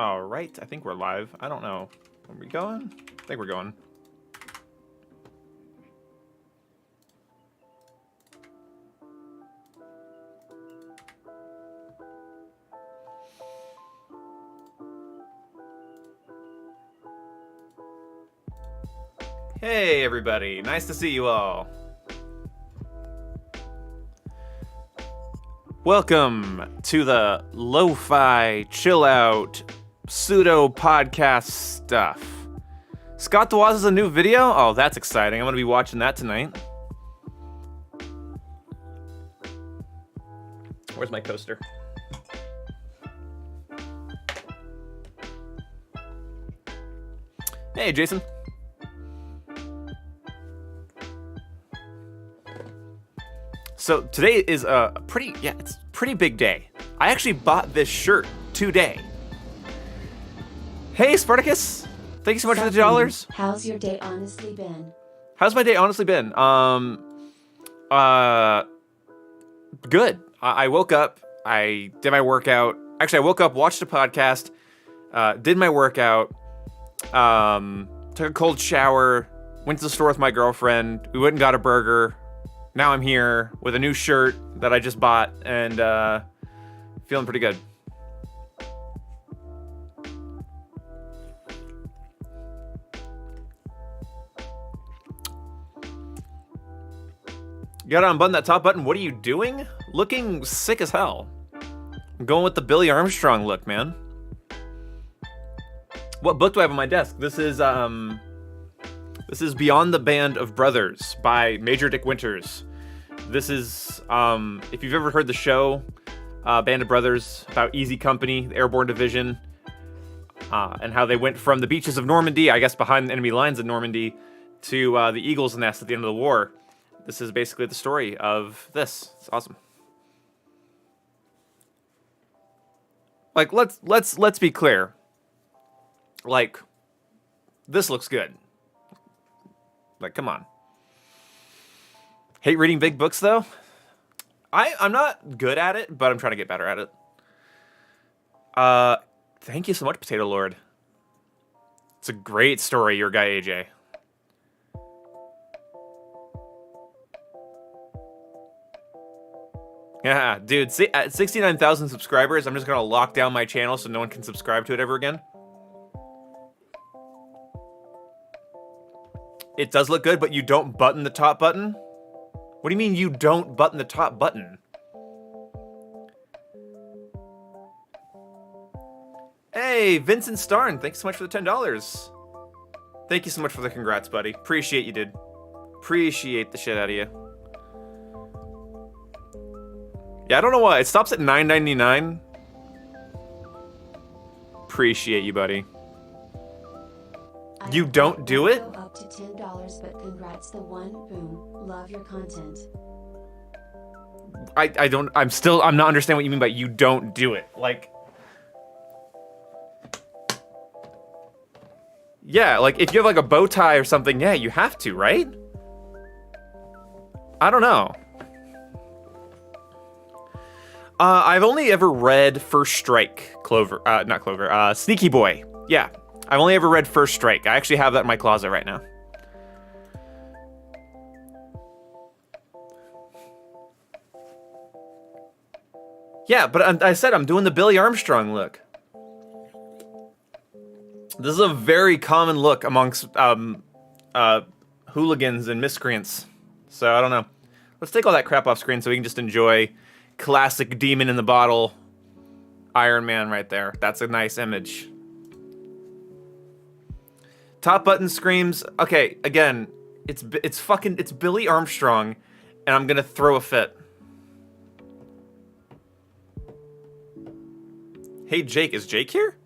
All right, I think we're live. I don't know. Are we going? I think we're going. Hey everybody, nice to see you all. Welcome to the lo-fi, chill out, pseudo podcast stuff. Scott DeWaz is a new video? Oh, that's exciting. I'm gonna be watching that tonight. Where's my coaster? Hey, Jason. So today is a it's a pretty big day. I actually bought this shirt today. Hey, Spartacus. Thank you so much for the $2. How's your day honestly been? How's my day honestly been? Good. I woke up, I did my workout. Actually, I woke up, watched a podcast, did my workout, took a cold shower, went to the store with my girlfriend. We went and got a burger. Now I'm here with a new shirt that I just bought and feeling pretty good. You gotta unbutton that top button. What are you doing? Looking sick as hell. I'm going with the Billy Armstrong look, man. What book do I have on my desk? This is Beyond the Band of Brothers by Major Dick Winters. This is, if you've ever heard the show, Band of Brothers, about Easy Company, the Airborne Division, and how they went from the beaches of Normandy, I guess behind the enemy lines in Normandy, to the Eagle's Nest at the end of the war. This is basically the story of this. It's awesome. Like, let's be clear. Like, this looks good. Like, come on. Hate reading big books, though? I'm not good at it, but I'm trying to get better at it. Thank you so much, Potato Lord. It's a great story, your guy, AJ. Yeah, dude, see, at 69,000 subscribers, I'm just gonna lock down my channel so no one can subscribe to it ever again. It does look good, but you don't button the top button? What do you mean you don't button the top button? Hey, Vincent Starn, thanks so much for the $10. Thank you so much for the congrats, buddy. Appreciate you, dude. Appreciate the shit out of you. Yeah, I don't know why. It stops at $9.99. Appreciate you, buddy. You don't do it? Up to $10, but congrats the one. Boom. Love your content. I'm not understanding what you mean by you don't do it. Like, yeah, like if you have like a bow tie or something, yeah, you have to, right? I don't know. I've only ever read First Strike, Sneaky Boy. Yeah, I've only ever read First Strike. I actually have that in my closet right now. Yeah, but I said I'm doing the Billy Armstrong look. This is a very common look amongst hooligans and miscreants. So I don't know. Let's take all that crap off screen so we can just enjoy classic demon in the bottle Iron Man right there. That's a nice image. Top button screams. Okay, again, it's Billy Armstrong, and I'm gonna throw a fit. Hey Jake, is Jake here?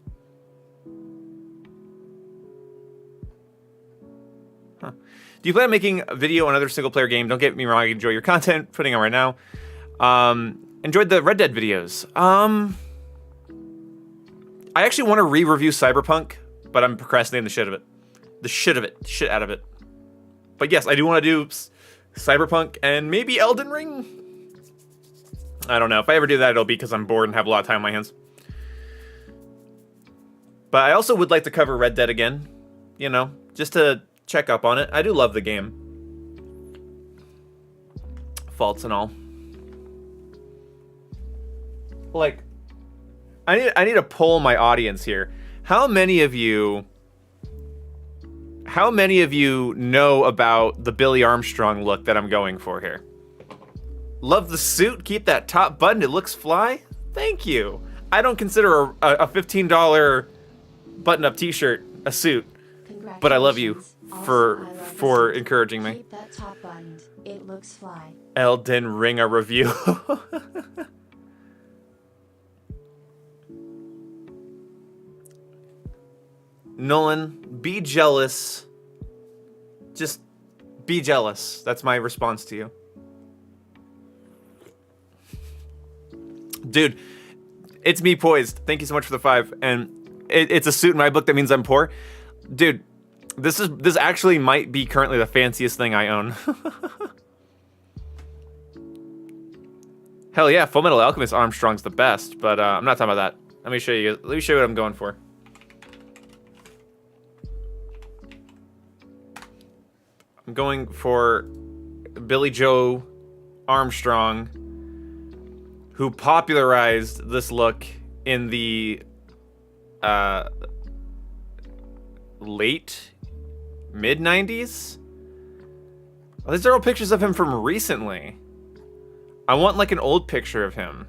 Huh. Do you plan on making a video on another single player game? Don't get me wrong, I enjoy your content, putting on right now. Enjoyed the Red Dead videos. I actually want to re-review Cyberpunk, but I'm procrastinating the shit out of it. But yes, I do want to do Cyberpunk and maybe Elden Ring. I don't know. If I ever do that, it'll be because I'm bored and have a lot of time on my hands. But I also would like to cover Red Dead again, you know, just to check up on it. I do love the game. Faults and all. Like, I need to poll my audience here. How many of you know about the Billy Armstrong look that I'm going for here? Love the suit. Keep that top button. It looks fly. Thank you. I don't consider a $15 button-up T-shirt a suit, but I love you for encouraging me. Keep that top buttoned. It looks fly. Elden Ring a review. Nolan, be jealous. Just be jealous. That's my response to you. Dude, it's me, Poised. Thank you so much for the 5. And it's a suit in my book that means I'm poor. Dude, this actually might be currently the fanciest thing I own. Hell yeah, Fullmetal Alchemist Armstrong's the best, but I'm not talking about that. Let me show you what I'm going for. I'm going for Billy Joe Armstrong, who popularized this look in the late mid-90s. Oh, these are all pictures of him from recently. I want like an old picture of him.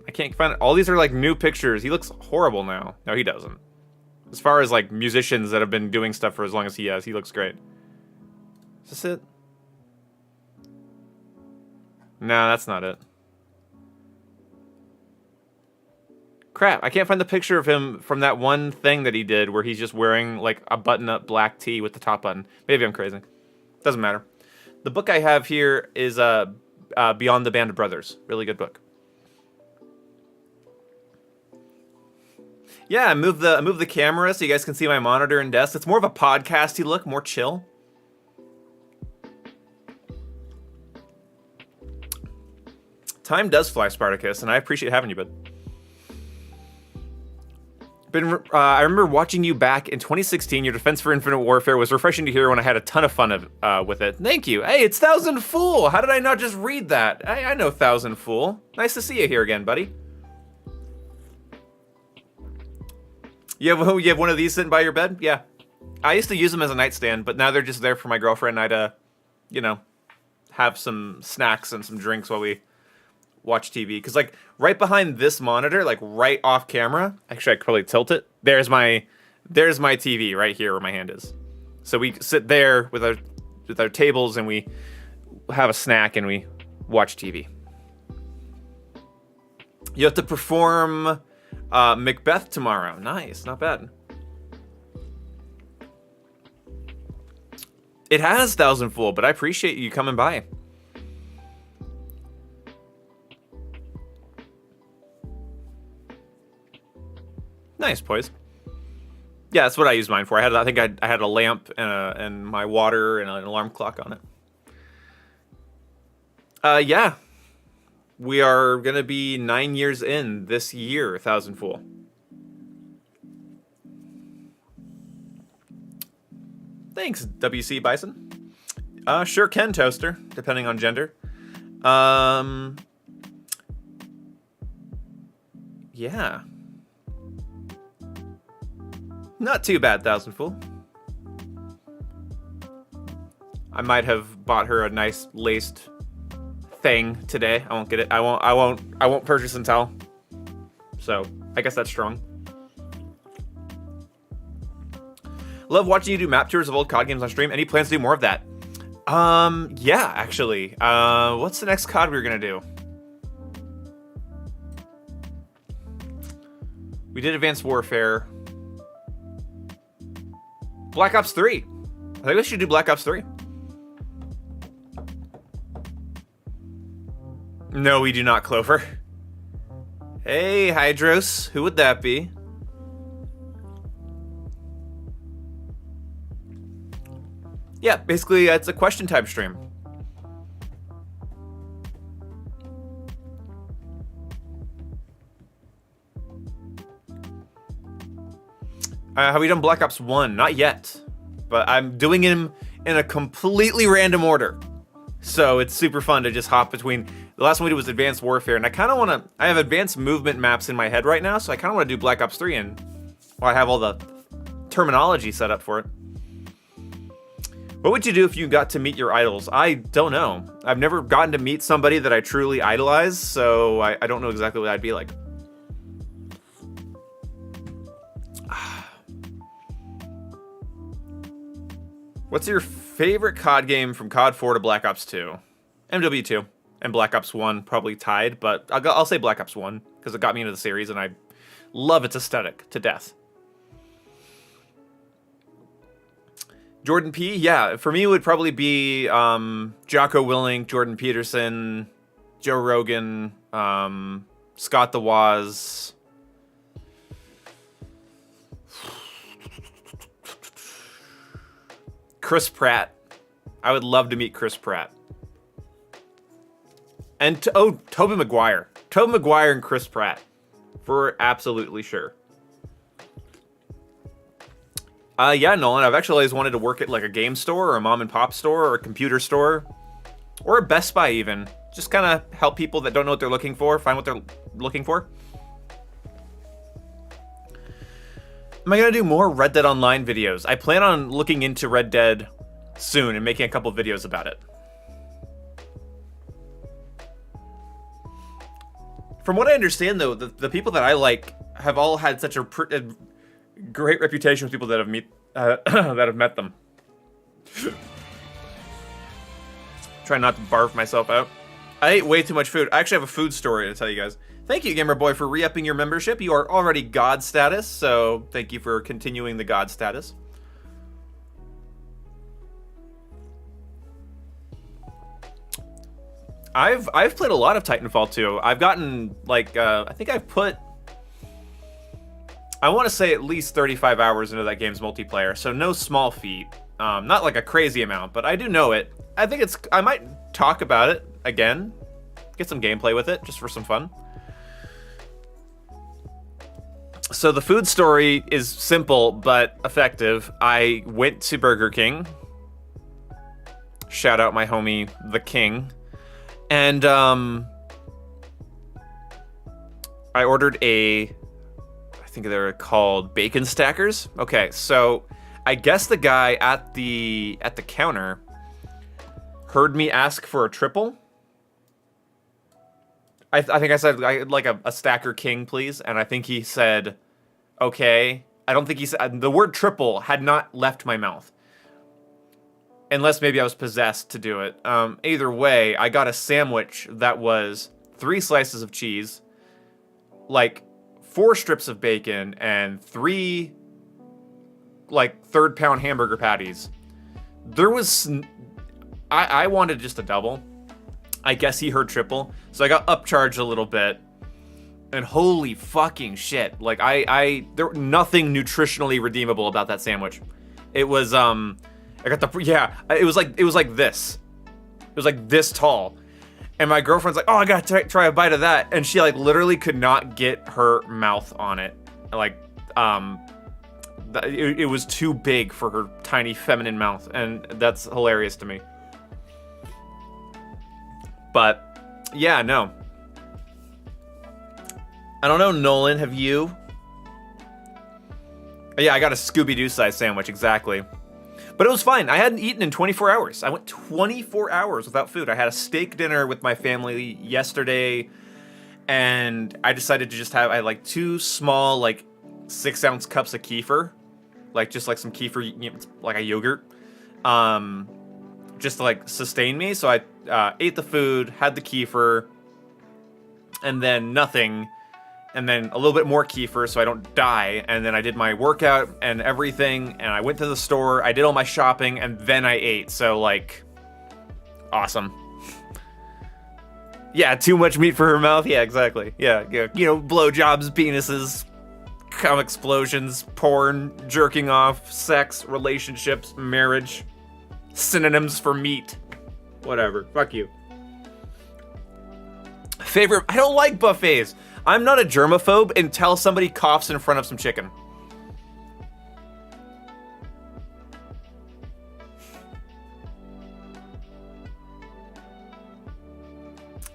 I can't find it. All these are like new pictures. He looks horrible now. No, he doesn't. As far as like musicians that have been doing stuff for as long as he has, he looks great. Is this it? No, that's not it. Crap, I can't find the picture of him from that one thing that he did where he's just wearing like a button-up black tee with the top button. Maybe I'm crazy. Doesn't matter. The book I have here is Beyond the Band of Brothers. Really good book. Yeah, I moved the camera so you guys can see my monitor and desk. It's more of a podcasty look, more chill. Time does fly, Spartacus, and I appreciate having you, bud. I remember watching you back in 2016. Your defense for Infinite Warfare was refreshing to hear when I had a ton of fun with it. Thank you. Hey, it's Thousand Fool. How did I not just read that? I know Thousand Fool. Nice to see you here again, buddy. You have one of these sitting by your bed? Yeah. I used to use them as a nightstand, but now they're just there for my girlfriend and I to, you know, have some snacks and some drinks while we watch TV. Because, like, right behind this monitor, like, right off camera, actually, I could probably tilt it. There's my TV right here where my hand is. So we sit there with our tables and we have a snack and we watch TV. You have to perform Macbeth tomorrow. Nice, not bad. It has Thousand Fool, but I appreciate you coming by. Nice, Poise. Yeah, that's what I used mine for. I think I had a lamp and my water and an alarm clock on it. Yeah. We are going to be 9 years in this year, Thousand Fool. Thanks, WC Bison. Sure can, Toaster, depending on gender. Yeah. Not too bad, Thousand Fool. I might have bought her a nice laced thing today. I won't get it. I won't purchase and tell. So I guess that's strong. Love watching you do map tours of old COD games on stream. Any plans to do more of that? Yeah, actually. What's the next COD we're gonna do? We did Advanced Warfare. Black Ops 3. I think we should do Black Ops 3. No, we do not, Clover. Hey, Hydros. Who would that be? Yeah, basically, it's a question time stream. Have we done Black Ops 1? Not yet. But I'm doing him in a completely random order. So it's super fun to just hop between. The last one we did was Advanced Warfare, and I kind of want to. I have advanced movement maps in my head right now, so I kind of want to do Black Ops 3, and I have all the terminology set up for it. What would you do if you got to meet your idols? I don't know. I've never gotten to meet somebody that I truly idolize, so I don't know exactly what I'd be like. What's your favorite COD game from COD 4 to Black Ops 2? MW2 and Black Ops 1 probably tied, but I'll say Black Ops 1 because it got me into the series and I love its aesthetic to death. Jordan P, yeah, for me it would probably be Jocko Willink, Jordan Peterson, Joe Rogan, Scott the Woz. Chris Pratt. I would love to meet Chris Pratt. And Tobey Maguire. Tobey Maguire and Chris Pratt. For absolutely sure. Yeah, Nolan, I've actually always wanted to work at like a game store or a mom and pop store or a computer store or a Best Buy even. Just kind of help people that don't know what they're looking for, find what they're looking for. Am I going to do more Red Dead Online videos? I plan on looking into Red Dead soon and making a couple videos about it. From what I understand, though, the people that I like have all had such a great reputation with people that have met them. Try not to barf myself out. I ate way too much food. I actually have a food story to tell you guys. Thank you, Gamer Boy, for re-upping your membership. You are already God status, so thank you for continuing the God status. I've played a lot of Titanfall 2. I've gotten like I think I've put, I want to say at least 35 hours into that game's multiplayer, so no small feat. Not like a crazy amount, but I do know it. I think I might talk about it again, get some gameplay with it, just for some fun. So the food story is simple but effective. I went to Burger King. Shout out my homie, the King. And I ordered I think they're called bacon stackers. Okay, so I guess the guy at the counter heard me ask for a triple. I think I said I'd like a stacker king, please, and I think he said, okay. I don't think he said the word triple had not left my mouth, unless maybe I was possessed to do it. Either way, I got a sandwich that was 3 slices of cheese, like 4 strips of bacon, and 3 like 3rd pound hamburger patties. There was, I wanted just a double. I guess he heard triple, so I got upcharged a little bit. And holy fucking shit. Like there was nothing nutritionally redeemable about that sandwich. It was I got it was like this. It was like this tall. And my girlfriend's like, "Oh, I got to try a bite of that." And she like literally could not get her mouth on it. Like it was too big for her tiny feminine mouth, and that's hilarious to me. But yeah, no. I don't know, Nolan, have you? Yeah, I got a Scooby-Doo size sandwich, exactly. But it was fine. I hadn't eaten in 24 hours. I went 24 hours without food. I had a steak dinner with my family yesterday, and I decided to just have, I had like 2 small, like 6-ounce cups of kefir. Like just like some kefir, you know, like a yogurt. Just to like sustain me. So I ate the food, had the kefir, and then nothing. And then a little bit more kefir so I don't die. And then I did my workout and everything. And I went to the store. I did all my shopping. And then I ate. So, like, awesome. Yeah, too much meat for her mouth. Yeah, exactly. Yeah. You know, blowjobs, penises, cum explosions, porn, jerking off, sex, relationships, marriage. Synonyms for meat. Whatever. Fuck you. Favorite. I don't like buffets. I'm not a germaphobe until somebody coughs in front of some chicken.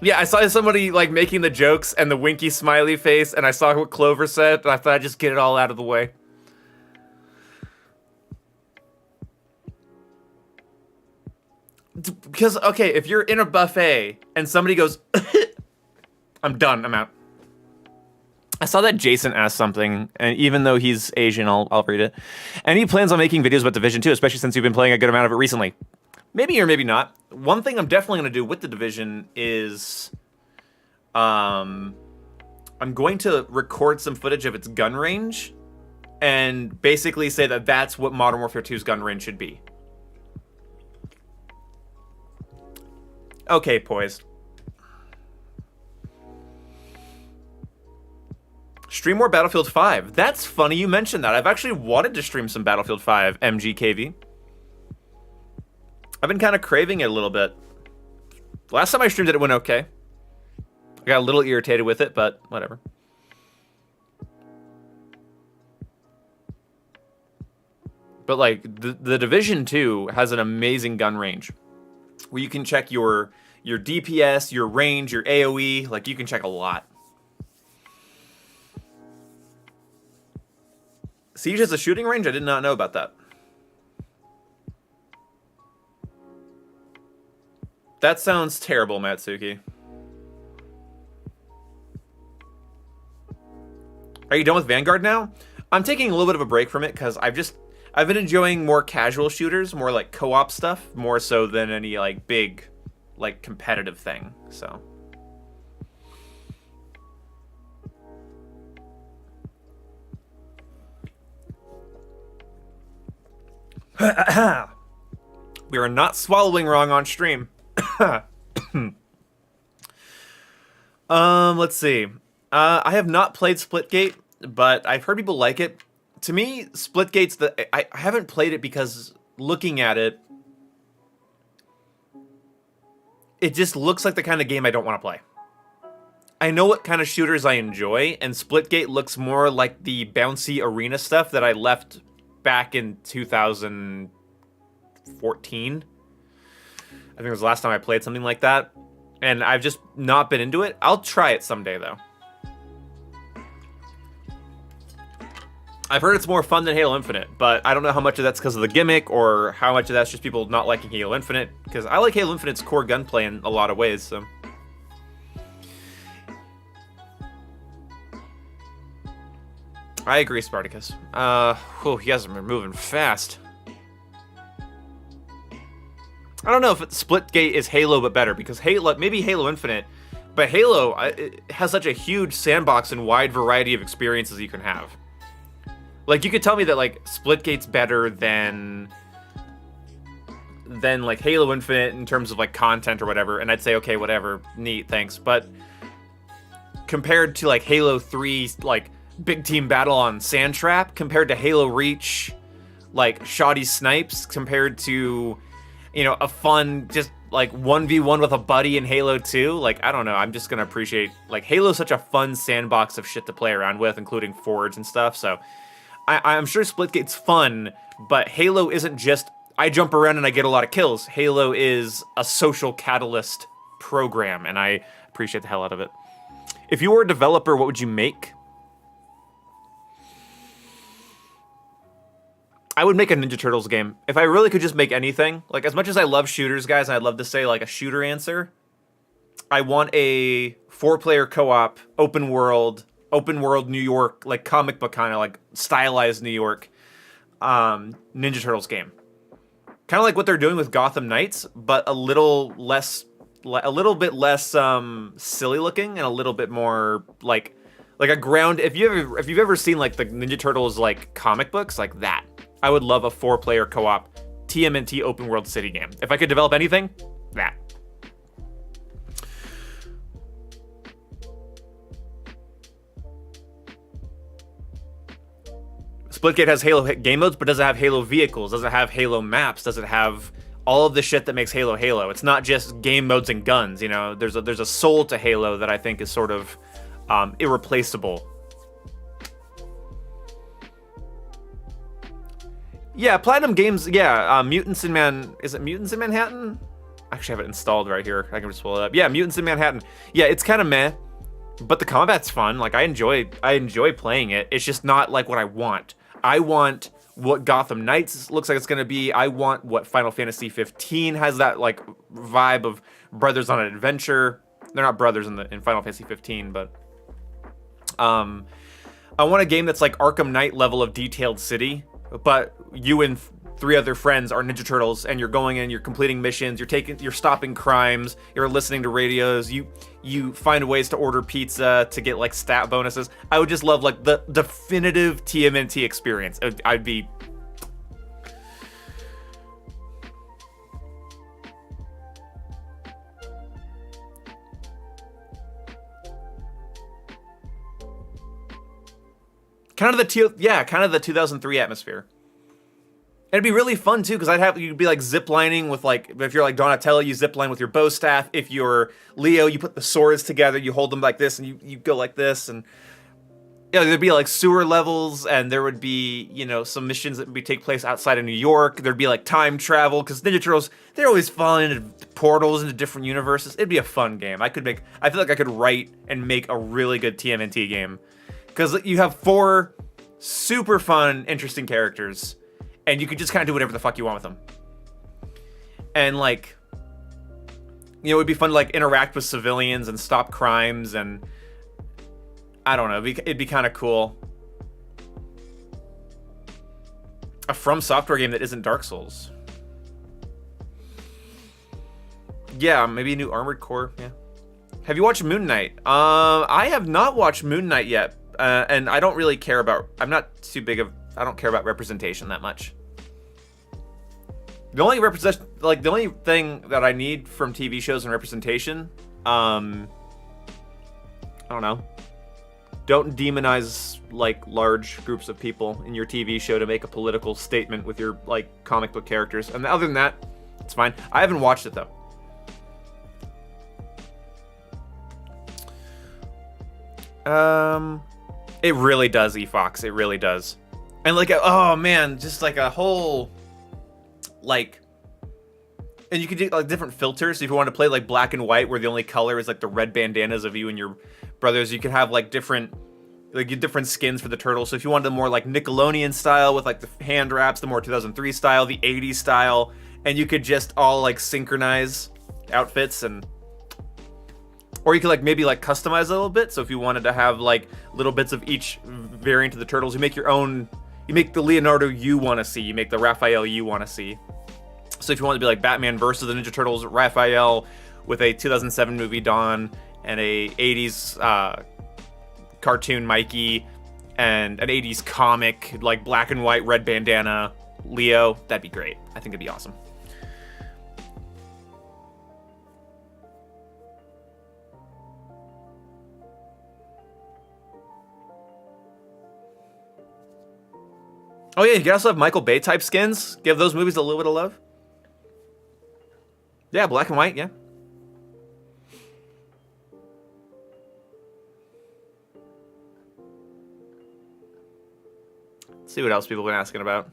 Yeah, I saw somebody like making the jokes and the winky smiley face, and I saw what Clover said, and I thought I'd just get it all out of the way. Because, okay, if you're in a buffet and somebody goes, I'm done, I'm out. I saw that Jason asked something, and even though he's Asian, I'll read it. And he plans on making videos about Division 2, especially since you've been playing a good amount of it recently. Maybe or maybe not. One thing I'm definitely going to do with the Division is... I'm going to record some footage of its gun range and basically say that that's what Modern Warfare 2's gun range should be. Okay, poised. Stream more Battlefield 5. That's funny you mentioned that. I've actually wanted to stream some Battlefield 5 MGKV. I've been kind of craving it a little bit. Last time I streamed it, it went okay. I got a little irritated with it, but whatever. But like the Division 2 has an amazing gun range where you can check your DPS, your range, your AoE, like you can check a lot. Siege has a shooting range? I did not know about that. That sounds terrible, Matsuki. Are you done with Vanguard now? I'm taking a little bit of a break from it because I've been enjoying more casual shooters, more like co-op stuff, more so than any like big, like competitive thing. So. We are not swallowing wrong on stream. Let's see. I have not played Splitgate, but I've heard people like it. To me, Splitgate's I haven't played it because looking at it, it just looks like the kind of game I don't want to play. I know what kind of shooters I enjoy, and Splitgate looks more like the bouncy arena stuff that I left back in 2014. I think it was the last time I played something like that, and I've just not been into it. I'll try it someday, though. I've heard it's more fun than Halo Infinite, but I don't know how much of that's because of the gimmick or how much of that's just people not liking Halo Infinite, because I like Halo Infinite's core gunplay in a lot of ways, so... I agree, Spartacus. You guys are moving fast. I don't know if Splitgate is Halo but better, because Halo, maybe Halo Infinite, but Halo it has such a huge sandbox and wide variety of experiences you can have. Like, you could tell me that, like, Splitgate's better than like, Halo Infinite in terms of, like, content or whatever, and I'd say, okay, whatever, neat, thanks. But compared to, like, Halo 3, like, big team battle on Sandtrap, compared to Halo Reach, like, shoddy snipes, compared to, you know, a fun, just, like, 1v1 with a buddy in Halo 2, like, I don't know, I'm just gonna appreciate, like, Halo's such a fun sandbox of shit to play around with, including Forge and stuff, so... I'm sure Splitgate's fun, but Halo isn't just, I jump around and I get a lot of kills. Halo is a social catalyst program, and I appreciate the hell out of it. If you were a developer, what would you make? I would make a Ninja Turtles game. If I really could just make anything, like, as much as I love shooters, guys, and I'd love to say, like, a shooter answer, I want a 4-player co-op, open world New York, like comic book kind of like stylized New York Ninja Turtles game. Kind of like what they're doing with Gotham Knights, but a little bit less silly looking and a little bit more like a ground. If you've ever seen like the Ninja Turtles like comic books, like that, I would love a 4-player co-op TMNT open world city game. If I could develop anything, that. Splitgate has Halo game modes, but does it have Halo vehicles? Does it have Halo maps? Does it have all of the shit that makes Halo Halo? It's not just game modes and guns, you know? There's a soul to Halo that I think is sort of irreplaceable. Yeah, Platinum Games, yeah, Mutants in Is it Mutants in Manhattan? actually have it installed right here. I can just pull it up. Yeah, Mutants in Manhattan. Yeah, it's kind of meh, but the combat's fun. Like I enjoy playing it. It's just not like what I want. I want what Gotham Knights looks like it's gonna be. I want what Final Fantasy 15 has, that like vibe of brothers on an adventure. They're not brothers in Final Fantasy 15, but I want a game that's like Arkham Knight level of detailed city, but you and three other friends are Ninja Turtles, and you're going in, you're completing missions, you're stopping crimes, you're listening to radios, you find ways to order pizza to get like stat bonuses. I would just love like the definitive TMNT experience. I'd be kind of the 2003 atmosphere. It'd be really fun too, because you'd be like ziplining with like, if you're like Donatello, you zipline with your bow staff. If you're Leo, you put the swords together, you hold them like this, and you go like this, and there'd be like sewer levels, and there would be some missions that would take place outside of New York. There'd be like time travel, because Ninja Turtles, they're always falling into portals into different universes. It'd be a fun game. I feel like I could write and make a really good TMNT game, because you have 4 super fun, interesting characters. And you could just kind of do whatever the fuck you want with them. And like, it would be fun to like interact with civilians and stop crimes, and I don't know, it'd be kind of cool. A From Software game that isn't Dark Souls. Yeah, maybe a new Armored Core. Yeah. Have you watched Moon Knight? I have not watched Moon Knight yet, and I don't really care about. I don't care about representation that much. The only thing that I need from TV shows and representation, I don't know. Don't demonize like large groups of people in your TV show to make a political statement with your like comic book characters. And other than that, it's fine. I haven't watched it though. It really does, eFox. It really does. And like, oh man, just like a whole, like, and you can do like different filters. So if you want to play like black and white, where the only color is like the red bandanas of you and your brothers, you can have like different skins for the turtles. So if you wanted the more like Nickelodeon style with like the hand wraps, the more 2003 style, the 80s style, and you could just all like synchronize outfits, and or you could like maybe like customize a little bit. So if you wanted to have like little bits of each variant of the turtles, you make your own. You make the Leonardo you want to see. You make the Raphael you want to see. So if you want to be like Batman versus the Ninja Turtles, Raphael with a 2007 movie Dawn and a 80s cartoon Mikey and an 80s comic like black and white red bandana Leo, that'd be great. I think it'd be awesome. Oh yeah, you can also have Michael Bay type skins. Give those movies a little bit of love. Yeah, black and white, yeah. Let's see what else people have been asking about.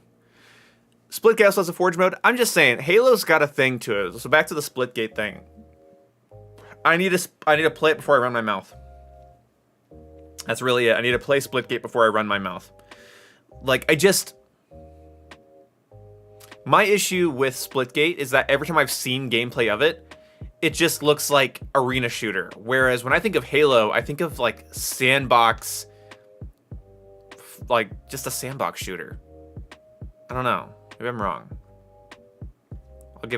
Splitgate also has a Forge mode. I'm just saying, Halo's got a thing to it. So back to the Splitgate thing. I need to play it before I run my mouth. That's really it. I need to play Splitgate before I run my mouth. Like, my issue with Splitgate is that every time I've seen gameplay of it, it just looks like arena shooter. Whereas when I think of Halo, I think of like sandbox, like just a sandbox shooter. I don't know. Maybe I'm wrong.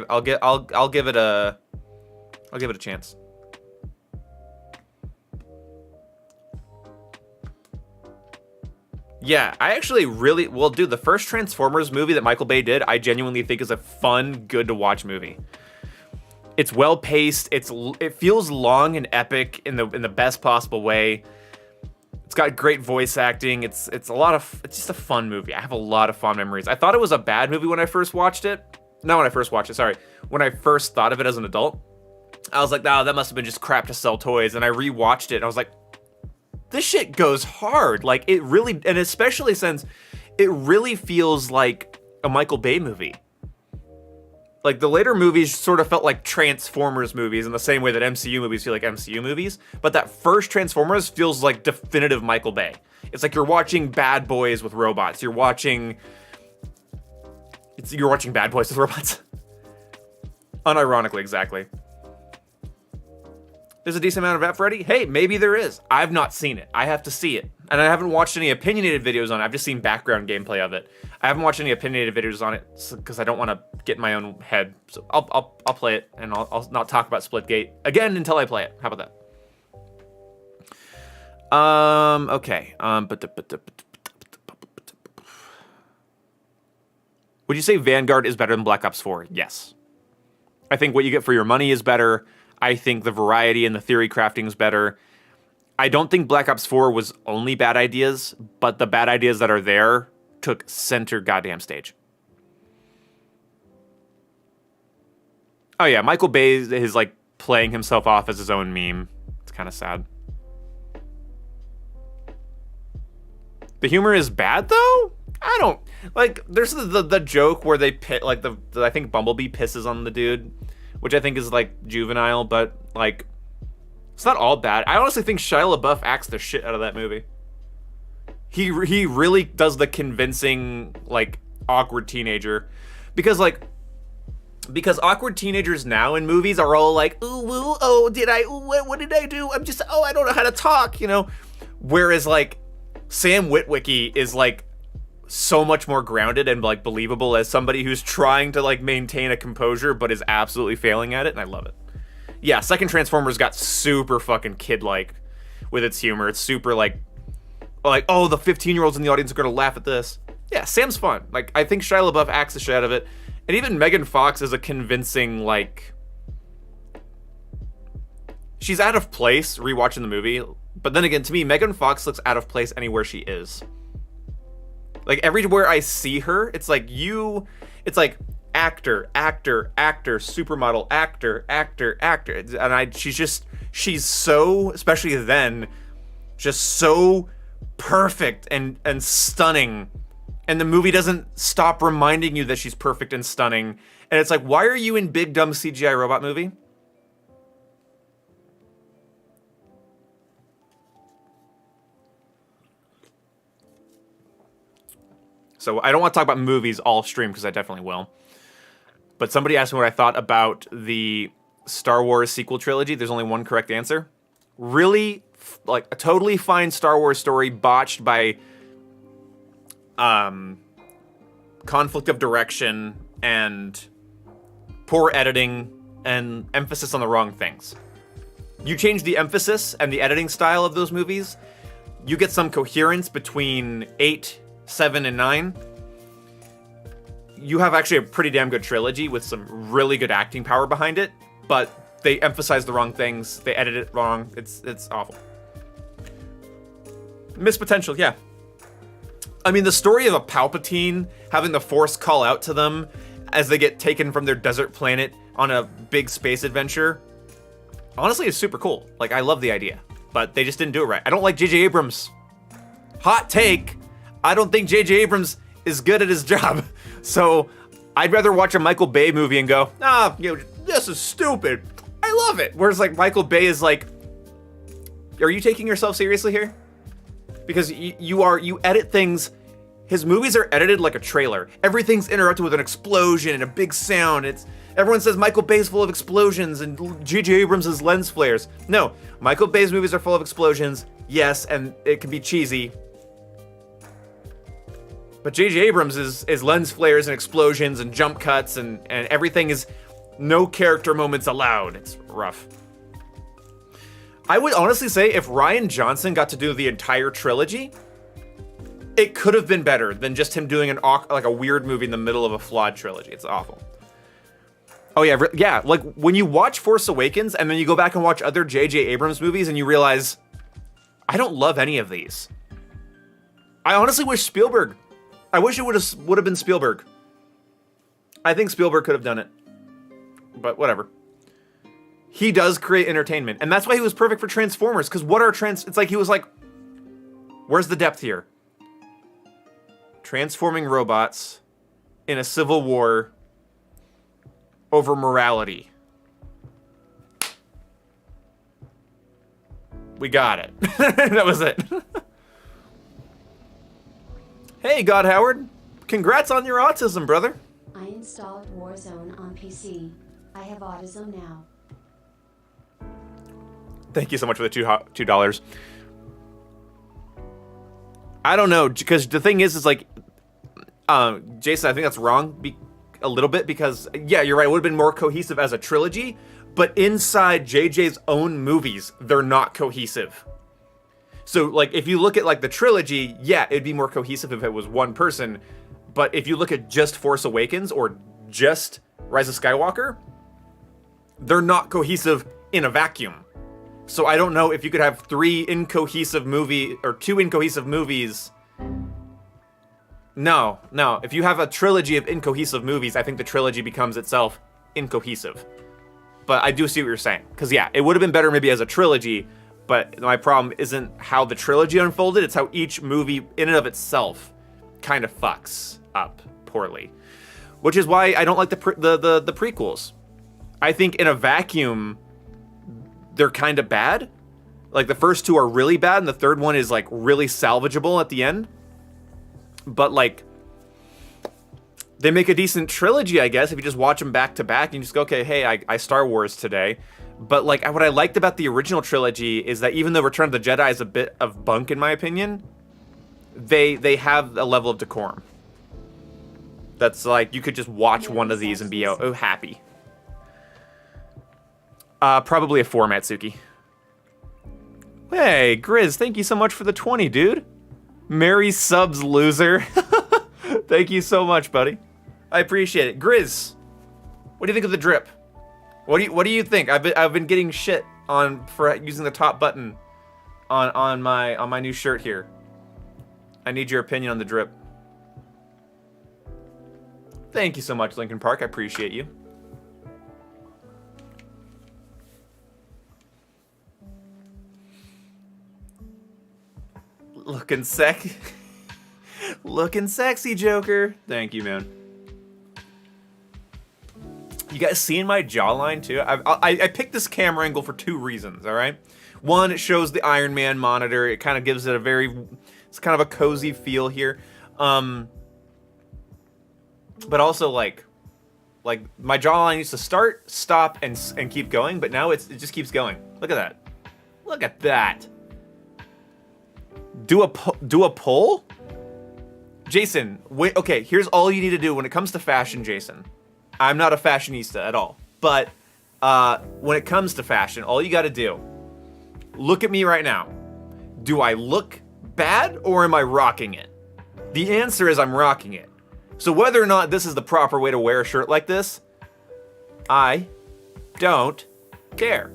I'll give it a chance. Yeah, I actually really, well, dude, the first Transformers movie that Michael Bay did, I genuinely think is a fun, good to watch movie. It's well paced. It feels long and epic in the best possible way. It's got great voice acting. It's just a fun movie. I have a lot of fond memories. I thought it was a bad movie when I first watched it. Not when I first watched it, sorry. When I first thought of it as an adult, I was like, oh, that must have been just crap to sell toys. And I rewatched it and I was like, this shit goes hard. Like, it really, and especially since it really feels like a Michael Bay movie. Like, the later movies sort of felt like Transformers movies in the same way that MCU movies feel like MCU movies. But that first Transformers feels like definitive Michael Bay. It's like you're watching Bad Boys with robots. You're watching Bad Boys with robots. Unironically, exactly. There's a decent amount of F ready? Hey, maybe there is. I've not seen it. I have to see it. And I haven't watched any opinionated videos on it. I've just seen background gameplay of it. I haven't watched any opinionated videos on it because I don't want to get in my own head. So I'll play it, and I'll not talk about Splitgate again until I play it. How about that? Okay. Would you say Vanguard is better than Black Ops 4? Yes. I think what you get for your money is better. I think the variety and the theory crafting is better. I don't think Black Ops 4 was only bad ideas, but the bad ideas that are there took center goddamn stage. Oh yeah, Michael Bay is like playing himself off as his own meme. It's kind of sad. The humor is bad though? I don't like. There's the joke where they pit like I think Bumblebee pisses on the dude, which I think is like juvenile, but like it's not all bad. I honestly think Shia LaBeouf acts the shit out of that movie. He really does the convincing like awkward teenager, because awkward teenagers now in movies are all like, ooh, woo, oh, what did I do? I don't know how to talk, you know? Whereas like Sam Witwicky is like so much more grounded and like believable as somebody who's trying to like maintain a composure but is absolutely failing at it, and I love it. Yeah, second Transformers got super fucking kid-like with its humor. It's super like, oh, the 15-year-olds in the audience are gonna laugh at this. Yeah, Sam's fun. Like, I think Shia LaBeouf acts the shit out of it. And even Megan Fox is a convincing, like... She's out of place rewatching the movie. But then again, to me, Megan Fox looks out of place anywhere she is. Like, everywhere I see her, it's like it's like actor, supermodel, actor. And she's so, especially then, just so perfect and stunning. And the movie doesn't stop reminding you that she's perfect and stunning. And it's like, why are you in big dumb CGI robot movie? So I don't want to talk about movies all stream, because I definitely will. But somebody asked me what I thought about the Star Wars sequel trilogy. There's only one correct answer. Really, like, a totally fine Star Wars story botched by conflict of direction and poor editing and emphasis on the wrong things. You change the emphasis and the editing style of those movies, you get some coherence between 8, 7, and 9. You have actually a pretty damn good trilogy with some really good acting power behind it, but they emphasize the wrong things. They edit it wrong. It's awful. Missed potential, yeah. I mean, the story of a Palpatine having the Force call out to them as they get taken from their desert planet on a big space adventure, honestly, is super cool. Like, I love the idea, but they just didn't do it right. I don't like J.J. Abrams. Hot take. I don't think J.J. Abrams is good at his job. So I'd rather watch a Michael Bay movie and go, this is stupid. I love it. Whereas like Michael Bay is like, are you taking yourself seriously here? Because you edit things. His movies are edited like a trailer. Everything's interrupted with an explosion and a big sound. Everyone says Michael Bay's full of explosions and J.J. Abrams is lens flares. No, Michael Bay's movies are full of explosions. Yes, and it can be cheesy. But J.J. Abrams is lens flares and explosions and jump cuts and everything is no character moments allowed. It's rough. I would honestly say if Rian Johnson got to do the entire trilogy, it could have been better than just him doing like a weird movie in the middle of a flawed trilogy. It's awful. Oh yeah, yeah. Like when you watch Force Awakens and then you go back and watch other J.J. Abrams movies and you realize, I don't love any of these. I honestly wish Spielberg. I wish it would have been Spielberg. I think Spielberg could have done it, but whatever. He does create entertainment, and that's why he was perfect for Transformers. Because what are It's like he was like, where's the depth here? Transforming robots in a civil war over morality. We got it. That was it. Hey, God Howard. Congrats on your autism, brother. I installed Warzone on PC. I have autism now. Thank you so much for the $2. I don't know, because the thing is like, Jason, I think that's wrong a little bit, because, yeah, you're right, it would have been more cohesive as a trilogy, but inside JJ's own movies, they're not cohesive. So, like, if you look at, like, the trilogy, yeah, it'd be more cohesive if it was one person, but if you look at just Force Awakens or just Rise of Skywalker, they're not cohesive in a vacuum. So I don't know if you could have two incohesive movies. No. If you have a trilogy of incohesive movies, I think the trilogy becomes itself incohesive. But I do see what you're saying. Because, yeah, it would have been better maybe as a trilogy, but my problem isn't how the trilogy unfolded, it's how each movie in and of itself kind of fucks up poorly. Which is why I don't like the prequels. I think in a vacuum, they're kind of bad. Like, the first two are really bad, and the third one is, like, really salvageable at the end. But, like, they make a decent trilogy, I guess, if you just watch them back to back, and you just go, okay, hey, I Star Wars today. But, like, what I liked about the original trilogy is that even though Return of the Jedi is a bit of bunk, in my opinion, they have a level of decorum. That's, like, you could just watch one of these and be, oh happy. Probably a 4, Matsuki. Hey, Grizz, thank you so much for the 20, dude. Mary subs loser. Thank you so much, buddy. I appreciate it. Grizz, what do you think of the drip? What do you think? I've been getting shit for using the top button on my new shirt here. I need your opinion on the drip. Thank you so much, Lincoln Park. I appreciate you. Looking sexy, Joker. Thank you, man. You guys seeing my jawline too? I picked this camera angle for 2 reasons. All right, one, it shows the Iron Man monitor. It kind of gives it it's kind of a cozy feel here. But also like my jawline used to start, stop, and keep going, but now it just keeps going. Look at that. Look at that. Do a poll? Jason, wait, okay, here's all you need to do when it comes to fashion, Jason. I'm not a fashionista at all, but when it comes to fashion, all you gotta do, look at me right now. Do I look bad or am I rocking it? The answer is I'm rocking it. So whether or not this is the proper way to wear a shirt like this, I don't care.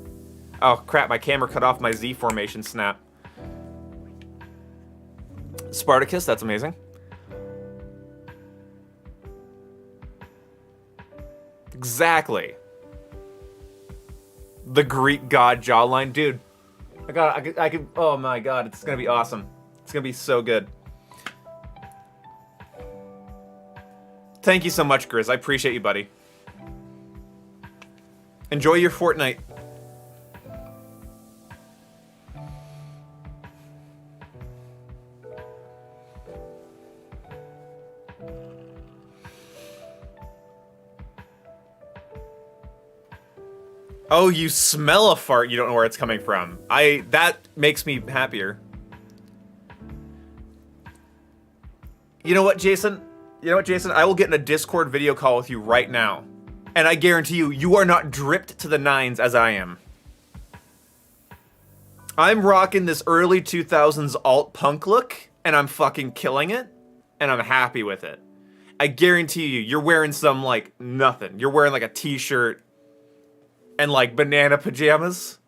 Oh crap, my camera cut off my Z formation snap. Spartacus, that's amazing. Exactly. The Greek god jawline, dude. I could. Oh my god, it's gonna be awesome. It's gonna be so good. Thank you so much, Grizz. I appreciate you, buddy. Enjoy your Fortnite. Oh, you smell a fart, you don't know where it's coming from. That makes me happier. You know what, Jason? I will get in a Discord video call with you right now. And I guarantee you, you are not dripped to the nines as I am. I'm rocking this early 2000s alt punk look, and I'm fucking killing it, and I'm happy with it. I guarantee you, you're wearing some, like, nothing. You're wearing, like, a t-shirt and, like, banana pajamas.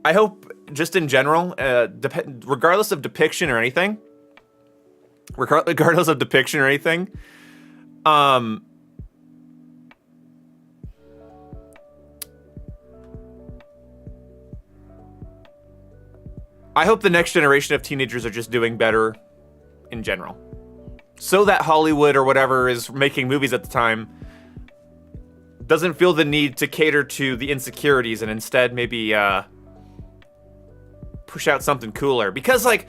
I hope, just in general, regardless of depiction or anything, I hope the next generation of teenagers are just doing better in general. So that Hollywood or whatever is making movies at the time doesn't feel the need to cater to the insecurities and instead maybe push out something cooler. Because, like,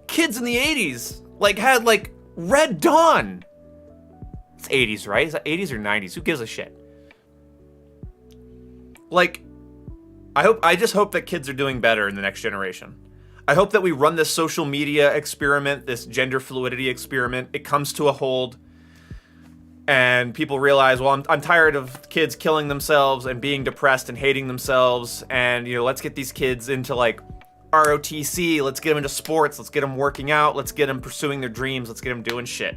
kids in the 80s, like, had, like, Red Dawn. It's 80s, right? Is that 80s or 90s? Who gives a shit? Like, I just hope that kids are doing better in the next generation. I hope that we run this social media experiment, this gender fluidity experiment. It comes to a hold, and people realize, well, I'm tired of kids killing themselves and being depressed and hating themselves, and, you know, let's get these kids into, like, ROTC, let's get them into sports, let's get them working out, let's get them pursuing their dreams, let's get them doing shit.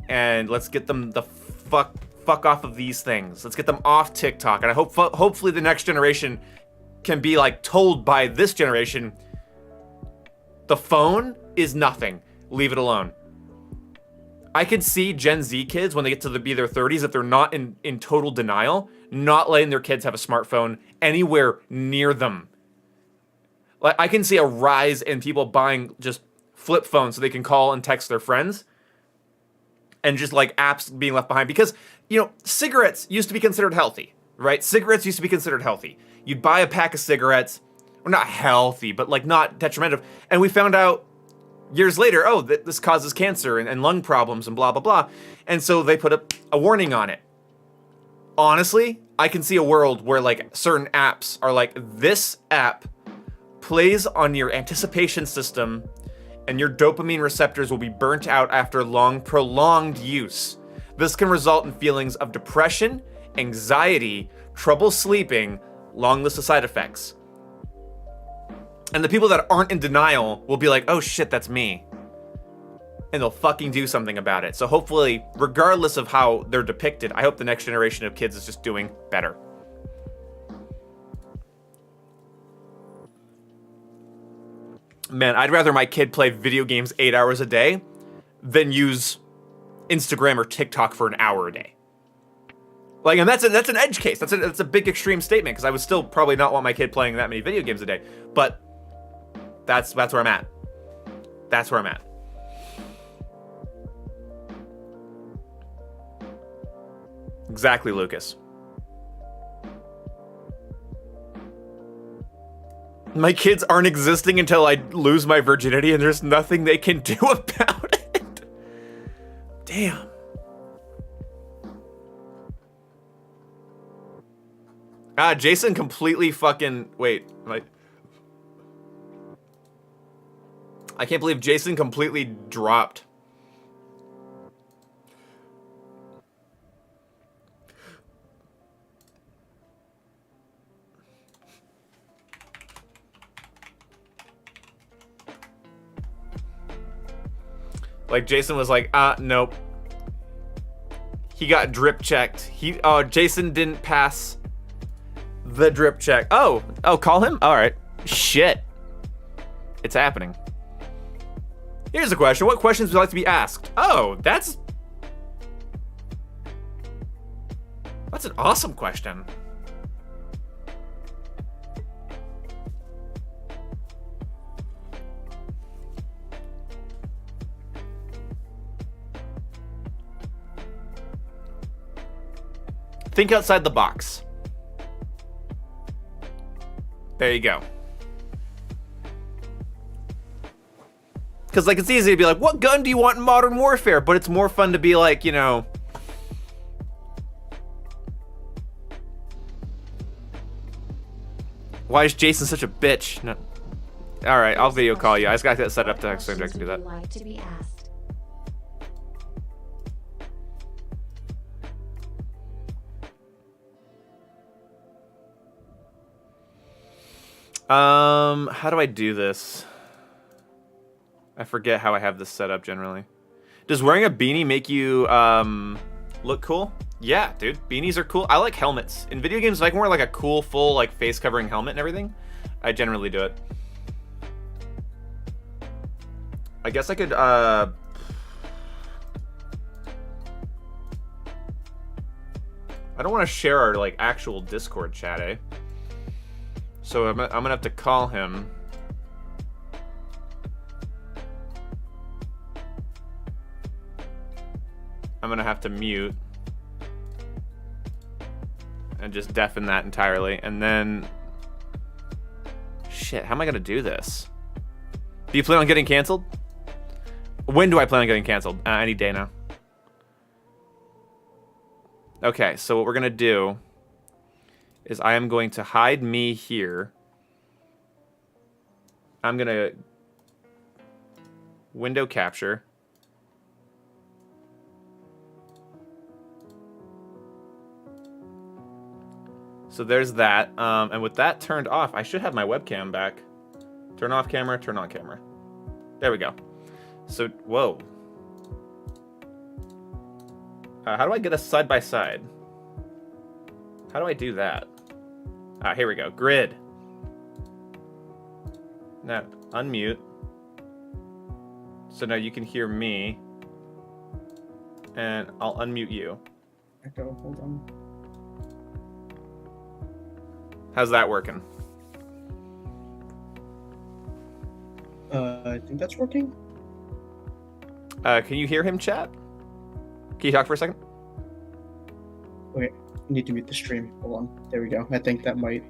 And let's get them the fuck off of these things. Let's get them off TikTok. And I hope, hopefully the next generation can be, like, told by this generation, the phone is nothing. Leave it alone. I could see Gen Z kids, when they get to be their 30s, if they're not in total denial, not letting their kids have a smartphone anywhere near them. Like, I can see a rise in people buying just flip phones so they can call and text their friends, and just, like, apps being left behind. Because, you know, cigarettes used to be considered healthy, right? Cigarettes used to be considered healthy. You'd buy a pack of cigarettes, or not healthy, but, like, not detrimental. And we found out years later, oh, this causes cancer and lung problems and blah, blah, blah. And so they put a warning on it. Honestly, I can see a world where, like, certain apps are like, this app plays on your anticipation system, and your dopamine receptors will be burnt out after long, prolonged use. This can result in feelings of depression, anxiety, trouble sleeping, long list of side effects. And the people that aren't in denial will be like, oh shit, that's me. And they'll fucking do something about it. So hopefully, regardless of how they're depicted, I hope the next generation of kids is just doing better. Man, I'd rather my kid play video games 8 hours a day than use Instagram or TikTok for an hour a day. Like, and that's an edge case. That's a big extreme statement, because I would still probably not want my kid playing that many video games a day. But that's where I'm at. That's where I'm at. Exactly, Lucas. My kids aren't existing until I lose my virginity, and there's nothing they can do about it. Damn. Jason completely fucking... Wait. I can't believe Jason completely dropped. Like, Jason was like, nope. He got drip checked. Jason didn't pass the drip check. Oh, call him? All right. Shit. It's happening. Here's a question. What questions would you like to be asked? Oh, that's an awesome question. Think outside the box. There you go. Because, like, it's easy to be like, what gun do you want in Modern Warfare? But it's more fun to be like, you know... Why is Jason such a bitch? No. Alright, I'll video call you. I just got that set up to so I can do that. Like to be asked? How do I do this? I forget how I have this set up generally. Does wearing a beanie make you, look cool? Yeah, dude, beanies are cool. I like helmets. In video games, if I can wear like a cool, full, like, face covering helmet and everything, I generally do it. I guess I could, I don't want to share our, like, actual Discord chat, eh? So I'm gonna have to call him. I'm gonna have to mute and just deafen that entirely, and then shit, how am I gonna do this? Do you plan on getting canceled? When do I plan on getting canceled? Any day now. Okay, so what we're gonna do is I am going to hide me here. I'm gonna window capture. So there's that. And with that turned off, I should have my webcam back. Turn off camera, turn on camera. There we go. So, whoa. How do I get us side by side? How do I do that? Here we go. Grid. Now, unmute. So now you can hear me. And I'll unmute you. Echo, hold on. How's that working? I think that's working. Can you hear him, chat? Can you talk for a second? Okay, I need to mute the stream. Hold on. There we go. I think that might.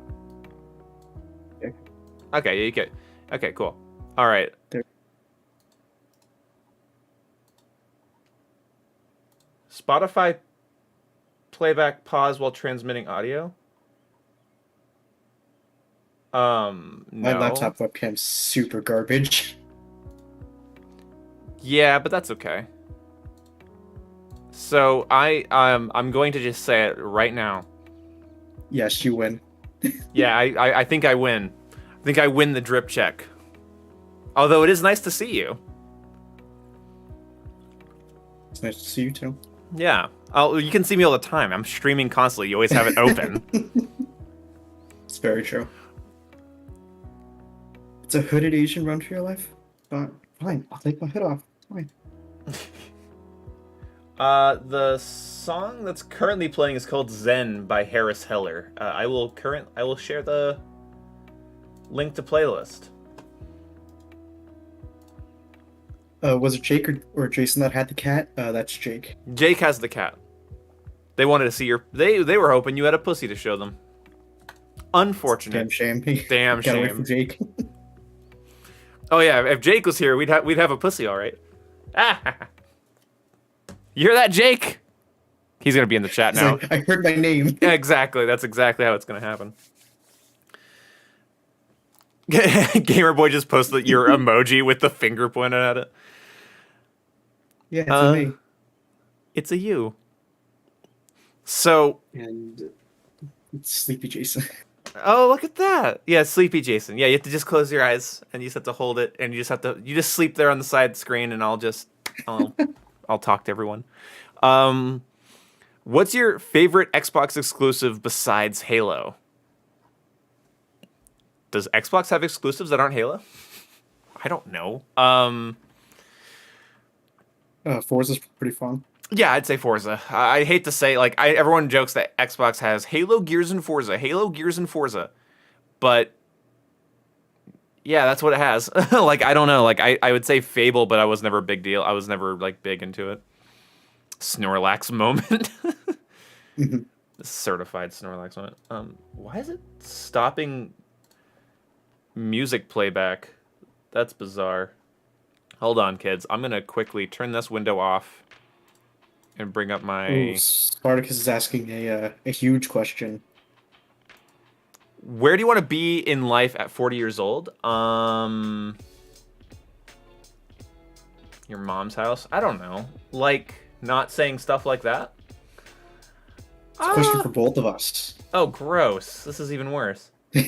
Okay. Okay, yeah, you get. Okay, cool. All right. There. Spotify playback pause while transmitting audio. No. My laptop webcam's super garbage. Yeah, but that's okay. So I'm going to just say it right now. Yes, you win. Yeah, I think I win. I think I win the drip check. Although it is nice to see you. It's nice to see you too. Yeah. You can see me all the time. I'm streaming constantly. You always have it open. It's very true. It's a hooded Asian run for your life? Fine, I'll take my hood off. Fine. The song that's currently playing is called Zen by Harris Heller. I will share the link to playlist. Was it Jake or Jason that had the cat? That's Jake. Jake has the cat. They wanted to see your. They were hoping you had a pussy to show them. Unfortunate. Damn shame. Damn Got away shame. from Jake. Oh yeah, if Jake was here, we'd have a pussy, all right. Ah. You hear that, Jake? He's gonna be in the chat now. Like, I heard my name. Exactly. That's exactly how it's gonna happen. Gamer Boy just posted your emoji with the finger pointed at it. Yeah, it's a me. It's a you. So. And it's Sleepy Jason. Oh, look at that. Yeah, Sleepy Jason. Yeah, you have to just close your eyes and you just have to hold it and you just sleep there on the side screen and I'll talk to everyone. What's your favorite Xbox exclusive besides Halo? Does Xbox have exclusives that aren't Halo? I don't know. Forza's pretty fun. Yeah, I'd say Forza. I hate to say, like, everyone jokes that Xbox has Halo, Gears, and Forza. Halo, Gears, and Forza. But, yeah, that's what it has. Like, I don't know. Like, I would say Fable, but I was never a big deal. I was never, like, big into it. Snorlax moment. Certified Snorlax moment. Why is it stopping music playback? That's bizarre. Hold on, kids. I'm going to quickly turn this window off. And bring up my. Ooh, Spartacus is asking a huge question. Where do you want to be in life at 40 years old? Your mom's house? I don't know. Like, not saying stuff like that? It's a question for both of us. Oh, gross. This is even worse. Yeah,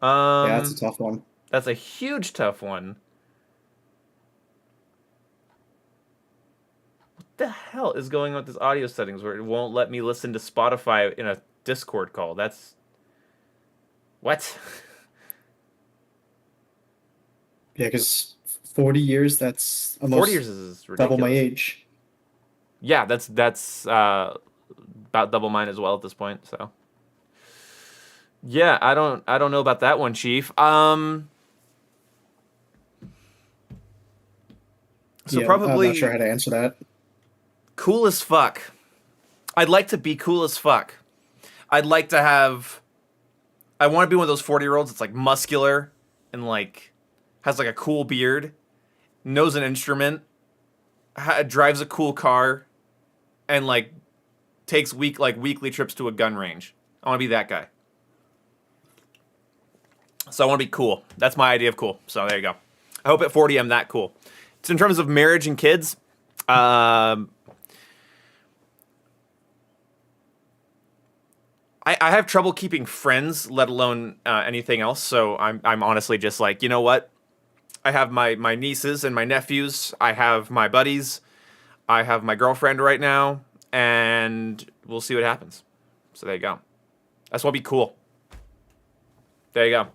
that's a tough one. That's a huge tough one. What the hell is going on with this audio settings where it won't let me listen to Spotify in a Discord call? That's... What? Yeah, because 40 years, that's almost 40 years is ridiculous. double my age. Yeah, that's about double mine as well at this point, so. Yeah, I don't know about that one, Chief. So Yeah, I'm not sure probably how to answer that. cool as fuck. I'd like to be cool as fuck. I'd like to have. I want to be one of those 40-year-olds that's like muscular and like has like a cool beard, knows an instrument, drives a cool car, and like takes weekly trips to a gun range. I want to be that guy. So I want to be cool. That's my idea of cool. So there you go. I hope at 40 I'm that cool. So in terms of marriage and kids, I have trouble keeping friends, let alone anything else. So I'm honestly just like, you know what? I have my nieces and my nephews. I have my buddies. I have my girlfriend right now, and we'll see what happens. So there you go. I just want to be cool. There you go.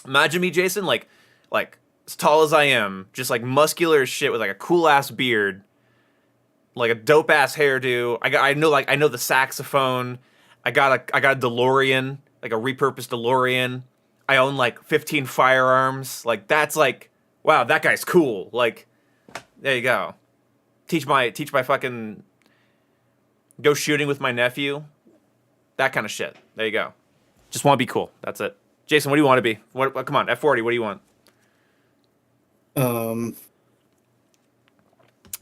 Imagine me, Jason, like as tall as I am, just like muscular as shit with like a cool ass beard, like a dope ass hairdo. I know the saxophone. I got a DeLorean, like a repurposed DeLorean. I own like 15 firearms. Like that's like, wow, that guy's cool. Like, there you go. Teach my fucking go shooting with my nephew. That kind of shit. There you go. Just want to be cool. That's it. Jason, what do you want to be? What come on, at 40, what do you want? Um,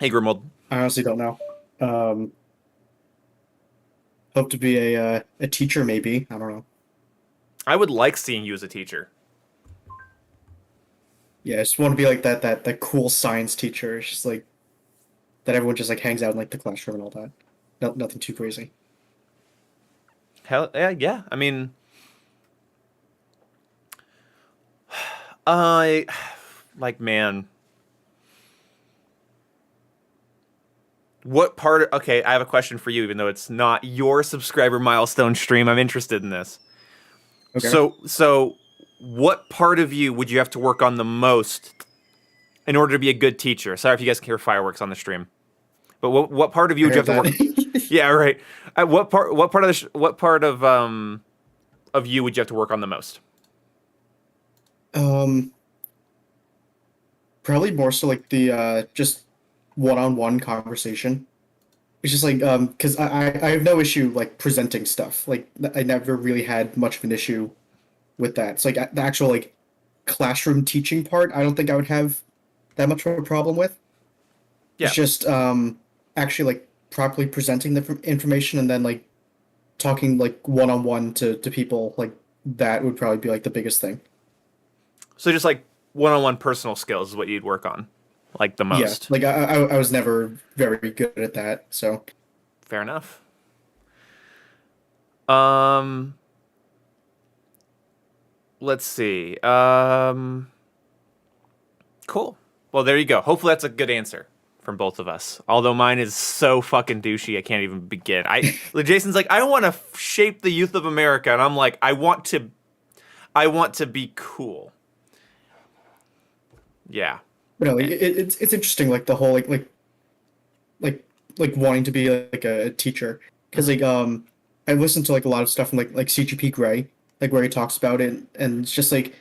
Hey, Grimald. I honestly don't know. Hope to be a teacher, maybe. I don't know. I would like seeing you as a teacher. Yeah, I just want to be like that cool science teacher. It's just like that everyone just like hangs out in like the classroom and all that. No, nothing too crazy. Hell yeah, yeah. I mean, I like man. What part? Okay, I have a question for you, even though it's not your subscriber milestone stream. I'm interested in this. Okay. So, what part of you would you have to work on the most in order to be a good teacher? Sorry if you guys can hear fireworks on the stream, but what part of you I would you have heard to work? that. Yeah, right. What part of you would you have to work on the most? Um, Probably more so like the just one-on-one conversation. It's just like because I have no issue like presenting stuff. Like I never really had much of an issue with that. It's like the actual like classroom teaching part. I don't think I would have that much of a problem with. It's Yeah. just actually like properly presenting the information and then like talking like one-on-one to people like that would probably be like the biggest thing. So just like one-on-one personal skills is what you'd work on, like the Yeah, most. like I was never very good at that, so Fair enough. Um, let's see. Cool. Well, there you go. Hopefully that's a good answer from both of us. Although mine is so fucking douchey, I can't even begin. Jason's like, I want to shape the youth of America, and I'm like, I want to be cool. Yeah. but no, like it's interesting like the whole like like wanting to be like a teacher because like I listened to like a lot of stuff from like CGP Grey like where he talks about it and it's just like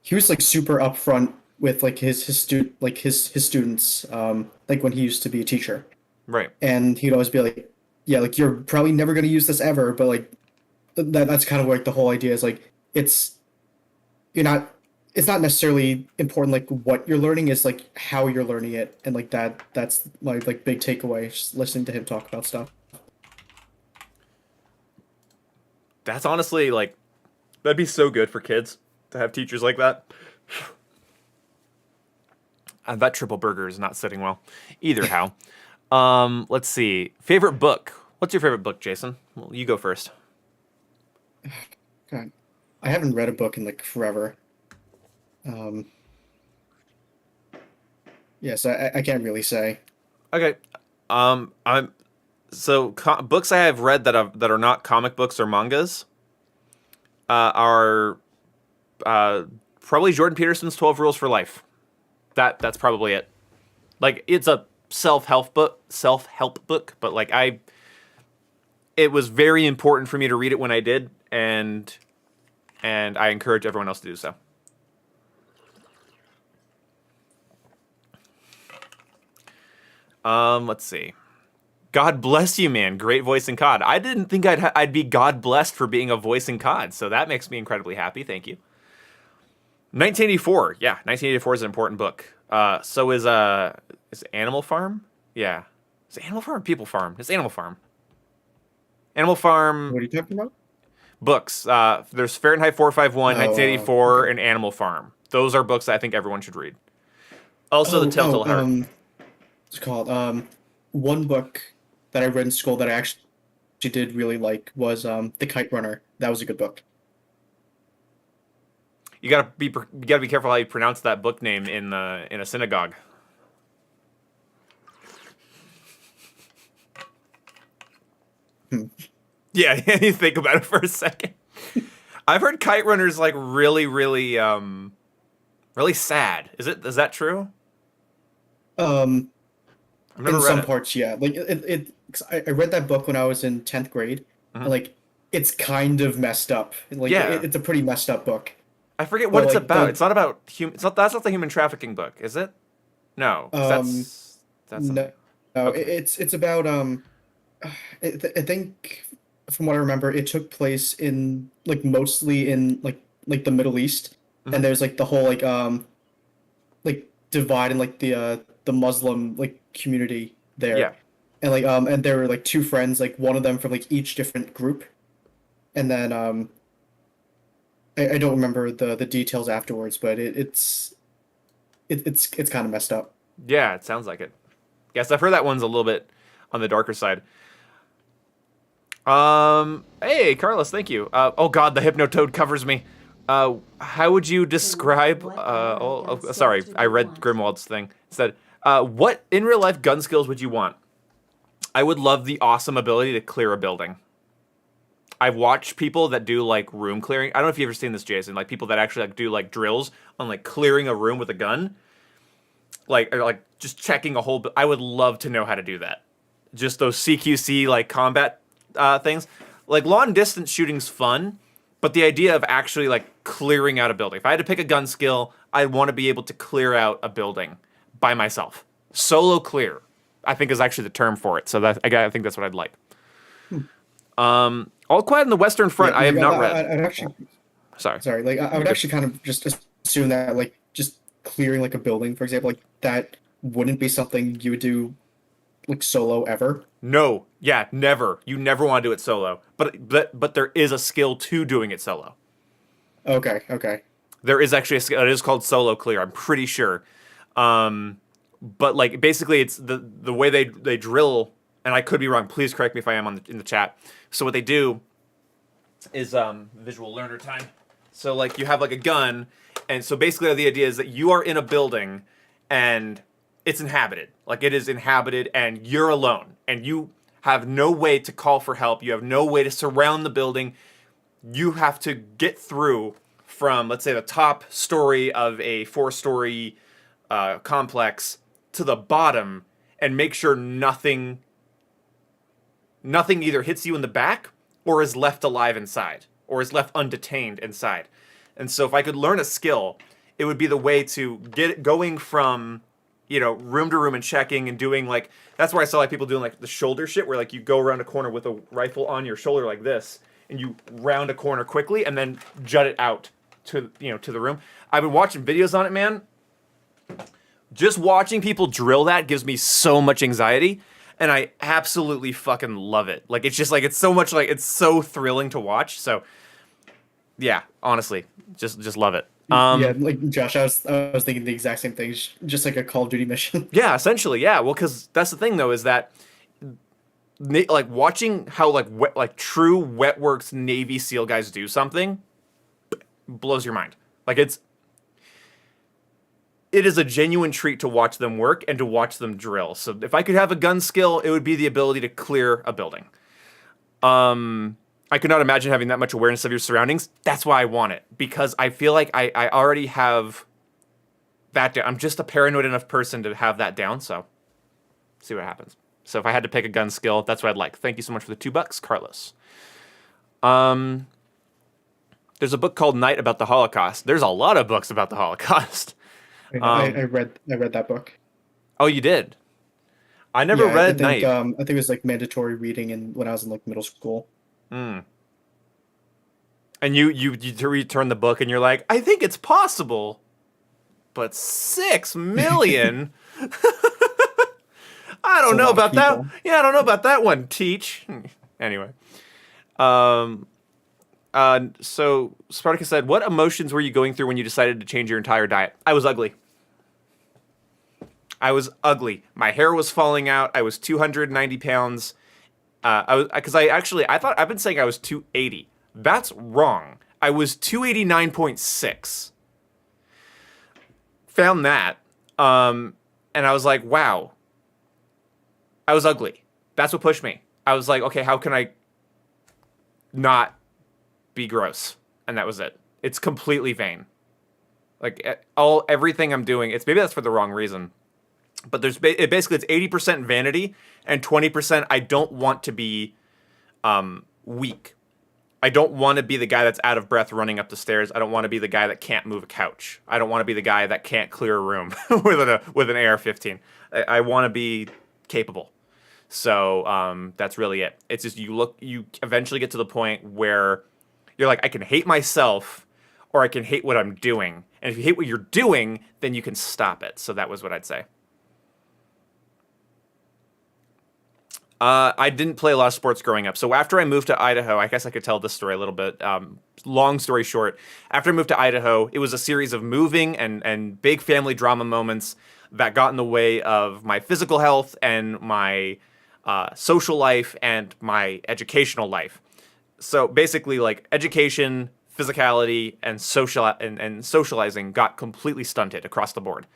he was like super upfront with like his students like when he used to be a teacher Right. and he'd always be like yeah like you're probably never going to use this ever but like that's kind of like the whole idea is like it's you're not it's not necessarily important like what you're learning is like how you're learning it and like that's my like big takeaway just listening to him talk about stuff. That's honestly like that'd be so good for kids to have teachers like that. That triple burger is not sitting well. Either how. Let's see. Favorite book. What's your favorite book, Jason? Well, you go first. God, I haven't read a book in like forever. um yes, I can't really say. Okay. I'm so books I have read that are not comic books or mangas are probably Jordan Peterson's 12 Rules for Life. That's probably it. Like it's a self-help book, but like it was very important for me to read it when I did, and I encourage everyone else to do so. Let's see. God bless you, man. Great voice in COD. I didn't think I'd be God blessed for being a voice in COD, so that makes me incredibly happy. Thank you. 1984. Yeah, 1984 is an important book. So is Animal Farm? Yeah. Is it Animal Farm or People Farm? It's Animal Farm. Animal Farm What are you talking about? books. There's Fahrenheit 451, Oh, 1984, okay. and Animal Farm. Those are books I think everyone should read. Also, The Oh, Telltale Heart. it's called one book that I read in school that I actually did really like was The Kite Runner. That was a good book. You gotta be careful how you pronounce that book name in a synagogue. Hmm. Yeah, you think about it for a second. I've heard Kite Runner's like really, really, really sad. Is that true? Um, I've never in read some it. parts, yeah. Like 'cause I read that book when I was in 10th grade, and Mhm. like it's kind of messed up. Like Yeah, it's a pretty messed up book. I forget what But it's like about. It's not about human. It's not. That's not the human trafficking book, is it? No, because um that's no, something. no, Okay. it's about I think from what I remember, it took place in like mostly in like the Middle East, and Hmm. there's like the whole like divide in like the Muslim like community there, Yeah. and and there were like two friends, like one of them from like each different group, and then I don't remember the details afterwards, but it's kind of messed up. Yeah, it sounds like it. Yes, I've heard that one's a little bit on the darker side. Hey, Carlos, thank you. Oh God, the Hypnotoad covers me. How would you describe? What real-life gun skills Sorry, would I you read want? Grimwald's thing. It said, what in real life gun skills would you want? I would love the awesome ability to clear a building. I've watched people that do like room clearing. I don't know if you've ever seen this, Jason. Like people that actually like do like drills on like clearing a room with a gun, like or like just checking a whole. I would love to know how to do that. Just those CQC like combat things. Like long distance shooting's fun, but the idea of actually like clearing out a building. If I had to pick a gun skill, I want to be able to clear out a building by myself. Solo clear, I think is actually the term for it. So that I think that's what I'd like. Hmm. All Quiet on the Western Yeah, Front, I have like not read. I'd actually Sorry, sorry, like I you're would good. actually kind of just assume that like just clearing like a building, for example, like that wouldn't be something you would do like solo ever. No, yeah, never. You never want to do it solo. But there is a skill to doing it solo. Okay, okay. There is actually a skill. It is called solo clear. I'm pretty sure. But like basically, it's the way they drill. And I could be wrong. Please correct me if I am in the chat. So what they do is visual learner time. So like you have like a gun, and so basically the idea is that you are in a building, and it's inhabited. Like it is inhabited, and you're alone, and you have no way to call for help. You have no way to surround the building. You have to get through from, let's say, the top story of a four-story complex to the bottom, and make sure nothing either hits you in the back or is left alive inside or is left undetained inside. And so if I could learn a skill, it would be the way to get it going from, room to room and checking and doing like that's where I saw like people doing like the shoulder shit where like you go around a corner with a rifle on your shoulder like this and you round a corner quickly and then jut it out to the room. I've been watching videos on it, man. Just watching people drill that gives me so much anxiety, and I absolutely fucking love it. Like it's just like it's so much like it's so thrilling to watch. So yeah, honestly, just love it. Yeah, like Josh, I was thinking the exact same thing, just like a Call of Duty mission. Yeah, essentially, yeah. Well, because that's the thing though is that like watching how like true Wetworks Navy SEAL guys do something blows your mind. Like it is a genuine treat to watch them work and to watch them drill. So if I could have a gun skill, it would be the ability to clear a building. I could not imagine having that much awareness of your surroundings. That's why I want it, because I feel like I already have that down. I'm just a paranoid enough person to have that down, so see what happens. So if I had to pick a gun skill, that's what I'd like. Thank you so much for the $2, Carlos. There's a book called Night about the Holocaust. There's a lot of books about the Holocaust. I read that book. Oh, you did? I never Yeah, read Night. I think it was like mandatory reading when I was in like middle school. Mm. And you return the book and you're like, I think it's possible, but 6 million. I It's don't a know lot of about that. people. Yeah, I don't know about that one. Teach. Anyway, um, so Spartacus said, "What emotions were you going through when you decided to change your entire diet?" I was ugly. I was ugly. My hair was falling out. I was 290 pounds. I was because I thought I've been saying I was 280. That's wrong. I was 289.6. Found that, and I was like, wow. I was ugly. That's what pushed me. I was like, okay, how can I not be gross? And that was it. It's completely vain. Like everything I'm doing, it's maybe that's for the wrong reason. But basically it's 80% vanity and 20% I don't want to be weak. I don't want to be the guy that's out of breath running up the stairs. I don't want to be the guy that can't move a couch. I don't want to be the guy that can't clear a room with an AR-15. I want to be capable. So that's really it. It's just you eventually get to the point where you're like, I can hate myself or I can hate what I'm doing. And if you hate what you're doing, then you can stop it. So that was what I'd say. I didn't play a lot of sports growing up. So after I moved to Idaho, I guess I could tell this story a little bit. Long story short, after I moved to Idaho, it was a series of moving and big family drama moments that got in the way of my physical health and my social life and my educational life. So basically, like education, physicality, and socializing got completely stunted across the board.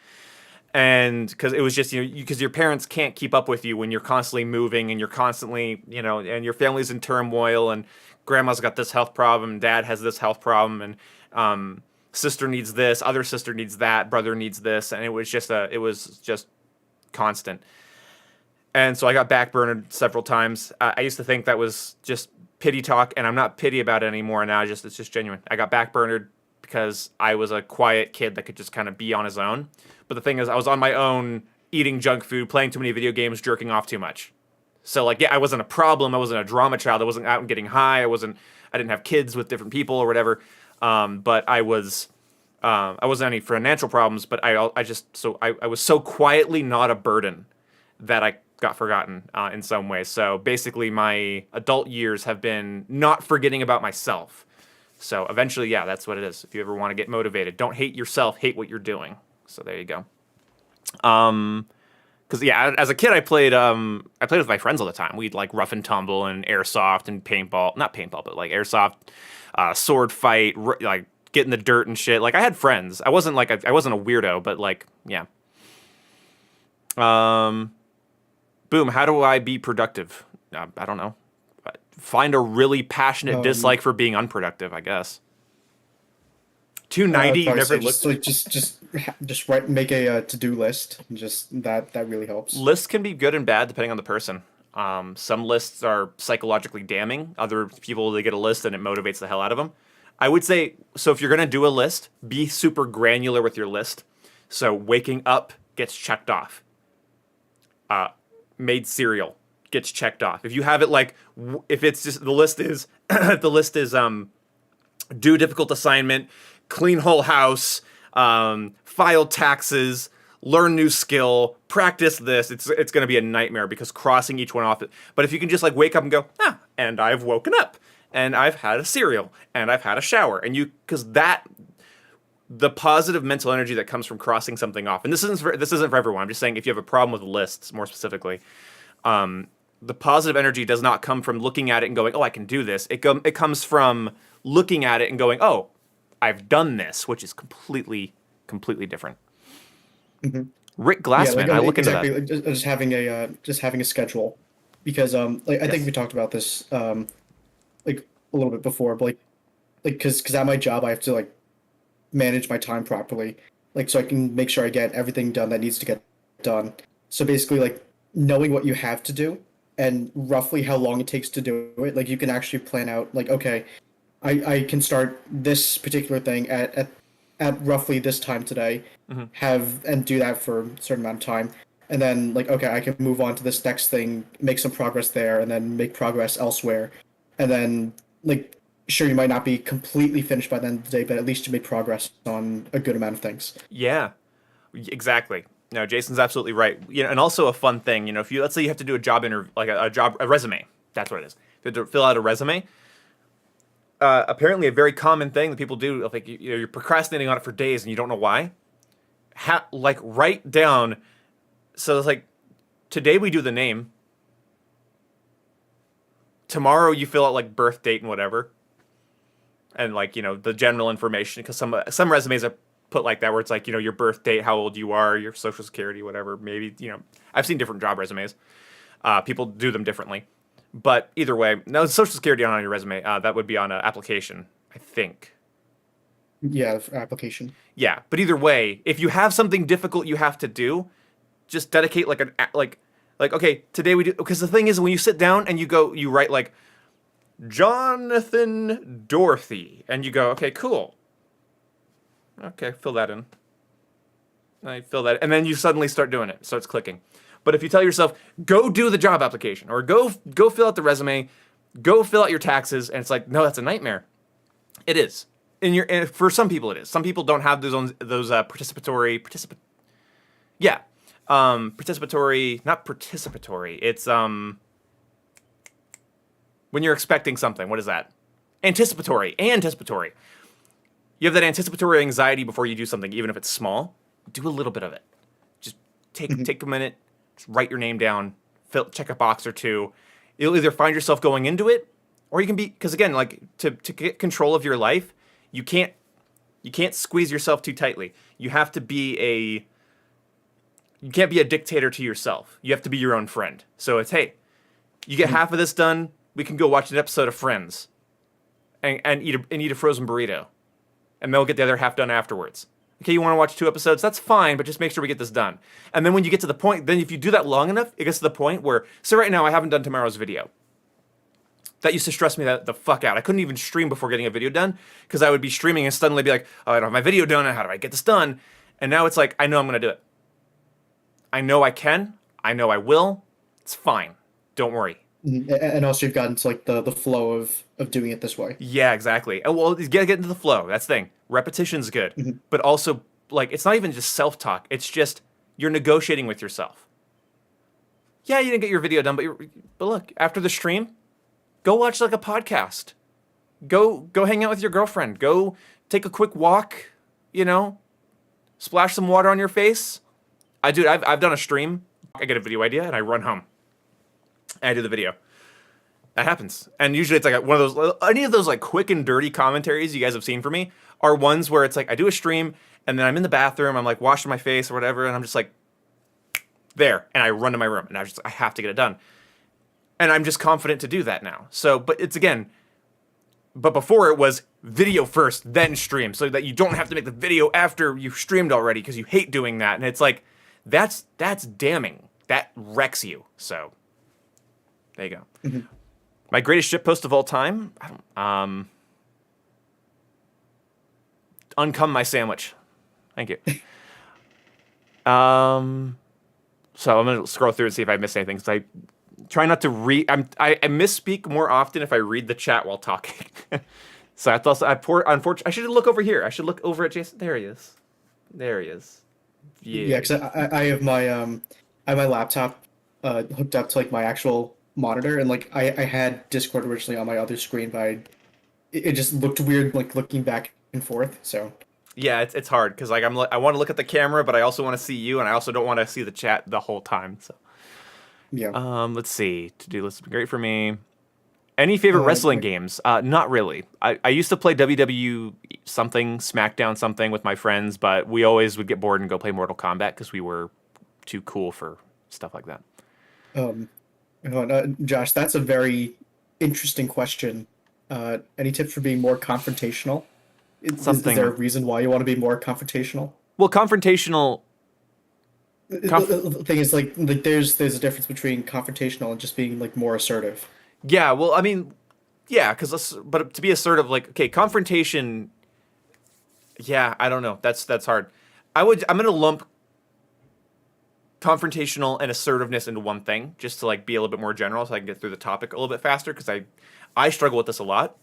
And because it was just because your parents can't keep up with you when you're constantly moving and you're constantly and your family's in turmoil and grandma's got this health problem and dad has this health problem and sister needs this, other sister needs that, brother needs this, and it was just constant. And so I got backburnered several times. I used to think that was just pity talk, and I'm not pity about it anymore now. It's just genuine. I got backburnered because I was a quiet kid that could just kind of be on his own. But the thing is, I was on my own, eating junk food, playing too many video games, jerking off too much. So like, yeah, I wasn't a problem. I wasn't a drama child. I wasn't out and getting high. I didn't have kids with different people or whatever. But I wasn't any financial problems. But I was so quietly not a burden that I got forgotten in some way. So basically, my adult years have been not forgetting about myself. So eventually, yeah, that's what it is. If you ever want to get motivated, don't hate yourself, hate what you're doing. So there you go. Because yeah, as a kid, I played with my friends all the time. We'd like rough and tumble and airsoft and paintball, not paintball, but like airsoft, sword fight, like get in the dirt and shit. Like I had friends. I wasn't I wasn't a weirdo, but like yeah. Boom. How do I be productive? I don't know. Find a really passionate dislike for being unproductive, I guess. 290. You never looked. Just make a to-do list. Just that really helps. Lists can be good and bad depending on the person. Some lists are psychologically damning. Other people, they get a list and it motivates the hell out of them. I would say, so if you're gonna do a list, be super granular with your list. So waking up gets checked off. Made cereal gets checked off. If you have it like, if it's just the list is do difficult assignment, clean whole house, file taxes, learn new skill, practice this, it's going to be a nightmare because crossing each one off. But if you can just like wake up and go, and I've woken up and I've had a cereal and I've had a shower, and because the positive mental energy that comes from crossing something off, and this isn't for everyone. I'm just saying if you have a problem with lists more specifically, the positive energy does not come from looking at it and going, oh, I can do this. It comes from looking at it and going, oh, I've done this, which is completely different. Mm-hmm. Rick Glassman, yeah, I look exactly, into that. Just having a schedule, because I think we talked about this like a little bit before, but like because at my job I have to like manage my time properly, like so I can make sure I get everything done that needs to get done. So basically, like knowing what you have to do and roughly how long it takes to do it, like you can actually plan out like, okay, I can start this particular thing at roughly this time today, Mm-hmm. and do that for a certain amount of time, and then like, okay, I can move on to this next thing, make some progress there, and then make progress elsewhere, and then like, sure, you might not be completely finished by the end of the day, but at least you made progress on a good amount of things. Yeah, exactly. No, Jason's absolutely right. And also a fun thing, if you let's say you have to do a job interview, like a resume. That's what it is. You have to fill out a resume. Apparently, a very common thing that people do, like you're procrastinating on it for days and you don't know why. Like write down. So it's like today we do the name. Tomorrow you fill out like birth date and whatever, and like the general information, because some resumes are put like that where it's like your birth date, how old you are, your social security, whatever. Maybe I've seen different job resumes. People do them differently, but either way, no social security on your resume. That would be on an application, I think. Yeah, for application. Yeah, but either way, if you have something difficult you have to do, just dedicate like okay, today we do, because the thing is when you sit down and you write like Jonathan Dorothy and you go, okay, cool. Okay, fill that in. I fill that, and then you suddenly start doing it. Starts clicking. But if you tell yourself, go do the job application, or go fill out the resume, go fill out your taxes, and it's like, no, that's a nightmare. It is. And for some people it is. Some people don't have those participatory, not participatory. It's when you're expecting something. What is that? Anticipatory. You have that anticipatory anxiety before you do something, even if it's small. Do a little bit of it. Just take a minute, just write your name down, check a box or two. You'll either find yourself going into it, or you can be, because again, like to get control of your life, you can't squeeze yourself too tightly. You can't be a dictator to yourself. You have to be your own friend. So it's, hey, you get half of this done, we can go watch an episode of Friends and eat a frozen burrito. And then we'll get the other half done afterwards. Okay, you want to watch 2 episodes? That's fine, but just make sure we get this done. And then when you get to the point, then if you do that long enough, it gets to the point where, so right now I haven't done tomorrow's video. That used to stress me the fuck out. I couldn't even stream before getting a video done, because I would be streaming and suddenly be like, oh, I don't have my video done, how do I get this done? And now it's like, I know I'm going to do it. I know I can. I know I will. It's fine. Don't worry. And also you've gotten to like the flow of doing it this way. Yeah, exactly. Well, you gotta get into the flow. That's the thing. Repetition's good, but also like it's not even just self-talk. It's just you're negotiating with yourself. Yeah, you didn't get your video done, but look, after the stream, go watch like a podcast. Go hang out with your girlfriend. Go take a quick walk. Splash some water on your face. I've done a stream. I get a video idea and I run home. And I do the video. That happens. And usually it's like one of those, any of those like quick and dirty commentaries you guys have seen from me are ones where it's like I do a stream and then I'm in the bathroom, I'm like washing my face or whatever, and I'm just like there, and I run to my room and I have to get it done. And I'm just confident to do that now. So, but before it was video first, then stream, so that you don't have to make the video after you've streamed already because you hate doing that. And it's like, that's damning. That wrecks you. So there you go. My greatest shitpost of all time? Uncum my sandwich. Thank you. So I'm going to scroll through and see if I missed anything, because I try not to read. I misspeak more often if I read the chat while talking. So unfortunately, I should look over here. I should look over at Jason. There he is. Yeah, because I have my laptop hooked up to like my actual monitor, and like I had Discord originally on my other screen, but it just looked weird like looking back and forth. So yeah, it's hard because like I want to look at the camera, but I also want to see you, and I also don't want to see the chat the whole time. So yeah. Let's see. To-do list is great for me. Any favorite wrestling games? Not really. I used to play WWE something, SmackDown something with my friends, but we always would get bored and go play Mortal Kombat because we were too cool for stuff like that. Josh, that's a very interesting question. Any tips for being more confrontational? Is there a reason why you want to be more confrontational? Well, confrontational. The thing is, like there's a difference between confrontational and just being like more assertive. Yeah, well, I mean, yeah, but to be assertive, like, okay, confrontation. Yeah, I don't know. That's hard. I'm gonna lump confrontational and assertiveness into one thing, just to like be a little bit more general, so I can get through the topic a little bit faster, because I struggle with this a lot.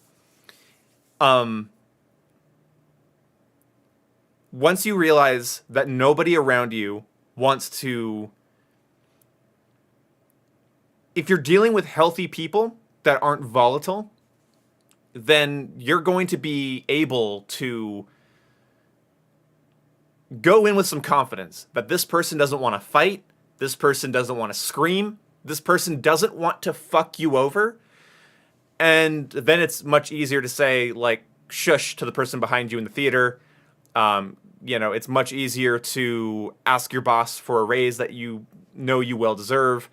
Once you realize that nobody around you wants to, if you're dealing with healthy people that aren't volatile, then you're going to be able to go in with some confidence that this person doesn't want to fight, this person doesn't want to scream, this person doesn't want to fuck you over. And then it's much easier to say, like, shush to the person behind you in the theater. It's much easier to ask your boss for a raise that you know you well deserve.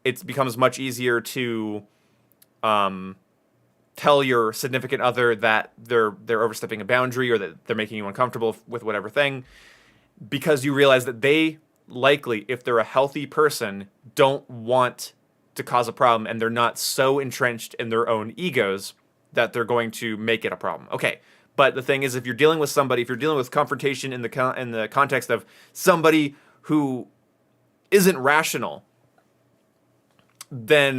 It becomes much easier to tell your significant other that they're overstepping a boundary, or that they're making you uncomfortable with whatever thing, because you realize that they likely, if they're a healthy person, don't want to cause a problem, and they're not so entrenched in their own egos that they're going to make it a problem. Okay, but the thing is, if you're dealing with somebody, if you're dealing with confrontation in the context of somebody who isn't rational, then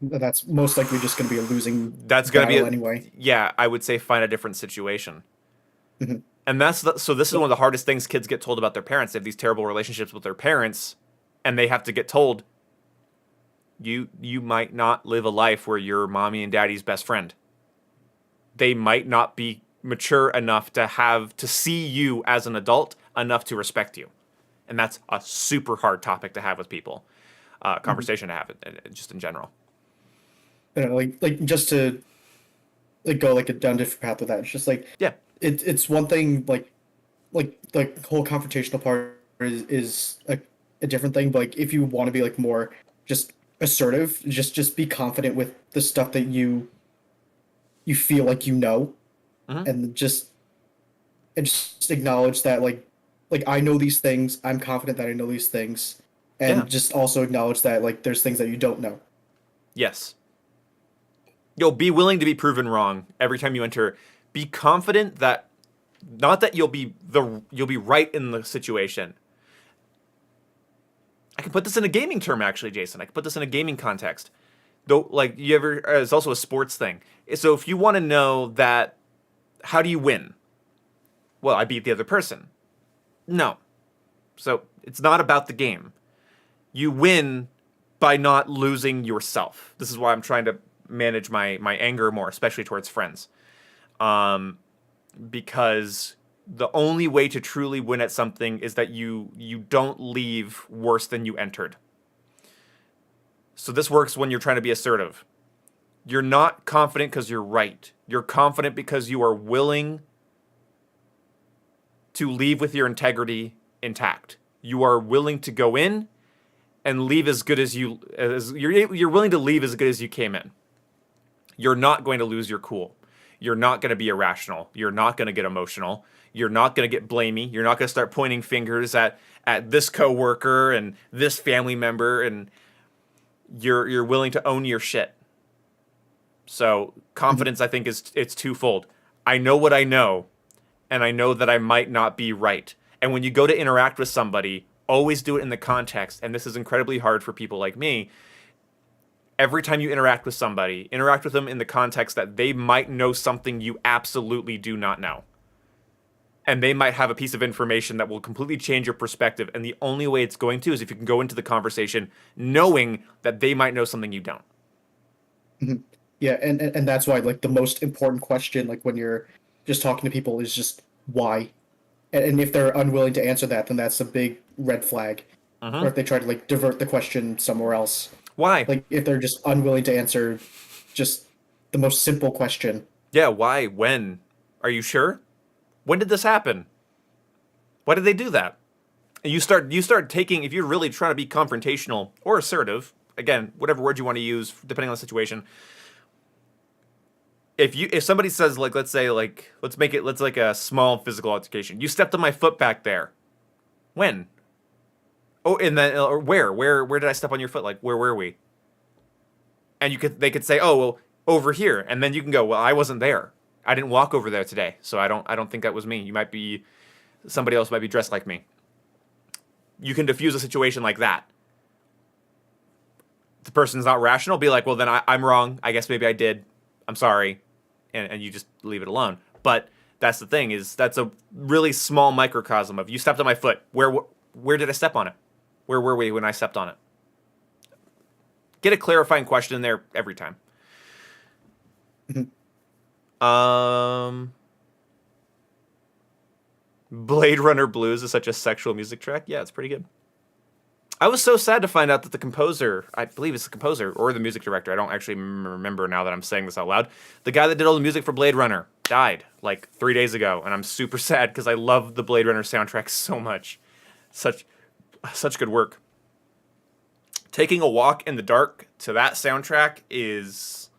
that's most likely just going to be a losing that's going to be anyway. Yeah, I would say find a different situation. Mm-hmm. And so this is one of the hardest things kids get told about their parents. They have these terrible relationships with their parents, and they have to get told, you might not live a life where you're mommy and daddy's best friend. They might not be mature enough to see you as an adult enough to respect you. And that's a super hard topic to have with people, conversation to have, just in general. Like just to like go like down a different path with that. It's just like, yeah, it's one thing, like the whole confrontational part is a different thing. But like if you want to be like more just assertive, just be confident with the stuff that you feel like you know, mm-hmm. and just acknowledge that like I know these things. I'm confident that I know these things, and just also acknowledge that like there's things that you don't know. Yes. You'll be willing to be proven wrong every time you enter. Be confident that, not that you'll be right in the situation. I can put this in a gaming term, actually, Jason. I can put this in a gaming context. Though, like, it's also a sports thing. So if you want to know that, how do you win? Well, I beat the other person. No. So it's not about the game. You win by not losing yourself. This is why I'm trying to manage my anger more, especially towards friends. Because the only way to truly win at something is that you don't leave worse than you entered. So this works when you're trying to be assertive. You're not confident because you're right. You're confident because you are willing to leave with your integrity intact. You are willing to go in and leave as good as you're willing to leave as good as you came in. You're not going to lose your cool. You're not going to be irrational. You're not going to get emotional. You're not going to get blamey. You're not going to start pointing fingers at this coworker and this family member, and you're willing to own your shit. So confidence, I think, it's twofold. I know what I know, and I know that I might not be right. And when you go to interact with somebody, always do it in the context, and this is incredibly hard for people like me. Every time you interact with somebody, interact with them in the context that they might know something you absolutely do not know. And they might have a piece of information that will completely change your perspective. And the only way it's going to is if you can go into the conversation knowing that they might know something you don't. Mm-hmm. Yeah, and that's why like the most important question, like when you're just talking to people, is just why. And if they're unwilling to answer that, then that's a big red flag. Mm-hmm. Or if they try to like divert the question somewhere else. Why? Like if they're just unwilling to answer just the most simple question. Yeah, why? When? Are you sure? When did this happen? Why did they do that? And you start taking, if you're really trying to be confrontational or assertive, again, whatever word you want to use depending on the situation. If somebody says, like, let's say, like, let's like a small physical altercation. You stepped on my foot back there. When? Oh, and then or where did I step on your foot? Like, where were we? And they could say, oh, well, over here, and then you can go, well, I wasn't there. I didn't walk over there today, so I don't think that was me. Somebody else might be dressed like me. you can diffuse a situation like that. The person's not rational, be like, well, then I'm wrong. I guess maybe I did. I'm sorry. And you just leave it alone. But that's the thing, is that's a really small microcosm of, you stepped on my foot. Where did I step on it? Where were we when I stepped on it? Get a clarifying question in there every time. Blade Runner Blues is such a sexual music track. Yeah, it's pretty good. I was so sad to find out that the composer, I believe it's the composer or the music director, I don't actually remember now that I'm saying this out loud, the guy that did all the music for Blade Runner died like 3 days ago, and I'm super sad because I love the Blade Runner soundtrack so much. Such good work. Taking a Walk in the Dark to that soundtrack is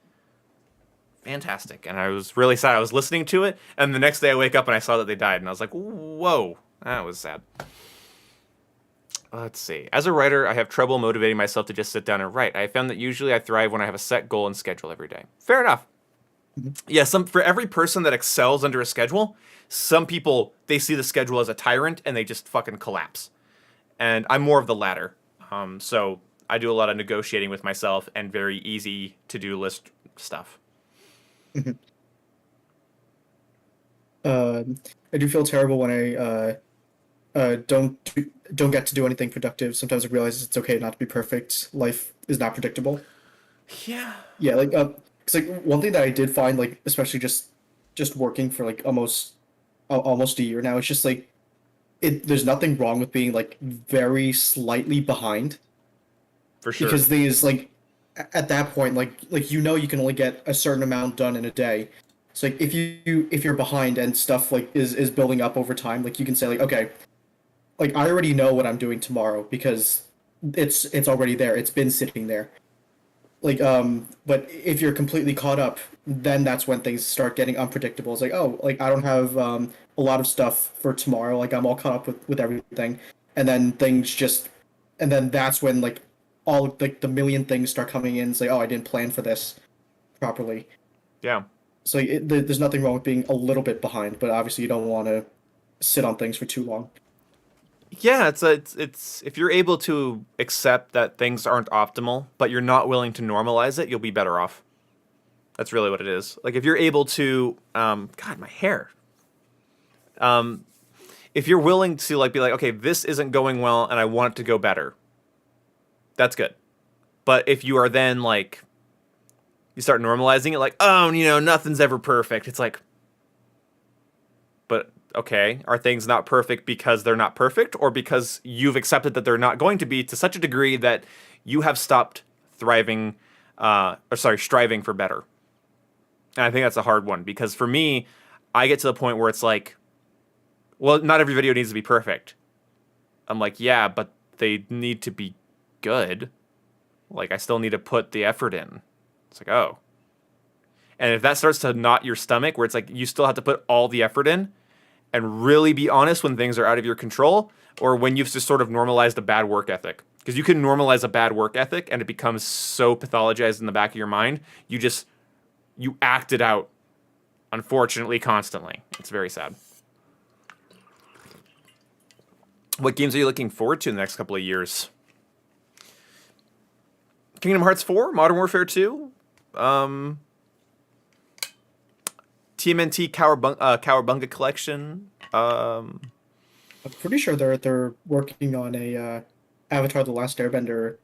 fantastic, and I was really sad. I was listening to it, and the next day I wake up and I saw that they died, and I was like, whoa, that was sad. Let's see. As a writer, I have trouble motivating myself to just sit down and write. I found that usually I thrive when I have a set goal and schedule every day. Fair enough. Yeah, for every person that excels under a schedule, some people, they see the schedule as a tyrant and they just fucking collapse. And I'm more of the latter. So I do a lot of negotiating with myself and very easy to-do list stuff. I do feel terrible when I don't get to do anything productive. Sometimes I realize it's okay not to be perfect. Life is not predictable. Yeah. Yeah, like it's like one thing that I did find, like especially just working for like almost a year now. It's just like there's nothing wrong with being like very slightly behind, For sure. because these like at that point like you can only get a certain amount done in a day. So like if you're behind and stuff like is building up over time, like you can say like, okay, like I already know what I'm doing tomorrow because it's already there. It's been sitting there. Like but if you're completely caught up, then that's when things start getting unpredictable. It's like, oh, like I don't have a lot of stuff for tomorrow. Like I'm all caught up with everything, and then and then that's when like all like the million things start coming in and say, oh, I didn't plan for this properly. Yeah. So there's nothing wrong with being a little bit behind, but obviously you don't want to sit on things for too long. Yeah, it's if you're able to accept that things aren't optimal, but you're not willing to normalize it, you'll be better off. That's really what it is. Like if you're able to, God, my hair. If you're willing to like be like, okay, this isn't going well, and I want it to go better. That's good. But if you are then like, you start normalizing it, like, oh, nothing's ever perfect. It's like, but okay, are things not perfect because they're not perfect, or because you've accepted that they're not going to be to such a degree that you have stopped striving for better? And I think that's a hard one, because for me, I get to the point where it's like, well, not every video needs to be perfect. I'm like, yeah, but they need to be good. Like, I still need to put the effort in. It's like, oh. And if that starts to knot your stomach, where it's like you still have to put all the effort in and really be honest when things are out of your control, or when you've just sort of normalized a bad work ethic. Because you can normalize a bad work ethic and it becomes so pathologized in the back of your mind, you act it out, unfortunately, constantly. It's very sad. What games are you looking forward to in the next couple of years? Kingdom Hearts 4, Modern Warfare 2, TMNT Cowabunga Collection. I'm pretty sure they're working on a Avatar: The Last Airbender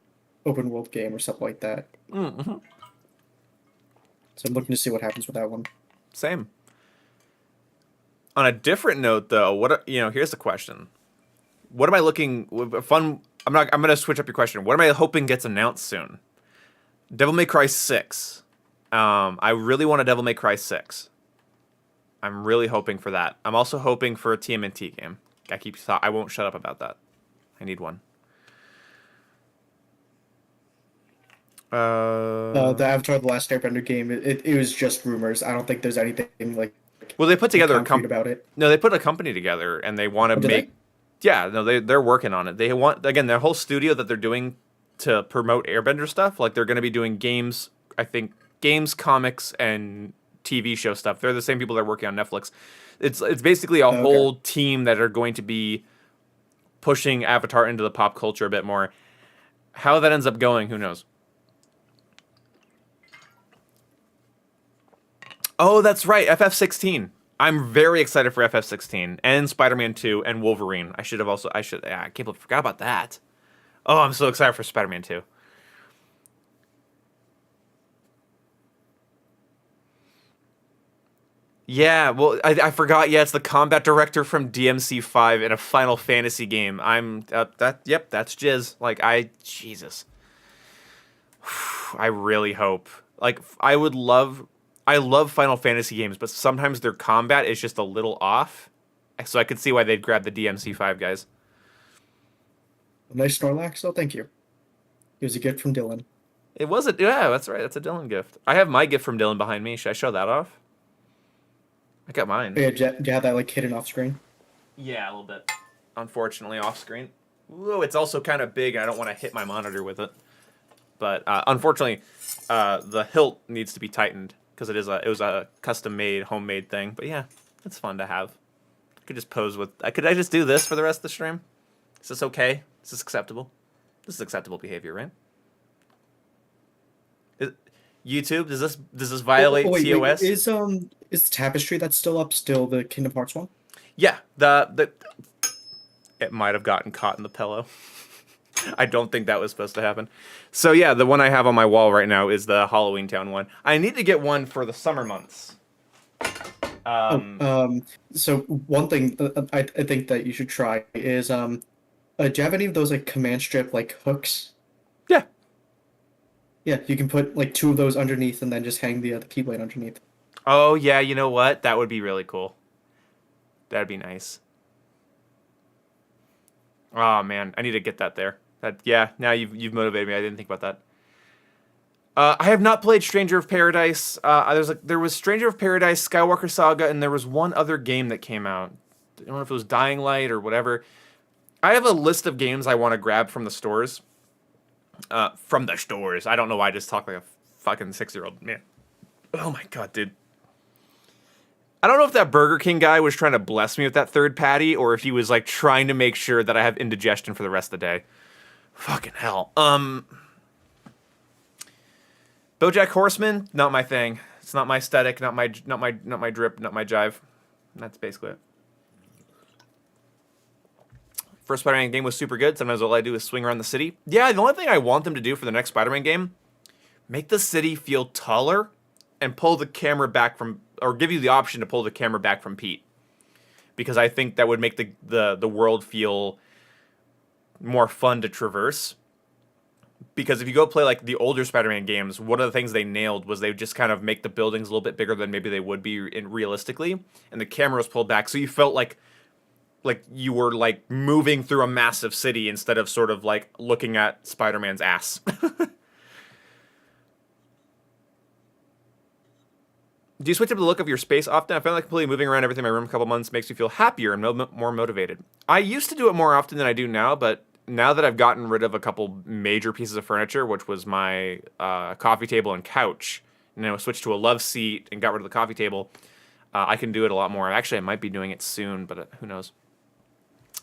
open world game or something like that. Mm-hmm. So I'm looking to see what happens with that one. Same. On a different note, though, here's the question: what am I looking fun? I'm gonna switch up your question. What am I hoping gets announced soon? Devil May Cry 6. I really want a Devil May Cry 6. I'm really hoping for that. I'm also hoping for a TMNT game. I won't shut up about that. I need one. The Avatar: The Last Airbender game. It was just rumors. I don't think there's anything like. Well, they put together a company about it. No, they put a company together, and they want to make. Yeah, no, they're working on it. They want, again, their whole studio that they're doing to promote Airbender stuff. Like, they're going to be doing games. I think games, comics, and TV show stuff. They're the same people that are working on Netflix. It's basically a whole team that are going to be pushing Avatar into the pop culture a bit more. How that ends up going, who knows? Oh, that's right, FF16. I'm very excited for FF16 and Spider-Man 2 and Wolverine. I can't believe I forgot about that. Oh, I'm so excited for Spider-Man 2. Yeah, well, I forgot. Yeah, it's the combat director from DMC5 in a Final Fantasy game. Yep, that's Jizz. Jesus. I really hope. I love Final Fantasy games, but sometimes their combat is just a little off. So I could see why they'd grab the DMC5 guys. A nice Snorlax. Oh, thank you. It was a gift from Dylan. Yeah, that's right. That's a Dylan gift. I have my gift from Dylan behind me. Should I show that off? I got mine. Yeah, do you have that like hidden off screen? Yeah, a little bit. Unfortunately, off screen. Ooh, it's also kind of big, and I don't want to hit my monitor with it. But unfortunately, the hilt needs to be tightened because it was a custom-made, homemade thing. But yeah, it's fun to have. I could just pose with. Could I just do this for the rest of the stream? Is this okay? Is this acceptable? This is acceptable behavior, right? YouTube, does this violate TOS? Is the tapestry that's still up still the Kingdom Hearts one? Yeah, it might have gotten caught in the pillow. I don't think that was supposed to happen. So yeah, the one I have on my wall right now is the Halloween Town one. I need to get one for the summer months. So one thing I think that you should try is do you have any of those like command strip like hooks? Yeah. Yeah, you can put like 2 of those underneath and then just hang the keyblade underneath. Oh yeah, you know what? That would be really cool. That'd be nice. Oh man, I need to get that there. Now you've motivated me. I didn't think about that. I have not played Stranger of Paradise. There was Stranger of Paradise, Skywalker Saga, and there was one other game that came out. I don't know if it was Dying Light or whatever. I have a list of games I want to grab from the stores. I don't know why I just talk like a fucking 6-year-old man. Oh my god, dude. I don't know if that Burger King guy was trying to bless me with that third patty, or if he was like trying to make sure that I have indigestion for the rest of the day. Fucking hell. BoJack Horseman, not my thing. It's not my aesthetic, not my drip, not my jive. That's basically it. First Spider-Man game was super good. Sometimes all I do is swing around the city. Yeah, the only thing I want them to do for the next Spider-Man game, make the city feel taller and pull the camera back from, or give you the option to pull the camera back from Pete. Because I think that would make the world feel more fun to traverse. Because if you go play like the older Spider-Man games, one of the things they nailed was they would just kind of make the buildings a little bit bigger than maybe they would be realistically, and the camera was pulled back, so you felt like you were like moving through a massive city instead of sort of like looking at Spider-Man's ass. Do you switch up the look of your space often? I found like completely moving around everything in my room a couple months makes me feel happier and more motivated. I used to do it more often than I do now, but now that I've gotten rid of a couple major pieces of furniture, which was my coffee table and couch, and then I switched to a love seat and got rid of the coffee table, I can do it a lot more. Actually, I might be doing it soon, but who knows.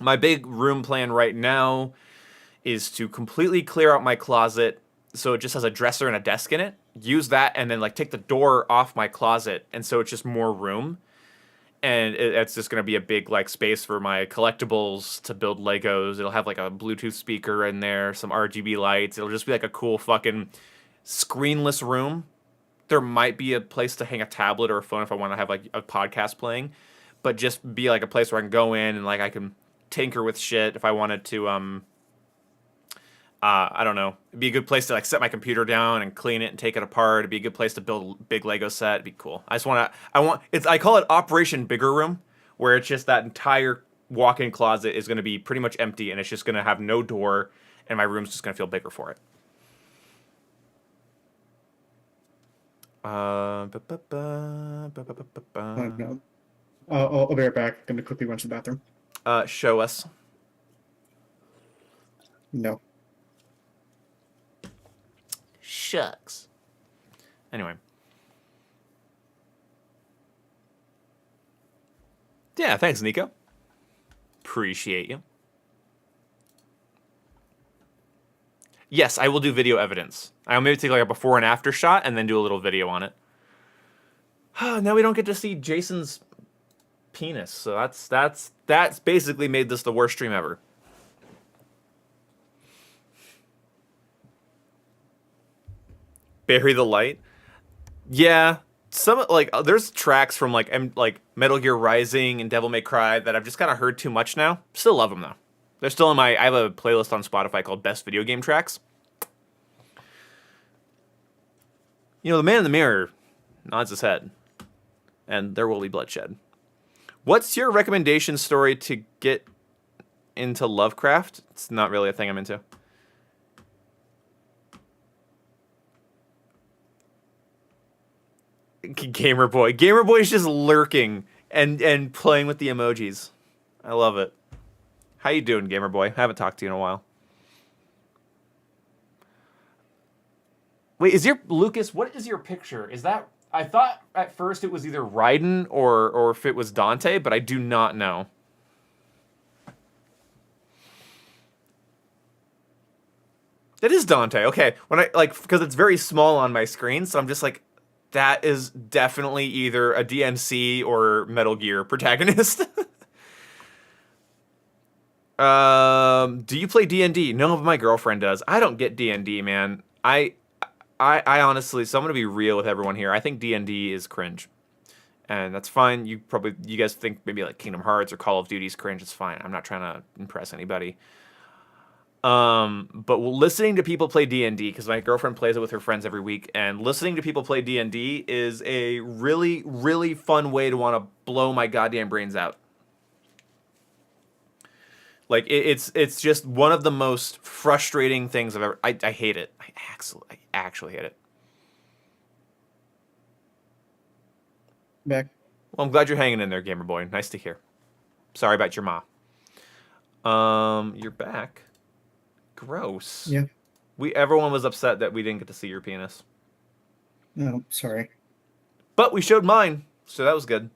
My big room plan right now is to completely clear out my closet so it just has a dresser and a desk in it. Use that and then like take the door off my closet, and so it's just more room. And it's just going to be a big like space for my collectibles to build Legos. It'll have like a Bluetooth speaker in there, some RGB lights. It'll just be like a cool fucking screenless room. There might be a place to hang a tablet or a phone if I want to have like a podcast playing, but just be like a place where I can go in and like I can tinker with shit if I wanted to. I don't know. It'd be a good place to like set my computer down and clean it and take it apart. It'd be a good place to build a big Lego set. It'd be cool. I call it Operation Bigger Room, where it's just that entire walk-in closet is going to be pretty much empty and it's just going to have no door, and my room's just going to feel bigger for it. No. I'll be right back. I'm gonna quickly run to the bathroom. Show us. No. Shucks. Anyway. Yeah, thanks, Nico. Appreciate you. Yes, I will do video evidence. I'll maybe take like a before and after shot and then do a little video on it. Now we don't get to see Jason's penis, so that's basically made this the worst stream ever. Bury the light. Yeah, some like there's tracks from like Metal Gear Rising and Devil May Cry that I've just kind of heard too much now. Still love them though. They're still in my. I have a playlist on Spotify called Best Video Game Tracks. You know, the man in the mirror nods his head, and there will be bloodshed. What's your recommendation story to get into Lovecraft? It's not really a thing I'm into. Gamer Boy. Gamer Boy's just lurking and playing with the emojis. I love it. How you doing, Gamer Boy? I haven't talked to you in a while. Wait, is your Lucas? What is your picture? Is that? I thought at first it was either Raiden or if it was Dante, but I do not know. It is Dante. Okay, when I because it's very small on my screen, so I'm just like, that is definitely either a DMC or Metal Gear protagonist. Do you play D&D? No, but my girlfriend does. I don't get D&D, man. I honestly, so I'm gonna be real with everyone here. I think D&D is cringe, and that's fine. You guys think maybe like Kingdom Hearts or Call of Duty is cringe. It's fine. I'm not trying to impress anybody. But listening to people play D&D, because my girlfriend plays it with her friends every week, and listening to people play D&D is a really, really fun way to want to blow my goddamn brains out. Like, it's just one of the most frustrating things I've ever... I hate it. I actually hate it. Back. Well, I'm glad you're hanging in there, Gamer Boy. Nice to hear. Sorry about your ma. You're back. Gross. Yeah. Everyone was upset that we didn't get to see your penis. No, sorry. But we showed mine, so that was good.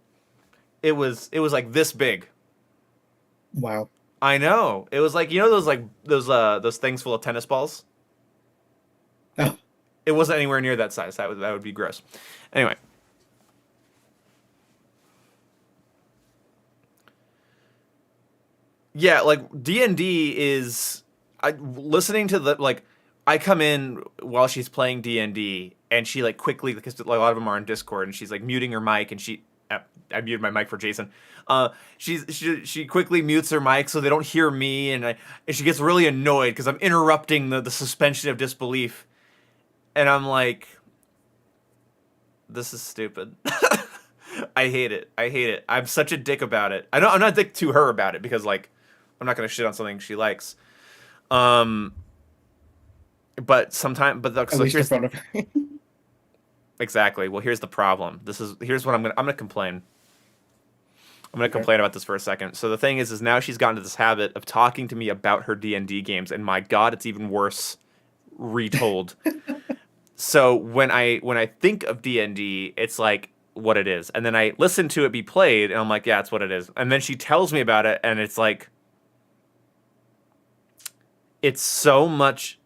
It was like this big. Wow. I know. It was like, you know those things full of tennis balls? Oh. It wasn't anywhere near that size. That would be gross. Anyway. Yeah, like D&D is listening to the like I come in while she's playing D&D and she like quickly, because a lot of them are on Discord, and she's like muting her mic, and I muted my mic for Jason. She quickly mutes her mic so they don't hear me, and she gets really annoyed because I'm interrupting the suspension of disbelief, and I'm like, this is stupid. I hate it. I'm such a dick about it. I'm not a dick to her about it because like I'm not gonna shit on something she likes. But sometimes, At least in front of her. Exactly. Well, here's the problem. Here's what I'm gonna complain. I'm gonna complain about this for a second. So the thing is now she's gotten to this habit of talking to me about her D&D games, and my God, it's even worse retold. So when I think of D&D, it's like what it is, and then I listen to it be played, and I'm like, yeah, it's what it is. And then she tells me about it, and it's like, it's so much.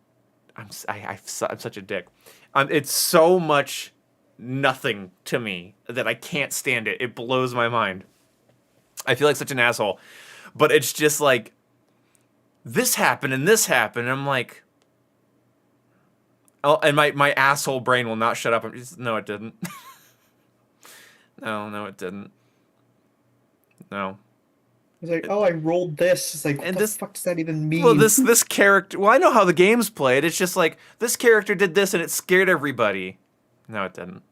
I'm such a dick. It's so much nothing to me that I can't stand it. It blows my mind. I feel like such an asshole. But it's just like, this happened and this happened. And I'm like, oh, and my asshole brain will not shut up. I'm just, no, it didn't. No, it didn't. No. It's like, oh, I rolled this. It's like, what the fuck does that even mean? Well, this character... Well, I know how the game's played. It's just like, this character did this and it scared everybody. No, it didn't.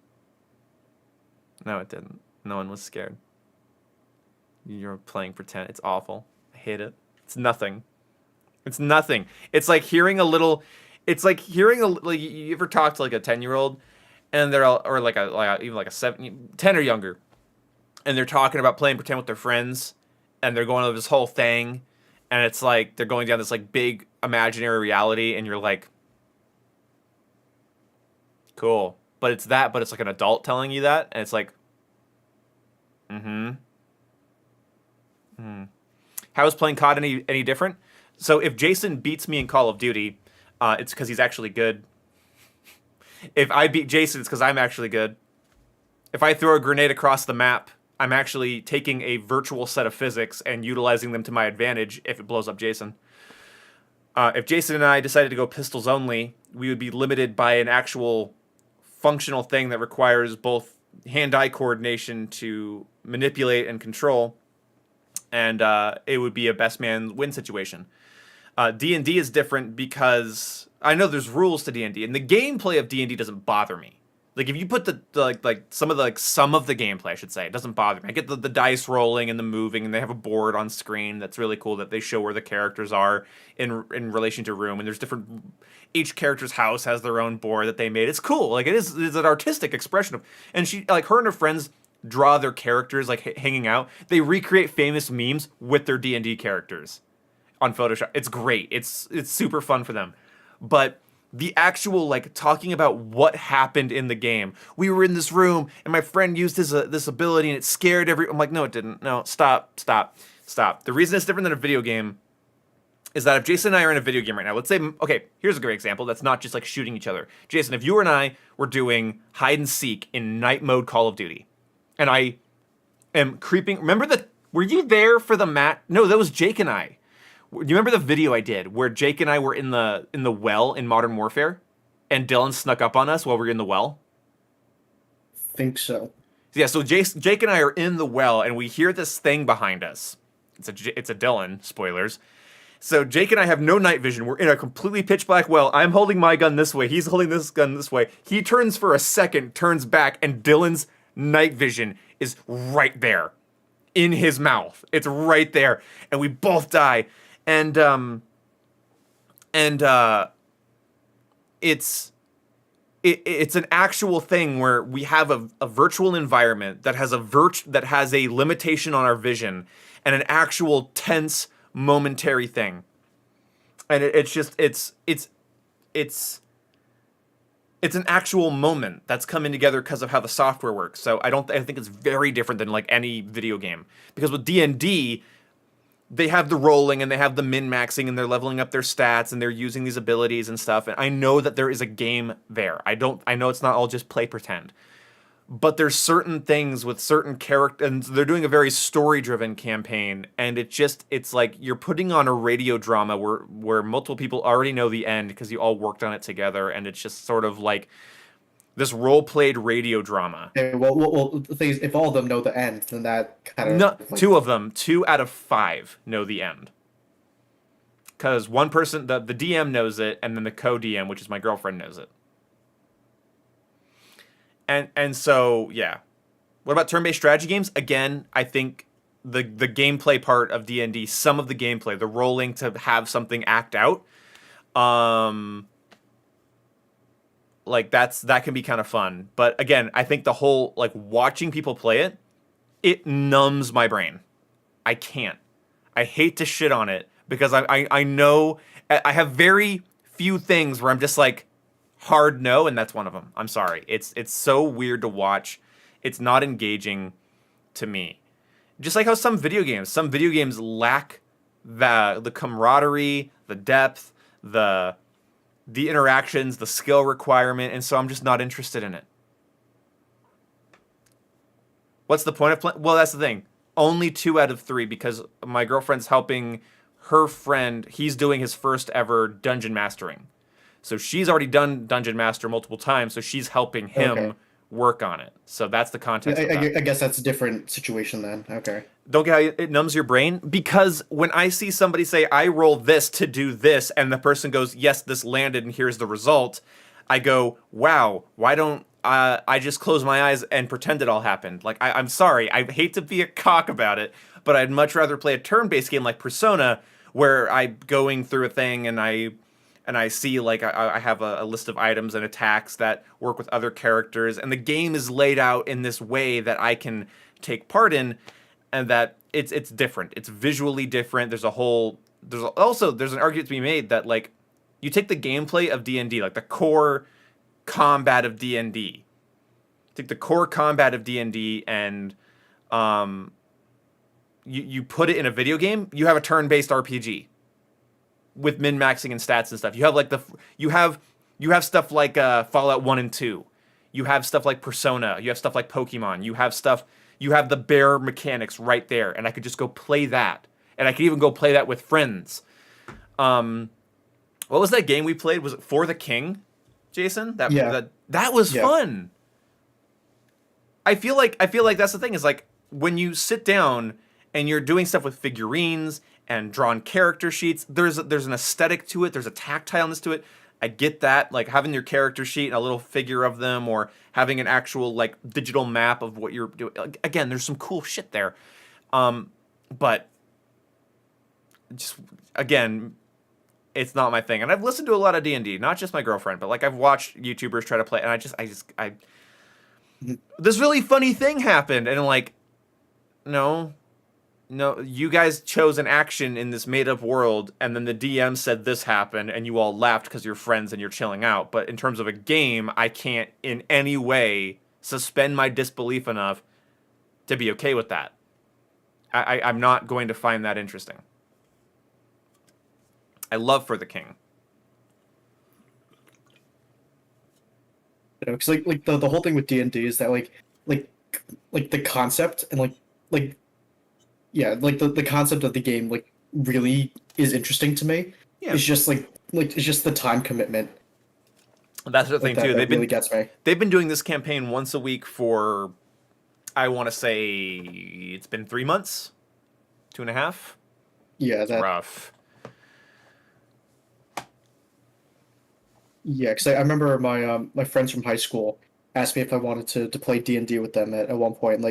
No, it didn't. No one was scared. You're playing pretend. It's awful. I hate it. It's nothing. It's nothing. It's like hearing a little... It's like hearing a... Like, you ever talk to like a 10-year-old and they're all... Or like even like a 10 or younger. And they're talking about playing pretend with their friends. And they're going over this whole thing, and it's like they're going down this like big imaginary reality, and you're like, cool. But it's like an adult telling you that, and it's like, How is playing COD any different? So if Jason beats me in Call of Duty, It's because he's actually good. If I beat Jason, it's because I'm actually good. If I throw a grenade across the map, I'm actually taking a virtual set of physics and utilizing them to my advantage if it blows up Jason. If Jason and I decided to go pistols only, we would be limited by an actual functional thing that requires both hand-eye coordination to manipulate and control, and it would be a best man win situation. D&D is different because I know there's rules to D&D, and the gameplay of D&D doesn't bother me. Like if you put the some of the gameplay, I should say, it doesn't bother me. I get the dice rolling and the moving, and they have a board on screen that's really cool that they show where the characters are in relation to room, and there's different. Each character's house has their own board that they made. It's cool. Like it's an artistic expression of, and she like her and her friends draw their characters like hanging out. They recreate famous memes with their D&D characters on Photoshop. It's great. It's super fun for them, but the actual like talking about what happened in the game. We were in this room and my friend used this ability and it scared I'm like, no, it didn't. No, stop. The reason it's different than a video game is that if Jason and I are in a video game right now, let's say, okay, here's a great example. That's not just like shooting each other. Jason, if you and I were doing hide and seek in night mode Call of Duty, and I am creeping, were you there for the mat? No, that was Jake and I. Do you remember the video I did where Jake and I were in the well in Modern Warfare, and Dylan snuck up on us while we were in the well? Think so. Yeah, so Jake and I are in the well, and we hear this thing behind us. It's a Dylan. Spoilers. So Jake and I have no night vision. We're in a completely pitch black well. I'm holding my gun this way. He's holding this gun this way. He turns for a second, turns back, and Dylan's night vision is right there in his mouth. It's right there, and we both die. And it's an actual thing where we have a virtual environment that has a limitation on our vision and an actual tense momentary thing. And it's an actual moment that's coming together because of how the software works. So I think it's very different than like any video game, because with D&D, they have the rolling and they have the min-maxing and they're leveling up their stats and they're using these abilities and stuff. And I know that there is a game there. I know it's not all just play pretend. But there's certain things with certain characters, and they're doing a very story-driven campaign, and it's like you're putting on a radio drama where multiple people already know the end because you all worked on it together, and it's just sort of like this role-played radio drama. Okay, well, the thing is, if all of them know the end, then that kind of... No, two of them, 2 out of 5 know the end. Because one person, the DM knows it, and then the co-DM, which is my girlfriend, knows it. And so, yeah. What about turn-based strategy games? Again, I think the gameplay part of D&D, some of the gameplay, the rolling to have something act out, like that can be kind of fun. But again, I think the whole like watching people play it numbs my brain. I can't. I hate to shit on it because I know I have very few things where I'm just like hard no, and that's one of them. I'm sorry. It's so weird to watch. It's not engaging to me. Just like how some video games lack the camaraderie, the depth, the interactions, the skill requirement, and so I'm just not interested in it. What's the point of playing? Well, that's the thing. Only 2 out of 3 because my girlfriend's helping her friend. He's doing his first ever dungeon mastering. So she's already done Dungeon Master multiple times, so she's helping him work on it. So that's the context of that. I guess that's a different situation then. Okay. Don't get how it numbs your brain? Because when I see somebody say, I roll this to do this, and the person goes, yes, this landed, and here's the result, I go, wow, why don't I just close my eyes and pretend it all happened? Like, I'm sorry, I hate to be a cock about it, but I'd much rather play a turn-based game like Persona, where I'm going through a thing and I see, like, I have a list of items and attacks that work with other characters, and the game is laid out in this way that I can take part in, and that it's different. It's visually different. There's an argument to be made that, like, you take the gameplay of D&D, like the core combat of D&D, take the core combat of D&D and you put it in a video game, you have a turn-based RPG. with min-maxing and stats and stuff. You have like you have stuff like Fallout 1 and 2. You have stuff like Persona. You have stuff like Pokemon. You have the bare mechanics right there, and I could just go play that. And I could even go play that with friends. What was that game we played? Was it For the King, Jason? That was fun. I feel like that's the thing, is like when you sit down and you're doing stuff with figurines and drawn character sheets, there's an aesthetic to it, there's a tactileness to it. I get that, like having your character sheet and a little figure of them, or having an actual like digital map of what you're doing. Again, there's some cool shit there. But just again, it's not my thing. And I've listened to a lot of D&D, not just my girlfriend, but like I've watched YouTubers try to play, and this really funny thing happened, and like, no, you guys chose an action in this made-up world, and then the DM said this happened, and you all laughed because you're friends and you're chilling out. But in terms of a game, I can't in any way suspend my disbelief enough to be okay with that. I'm not going to find that interesting. I love For the King. You know, because like the whole thing with D&D is that like the concept and like the concept of the game like really is interesting to me. Yeah. It's just like it's just the time commitment. That's the thing too. That really gets me. They've been doing this campaign once a week for, I want to say, it's been 3 months, 2.5. Yeah, that's rough. Yeah, because I remember my friends from high school asked me if I wanted to play D&D with them at one point,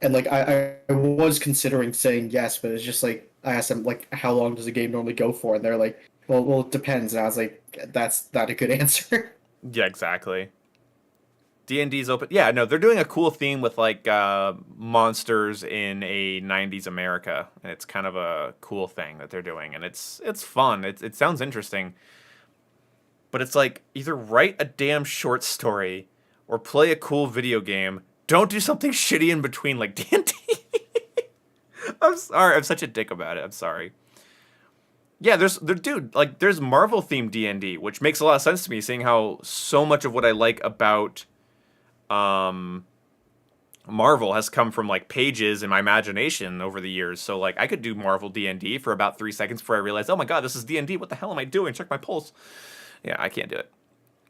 and I was considering saying yes, but it's just like I asked them like how long does the game normally go for, and they're like, well it depends, and I was like, that's not a good answer. Yeah, exactly. D&D's open. Yeah, no, they're doing a cool theme with like monsters in a 90s America, and it's kind of a cool thing that they're doing, and it's fun. It sounds interesting. But it's like, either write a damn short story or play a cool video game. Don't do something shitty in between like D&D. I'm sorry. I'm such a dick about it. I'm sorry. Yeah, there's Marvel themed D&D, which makes a lot of sense to me, seeing how so much of what I like about Marvel has come from like pages in my imagination over the years. So like I could do Marvel D&D for about 3 seconds before I realized, oh my god, this is D&D. What the hell am I doing? Check my pulse. Yeah, I can't do it.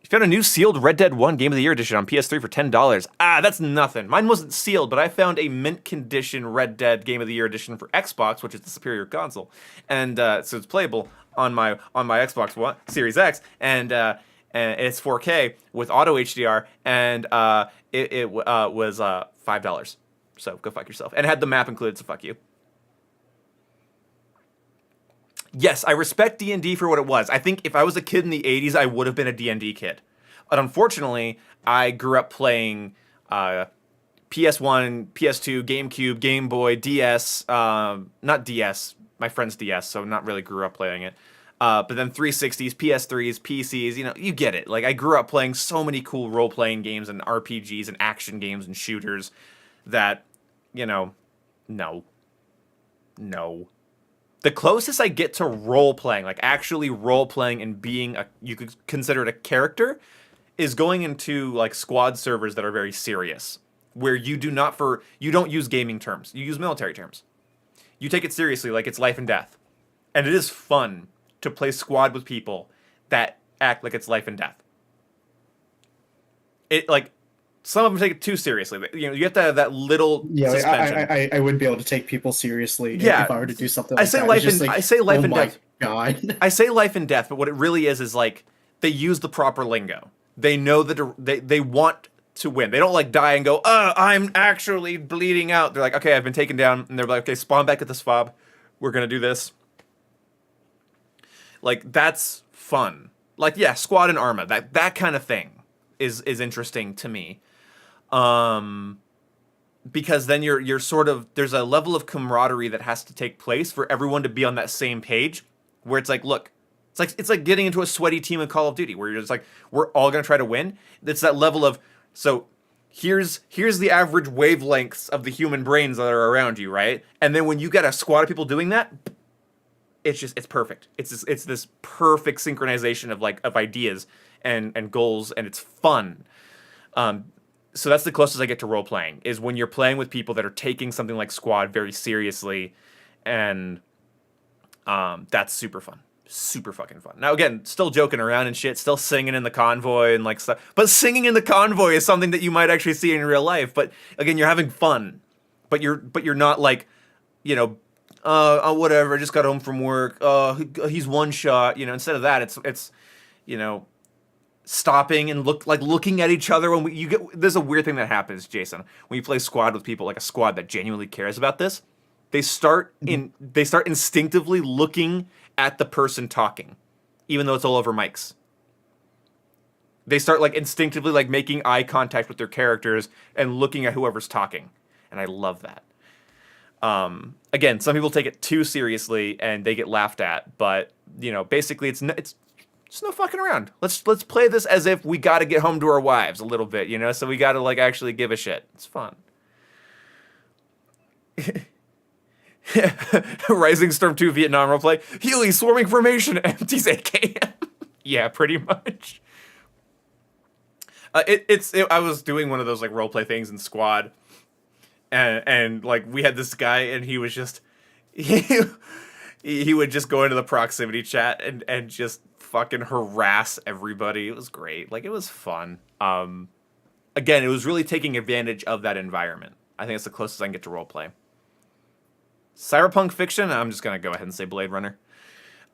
You found a new sealed Red Dead 1 Game of the Year edition on PS3 for $10. Ah, that's nothing. Mine wasn't sealed, but I found a mint condition Red Dead Game of the Year edition for Xbox, which is the superior console, and so it's playable on my Xbox One Series X, and it's 4K with auto HDR, and it was $5. So go fuck yourself, and it had the map included. So fuck you. Yes, I respect D&D for what it was. I think if I was a kid in the 80s, I would have been a D&D kid. But unfortunately, I grew up playing PS1, PS2, GameCube, Game Boy, DS, not DS, my friend's DS, so not really grew up playing it. But then 360s, PS3s, PCs, you know, you get it. Like, I grew up playing so many cool role-playing games and RPGs and action games and shooters that, you know, no. The closest I get to role-playing, like actually role-playing and being you could consider it a character, is going into like squad servers that are very serious, where you don't use gaming terms, you use military terms. You take it seriously, like it's life and death. And it is fun to play squad with people that act like it's life and death. It like, some of them take it too seriously. You know, you have to have that little suspension. I wouldn't be able to take people seriously if I were to do something like I say that. Life and I say life and death. God. I say life and death, but what it really is like they use the proper lingo. They know that they want to win. They don't like die and go, I'm actually bleeding out. They're like, okay, I've been taken down, and they're like, okay, spawn back at this fob. We're gonna do this. Like, that's fun. Like, yeah, Squad and Arma, that kind of thing is interesting to me. Because then you're sort of, there's a level of camaraderie that has to take place for everyone to be on that same page, where it's like, look, it's like getting into a sweaty team in Call of Duty, where you're just like, we're all gonna try to win. It's that level of, so here's the average wavelengths of the human brains that are around you, right? And then when you get a squad of people doing that, it's perfect. It's this perfect synchronization of of ideas and goals, and it's fun. So that's the closest I get to role playing, is when you're playing with people that are taking something like Squad very seriously, and that's super fun. Super fucking fun. Now again, still joking around and shit, still singing in the convoy and like stuff. But singing in the convoy is something that you might actually see in real life. But again, you're having fun. But you're not like, you know, whatever, I just got home from work. He's one shot, instead of that, it's you know, stopping and looking at each other when there's a weird thing that happens, Jason, when you play Squad with people, like a squad that genuinely cares about this. They start instinctively looking at the person talking, even though it's all over mics. They start like instinctively like making eye contact with their characters and looking at whoever's talking, and I love that. Again, some people take it too seriously and they get laughed at, but basically it's no fucking around. Let's play this as if we got to get home to our wives a little bit, so we got to like actually give a shit. It's fun. Rising Storm 2 Vietnam roleplay. Healy swarming formation empties AKM. Yeah, pretty much. I was doing one of those like roleplay things in Squad, and like we had this guy, and he was just he would just go into the proximity chat and just fucking harass everybody. It was great. Like, it was fun. Again, it was really taking advantage of that environment. I think it's the closest I can get to roleplay. Cyberpunk fiction, I'm just going to go ahead and say Blade Runner.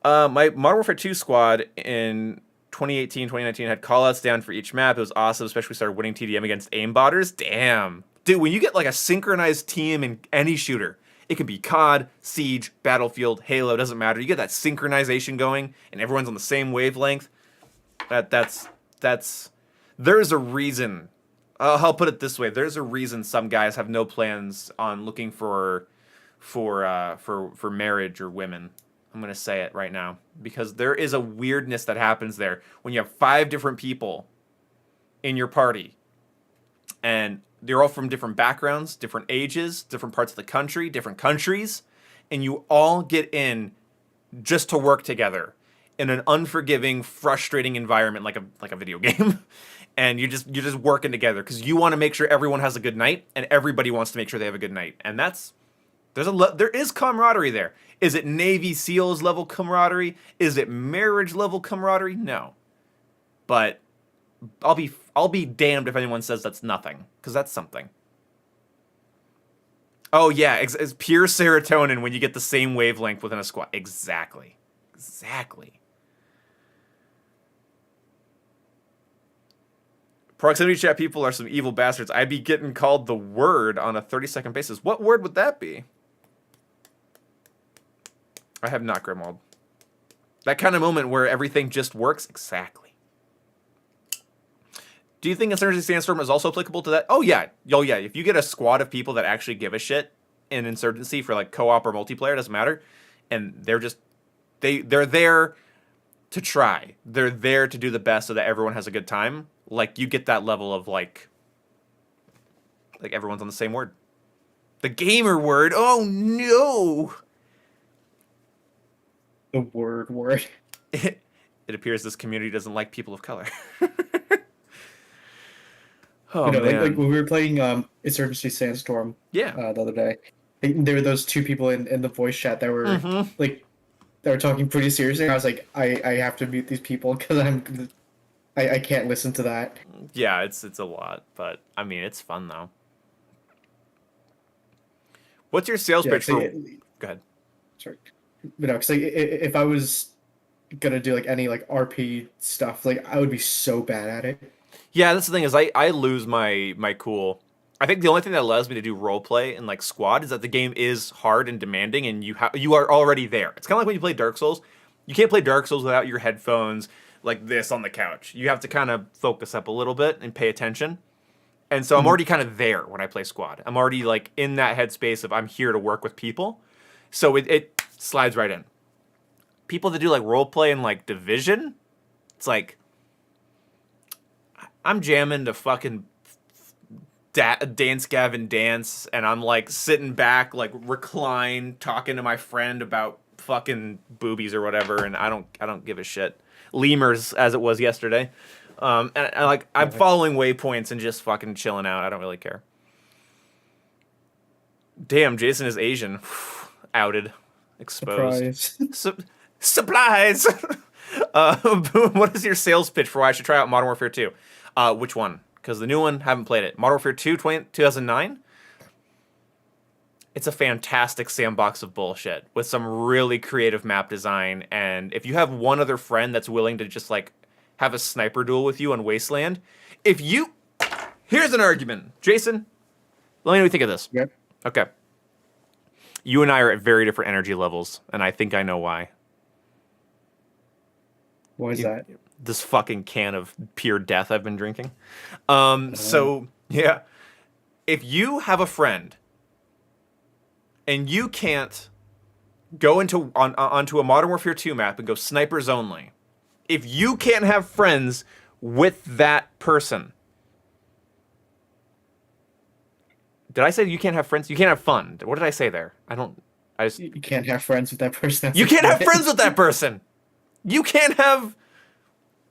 My Modern Warfare 2 squad in 2018, 2019 had callouts down for each map. It was awesome, especially when we started winning TDM against aimbotters. Damn. Dude, when you get like a synchronized team in any shooter, it can be COD, Siege, Battlefield, Halo, doesn't matter. You get that synchronization going and everyone's on the same wavelength. That's there's a reason. I'll put it this way. There's a reason some guys have no plans on looking for marriage or women. I'm going to say it right now, because there is a weirdness that happens there when you have 5 different people in your party, and they're all from different backgrounds, different ages, different parts of the country, different countries, and you all get in just to work together in an unforgiving, frustrating environment like a video game. And you're just working together because you want to make sure everyone has a good night, and everybody wants to make sure they have a good night. And there is camaraderie there. Is it Navy SEALs level camaraderie? Is it marriage level camaraderie? No. But I'll be damned if anyone says that's nothing, because that's something. Oh yeah, it's pure serotonin when you get the same wavelength within a squad. Exactly. Proximity chat people are some evil bastards. I'd be getting called the word on a 30-second basis. What word would that be? I have not Grimwald. That kind of moment where everything just works? Exactly. Do you think Insurgency Sandstorm is also applicable to that? Oh yeah. If you get a squad of people that actually give a shit in Insurgency for like co-op or multiplayer, doesn't matter, and they're there to try. They're there to do the best so that everyone has a good time. Like, you get that level of like everyone's on the same word. The gamer word. Oh no. The word. It appears this community doesn't like people of color. Oh, man. Like when we were playing Insurgency Sandstorm the other day, there were those 2 people in the voice chat that were they were talking pretty seriously. And I was like, I have to mute these people because I can't listen to that. Yeah, it's a lot, but I mean, it's fun though. What's your sales pitch for? Go ahead. Sorry, because like if I was gonna do like any like RP stuff, like I would be so bad at it. Yeah, that's the thing, is I lose my cool. I think the only thing that allows me to do roleplay in like Squad is that the game is hard and demanding, and you are already there. It's kind of like when you play Dark Souls. You can't play Dark Souls without your headphones like this on the couch. You have to kind of focus up a little bit and pay attention. And so I'm already kind of there when I play Squad. I'm already like in that headspace of I'm here to work with people. So it slides right in. People that do like roleplay in like Division, it's like I'm jamming to fucking Dance Gavin Dance, and I'm like sitting back, like reclined, talking to my friend about fucking boobies or whatever, and I don't give a shit. Lemurs, as it was yesterday. And like I'm following waypoints and just fucking chilling out. I don't really care. Damn, Jason is Asian. Outed. Exposed. Surprise. Supplies! Boom, what is your sales pitch for why I should try out Modern Warfare 2? Which one? Because the new one, haven't played it. Modern Warfare 2, 2009? It's a fantastic sandbox of bullshit with some really creative map design. And if you have one other friend that's willing to just, like, have a sniper duel with you on Wasteland, here's an argument. Jason, let me know what you think of this. Yep. Okay. You and I are at very different energy levels, and I think I know why. Why is that? This fucking can of pure death I've been drinking. So, yeah. If you have a friend, and you can't go onto a Modern Warfare 2 map and go snipers only, if you can't have friends with that person... Did I say you can't have friends? You can't have fun. What did I say there? You can't have friends with that person. You can't have friends with that person! You can't have...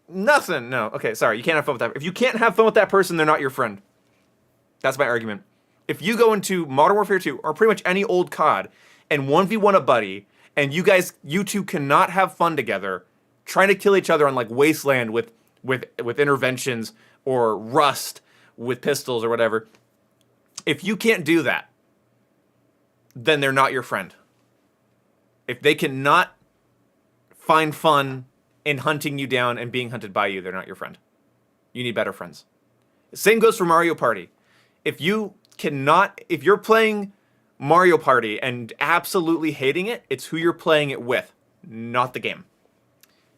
Nothing. No. Okay, sorry. You can't have fun with that. If you can't have fun with that person, they're not your friend. That's my argument. If you go into Modern Warfare 2, or pretty much any old COD, and 1v1 a buddy, and you two cannot have fun together, trying to kill each other on, like, Wasteland with interventions, or Rust with pistols or whatever, if you can't do that, then they're not your friend. If they cannot find fun in hunting you down and being hunted by you, they're not your friend. You need better friends. Same goes for Mario Party. If you're playing Mario Party and absolutely hating it, it's who you're playing it with, not the game.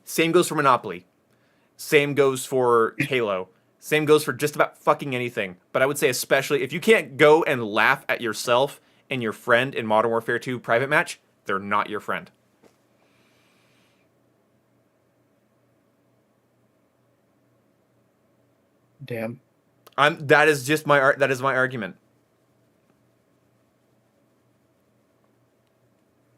Same goes for Monopoly. Same goes for Halo. Same goes for just about fucking anything. But I would say especially if you can't go and laugh at yourself and your friend in Modern Warfare 2 private match, they're not your friend. Damn. That is my argument.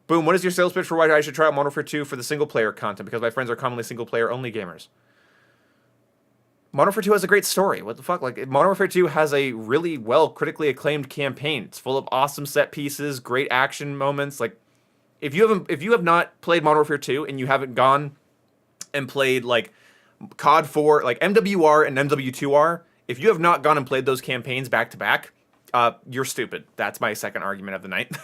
Boom, what is your sales pitch for why I should try out Modern Warfare 2 for the single player content? Because my friends are commonly single player only gamers. Modern Warfare 2 has a great story. What the fuck? Like, Modern Warfare 2 has a really well critically acclaimed campaign. It's full of awesome set pieces, great action moments. Like, if you have not played Modern Warfare 2 and you haven't gone and played like COD 4, like MWR and MW2R, if you have not gone and played those campaigns back to back, you're stupid. That's my second argument of the night.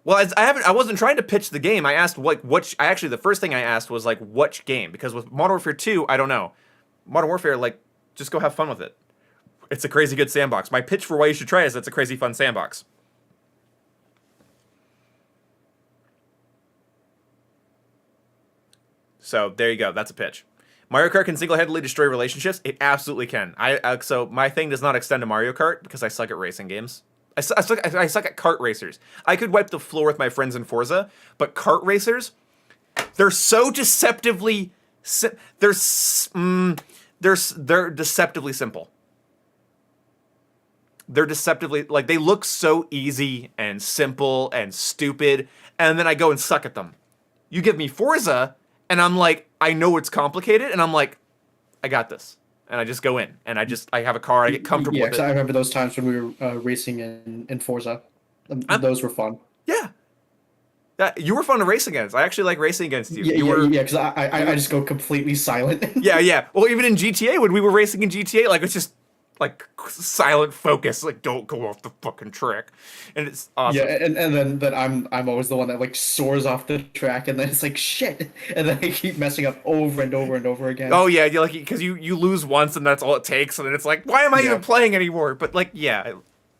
Well, I wasn't trying to pitch the game. I asked the first thing I asked was like, which game? Because with Modern Warfare 2, I don't know. Modern Warfare, like, just go have fun with it. It's a crazy good sandbox. My pitch for why you should try it is it's a crazy fun sandbox. So there you go. That's a pitch. Mario Kart can single-handedly destroy relationships. It absolutely can. So my thing does not extend to Mario Kart because I suck at racing games. I suck at kart racers. I could wipe the floor with my friends in Forza, but kart racers, they're so deceptively they're deceptively simple. They're deceptively, like, they look so easy and simple and stupid, and then I go and suck at them. You give me Forza, and I'm like, I know it's complicated, and I'm like, I got this. And I just go in, and I have a car, I get comfortable with it. Yeah, I remember those times when we were racing in Forza. Those were fun. Yeah. You were fun to race against. I actually like racing against you. Yeah, because I just go completely silent. Yeah. Well, even in GTA, when we were racing in GTA, like, it's just, like, silent focus. Like, don't go off the fucking track. And it's awesome. Yeah, and then I'm always the one that, like, soars off the track, and then it's like, shit. And then I keep messing up over and over and over again. Oh, yeah, you're like, because you lose once, and that's all it takes, and then it's like, why am I even playing anymore? But, like, yeah,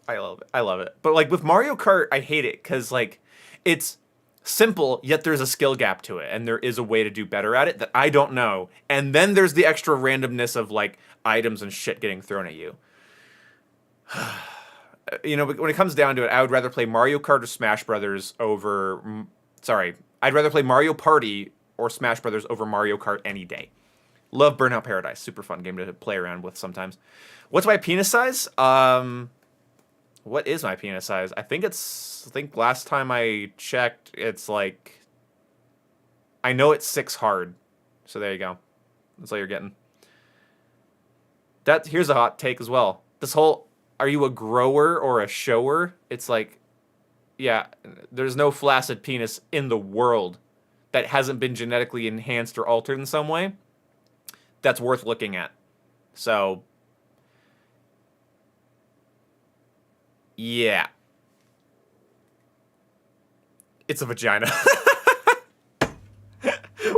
I love it. I love it. But, like, with Mario Kart, I hate it, because, like, it's simple, yet there's a skill gap to it, and there is a way to do better at it that I don't know. And then there's the extra randomness of, like, items and shit getting thrown at you. You know, when it comes down to it, I would rather play Mario Kart or Smash Brothers over... I'd rather play Mario Party or Smash Brothers over Mario Kart any day. Love Burnout Paradise. Super fun game to play around with sometimes. What's my penis size? What is my penis size? I think last time I checked, it's like, I know it's 6 hard. So there you go. That's all you're getting. Here's a hot take as well. This whole, are you a grower or a shower? It's like, yeah, there's no flaccid penis in the world that hasn't been genetically enhanced or altered in some way that's worth looking at. So, yeah. It's a vagina.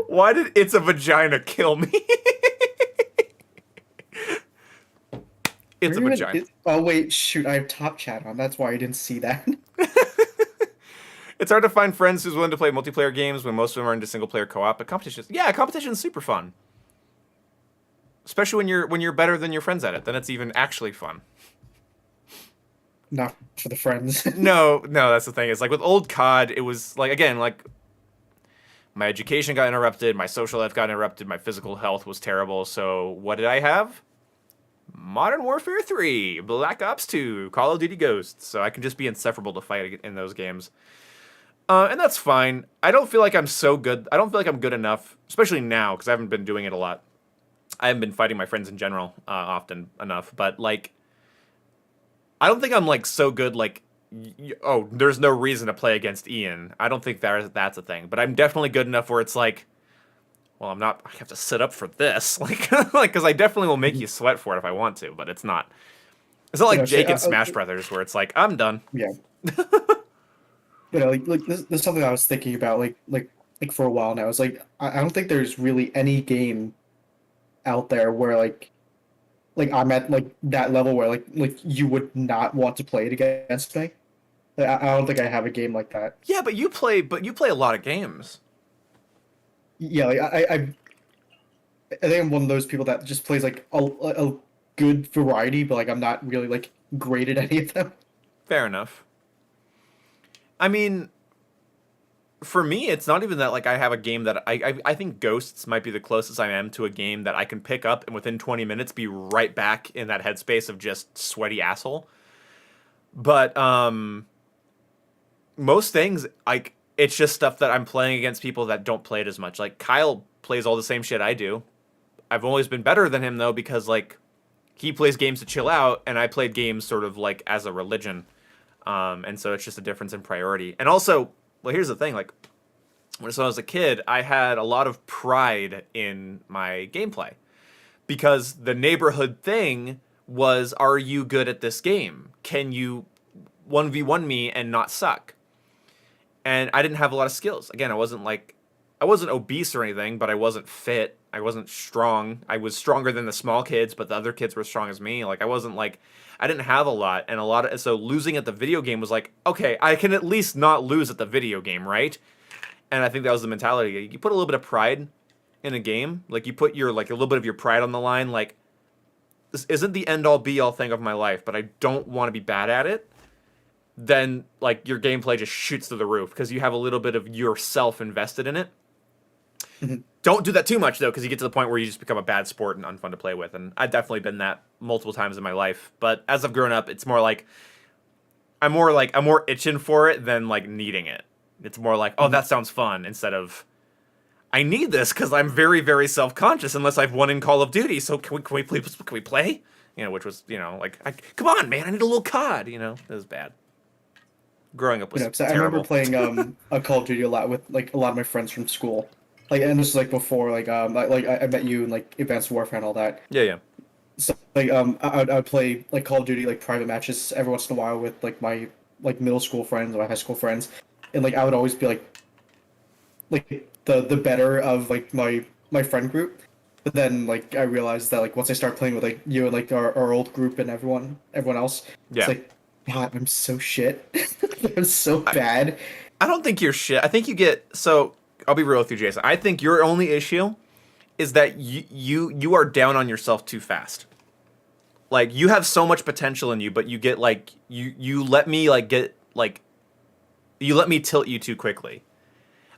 Why did it's a vagina kill me? It's a vagina. Oh wait, shoot! I have top chat on. That's why I didn't see that. It's hard to find friends who's willing to play multiplayer games when most of them are into single player co-op. But competitions, yeah, competition's super fun. Especially when you're better than your friends at it, then it's even actually fun. Not for the friends. No, that's the thing. It's like with old COD, it was like, again, like my education got interrupted, my social life got interrupted, my physical health was terrible. So what did I have? Modern Warfare 3, Black Ops 2, Call of Duty Ghosts. So I can just be insufferable to fight in those games. And that's fine. I don't feel like I'm so good. I don't feel like I'm good enough, especially now, because I haven't been doing it a lot. I haven't been fighting my friends in general often enough. But, like, I don't think I'm, like, so good, like, oh, there's no reason to play against Ian. I don't think that's a thing. But I'm definitely good enough where it's like, well, I have to sit up for this. Like, because I definitely will make you sweat for it if I want to, but it's not like Jake in Smash Brothers where it's like, I'm done. Yeah. Like this is something I was thinking about, like for a while now. It's like I don't think there's really any game out there where like I'm at like that level where like you would not want to play it against me. Like, I don't think I have a game like that. Yeah, but you play a lot of games. Yeah, like I think I'm one of those people that just plays like a good variety, but like I'm not really like great at any of them. Fair enough. I mean, for me, it's not even that like I have a game that I think Ghosts might be the closest I am to a game that I can pick up and within 20 minutes be right back in that headspace of just sweaty asshole. But most things, like, it's just stuff that I'm playing against people that don't play it as much. Like, Kyle plays all the same shit I do. I've always been better than him, though, because, like, he plays games to chill out, and I played games sort of, like, as a religion. And so it's just a difference in priority. And also, well, here's the thing, like, when I was a kid, I had a lot of pride in my gameplay. Because the neighborhood thing was, are you good at this game? Can you 1v1 me and not suck? And I didn't have a lot of skills. Again, I wasn't obese or anything, but I wasn't fit. I wasn't strong. I was stronger than the small kids, but the other kids were strong as me. Like, I didn't have a lot. And so losing at the video game was like, okay, I can at least not lose at the video game, right? And I think that was the mentality. You put a little bit of pride in a game. Like, you put a little bit of your pride on the line. Like, this isn't the end all be all thing of my life, but I don't want to be bad at it. Then, like, your gameplay just shoots through the roof because you have a little bit of yourself invested in it. Don't do that too much, though, because you get to the point where you just become a bad sport and unfun to play with. And I've definitely been that multiple times in my life. But as I've grown up, it's more like I'm more itching for it than, like, needing it. It's more like, oh, that sounds fun, instead of, I need this because I'm very, very self-conscious unless I've won in Call of Duty. So can we play? You know, which was, you know, like, come on, man, I need a little COD. You know, it was bad. Growing up was terrible. I remember playing a Call of Duty a lot with like a lot of my friends from school. Like, and this is like before I met you in like Advanced Warfare and all that. Yeah. So like I'd play like Call of Duty like private matches every once in a while with like my like middle school friends or my high school friends, and like I would always be like the better of like my friend group. But then like I realized that like once I start playing with like you and like our old group and everyone else, yeah, it's like, God, I'm so shit. I'm so bad. I don't think you're shit. I think you get, so I'll be real with you, Jason. I think your only issue is that you are down on yourself too fast. Like, you have so much potential in you, but you get like you let me like get like you let me tilt you too quickly.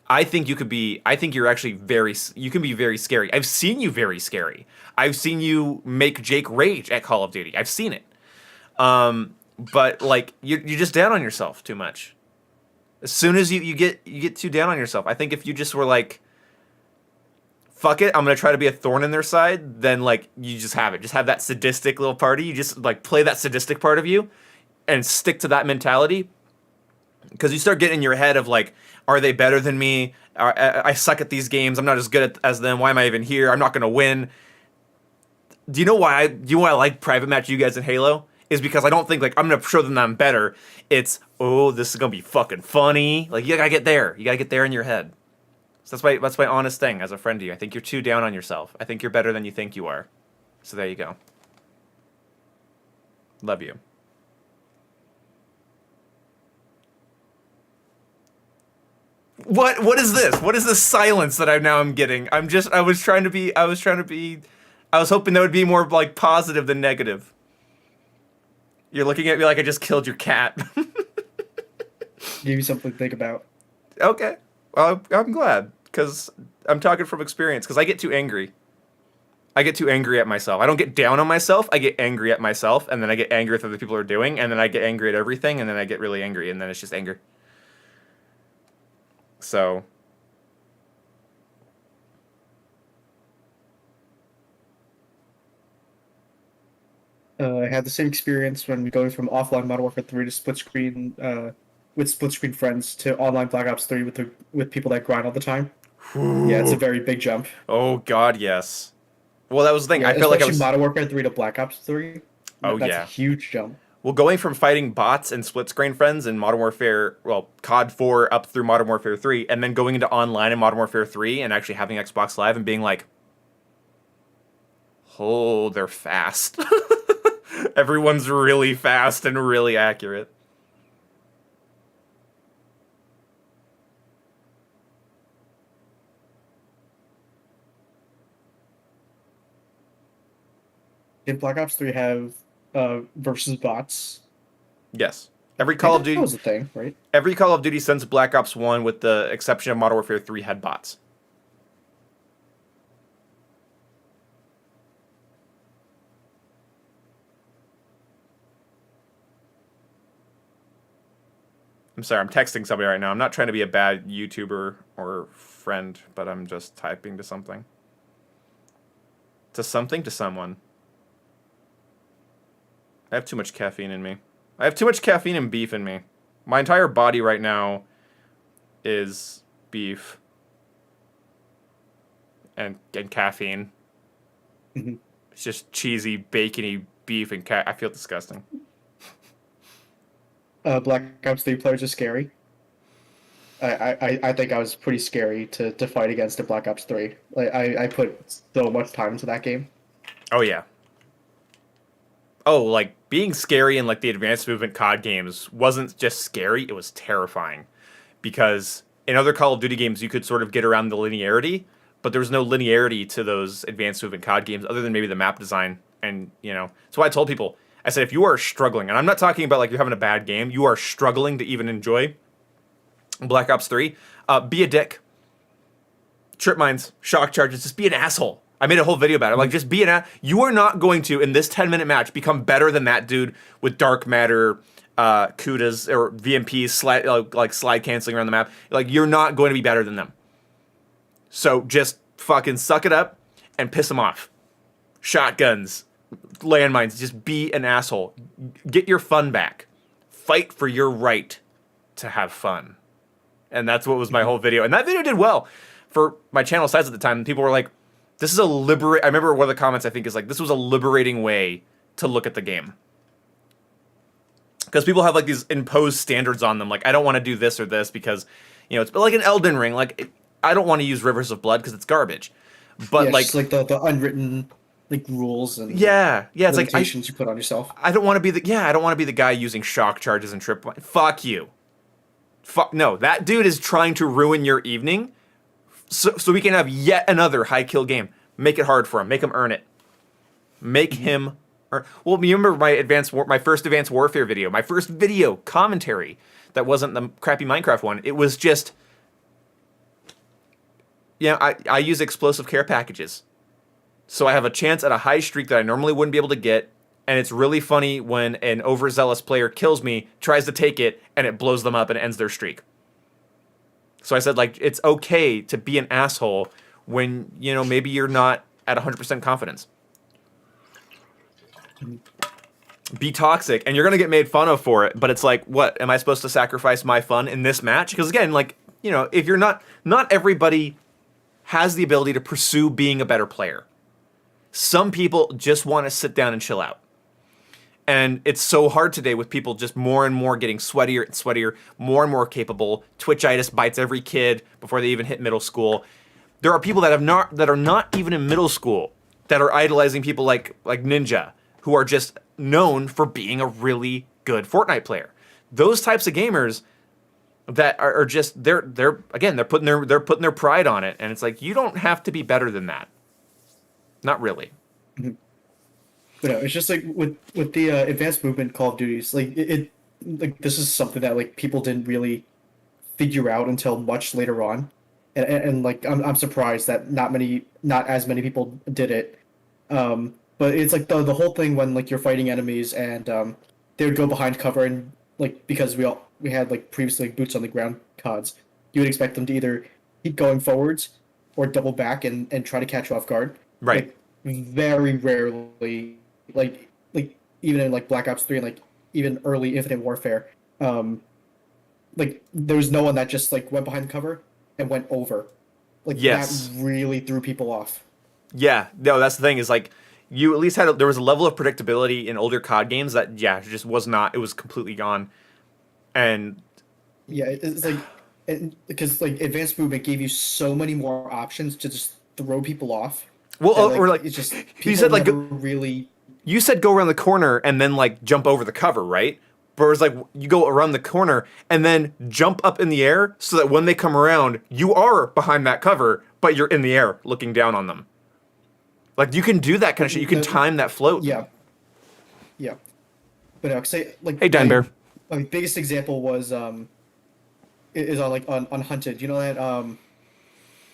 I think you're actually you can be very scary. I've seen you very scary. I've seen you make Jake rage at Call of Duty. I've seen it. but like you're just down on yourself too much. As soon as you get too down on yourself, I think if you just were like, fuck it, I'm gonna try to be a thorn in their side, then like you just have it. Just have that sadistic little party. You just like play that sadistic part of you and stick to that mentality. Because you start getting in your head of like, are they better than me? I suck at these games. I'm not as good as them. Why am I even here? I'm not gonna win. Do you know why? Do you know why I like private match you guys in Halo? Is because I don't think like I'm gonna show them that I'm better. It's this is gonna be fucking funny. Like you gotta get there. You gotta get there in your head. So that's my honest thing as a friend to you. I think you're too down on yourself. I think you're better than you think you are. So there you go. Love you. What is this? What is this silence that I'm getting? I was hoping that would be more like positive than negative. You're looking at me like I just killed your cat. Give you something to think about. Okay. Well, I'm glad because I'm talking from experience because I get too angry. I get too angry at myself. I don't get down on myself. I get angry at myself, and then I get angry at what other people are doing, and then I get angry at everything, and then I get really angry, and then it's just anger. So I had the same experience when going from offline Modern Warfare 3 to split screen with split screen friends to online Black Ops 3 with people that grind all the time. Yeah, it's a very big jump. Oh God, yes. Well, that was the thing. Yeah, I felt like I especially was. Modern Warfare 3 to Black Ops 3. Oh That's yeah. a huge jump. Well, going from fighting bots and split screen friends in Modern Warfare, well, COD 4 up through Modern Warfare 3, and then going into online in Modern Warfare 3 and actually having Xbox Live and being like, oh, they're fast. Everyone's really fast and really accurate. Did Black Ops 3 have versus bots? Yes. Every Call of Duty That was a thing, right? Every Call of Duty since Black Ops 1 with the exception of Modern Warfare 3 had bots. I'm sorry, I'm texting somebody right now. I'm not trying to be a bad YouTuber or friend, but I'm just typing to something. To something, to someone. I have too much caffeine in me. I have too much caffeine and beef in me. My entire body right now is beef and caffeine. Mm-hmm. It's just cheesy, bacony beef and I feel disgusting. Black Ops 3 players are scary. I think I was pretty scary to fight against in Black Ops 3. Like I put so much time into that game. Oh yeah. Oh, like being scary in like the advanced movement COD games wasn't just scary, it was terrifying. Because in other Call of Duty games you could sort of get around the linearity, but there was no linearity to those advanced movement COD games other than maybe the map design. And, you know, that's why I told people, I said, if you are struggling, and I'm not talking about like you're having a bad game, you are struggling to even enjoy Black Ops 3, be a dick. Trip mines, shock charges, just be an asshole. I made a whole video about it. Like, just be you are not going to, in this 10-minute match, become better than that dude with dark matter, Kudas, or VMPs, slide canceling around the map. Like, you're not going to be better than them. So just fucking suck it up and piss them off. Shotguns, landmines, just be an asshole. Get your fun back. Fight for your right to have fun. And that's what was my whole video. And that video did well for my channel size at the time. People were like, this is a I remember one of the comments I think is like, this was a liberating way to look at the game. Because people have like these imposed standards on them. Like, I don't want to do this or this because, you know, it's like an Elden Ring. Like, I don't want to use Rivers of Blood because it's garbage. But yeah, like, just like the unwritten like rules and yeah, it's like limitations you put on yourself. I don't want to be the guy using shock charges and trip. Fuck you. No, that dude is trying to ruin your evening. So we can have yet another high kill game. Make it hard for him. Make him earn it. Make him earn. Well, you remember my first Advanced Warfare video, my first video commentary that wasn't the crappy Minecraft one. It was just, I use explosive care packages. So I have a chance at a high streak that I normally wouldn't be able to get And it's really funny when an overzealous player kills me, tries to take it, and it blows them up and ends their streak. So I said, like, it's okay to be an asshole when, maybe you're not at 100% confidence. Be toxic, and you're going to get made fun of for it, but it's like, what? Am I supposed to sacrifice my fun in this match? Because again, like, if you're not everybody has the ability to pursue being a better player. Some people just want to sit down and chill out. And it's so hard today with people just more and more getting sweatier and sweatier, more and more capable. Twitchitis bites every kid before they even hit middle school. There are people that are not even in middle school that are idolizing people like Ninja, who are just known for being a really good Fortnite player. Those types of gamers that are just they're putting their pride on it, and it's like, you don't have to be better than that. Not really. Mm-hmm. But no, it's just like with the advanced movement Call of Duties, like like this is something that like people didn't really figure out until much later on, and like I'm surprised that not as many people did it. But it's like the whole thing when like you're fighting enemies and they would go behind cover, and like because we had like previously like, boots on the ground CODs, you would expect them to either keep going forwards or double back and try to catch you off guard. Right. Like, very rarely, like even in like Black Ops 3 and like even early Infinite Warfare, like there was no one that just like went behind cover and went over. Like yes. That really threw people off. Yeah, no, that's the thing is like you at least there was a level of predictability in older COD games that just was not. It was completely gone. And yeah, it's like because like advanced movement gave you so many more options to just throw people off. Well, like, or like it's just you said like really. You said go around the corner and then like jump over the cover, right? But it was like you go around the corner and then jump up in the air so that when they come around, you are behind that cover, but you're in the air looking down on them. Like you can do that kind of shit. You can time that float. Yeah. Yeah. But no, say like hey, Dan Bear. My biggest example was is on like on Hunted. You know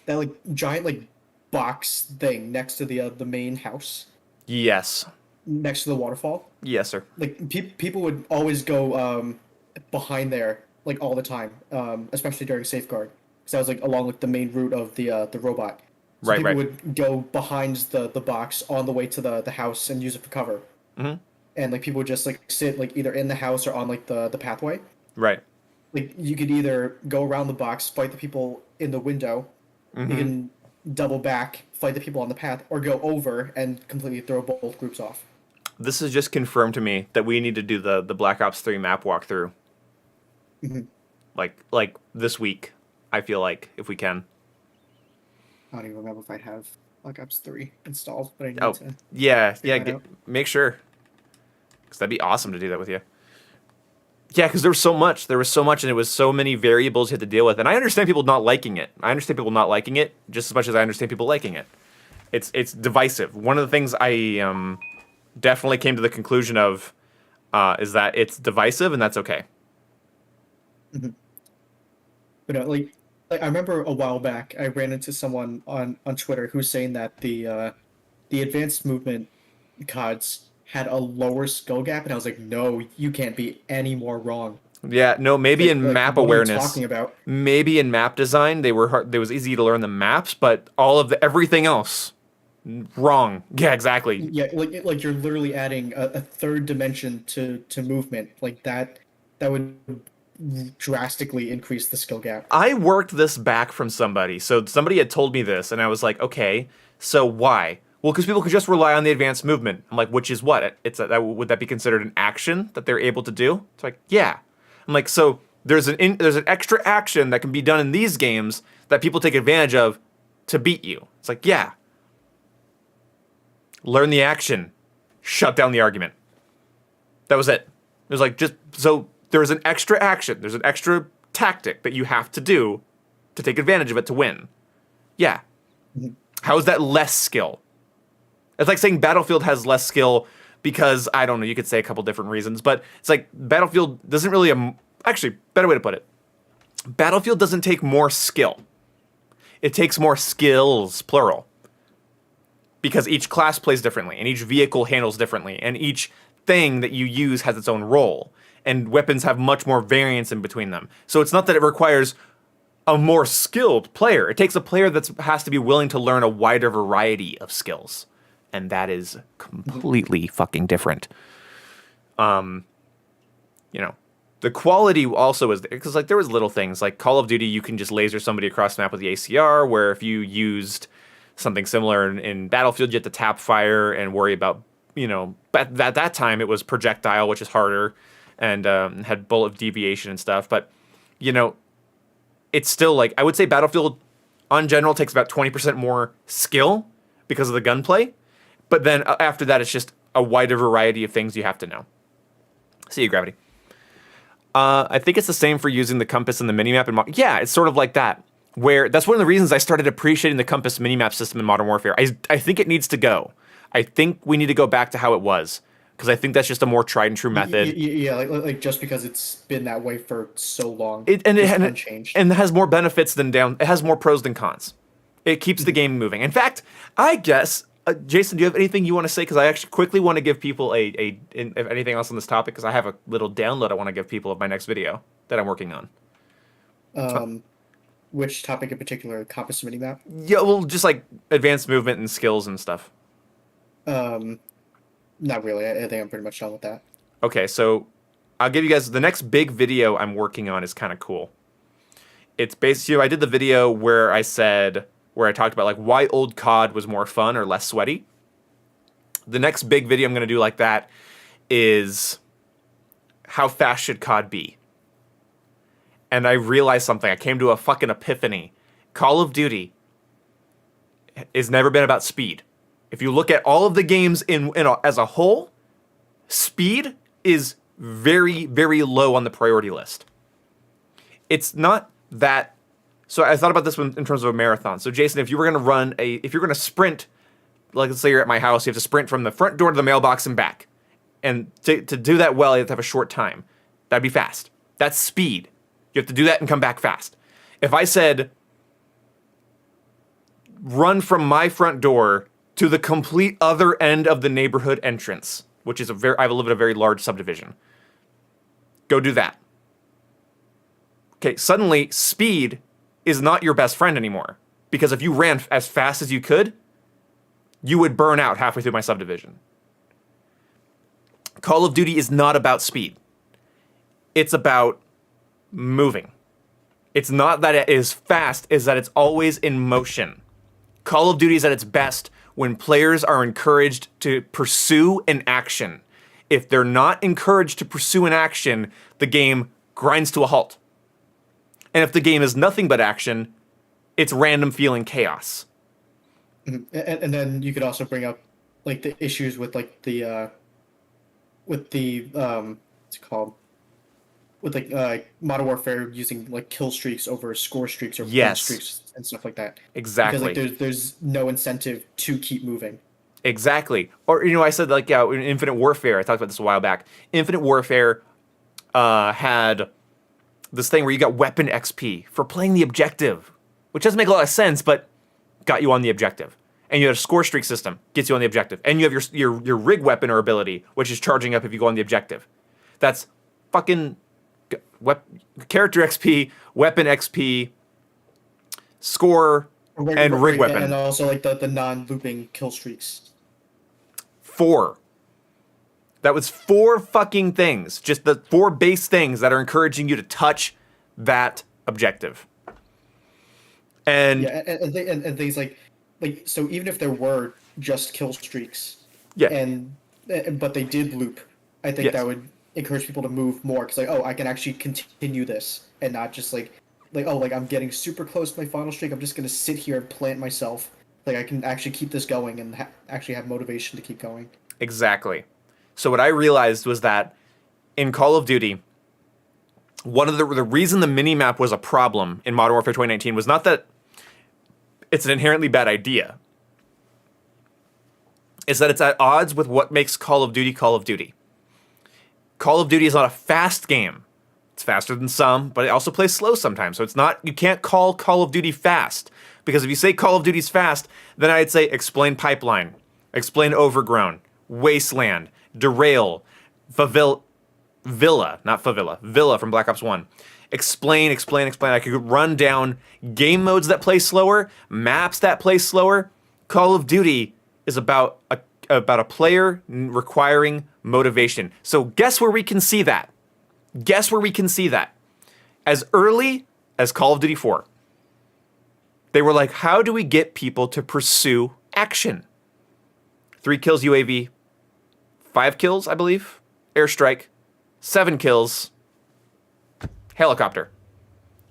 that like giant like box thing next to the main house. Yes. Next to the waterfall. Yes, sir. Like people would always go behind there like all the time, especially during Safeguard, because that was like along like the main route of the robot. So people would go behind the box on the way to the house and use it for cover. Mm-hmm. And like people would just like sit like either in the house or on like the pathway. Right. Like you could either go around the box, fight the people in the window, mm-hmm. you can double back, fight the people on the path, or go over and completely throw both groups off. This has just confirmed to me that we need to do the Black Ops 3 map walkthrough. Mm-hmm. Like this week, I feel like, if we can. I don't even remember if I have Black Ops 3 installed, but I need to. Yeah, make sure. Because that'd be awesome to do that with you. Yeah, because there was so much, and it was so many variables you had to deal with. And I understand people not liking it. I understand people not liking it just as much as I understand people liking it. It's divisive. One of the things I definitely came to the conclusion of is that it's divisive, and that's okay. Mm-hmm. But no, like I remember a while back, I ran into someone on Twitter who was saying that the advanced movement CODs had a lower skill gap, and I was like, no, you can't be any more wrong. Yeah, no, maybe in map awareness. What are you talking about? Maybe in map design, they were hard, it was easy to learn the maps, but all of everything else, wrong. Yeah, exactly. Yeah, like you're literally adding a third dimension to movement. Like that would drastically increase the skill gap. I worked this back from somebody. So somebody had told me this, and I was like, okay, so why? Well, because people could just rely on the advanced movement. I'm like, which is what? Would that be considered an action that they're able to do? It's like, yeah. I'm like, so there's an extra action that can be done in these games that people take advantage of to beat you. It's like, yeah. Learn the action. Shut down the argument. That was it. It was like, just so there's an extra action. There's an extra tactic that you have to do to take advantage of it to win. Yeah. Mm-hmm. How is that less skill? It's like saying Battlefield has less skill because, I don't know, you could say a couple different reasons, but it's like Battlefield doesn't really, actually, better way to put it. Battlefield doesn't take more skill. It takes more skills, plural. because each class plays differently, and each vehicle handles differently, and each thing that you use has its own role, and weapons have much more variance in between them. So it's not that it requires a more skilled player. It takes a player that has to be willing to learn a wider variety of skills, and that is completely fucking different. You know, the quality also is because like there was little things like Call of Duty, you can just laser somebody across the map with the ACR, where if you used something similar in Battlefield, you have to tap fire and worry about, you know, but at that time it was projectile, which is harder, and had bullet deviation and stuff. But you know, it's still like I would say Battlefield on general takes about 20% more skill because of the gunplay, but then after that it's just a wider variety of things you have to know. See you, Gravity. I think it's the same for using the compass and the minimap. Yeah, it's sort of like that. Where that's one of the reasons I started appreciating the compass minimap system in Modern Warfare. I think it needs to go. I think we need to go back to how it was, because I think that's just a more tried and true method. Yeah, like just because it's been that way for so long, It unchanged. And it has more benefits than it has more pros than cons. It keeps the game moving. In fact, I guess Jason, do you have anything you want to say? Because I actually quickly want to give people if anything else on this topic, because I have a little download I want to give people of my next video that I'm working on. Which topic in particular? Compass minimap? Yeah, well, just like advanced movement and skills and stuff. Not really. I think I'm pretty much done with that. Okay, so I'll give you guys the next big video I'm working on is kind of cool. It's basically I did the video where I talked about like why old COD was more fun or less sweaty. The next big video I'm going to do like that is how fast should COD be? And I realized something. I came to a fucking epiphany. Call of Duty has never been about speed. If you look at all of the games as a whole, speed is very, very low on the priority list. It's not that. So I thought about this one in terms of a marathon. So Jason, if you're going to sprint, like let's say you're at my house, you have to sprint from the front door to the mailbox and back. And to do that well, you have to have a short time. That'd be fast. That's speed. You have to do that and come back fast. If I said, run from my front door to the complete other end of the neighborhood entrance, which is I live in a very large subdivision. Go do that. Okay, suddenly speed is not your best friend anymore. Because if you ran as fast as you could, you would burn out halfway through my subdivision. Call of Duty is not about speed. It's about moving. It's not that it is fast, it's that it's always in motion. Call of Duty is at its best when players are encouraged to pursue an action. If they're not encouraged to pursue an action, the game grinds to a halt. And if the game is nothing but action, it's random feeling chaos. And then you could also bring up like the issues with like the what's it called? With like Modern Warfare using like kill streaks over score streaks or point streaks and stuff like that. Exactly. Because like there's no incentive to keep moving. Exactly. Or I said like in Infinite Warfare, I talked about this a while back. Infinite Warfare had this thing where you got weapon XP for playing the objective, which doesn't make a lot of sense, but got you on the objective. And you had a score streak system, gets you on the objective. And you have your rig weapon or ability, which is charging up if you go on the objective. That's fucking character XP, weapon XP, score, and rig weapon. And also like the non-looping kill streaks. 4. That was 4 fucking things. Just the 4 base things that are encouraging you to touch that objective. And yeah, and things like so even if there were just kill streaks, but they did loop, I think that would encourage people to move more because like I can actually continue this and not just like I'm getting super close to my final streak. I'm just gonna sit here and plant myself. Like I can actually keep this going and actually have motivation to keep going. Exactly. So what I realized was that in Call of Duty, one of the reason the minimap was a problem in Modern Warfare 2019 was not that it's an inherently bad idea. It's that it's at odds with what makes Call of Duty Call of Duty. Call of Duty is not a fast game. It's faster than some, but it also plays slow sometimes. So it's not, you can't call Call of Duty fast. Because if you say Call of Duty's fast, then I'd say explain Pipeline, explain Overgrown, Wasteland, Derail, Villa, not Favilla, Villa from Black Ops 1. Explain. I could run down game modes that play slower, maps that play slower. Call of Duty is about a player requiring motivation. So guess where we can see that? As early as Call of Duty 4. They were like, how do we get people to pursue action? 3 kills UAV, 5 kills, I believe, airstrike, 7 kills, helicopter.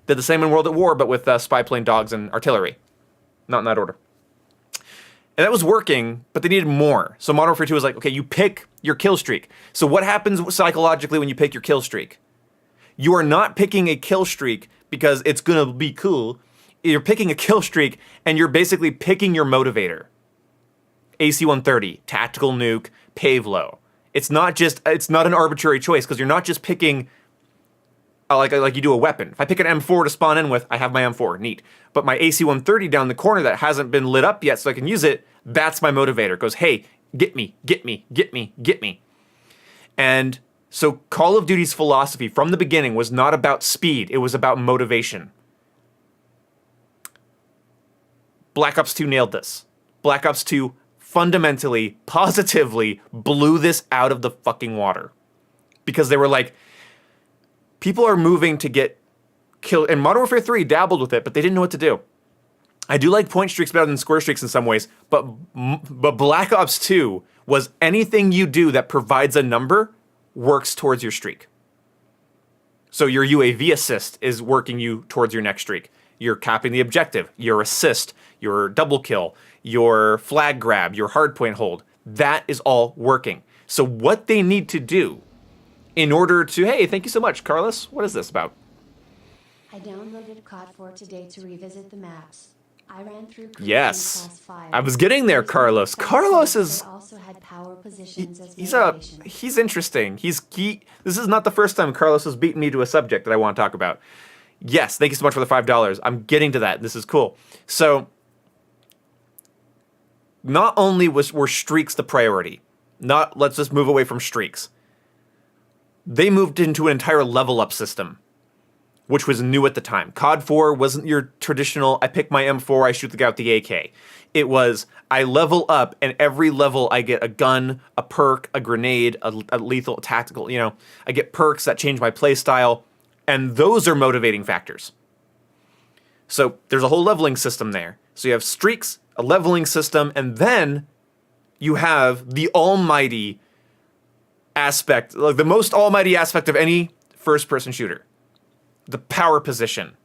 Did the same in World at War, but with spy plane, dogs, and artillery. Not in that order. And that was working, but they needed more. So Modern Warfare 2 was like, okay, you pick your kill streak. So what happens psychologically when you pick your kill streak? You are not picking a kill streak because it's going to be cool. You're picking a kill streak, and you're basically picking your motivator. AC-130, Tactical Nuke, Pavlo. It's not an arbitrary choice, because you're not just picking like you do a weapon. If I pick an M4 to spawn in with, I have my M4, neat. But my AC-130 down the corner that hasn't been lit up yet so I can use it, that's my motivator. It goes, hey, get me. And so Call of Duty's philosophy from the beginning was not about speed, it was about motivation. Black Ops 2 nailed this. Black Ops 2 fundamentally, positively blew this out of the fucking water. Because they were like, people are moving to get killed. And Modern Warfare 3 dabbled with it, but they didn't know what to do. I do like point streaks better than score streaks in some ways, but Black Ops 2 was anything you do that provides a number works towards your streak. So your UAV assist is working you towards your next streak. You're capping the objective, your assist, your double kill, your flag grab, your hardpoint hold. That is all working. So what they need to do in order to, hey, thank you so much, Carlos. What is this about? I downloaded COD 4 today to revisit the maps. I ran through Yes. Class 5. I was getting there, Carlos. Carlos is... They also had power positions as he's interesting. This is not the first time Carlos has beaten me to a subject that I want to talk about. Yes, thank you so much for the $5. I'm getting to that. This is cool. So, not only were streaks the priority, not let's just move away from streaks. They moved into an entire level up system, which was new at the time. COD 4 wasn't your traditional, I pick my M4, I shoot the guy with the AK. It was, I level up, and every level I get a gun, a perk, a grenade, a lethal, tactical, I get perks that change my playstyle, and those are motivating factors. So there's a whole leveling system there. So you have streaks, a leveling system, and then you have the almighty aspect, like the most almighty aspect of any first-person shooter. The power position.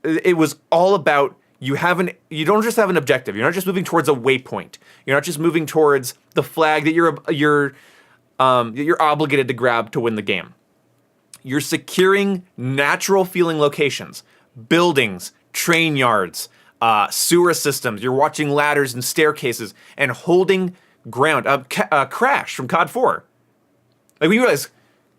It was all about you don't just have an objective. You're not just moving towards a waypoint. You're not just moving towards the flag that you're obligated to grab to win the game. You're securing natural feeling locations, buildings, train yards, sewer systems. You're watching ladders and staircases and holding ground. Crash from COD 4. Like we realize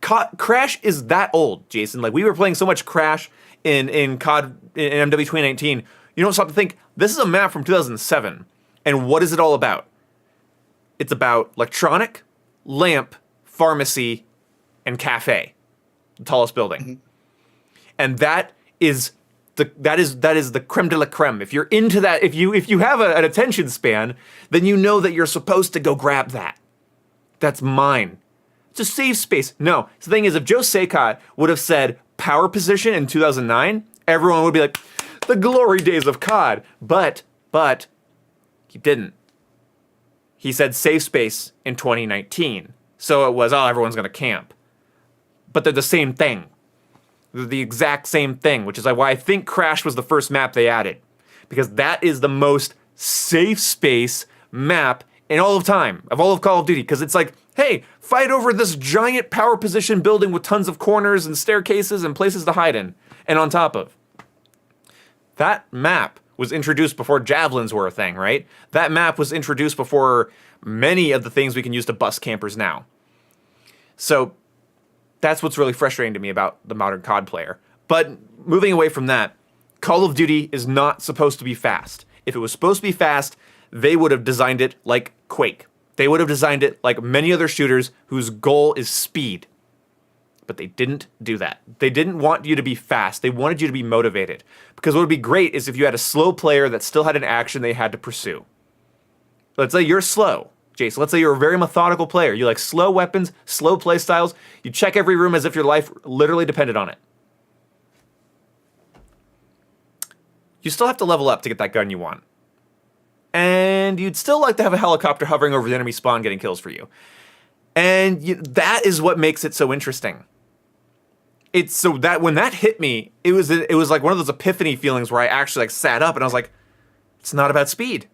Crash is that old, Jason. Like we were playing so much Crash in COD in MW 2019. You don't stop to think this is a map from 2007. And what is it all about? It's about electronic, lamp, pharmacy, and cafe. The tallest building. Mm-hmm. And that is the creme de la creme. If you're into that, if you have an attention span, then you know that you're supposed to go grab that. That's mine. It's a safe space. No. The thing is, if Joe Saicot would have said power position in 2009, everyone would be like, the glory days of COD. But he didn't. He said safe space in 2019. So it was, everyone's going to camp. But they're the same thing. They're the exact same thing, which is why I think Crash was the first map they added. Because that is the most safe space map in all of time, of all of Call of Duty. Because it's like, hey, fight over this giant power position building with tons of corners and staircases and places to hide in and on top of. That map was introduced before javelins were a thing, right? That map was introduced before many of the things we can use to bust campers now. So That's what's really frustrating to me about the modern COD player. But moving away from that, Call of Duty is not supposed to be fast. If it was supposed to be fast, they would have designed it like Quake. They would have designed it like many other shooters whose goal is speed. But they didn't do that. They didn't want you to be fast. They wanted you to be motivated. Because what would be great is if you had a slow player that still had an action they had to pursue. Let's say you're slow, Jason. Let's say you're a very methodical player. You like slow weapons, slow play styles. You check every room as if your life literally depended on it. You still have to level up to get that gun you want. And you'd still like to have a helicopter hovering over the enemy spawn getting kills for you. And that is what makes it so interesting. It's so that when that hit me, it was like one of those epiphany feelings where I actually like sat up and I was like, it's not about speed.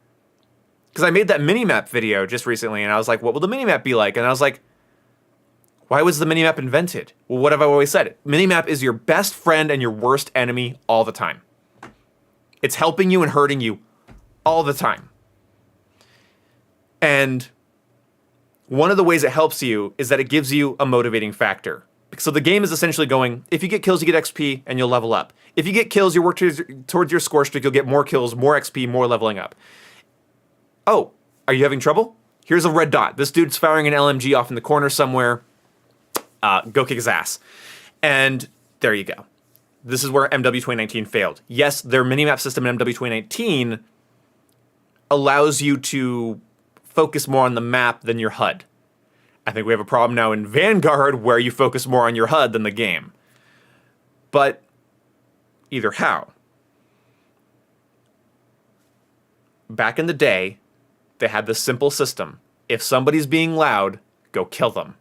Because I made that minimap video just recently and I was like, what will the minimap be like? And I was like, why was the minimap invented? Well, what have I always said? Minimap is your best friend and your worst enemy all the time. It's helping you and hurting you all the time. And one of the ways it helps you is that it gives you a motivating factor. So the game is essentially going, if you get kills, you get XP, and you'll level up. If you get kills, you work towards your score streak, you'll get more kills, more XP, more leveling up. Oh, are you having trouble? Here's a red dot. This dude's firing an LMG off in the corner somewhere. Go kick his ass. And there you go. This is where MW 2019 failed. Yes, their minimap system in MW 2019 allows you to focus more on the map than your HUD. I think we have a problem now in Vanguard where you focus more on your HUD than the game. But either how. Back in the day, they had this simple system. If somebody's being loud, go kill them.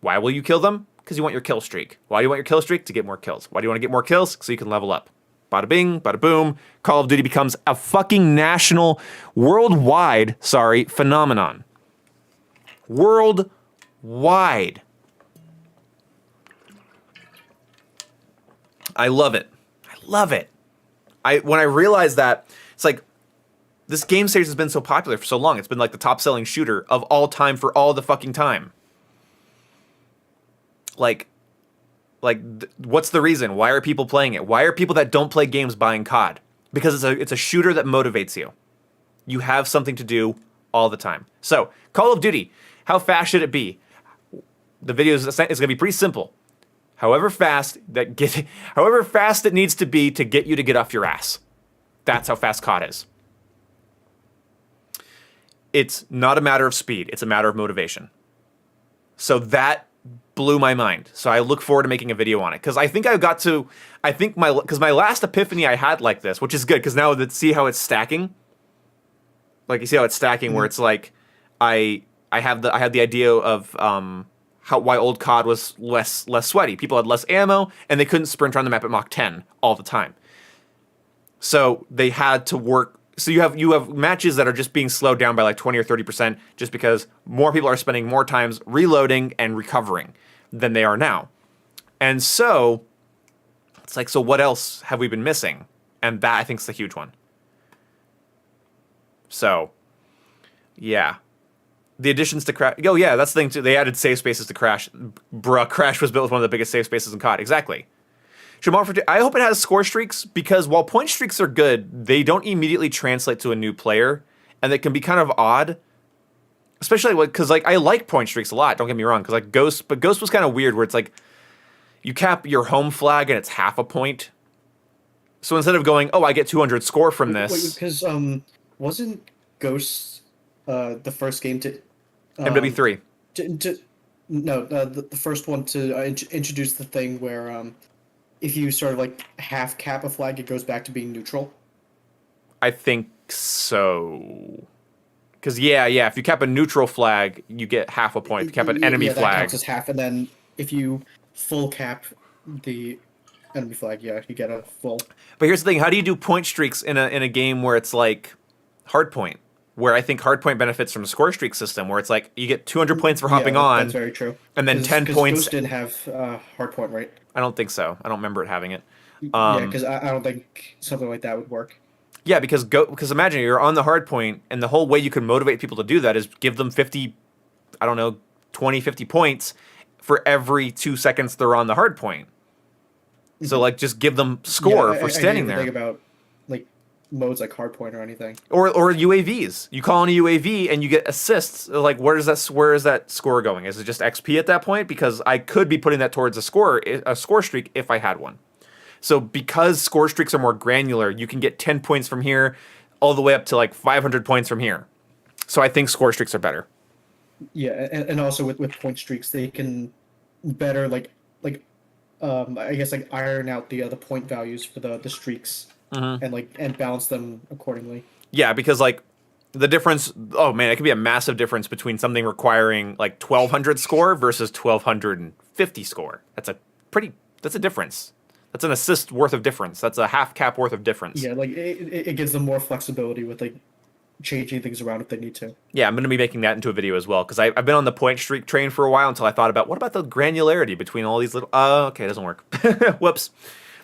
Why will you kill them? Because you want your kill streak. Why do you want your kill streak? To get more kills. Why do you want to get more kills? So you can level up. Bada bing, bada boom. Call of Duty becomes a fucking national, worldwide, phenomenon. Worldwide. I love it. I love it. When I realized that, it's like, this game series has been so popular for so long. It's been like the top selling shooter of all time for all the fucking time. What's the reason? Why are people playing it? Why are people that don't play games buying COD? Because it's a shooter that motivates you. You have something to do all the time. So, Call of Duty, how fast should it be? The video is going to be pretty simple. However fast it needs to be to get you to get off your ass. That's how fast COD is. It's not a matter of speed. It's a matter of motivation. So that blew my mind. So I look forward to making a video on it. Because my last epiphany I had like this, which is good, because now see how it's stacking? Like, you see how it's stacking, where it's like, I had the idea of why old COD was less sweaty. People had less ammo, and they couldn't sprint around the map at Mach 10 all the time. So they had to work. So you have matches that are just being slowed down by like 20 or 30% just because more people are spending more times reloading and recovering than they are now. And so it's like, so what else have we been missing? And that, I think, is the huge one. So, yeah. The additions to Crash. Oh, yeah, that's the thing, too. They added save spaces to Crash. Bruh, Crash was built with one of the biggest save spaces in COD. Exactly. I hope it has score streaks, because while point streaks are good, they don't immediately translate to a new player, and they can be kind of odd. Especially because I like point streaks a lot. Don't get me wrong, because Ghost was kind of weird, where it's like you cap your home flag and it's half a point. So instead of going, oh, I get 200 score from this, because wasn't Ghost the first game to MW3? The first one to introduce the thing where if you sort of like half cap a flag, it goes back to being neutral? I think so. Because if you cap a neutral flag, you get half a point. If you cap an enemy that flag, counts as half, and then if you full cap the enemy flag, you get a full. But here's the thing: how do you do point streaks in a game where it's like hardpoint? Where I think hardpoint benefits from a score streak system, where it's like you get 200 points for hopping on. That's very true. And then 10 points. Ghost didn't have hardpoint, right? I don't think so. I don't remember it having it. Because I don't think something like that would work. Yeah, because imagine you're on the hard point, and the whole way you can motivate people to do that is give them 50, 20, 50 points, for every 2 seconds they're on the hard point. So like just give them score for standing I didn't there. think about like modes like hardpoint or anything. Or UAVs. You call in a UAV and you get assists. Like where is that score going? Is it just XP at that point? Because I could be putting that towards a score streak if I had one. So because score streaks are more granular, you can get 10 points from here all the way up to like 500 points from here. So I think score streaks are better. Yeah, and also with point streaks, they can better I guess like iron out the point values for the streaks and balance them accordingly. Yeah, because like the difference, oh man, it could be a massive difference between something requiring like 1200 score versus 1250 score. That's a difference. That's an assist worth of difference. That's a half cap worth of difference. Yeah, like it gives them more flexibility with like changing things around if they need to. Yeah, I'm going to be making that into a video as well, because I've been on the point streak train for a while until I thought about, what about the granularity between all these little... okay, it doesn't work. Whoops.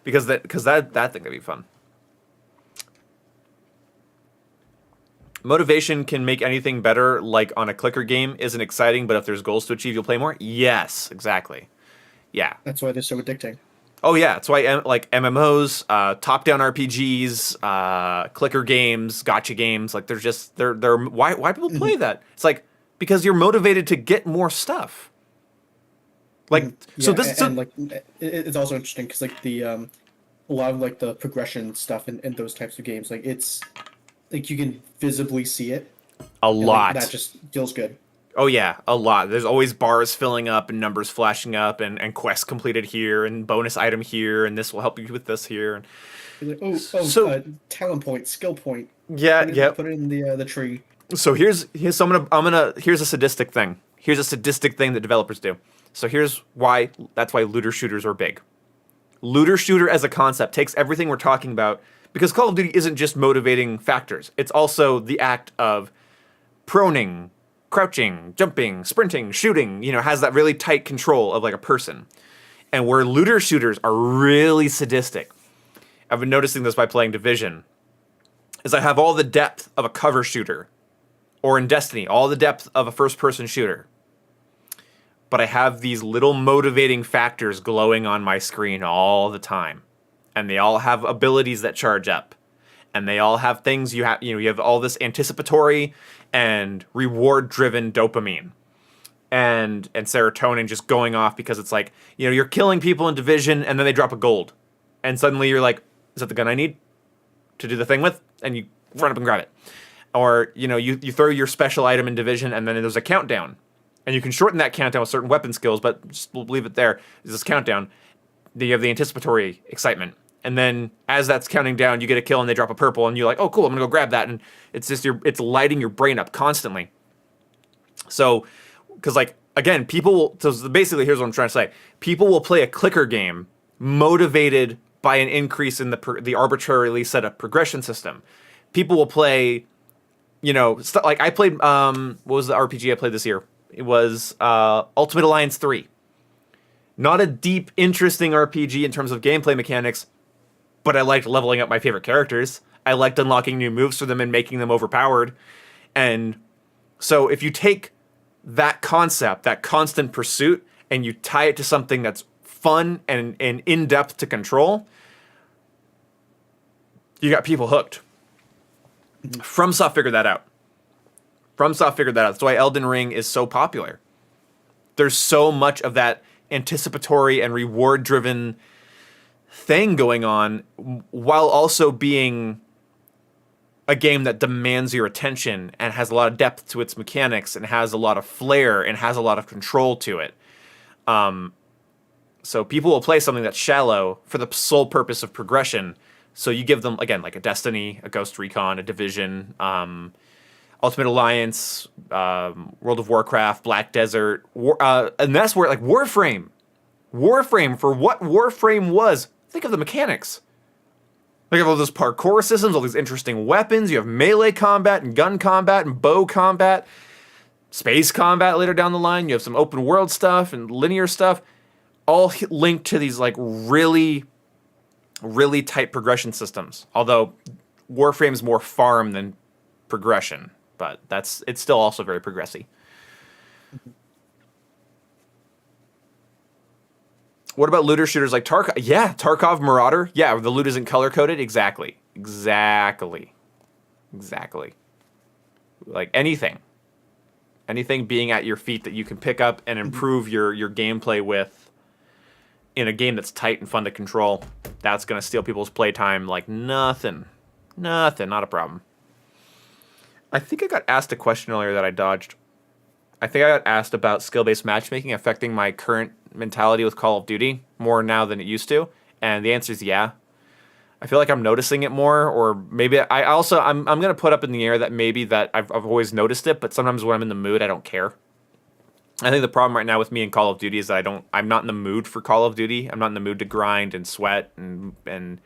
Because that thing could be fun. Motivation can make anything better, like on a clicker game isn't exciting, but if there's goals to achieve, you'll play more? Yes, exactly. Yeah. That's why they're so addicting. Oh yeah, that's why like MMOs, top-down RPGs, clicker games, gotcha games, like they're why people play that? It's like because you're motivated to get more stuff. Like it's also interesting because like the a lot of like the progression stuff in those types of games, like it's like you can visibly see it a lot. Like, that just feels good. Oh yeah, a lot. There's always bars filling up and numbers flashing up and quests completed here and bonus item here and this will help you with this here. Like, talent point, skill point. Yeah, Put it in the tree. So here's here's a sadistic thing. Here's a sadistic thing that developers do. So that's why looter shooters are big. Looter shooter as a concept takes everything we're talking about, because Call of Duty isn't just motivating factors. It's also the act of proning, crouching, jumping, sprinting, shooting, has that really tight control of like a person. And where looter shooters are really sadistic, I've been noticing this by playing Division, is I have all the depth of a cover shooter, or in Destiny, all the depth of a first-person shooter. But I have these little motivating factors glowing on my screen all the time. And they all have abilities that charge up. And they all have things you have all this anticipatory and reward-driven dopamine and serotonin just going off because it's like, you're killing people in Division and then they drop a gold. And suddenly you're like, is that the gun I need to do the thing with? And you run up and grab it. Or, you throw your special item in Division and then there's a countdown. And you can shorten that countdown with certain weapon skills, but just we'll leave it there. There's this countdown. Then you have the anticipatory excitement. And then as that's counting down, you get a kill and they drop a purple and you're like, oh, cool, I'm going to go grab that. And it's just, it's lighting your brain up constantly. So, because like, again, so basically here's what I'm trying to say. People will play a clicker game motivated by an increase in the arbitrarily set up progression system. People will play, like I played, what was the RPG I played this year? It was Ultimate Alliance 3. Not a deep, interesting RPG in terms of gameplay mechanics, but I liked leveling up my favorite characters. I liked unlocking new moves for them and making them overpowered. And so if you take that concept, that constant pursuit, and you tie it to something that's fun and in-depth to control, you got people hooked. FromSoft figured that out. That's why Elden Ring is so popular. There's so much of that anticipatory and reward-driven thing going on, while also being a game that demands your attention and has a lot of depth to its mechanics and has a lot of flair and has a lot of control to it. So people will play something that's shallow for the sole purpose of progression. So you give them, again, like a Destiny, a Ghost Recon, a Division, Ultimate Alliance, World of Warcraft, Black Desert, and that's where, like, Warframe, for what Warframe was, think of the mechanics. Think of all those parkour systems, all these interesting weapons. You have melee combat and gun combat and bow combat, space combat later down the line. You have some open world stuff and linear stuff, all linked to these, like, really, really tight progression systems. Although Warframe's more farm than progression, but it's still also very progressy. What about looter shooters like Tarkov? Yeah, Tarkov Marauder. Yeah, the loot isn't color coded. Exactly. Like anything being at your feet that you can pick up and improve your gameplay with in a game that's tight and fun to control. That's gonna steal people's playtime like nothing. Not a problem. I think I got asked a question earlier that I dodged. I think I got asked about skill-based matchmaking affecting my current mentality with Call of Duty more now than it used to, and the answer is yeah. I feel like I'm noticing it more, or maybe I'm gonna put up in the air that maybe that I've always noticed it, but sometimes when I'm in the mood, I don't care. I think the problem right now with me in Call of Duty is that I'm not in the mood for Call of Duty. I'm not in the mood to grind and sweat, and I'm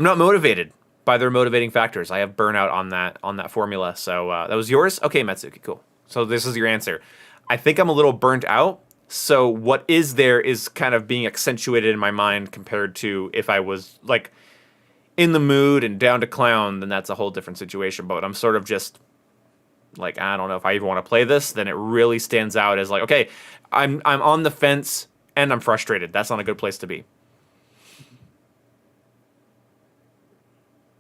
not motivated by their motivating factors. I have burnout on that formula. So that was yours? Okay, Matsuki, cool. So this is your answer. I think I'm a little burnt out. So what is there is kind of being accentuated in my mind compared to if I was like in the mood and down to clown, then that's a whole different situation. But I'm sort of just like, I don't know if I even want to play this, then it really stands out as like, okay, I'm on the fence and I'm frustrated. That's not a good place to be.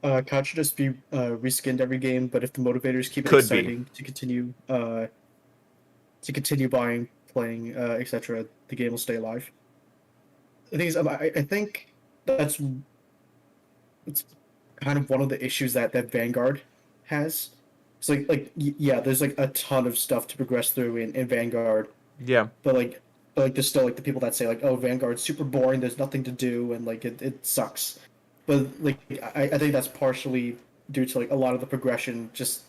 COD should just be reskinned every game, but if the motivators keep it Could exciting to continue buying, playing, etc., the game will stay alive. The thing is, I think it's kind of one of the issues that Vanguard has. It's yeah, there's like a ton of stuff to progress through in Vanguard. Yeah. But there's still like the people that say like, oh, Vanguard's super boring, there's nothing to do, and like it sucks. But like I think that's partially due to like a lot of the progression just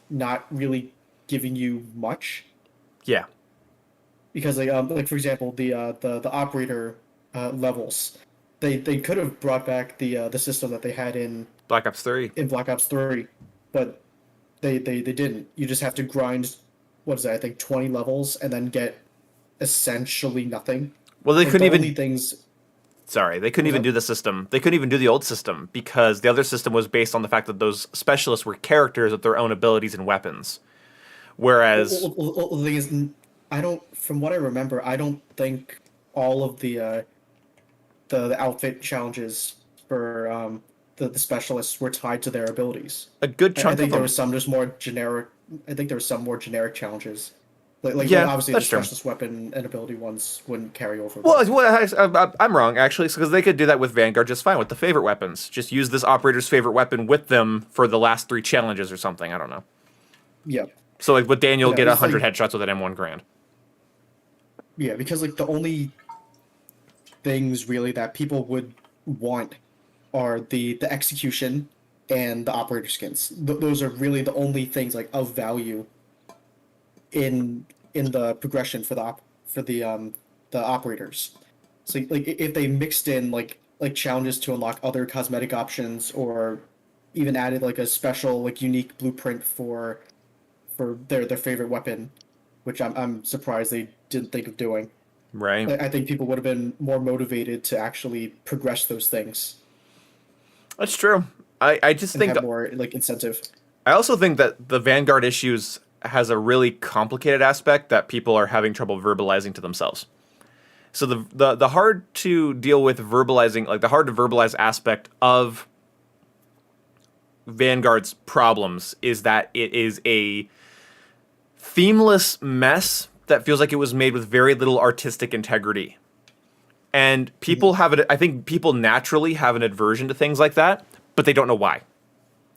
not really giving you much. Yeah. Because like for example the operator levels, they could have brought back the system that they had in Black Ops 3. in Black Ops 3, but they didn't. You just have to grind, what is that? I think 20 levels and then get essentially nothing. Well, they Like, couldn't the even only things. Sorry, they couldn't even do the system. They couldn't even do the old system because the other system was based on the fact that those specialists were characters with their own abilities and weapons. Whereas, Well, the thing is, I don't. From what I remember, I don't think all of the outfit challenges for the specialists were tied to their abilities. a good I chunk think of there them. was some just more generic. I think there were some more generic challenges. Yeah, obviously that's the true. specialist weapon and ability ones wouldn't carry over. I'm wrong, actually, because they could do that with Vanguard just fine with the favorite weapons. Just use this operator's favorite weapon with them for the last 3 challenges or something. I don't know. Yeah. So, like, with Daniel, Yeah, get it's 100 like- headshots with an M1 Grand. Yeah, because like the only things really that people would want are the execution and the operator skins. Those are really the only things like of value in the progression for the operators. So like if they mixed in like challenges to unlock other cosmetic options, or even added like a special like unique blueprint for their favorite weapon, which I'm surprised they didn't think of doing. Right. I think people would have been more motivated to actually progress those things That's true. I just and think have more like incentive. I also think that the Vanguard issues has a really complicated aspect that people are having trouble verbalizing to themselves. So the hard to deal with verbalizing, like the hard to verbalize aspect of Vanguard's problems is that it is a themeless mess that feels like it was made with very little artistic integrity. And people have it. I think people naturally have an aversion to things like that, but they don't know why.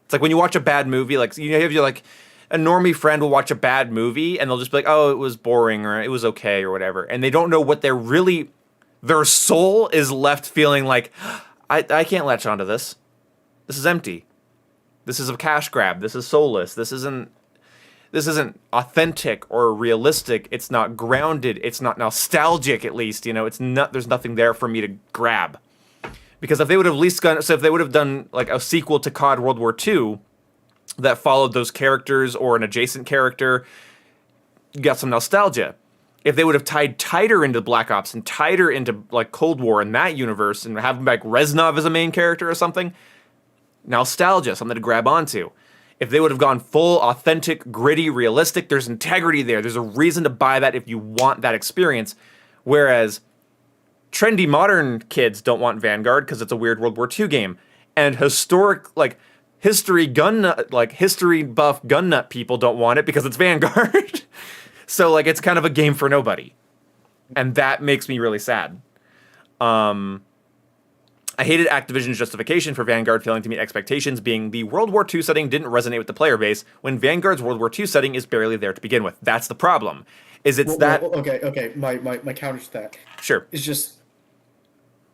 It's like when you watch a bad movie, like you have your like a normie friend will watch a bad movie and they'll just be like, "Oh, it was boring," or "It was okay," or whatever, and they don't know what their soul is left feeling like. I can't latch onto this. This is empty. This is a cash grab. This is soulless. This isn't authentic or realistic. It's not grounded. It's not nostalgic. At least it's not. There's nothing there for me to grab. Because if they would have at least if they would have done like a sequel to COD World War II that followed those characters or an adjacent character, you got some nostalgia. If they would have tied tighter into Black Ops and tighter into like Cold War in that universe and have like Reznov as a main character or something, nostalgia, something to grab onto. If they would have gone full, authentic, gritty, realistic, there's integrity there. There's a reason to buy that if you want that experience. Whereas trendy modern kids don't want Vanguard because it's a weird World War II game, and historic history buff gun nut people don't want it because it's Vanguard. So like it's kind of a game for nobody, and that makes me really sad. I hated Activision's justification for Vanguard failing to meet expectations, being the World War II setting didn't resonate with the player base, when Vanguard's World War II setting is barely there to begin with. That's the problem. Okay. My counter to that Sure. is just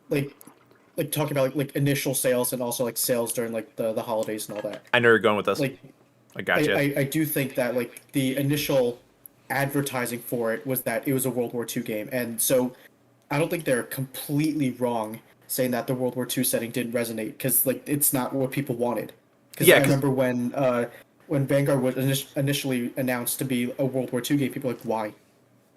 like talking about like initial sales and also like sales during like the holidays and all that. I know you're going with this. Like I gotcha. I do think that like the initial advertising for it was that it was a World War II game, and so I don't think they're completely wrong saying that the World War II setting didn't resonate, because like it's not what people wanted. Because I remember when Vanguard was initially announced to be a World War II game, people were like, why?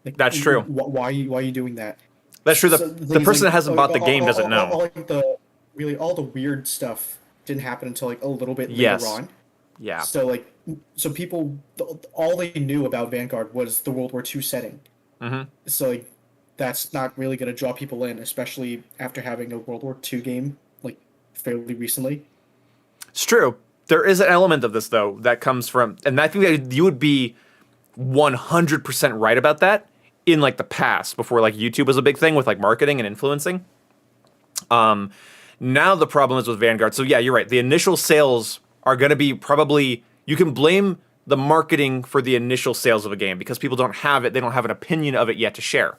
Like, That's true. Why are you doing that? That's true. So The person that hasn't bought the game doesn't know. All the weird stuff didn't happen until like a little bit later on. Yeah. So people, all they knew about Vanguard was the World War II setting. Mm-hmm. So like, that's not really going to draw people in, especially after having a World War II game like fairly recently. It's true. There is an element of this though that comes from, and I think that you would be 100% right about that in like the past, before like YouTube was a big thing with like marketing and influencing. Now the problem is with Vanguard. So yeah, you're right. The initial sales are going to be probably, you can blame the marketing for the initial sales of a game because people don't have it. They don't have an opinion of it yet to share.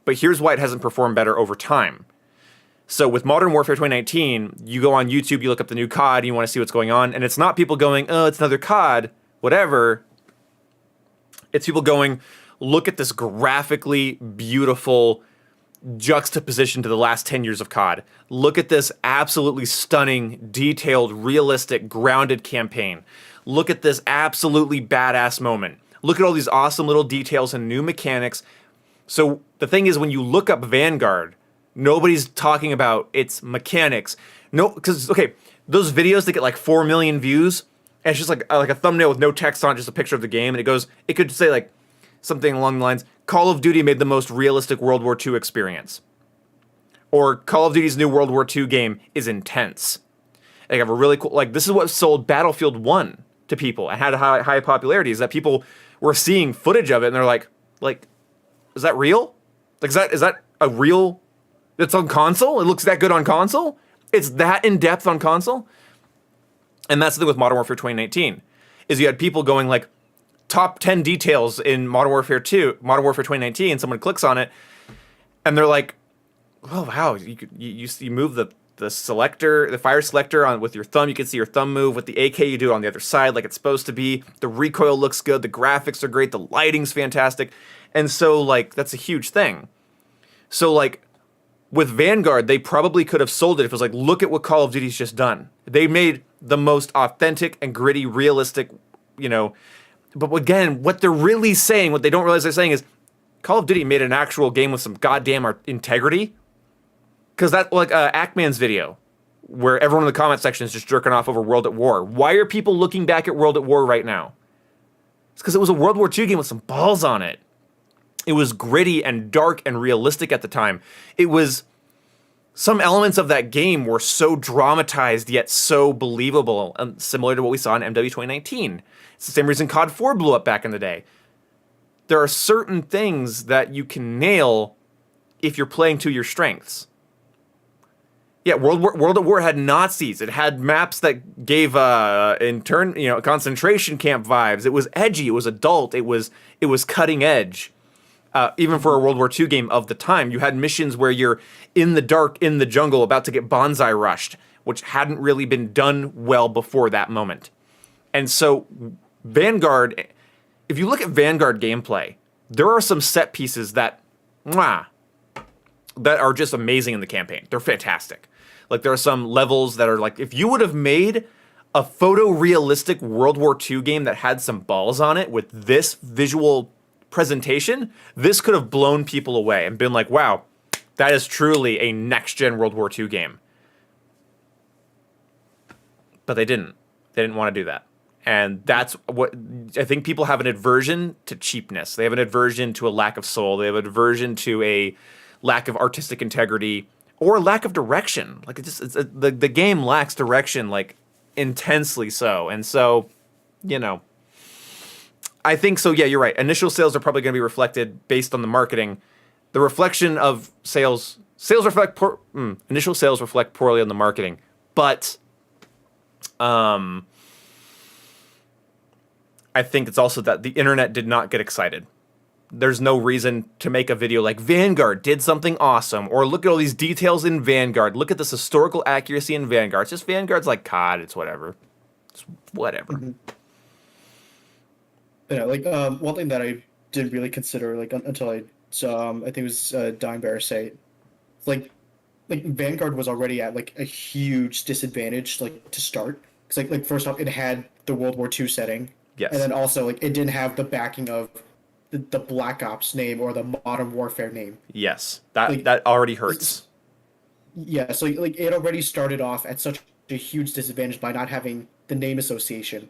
But here's why it hasn't performed better over time. So with Modern Warfare 2019, you go on YouTube, you look up the new COD, and you want to see what's going on, and it's not people going, oh, it's another COD, whatever. It's people going, look at this graphically beautiful juxtaposition to the last 10 years of COD. Look at this absolutely stunning, detailed, realistic, grounded campaign. Look at this absolutely badass moment. Look at all these awesome little details and new mechanics. So the thing is, when you look up Vanguard, nobody's talking about its mechanics. No, because, okay, those videos that get like 4 million views, and it's just like a thumbnail with no text on it, just a picture of the game, and it could say like something along the lines, Call of Duty made the most realistic World War II experience. Or Call of Duty's new World War II game is intense. They have a really cool, like, this is what sold Battlefield 1 to people and had a high popularity, is that people were seeing footage of it and they're like, is that real? Like, is that a real, it's on console? It looks that good on console? It's that in-depth on console? And that's the thing with Modern Warfare 2019, is you had people going like, top 10 details in Modern Warfare 2019, someone clicks on it, and they're like, oh wow, you move the selector, the fire selector on with your thumb, you can see your thumb move. With the AK, you do it on the other side like it's supposed to be. The recoil looks good, the graphics are great, the lighting's fantastic. And so like that's a huge thing. So like with Vanguard, they probably could have sold it if it was like, look at what Call of Duty's just done. They made the most authentic and gritty, realistic, but again, what they're really saying, what they don't realize they're saying is Call of Duty made an actual game with some goddamn integrity. Because that, like Ackman's video, where everyone in the comment section is just jerking off over World at War. Why are people looking back at World at War right now? It's because it was a World War II game with some balls on it. It was gritty and dark and realistic at the time. It was, some elements of that game were so dramatized yet so believable, similar to what we saw in MW 2019. It's the same reason COD 4 blew up back in the day. There are certain things that you can nail if you're playing to your strengths. Yeah, World at War had Nazis. It had maps that gave concentration camp vibes. It was edgy. It was adult. It was cutting edge. Even for a World War II game of the time, you had missions where you're in the dark, in the jungle, about to get bonsai rushed, which hadn't really been done well before that moment. And so Vanguard, if you look at Vanguard gameplay, there are some set pieces that are just amazing in the campaign. They're fantastic. Like there are some levels that are like, if you would have made a photorealistic World War II game that had some balls on it with this visual presentation, this could have blown people away and been like, wow, that is truly a next-gen World War II game. But they didn't. They didn't want to do that. And that's what, I think people have an aversion to cheapness. They have an aversion to a lack of soul. They have an aversion to a lack of artistic integrity or lack of direction. Like the game lacks direction, like intensely so. And so, you know, I think so. Yeah, you're right. Initial sales are probably going to be reflected based on the marketing. The reflection of sales reflect initial sales reflect poorly on the marketing, but I think it's also that the internet did not get excited. There's no reason to make a video like Vanguard did something awesome, or look at all these details in Vanguard. Look at this historical accuracy in Vanguard. It's just Vanguard's like COD. It's whatever. It's whatever. Mm-hmm. Yeah, like one thing that I didn't really consider like until I saw I think it was Dime Bear say, like Vanguard was already at like a huge disadvantage like to start because like first off it had the World War II setting, Yes. and then also like it didn't have the backing of the Black Ops name or the Modern Warfare name. Yes. That Like, that already hurts. Yeah, so like it already started off at such a huge disadvantage by not having the name association,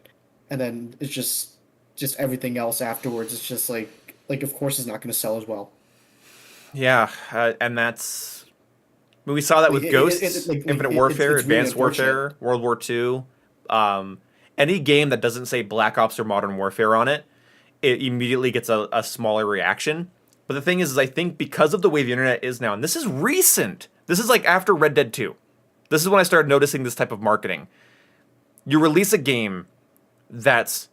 and then it's just everything else afterwards. It's just like of course it's not going to sell as well. Yeah, and that's. I mean, we saw that with Ghosts, Infinite Warfare, it's really Advanced Warfare, World War II. Any game that doesn't say Black Ops or Modern Warfare on it, it immediately gets a smaller reaction. But the thing is I think because of the way the internet is now, and this is recent, this is like after Red Dead 2. This is when I started noticing this type of marketing. You release a game that's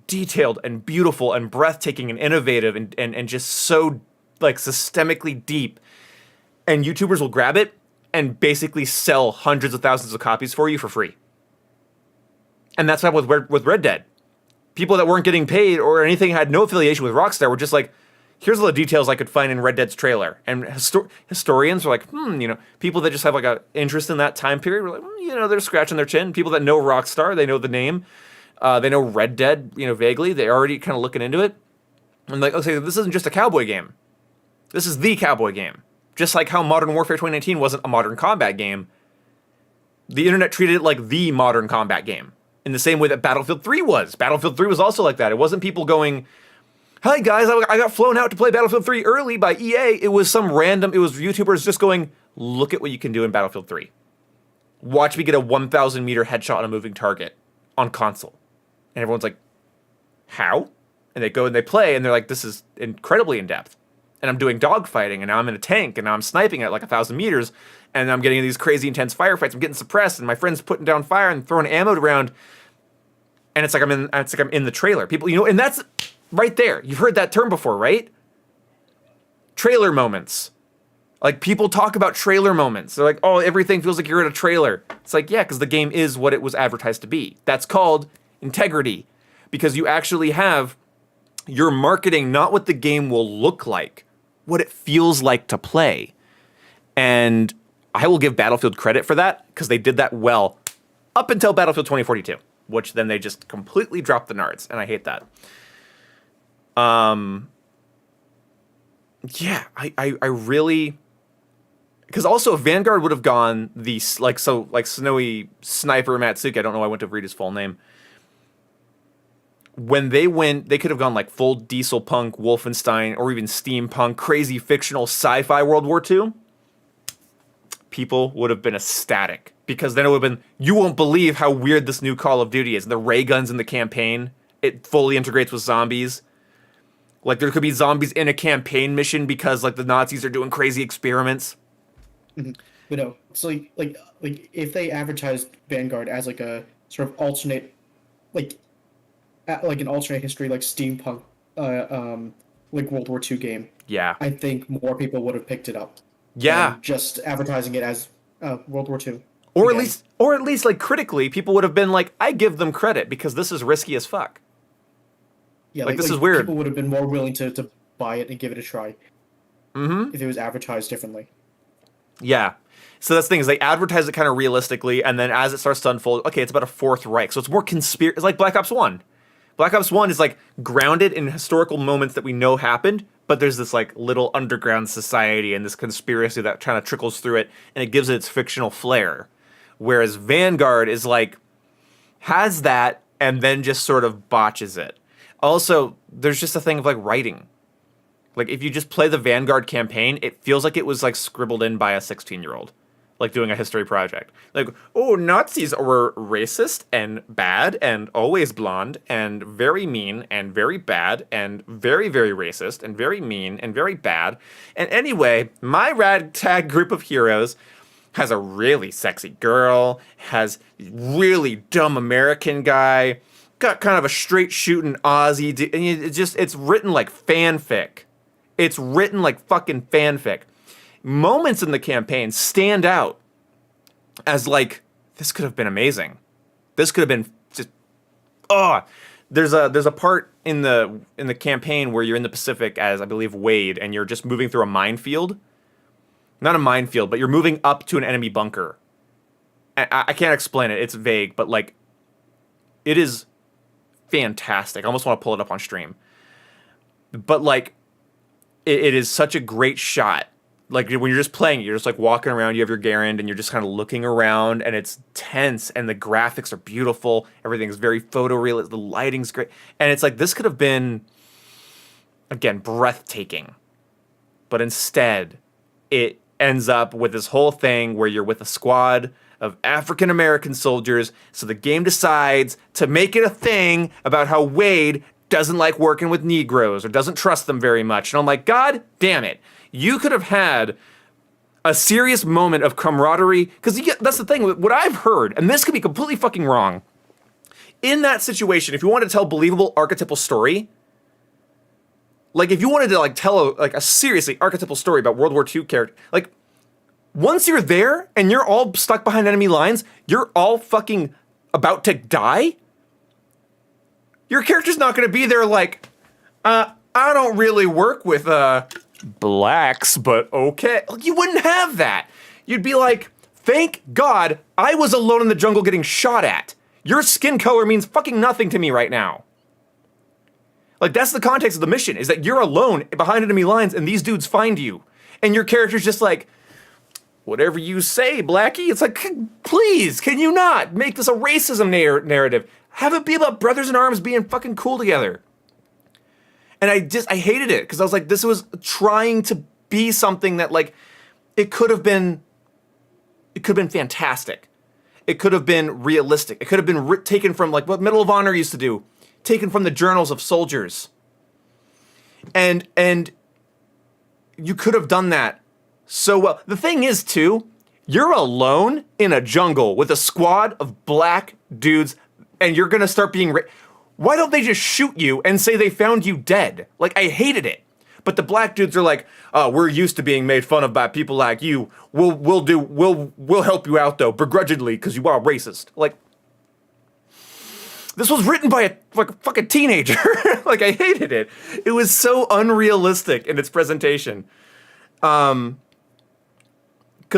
detailed and beautiful and breathtaking and innovative and just so like systemically deep, and YouTubers will grab it and basically sell hundreds of thousands of copies for you for free. And that's what happened with Red Dead. People that weren't getting paid or anything, had no affiliation with Rockstar, were just like, here's all the details I could find in Red Dead's trailer. And historians were like, you know, people that just have like a interest in that time period were like, you know, they're scratching their chin. People that know Rockstar, they know the name, they know Red Dead, you know, vaguely. They're already kind of looking into it. And like, okay, this isn't just a cowboy game. This is the cowboy game. Just like how Modern Warfare 2019 wasn't a modern combat game, the internet treated it like the modern combat game. In the same way that Battlefield 3 was. Battlefield 3 was also like that. It wasn't people going, hi guys, I got flown out to play Battlefield 3 early by EA. It was it was YouTubers just going, look at what you can do in Battlefield 3. Watch me get a 1,000 meter headshot on a moving target on console. And everyone's like, how? And they go and they play and they're like, this is incredibly in depth. And I'm doing dogfighting and now I'm in a tank and now I'm sniping at like 1,000 meters and I'm getting these crazy intense firefights. I'm getting suppressed and my friend's putting down fire and throwing ammo around. And it's like I'm in the trailer. People, you know, and that's right there. You've heard that term before, right? Trailer moments. Like people talk about trailer moments. They're like, oh, everything feels like you're in a trailer. It's like, yeah, because the game is what it was advertised to be. That's called integrity. Because you actually have your marketing, not what the game will look like, what it feels like to play. And I will give Battlefield credit for that because they did that well up until Battlefield 2042, which then they just completely dropped the nards, and I hate that. Yeah, I really, because also Vanguard would have gone the like Snowy Sniper Matsuki. I don't know why I went to read his full name. When they went, they could have gone like full diesel punk, Wolfenstein, or even steampunk, crazy fictional sci-fi World War II. People would have been ecstatic because then it would have been, you won't believe how weird this new Call of Duty is. The ray guns in the campaign, it fully integrates with zombies. Like there could be zombies in a campaign mission because like the Nazis are doing crazy experiments. Mm-hmm. But no, it's like if they advertised Vanguard as like a sort of alternate, like an alternate history, like steampunk, like World War II game. Yeah, I think more people would have picked it up. Yeah, just advertising it as World War II. Or at least like critically, people would have been like, I give them credit because this is risky as fuck. Yeah, like this is weird. People would have been more willing to buy it and give it a try. Mm-hmm. If it was advertised differently. Yeah. So that's the thing is they advertise it kind of realistically, and then as it starts to unfold, okay, it's about a Fourth Reich. So it's more conspiracy. It's like Black Ops 1. Black Ops 1 is like grounded in historical moments that we know happened, but there's this like little underground society and this conspiracy that kind of trickles through it, and it gives it its fictional flair. Whereas Vanguard is like, has that, and then just sort of botches it. Also, there's just a thing of like writing. Like, if you just play the Vanguard campaign, it feels like it was, like, scribbled in by a 16-year-old, like, doing a history project. Like, oh, Nazis were racist and bad and always blonde and very mean and very bad and very, very racist and very mean and very bad. And anyway, my ragtag group of heroes has a really sexy girl, has really dumb American guy, got kind of a straight shooting Aussie, and it's written like fanfic. It's written like fucking fanfic. Moments in the campaign stand out as like, this could have been amazing. This could have been just, there's a part in the campaign where you're in the Pacific as, I believe, Wade, and you're just moving through a minefield. Not a minefield, but you're moving up to an enemy bunker. I can't explain it. It's vague, but like, it is fantastic. I almost want to pull it up on stream. But like, it is such a great shot. Like, when you're just playing it, you're just like walking around, you have your Garand, and you're just kind of looking around, and it's tense, and the graphics are beautiful. Everything's very photorealistic. The lighting's great. And it's like, this could have been, again, breathtaking. But instead, it ends up with this whole thing where you're with a squad of African American soldiers. So the game decides to make it a thing about how Wade doesn't like working with Negroes or doesn't trust them very much. And I'm like, God damn it. You could have had a serious moment of camaraderie. Because that's the thing. What I've heard, and this could be completely fucking wrong, in that situation, if you want to tell believable archetypal story, like if you wanted to like tell a seriously archetypal story about World War II character, like once you're there and you're all stuck behind enemy lines, you're all fucking about to die. Your character's not going to be there like, I don't really work with blacks, but okay. You wouldn't have that. You'd be like, thank God I was alone in the jungle getting shot at. Your skin color means fucking nothing to me right now. Like, that's the context of the mission, is that you're alone behind enemy lines and these dudes find you. And your character's just like, whatever you say, Blackie. It's like, please, can you not make this a racism narrative? Have it be about brothers in arms being fucking cool together. And I hated it, because I was like, this was trying to be something that, like, it could have been fantastic. It could have been realistic. It could have been taken from, like, what Medal of Honor used to do. Taken from the journals of soldiers. And you could have done that so well. The thing is, too, you're alone in a jungle with a squad of black dudes, and you're gonna start being why don't they just shoot you and say they found you dead? Like, I hated it. But the black dudes are like, we're used to being made fun of by people like you. We'll help you out though, begrudgingly, because you are racist. Like, this was written by a fucking teenager. Like, I hated it. It was so unrealistic in its presentation. Because,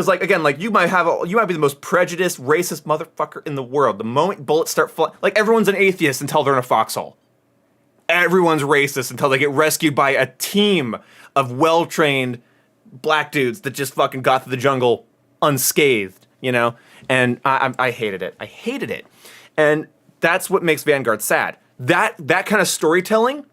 like, again, like, you might be the most prejudiced, racist motherfucker in the world. The moment bullets start flying, like, everyone's an atheist until they're in a foxhole. Everyone's racist until they get rescued by a team of well-trained black dudes that just fucking got through the jungle unscathed, you know? And I hated it. I hated it. And that's what makes Vanguard sad. That kind of storytelling,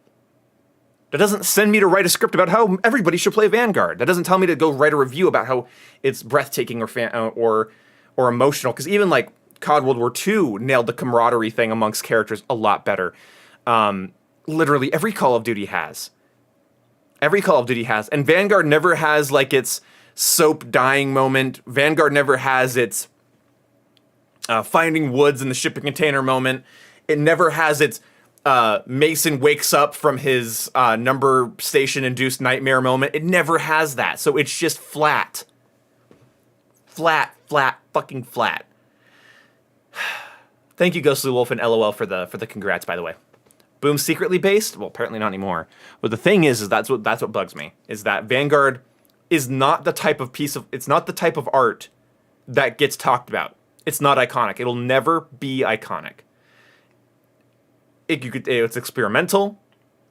that doesn't send me to write a script about how everybody should play Vanguard. That doesn't tell me to go write a review about how it's breathtaking or emotional. Because even like COD World War II nailed the camaraderie thing amongst characters a lot better. Literally every Call of Duty has. Every Call of Duty has. And Vanguard never has like its soap dying moment. Vanguard never has its finding woods in the shipping container moment. It never has its Mason wakes up from his number station induced nightmare moment. It never has that. So it's just flat. Flat, fucking flat. Thank you, Ghostly Wolf and LOL for the congrats, by the way. Boom, secretly based? Well, apparently not anymore. But the thing is that's what bugs me, is that Vanguard is not the type of it's not the type of art that gets talked about. It's not iconic. It'll never be iconic. It's experimental.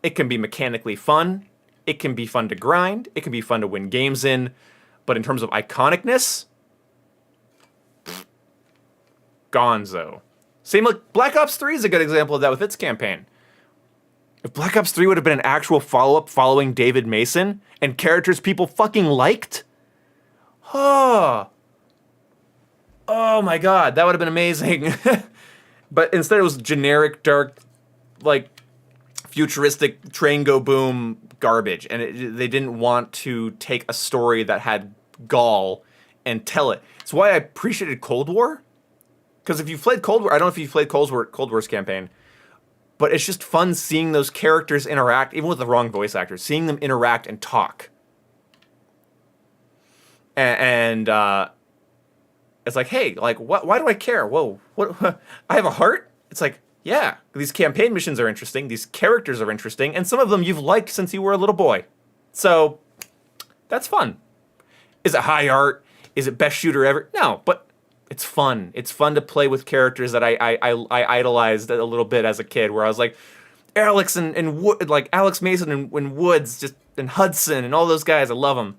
It can be mechanically fun. It can be fun to grind. It can be fun to win games in. But in terms of iconicness, gonzo. Same like Black Ops 3 is a good example of that with its campaign. If Black Ops 3 would have been an actual follow-up following David Mason and characters people fucking liked, oh my god, that would have been amazing. But instead it was generic, dark, like, futuristic train go boom garbage. And they didn't want to take a story that had gall and tell it. It's why I appreciated Cold War. Because if you've played Cold War, I don't know if you've played Cold War's campaign, but it's just fun seeing those characters interact, even with the wrong voice actors, seeing them interact and talk. And it's like, hey, like, why do I care? Whoa, what? I have a heart? It's like, yeah, these campaign missions are interesting, these characters are interesting, and some of them you've liked since you were a little boy. So, that's fun. Is it high art? Is it best shooter ever? No, but it's fun. It's fun to play with characters that I idolized a little bit as a kid, where I was like, Alex and like Alex Mason and Woods, just and Hudson and all those guys. I love them.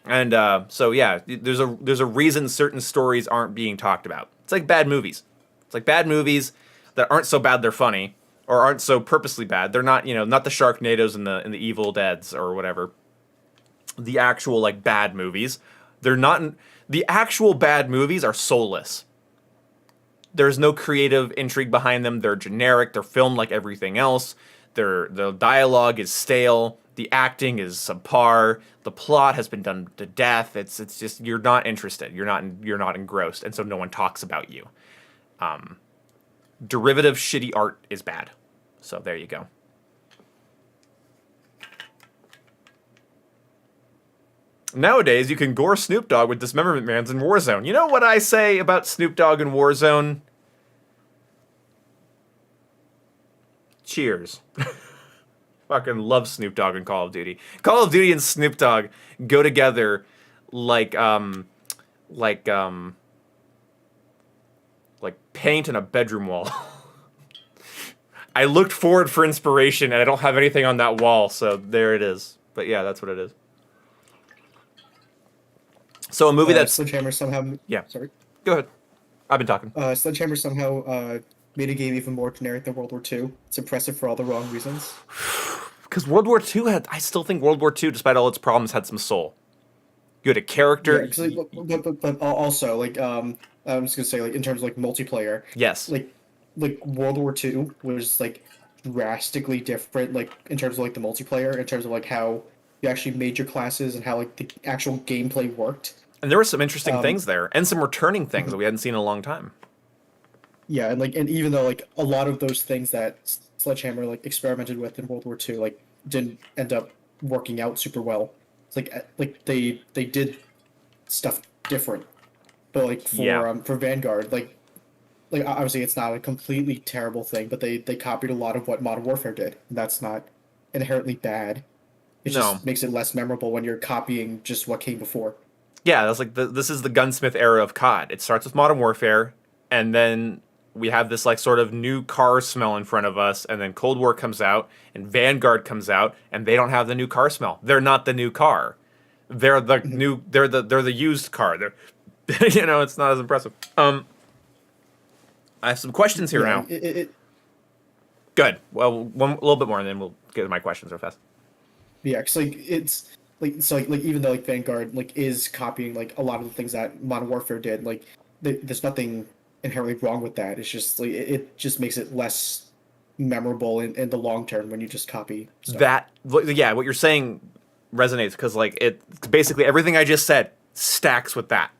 And so yeah, there's a reason certain stories aren't being talked about. It's like bad movies. It's like bad movies that aren't so bad they're funny, or aren't so purposely bad. They're not, not the Sharknadoes and the Evil Deads or whatever. The actual like bad movies, they're not. The actual bad movies are soulless. There's no creative intrigue behind them. They're generic. They're filmed like everything else. The dialogue is stale. The acting is subpar. The plot has been done to death. It's just, you're not interested. You're not engrossed, and so no one talks about you. Derivative shitty art is bad. So there you go. Nowadays, you can gore Snoop Dogg with dismemberment bands in Warzone. You know what I say about Snoop Dogg in Warzone? Cheers. Fucking love Snoop Dogg in Call of Duty. Call of Duty and Snoop Dogg go together like paint in a bedroom wall. I looked forward for inspiration, and I don't have anything on that wall, so there it is. But yeah, that's what it is. So a movie that's... Sledgehammer somehow... Yeah. Sorry. Go ahead. I've been talking. Sledgehammer somehow made a game even more generic than World War II. It's impressive for all the wrong reasons. Because World War II had... I still think World War II, despite all its problems, had some soul. You had a character... Yeah, but also, like, I'm just going to say, like, in terms of, like, multiplayer... Yes. Like World War II was, like, drastically different, like, in terms of, like, the multiplayer, in terms of, like, how you actually made your classes and how, like, the actual gameplay worked. And there were some interesting things there, and some returning things that we hadn't seen in a long time. Yeah, and even though, like, a lot of those things that Sledgehammer, like, experimented with in World War II, like, didn't end up working out super well. It's like they did stuff different. But, like, for Vanguard, like obviously it's not a completely terrible thing, but they copied a lot of what Modern Warfare did. And that's not inherently bad. It just makes it less memorable when you're copying just what came before. Yeah, that's like this is the gunsmith era of COD. It starts with Modern Warfare, and then we have this like sort of new car smell in front of us, and then Cold War comes out, and Vanguard comes out, and they don't have the new car smell. They're not the new car. They're the new. They're the used car. They're it's not as impressive. I have some questions here now. Good. Well, a little bit more, and then we'll get to my questions real fast. Yeah, because it's like even though like Vanguard like is copying like a lot of the things that Modern Warfare did, like there's nothing inherently wrong with that. It's just like it just makes it less memorable in the long term when you just copy stuff. What you're saying resonates, because like it basically everything I just said stacks with that.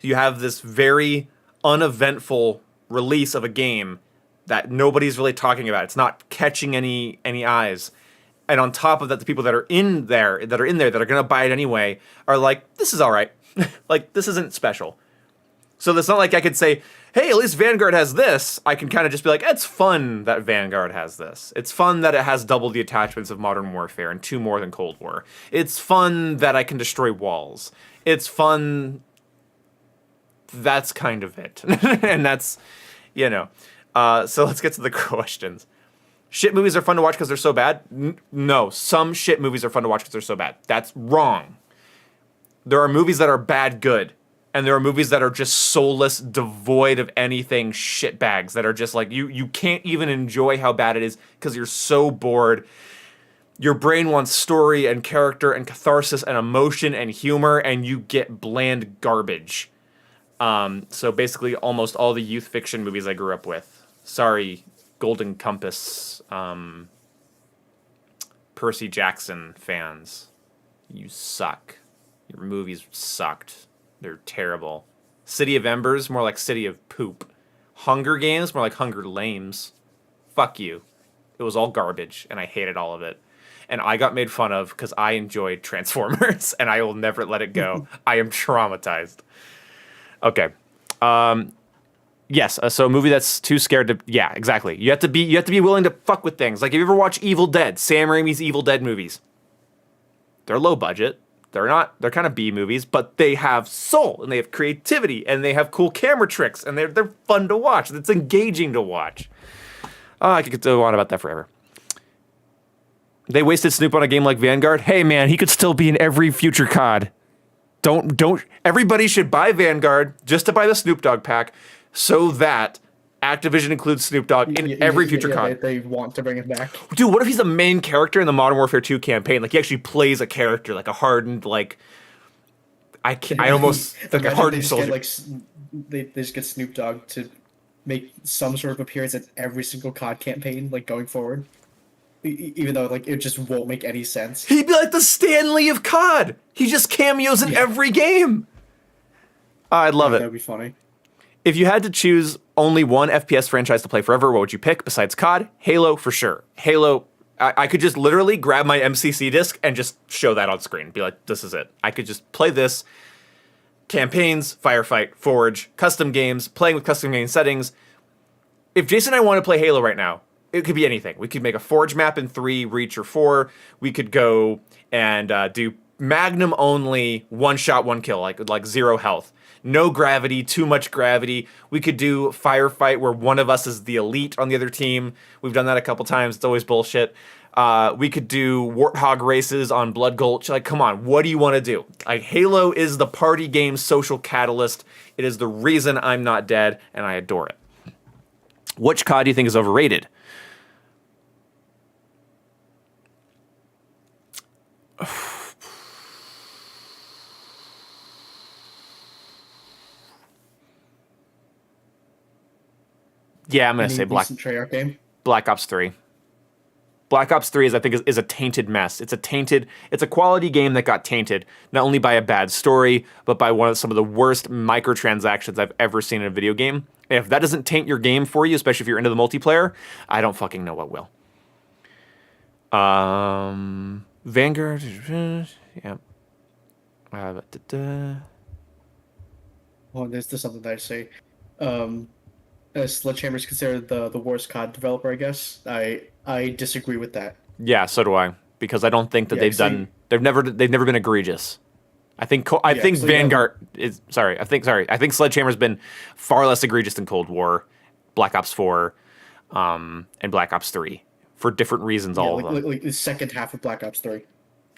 You have this very uneventful release of a game that nobody's really talking about. It's not catching any eyes. And on top of that, the people that are in there that are going to buy it anyway are like, this is all right. Like, this isn't special. So it's not like I could say, hey, at least Vanguard has this. I can kind of just be like, it's fun that Vanguard has this. It's fun that it has double the attachments of Modern Warfare and 2 more than Cold War. It's fun that I can destroy walls. It's fun. That's kind of it. And that's, so let's get to the questions. Shit movies are fun to watch because they're so bad? No, some shit movies are fun to watch because they're so bad. That's wrong. There are movies that are bad good, And there are movies that are just soulless, devoid of anything, shitbags that are just like you can't even enjoy how bad it is because you're so bored. Your brain wants story and character and catharsis and emotion and humor, and you get bland garbage. So basically, almost all the youth fiction movies I grew up with. Sorry, Golden Compass, Percy Jackson fans, you suck. Your movies sucked. They're terrible. City of Embers, more like City of Poop. Hunger Games, more like Hunger Lames. Fuck you. It was all garbage, and I hated all of it. And I got made fun of because I enjoyed Transformers, and I will never let it go. I am traumatized. Okay. Yes, so a movie that's too scared to... Yeah, exactly. You have to be willing to fuck with things. Like, if you ever watch Evil Dead, Sam Raimi's Evil Dead movies. They're low budget. They're kind of B movies, but they have soul, and they have creativity, and they have cool camera tricks, and they're fun to watch. It's engaging to watch. Oh, I could go on about that forever. They wasted Snoop on a game like Vanguard. Hey, man, he could still be in every future COD. Don't. Everybody should buy Vanguard just to buy the Snoop Dogg pack, so that Activision includes Snoop Dogg in every future COD. They want to bring it back. Dude, what if he's the main character in the Modern Warfare 2 campaign? Like, he actually plays a character, like a hardened, like... I almost... like a hardened soldier. They just get Snoop Dogg to make some sort of appearance in every single COD campaign, like, going forward. Even though, like, it just won't make any sense. He'd be like the Stan Lee of COD! He just cameos in every game! I'd love it. That'd be funny. If you had to choose only one FPS franchise to play forever, what would you pick besides COD? Halo, for sure. Halo, I could just literally grab my MCC disc and just show that on screen. Be like, this is it. I could just play this. Campaigns, Firefight, Forge, custom games, playing with custom game settings. If Jason and I want to play Halo right now, it could be anything. We could make a Forge map in 3, Reach, or 4. We could go and do Magnum only, one shot, one kill, like 0 health. No gravity, too much gravity. We could do Firefight where one of us is the elite on the other team. We've done that a couple times. It's always bullshit. We could do Warthog races on Blood Gulch. Like, come on, what do you want to do? Like, Halo is the party game social catalyst. It is the reason I'm not dead, and I adore it. Which COD do you think is overrated? Yeah, I'm gonna say Black Ops 3. Black Ops 3 is a tainted mess. It's a quality game that got tainted not only by a bad story, but by some of the worst microtransactions I've ever seen in a video game. And if that doesn't taint your game for you, especially if you're into the multiplayer, I don't fucking know what will. Vanguard, yeah. Well, there's something that I say. Sledgehammer is considered the worst COD developer, I guess. I disagree with that. Yeah, so do I, because I don't think that they've never been egregious. I think Vanguard is I think Sledgehammer's been far less egregious than Cold War, Black Ops 4, and Black Ops 3 for different reasons. All of them, like the second half of Black Ops 3.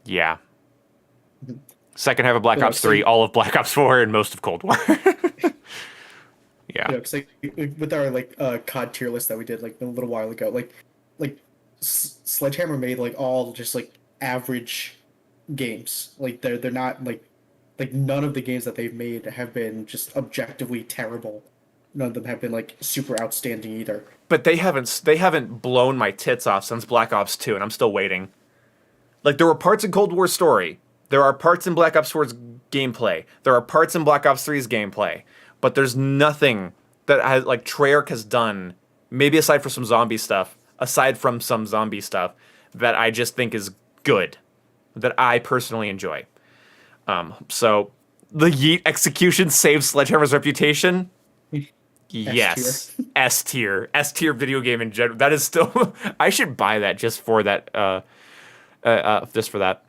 Yeah. Second half of Black Ops 3, all of Black Ops 4, and most of Cold War. Yeah. Because with our COD tier list that we did like a little while ago, Sledgehammer made all just average games. Like they're not like none of the games that they've made have been just objectively terrible. None of them have been super outstanding either. But they haven't blown my tits off since Black Ops 2, and I'm still waiting. Like, there were parts in Cold War story. There are parts in Black Ops 4's gameplay. There are parts in Black Ops 3's gameplay. But there's nothing that Treyarch has done, maybe aside from some zombie stuff, that I just think is good, that I personally enjoy. So the Yeet execution saved Sledgehammer's reputation. Yes, S tier video game in general. That is still. I should buy that just for that. Just for that.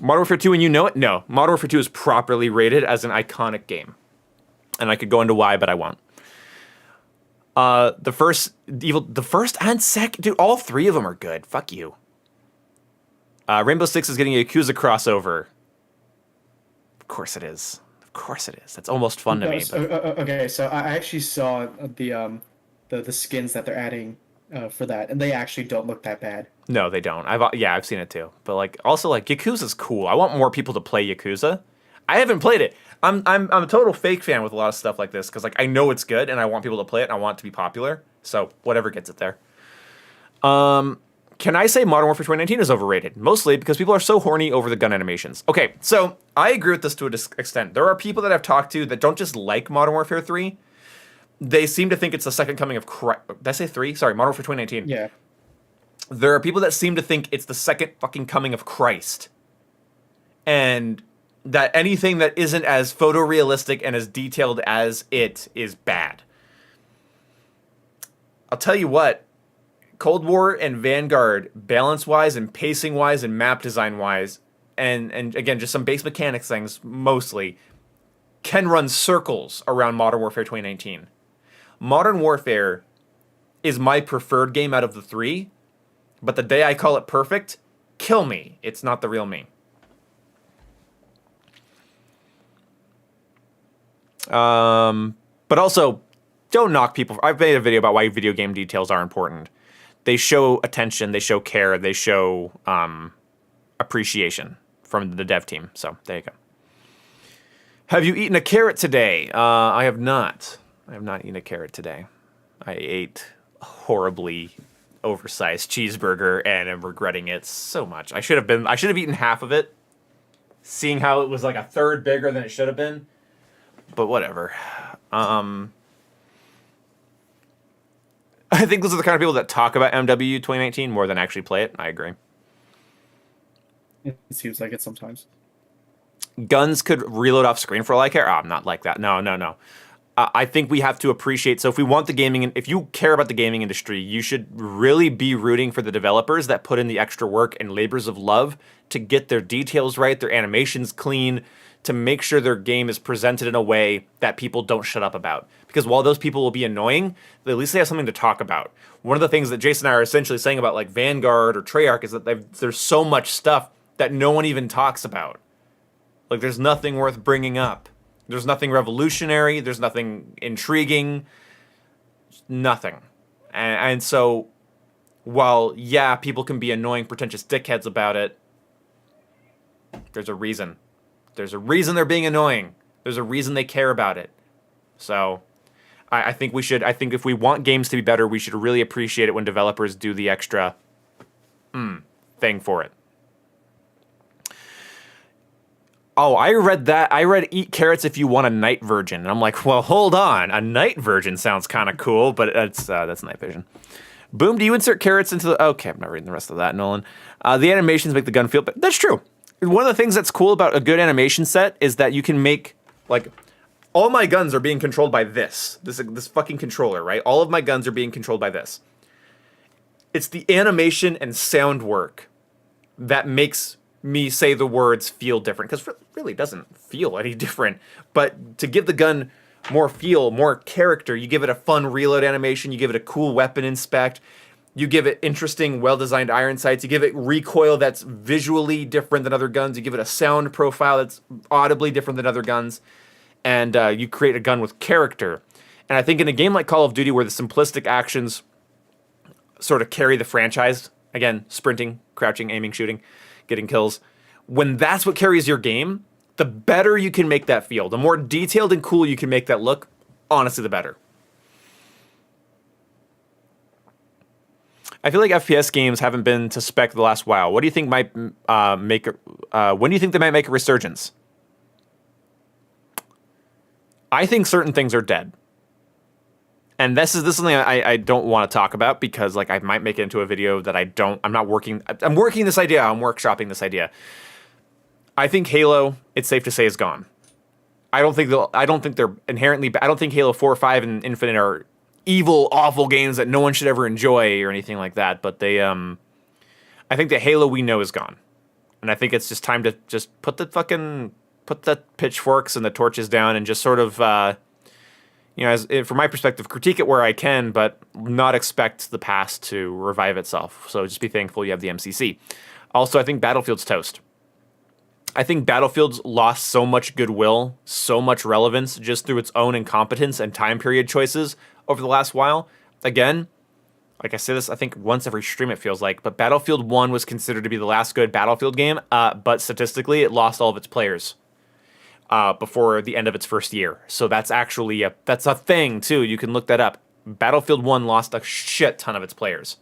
Modern Warfare 2, and you know it. No, Modern Warfare 2 is properly rated as an iconic game, and I could go into why, but I won't. The first and second, dude, all three of them are good. Fuck you. Rainbow Six is getting a Yakuza crossover. Of course it is. Of course it is. That's almost fun to me. Okay, so I actually saw the skins that they're adding for that, and they actually don't look that bad. No, they don't. I've seen it too. But like also like Yakuza's cool. I want more people to play Yakuza. I haven't played it. I'm a total fake fan with a lot of stuff like this because like I know it's good and I want people to play it and I want it to be popular. So whatever gets it there. Can I say Modern Warfare 2019 is overrated? Mostly because people are so horny over the gun animations. Okay, so I agree with this to an extent. There are people that I've talked to that don't just like Modern Warfare 3. They seem to think it's the second coming of Christ. Did I say 3? Sorry, Modern Warfare 2019. Yeah. There are people that seem to think it's the second fucking coming of Christ. And that anything that isn't as photorealistic and as detailed as it is bad. I'll tell you what, Cold War and Vanguard, balance-wise and pacing-wise and map design-wise, and again, just some base mechanics things, mostly, can run circles around Modern Warfare 2019. Modern Warfare is my preferred game out of the 3, but the day I call it perfect, kill me. It's not the real me. But also, don't knock people. I've made a video about why video game details are important. They show attention, they show care, they show appreciation from the dev team. So there you go. Have you eaten a carrot today? I have not. I have not eaten a carrot today. I ate a horribly oversized cheeseburger and I'm regretting it so much. I should have eaten half of it, seeing how it was like a third bigger than it should have been. But whatever. I think those are the kind of people that talk about MW 2019 more than actually play it. I agree. It seems like it sometimes. Guns could reload off screen for all I care. Oh, I'm not like that. No. I think we have to appreciate. So if we want the gaming, if you care about the gaming industry, you should really be rooting for the developers that put in the extra work and labors of love to get their details right, their animations clean, to make sure their game is presented in a way that people don't shut up about. Because while those people will be annoying, at least they have something to talk about. One of the things that Jason and I are essentially saying about like Vanguard or Treyarch is that there's so much stuff that no one even talks about. Like there's nothing worth bringing up. There's nothing revolutionary. There's nothing intriguing. Nothing. And so while, yeah, people can be annoying, pretentious dickheads about it, there's a reason. There's a reason they're being annoying. There's a reason they care about it. So I think if we want games to be better, we should really appreciate it when developers do the extra thing for it. Oh, I read eat carrots if you want a night virgin. And I'm like, well, hold on. A night virgin sounds kind of cool, but that's night vision. Boom, do you insert carrots into the... Okay, I'm not reading the rest of that, Nolan. The animations make the gun feel... That's true. One of the things that's cool about a good animation set is that you can make, like... All my guns are being controlled by this fucking controller, right? All of my guns are being controlled by this. It's the animation and sound work that makes me say the words feel different, because it really doesn't feel any different. But to give the gun more feel, more character, you give it a fun reload animation, you give it a cool weapon inspect, you give it interesting, well-designed iron sights, you give it recoil that's visually different than other guns, you give it a sound profile that's audibly different than other guns, and you create a gun with character. And I think in a game like Call of Duty, where the simplistic actions sort of carry the franchise, again, sprinting, crouching, aiming, shooting, getting kills, when that's what carries your game, the better you can make that feel. The more detailed and cool you can make that look, honestly, the better. I feel like FPS games haven't been to spec the last while. What do you think might when do you think they might make a resurgence? I think certain things are dead. And this is something I don't want to talk about because like I might make it into a video that I'm working this idea, I'm workshopping this idea. I think Halo, it's safe to say, is gone. I don't think they're inherently I don't think Halo 4, 5, and Infinite are evil, awful games that no one should ever enjoy or anything like that, but they I think the Halo we know is gone. And I think it's just time to just put the pitchforks and the torches down and just sort of from my perspective, critique it where I can, but not expect the past to revive itself. So just be thankful you have the MCC. Also, I think Battlefield's toast. I think Battlefield's lost so much goodwill, so much relevance just through its own incompetence and time period choices over the last while. Again, like I say this, I think once every stream it feels like, but Battlefield 1 was considered to be the last good Battlefield game, but statistically it lost all of its players before the end of its first year. So that's actually that's a thing too. You can look that up. Battlefield 1 lost a shit ton of its players.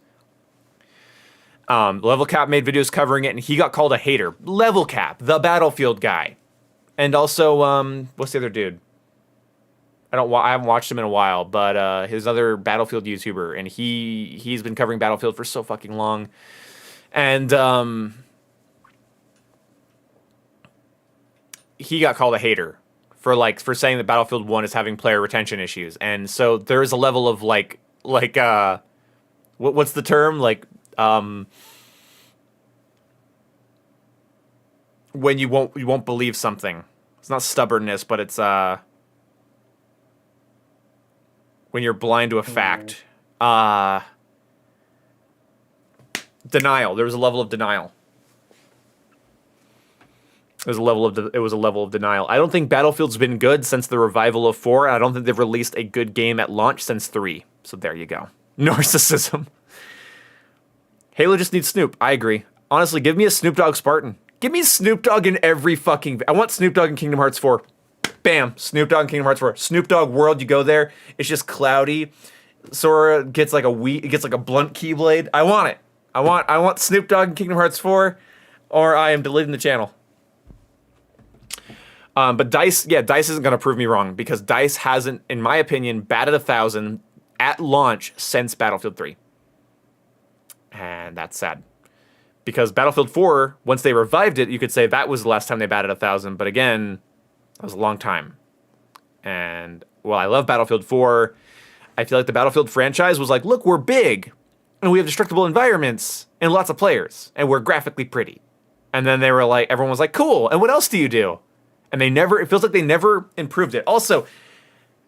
Level Cap made videos covering it, and he got called a hater. Level Cap, the Battlefield guy, and also what's the other dude? I haven't watched him in a while, but his other Battlefield YouTuber, and he's been covering Battlefield for so fucking long, and he got called a hater for saying that Battlefield 1 is having player retention issues, and so there is a level of what's the term when you won't believe something. It's not stubbornness, but it's when you're blind to a fact. Denial. There was a level of denial. It was a level of denial. I don't think Battlefield's been good since the revival of 4, and I don't think they've released a good game at launch since 3. So there you go. Narcissism. Halo just needs Snoop. I agree. Honestly, give me a Snoop Dogg Spartan. Give me Snoop Dogg in every fucking... I want Snoop Dogg in Kingdom Hearts 4. Bam. Snoop Dogg in Kingdom Hearts 4. Snoop Dogg World, you go there. It's just cloudy. Sora gets like a blunt keyblade. I want it. I want Snoop Dogg in Kingdom Hearts 4, or I am deleting the channel. But DICE isn't going to prove me wrong, because DICE hasn't, in my opinion, batted 1,000 at launch since Battlefield 3. And that's sad. Because Battlefield 4, once they revived it, you could say that was the last time they batted 1,000. But again, that was a long time. And while I love Battlefield 4, I feel like the Battlefield franchise was like, look, we're big, and we have destructible environments, and lots of players, and we're graphically pretty. And then they were like, everyone was like, cool, and what else do you do? And it feels like they never improved it. Also,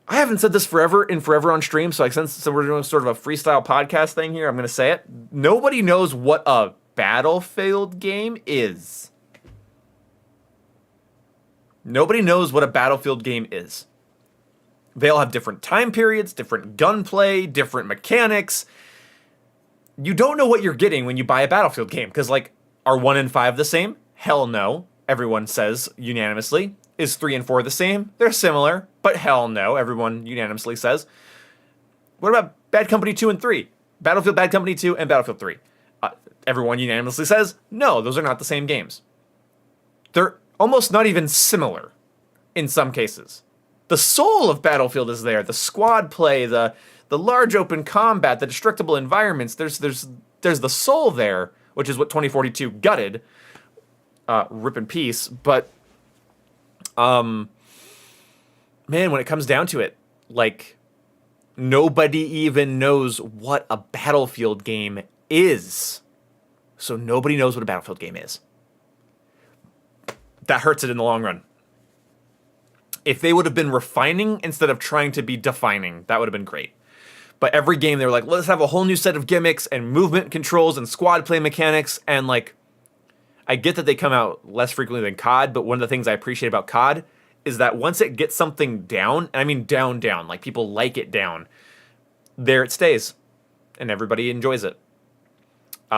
I haven't said this forever on stream, so since we're doing sort of a freestyle podcast thing here, I'm going to say it. Nobody knows what a Battlefield game is. Nobody knows what a Battlefield game is. They all have different time periods, different gunplay, different mechanics. You don't know what you're getting when you buy a Battlefield game, because, are 1 and 5 the same? Hell no. Everyone says unanimously. Is 3 and 4 the same? They're similar, but hell no. Everyone unanimously says. What about Bad Company 2 and 3? Battlefield Bad Company 2 and Battlefield 3. Everyone unanimously says, no, those are not the same games. They're almost not even similar in some cases. The soul of Battlefield is there. The squad play, the large open combat, the destructible environments. There's the soul there, which is what 2042 gutted. Rip in peace. But, man, when it comes down to it, nobody even knows what a Battlefield game is. So nobody knows what a Battlefield game is. That hurts it in the long run. If they would have been refining instead of trying to be defining, that would have been great. But every game, they were like, let's have a whole new set of gimmicks and movement controls and squad play mechanics. And, I get that they come out less frequently than COD, but one of the things I appreciate about COD is that once it gets something down, and I mean down, people like it down, there it stays. And everybody enjoys it.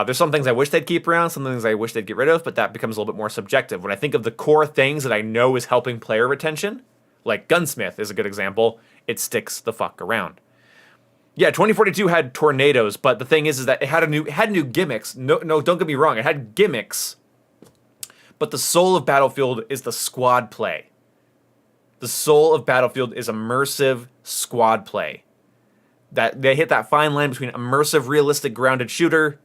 There's some things I wish they'd keep around, some things I wish they'd get rid of, but that becomes a little bit more subjective. When I think of the core things that I know is helping player retention, like Gunsmith is a good example, it sticks the fuck around. Yeah, 2042 had tornadoes, but the thing is that it had new gimmicks. No, don't get me wrong, it had gimmicks. But the soul of Battlefield is the squad play. The soul of Battlefield is immersive squad play. That they hit that fine line between immersive, realistic, grounded shooter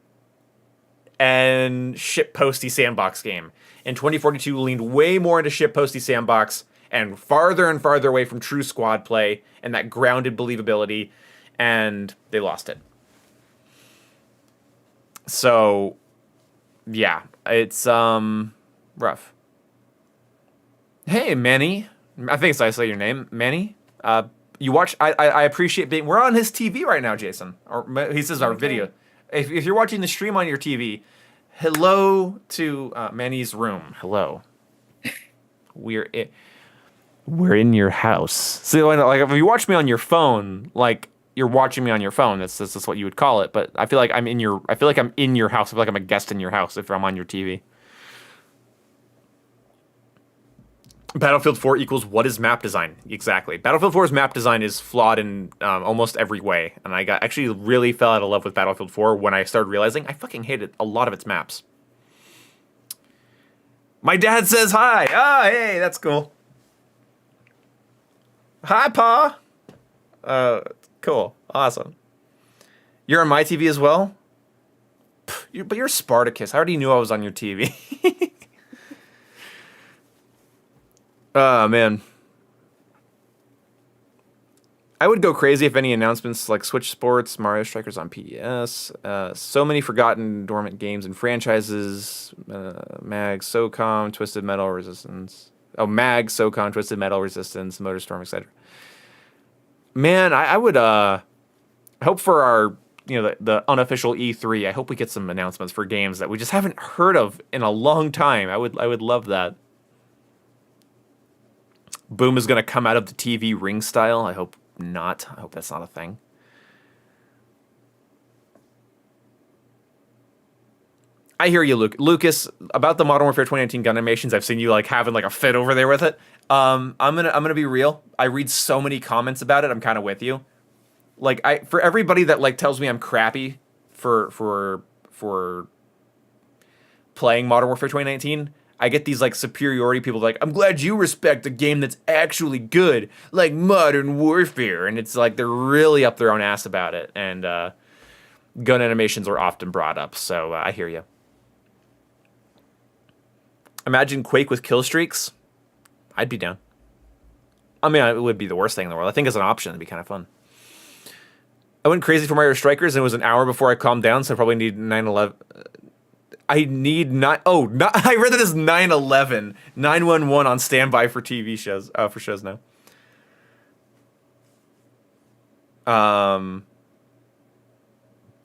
and shitposty sandbox game. And 2042 leaned way more into shitposty sandbox and farther away from true squad play and that grounded believability, and they lost it. So, yeah, it's rough. Hey, Manny. I think it's how I say your name, Manny. You watch. I appreciate being. We're on his TV right now, Jason. Or he says our video. If you're watching the stream on your TV, hello to Manny's room. Hello. We're in your house. So like if you watch me on your phone, like you're watching me on your phone. That's what you would call it. But I feel like I'm in your house. I feel like I'm a guest in your house if I'm on your TV. Battlefield 4 equals what is map design? Exactly. Battlefield 4's map design is flawed in almost every way, and I actually really fell out of love with Battlefield 4 when I started realizing I fucking hated a lot of its maps. My dad says hi. Ah, hey, that's cool. Hi, Pa. Cool. Awesome. You're on my TV as well? But you're Spartacus. I already knew I was on your TV. Oh, man. I would go crazy if any announcements like Switch Sports, Mario Strikers on PES, so many forgotten dormant games and franchises, MAG, SOCOM, Twisted Metal Resistance. Oh, MAG, SOCOM, Twisted Metal Resistance, MotorStorm, etc. Man, I would hope for our, the unofficial E3. I hope we get some announcements for games that we just haven't heard of in a long time. I would love that. Boom is going to come out of the TV ring style. I hope not. I hope that's not a thing. I hear you, Lucas, about the Modern Warfare 2019 gun animations. I've seen you like having like a fit over there with it. I'm gonna be real. I read so many comments about it. I'm kind of with you. Like for everybody that like tells me I'm crappy for playing Modern Warfare 2019. I get these like superiority people like, I'm glad you respect a game that's actually good, like Modern Warfare, and it's like they're really up their own ass about it. And gun animations are often brought up, so I hear you. Imagine Quake with kill streaks. I'd be down. I mean, it would be the worst thing in the world. I think as an option, it'd be kind of fun. I went crazy for Mario Strikers, and it was an hour before I calmed down, so I probably need 9/11. I need not. Oh, not, I read that as 9/11. 911 on standby for TV shows. For shows now.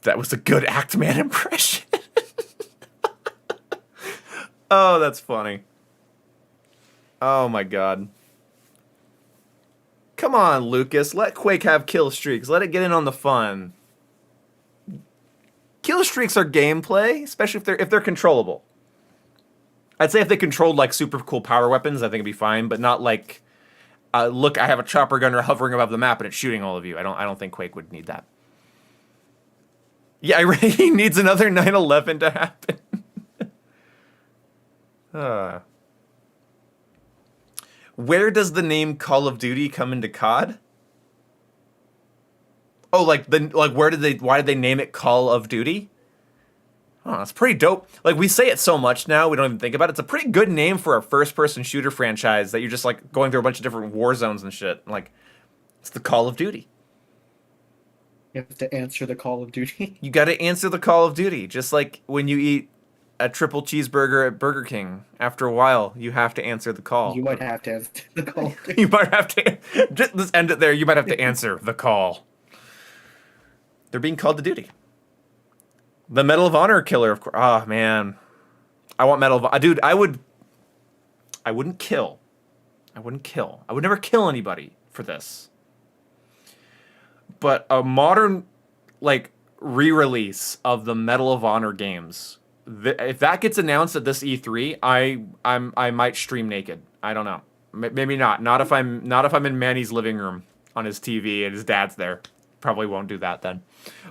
That was a good Actman impression. Oh, that's funny. Oh my god. Come on, Lucas. Let Quake have kill streaks. Let it get in on the fun. Kill streaks are gameplay, especially if they're controllable. I'd say if they controlled like super cool power weapons, I think it'd be fine, but not like, look, I have a chopper gunner hovering above the map and it's shooting all of you. I don't think Quake would need that. Yeah, he needs another 9/11 to happen. Where does the name Call of Duty come into COD? Oh, why did they name it Call of Duty? Oh, that's pretty dope. Like, we say it so much now, we don't even think about it. It's a pretty good name for a first-person shooter franchise that you're just, like, going through a bunch of different war zones and shit. Like, it's the Call of Duty. You have to answer the Call of Duty. You gotta answer the Call of Duty. Just like when you eat a triple cheeseburger at Burger King. After a while, you have to answer the call. You might have to answer the Call of Duty. You might have to... Just, let's end it there. You might have to answer the call. They're being called to duty. The Medal of Honor killer, of course. Oh, man. I want Medal of Honor. Dude, I wouldn't kill. I would never kill anybody for this. But a modern, like, re-release of the Medal of Honor games, if that gets announced at this E3, I might stream naked. I don't know. Maybe not. Not if I'm in Manny's living room on his TV and his dad's there. Probably won't do that then.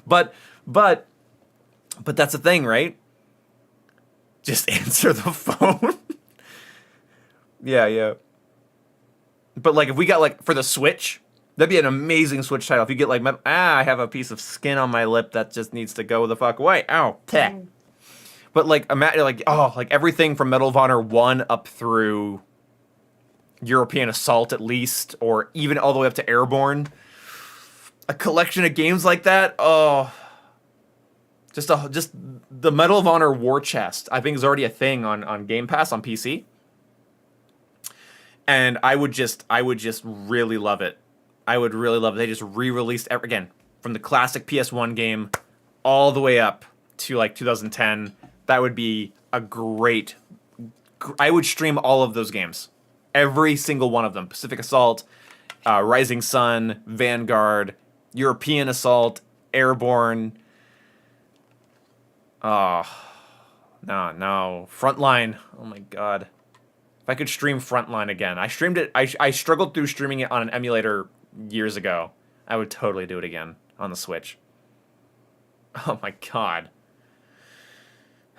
But that's the thing, right? Just answer the phone. Yeah. But like if we got like for the Switch, that'd be an amazing Switch title. If you get like I have a piece of skin on my lip that just needs to go the fuck away. Ow, tech. But like imagine like everything from Medal of Honor 1 up through European Assault at least, or even all the way up to Airborne. A collection of games like that, just the Medal of Honor War Chest, I think is already a thing on Game Pass on PC. And I would just really love it. I would really love it. They just re-released again from the classic PS1 game all the way up to like 2010. That would be a great. I would stream all of those games. Every single one of them. Pacific Assault, Rising Sun, Vanguard, European Assault, Airborne. Oh, no. Frontline. Oh my god. If I could stream Frontline again. I streamed it. I struggled through streaming it on an emulator years ago. I would totally do it again on the Switch. Oh my god.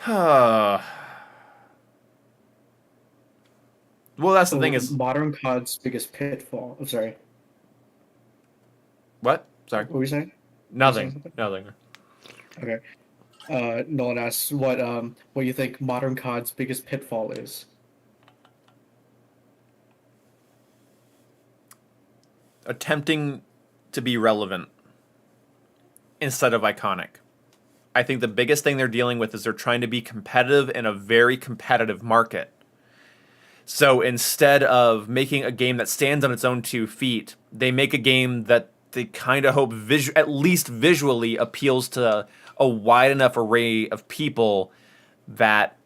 Well, that's the thing is... modern COD's biggest pitfall. I'm sorry. What? Sorry. What were you saying? Nothing. Okay. Nolan asks what you think modern COD's biggest pitfall is. Attempting to be relevant instead of iconic. I think the biggest thing they're dealing with is they're trying to be competitive in a very competitive market. So instead of making a game that stands on its own 2 feet, they make a game that they kind of hope at least visually appeals to a wide enough array of people that,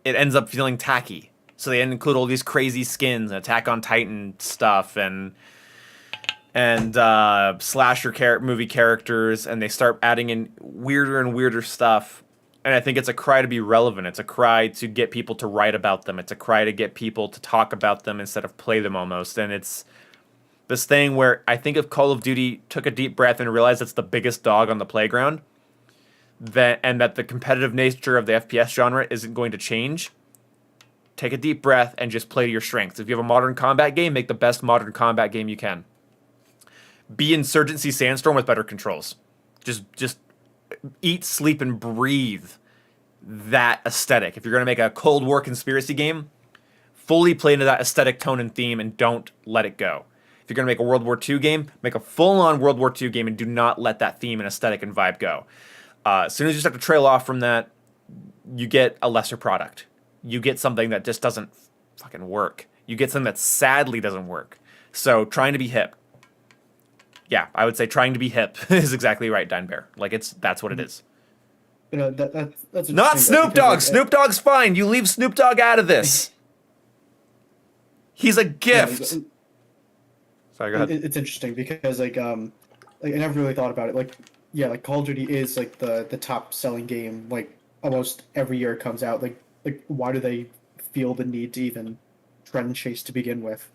it ends up feeling tacky. So they include all these crazy skins and Attack on Titan stuff and slasher movie characters, and they start adding in weirder and weirder stuff. And I think it's a cry to be relevant. It's a cry to get people to write about them. It's a cry to get people to talk about them instead of play them almost. And it's this thing where I think if Call of Duty took a deep breath and realized it's the biggest dog on the playground, and that the competitive nature of the FPS genre isn't going to change, take a deep breath and just play to your strengths. If you have a modern combat game, make the best modern combat game you can. Be Insurgency Sandstorm with better controls. Just eat, sleep, and breathe that aesthetic. If you're going to make a Cold War conspiracy game, fully play into that aesthetic tone and theme and don't let it go. If you're going to make a World War II game, make a full-on World War II game and do not let that theme and aesthetic and vibe go. As soon as you start to trail off from that, you get a lesser product. You get something that just doesn't fucking work. You get something that sadly doesn't work. So trying to be hip. Yeah, I would say trying to be hip is exactly right, Dine Bear. Like that's what it is. That's not Snoop Dogg. Snoop Dogg's fine. You leave Snoop Dogg out of this. He's a gift. Sorry, go ahead. It's interesting because I never really thought about it. Like Call of Duty is like the top selling game. Like almost every year it comes out. Like why do they feel the need to even trend chase to begin with?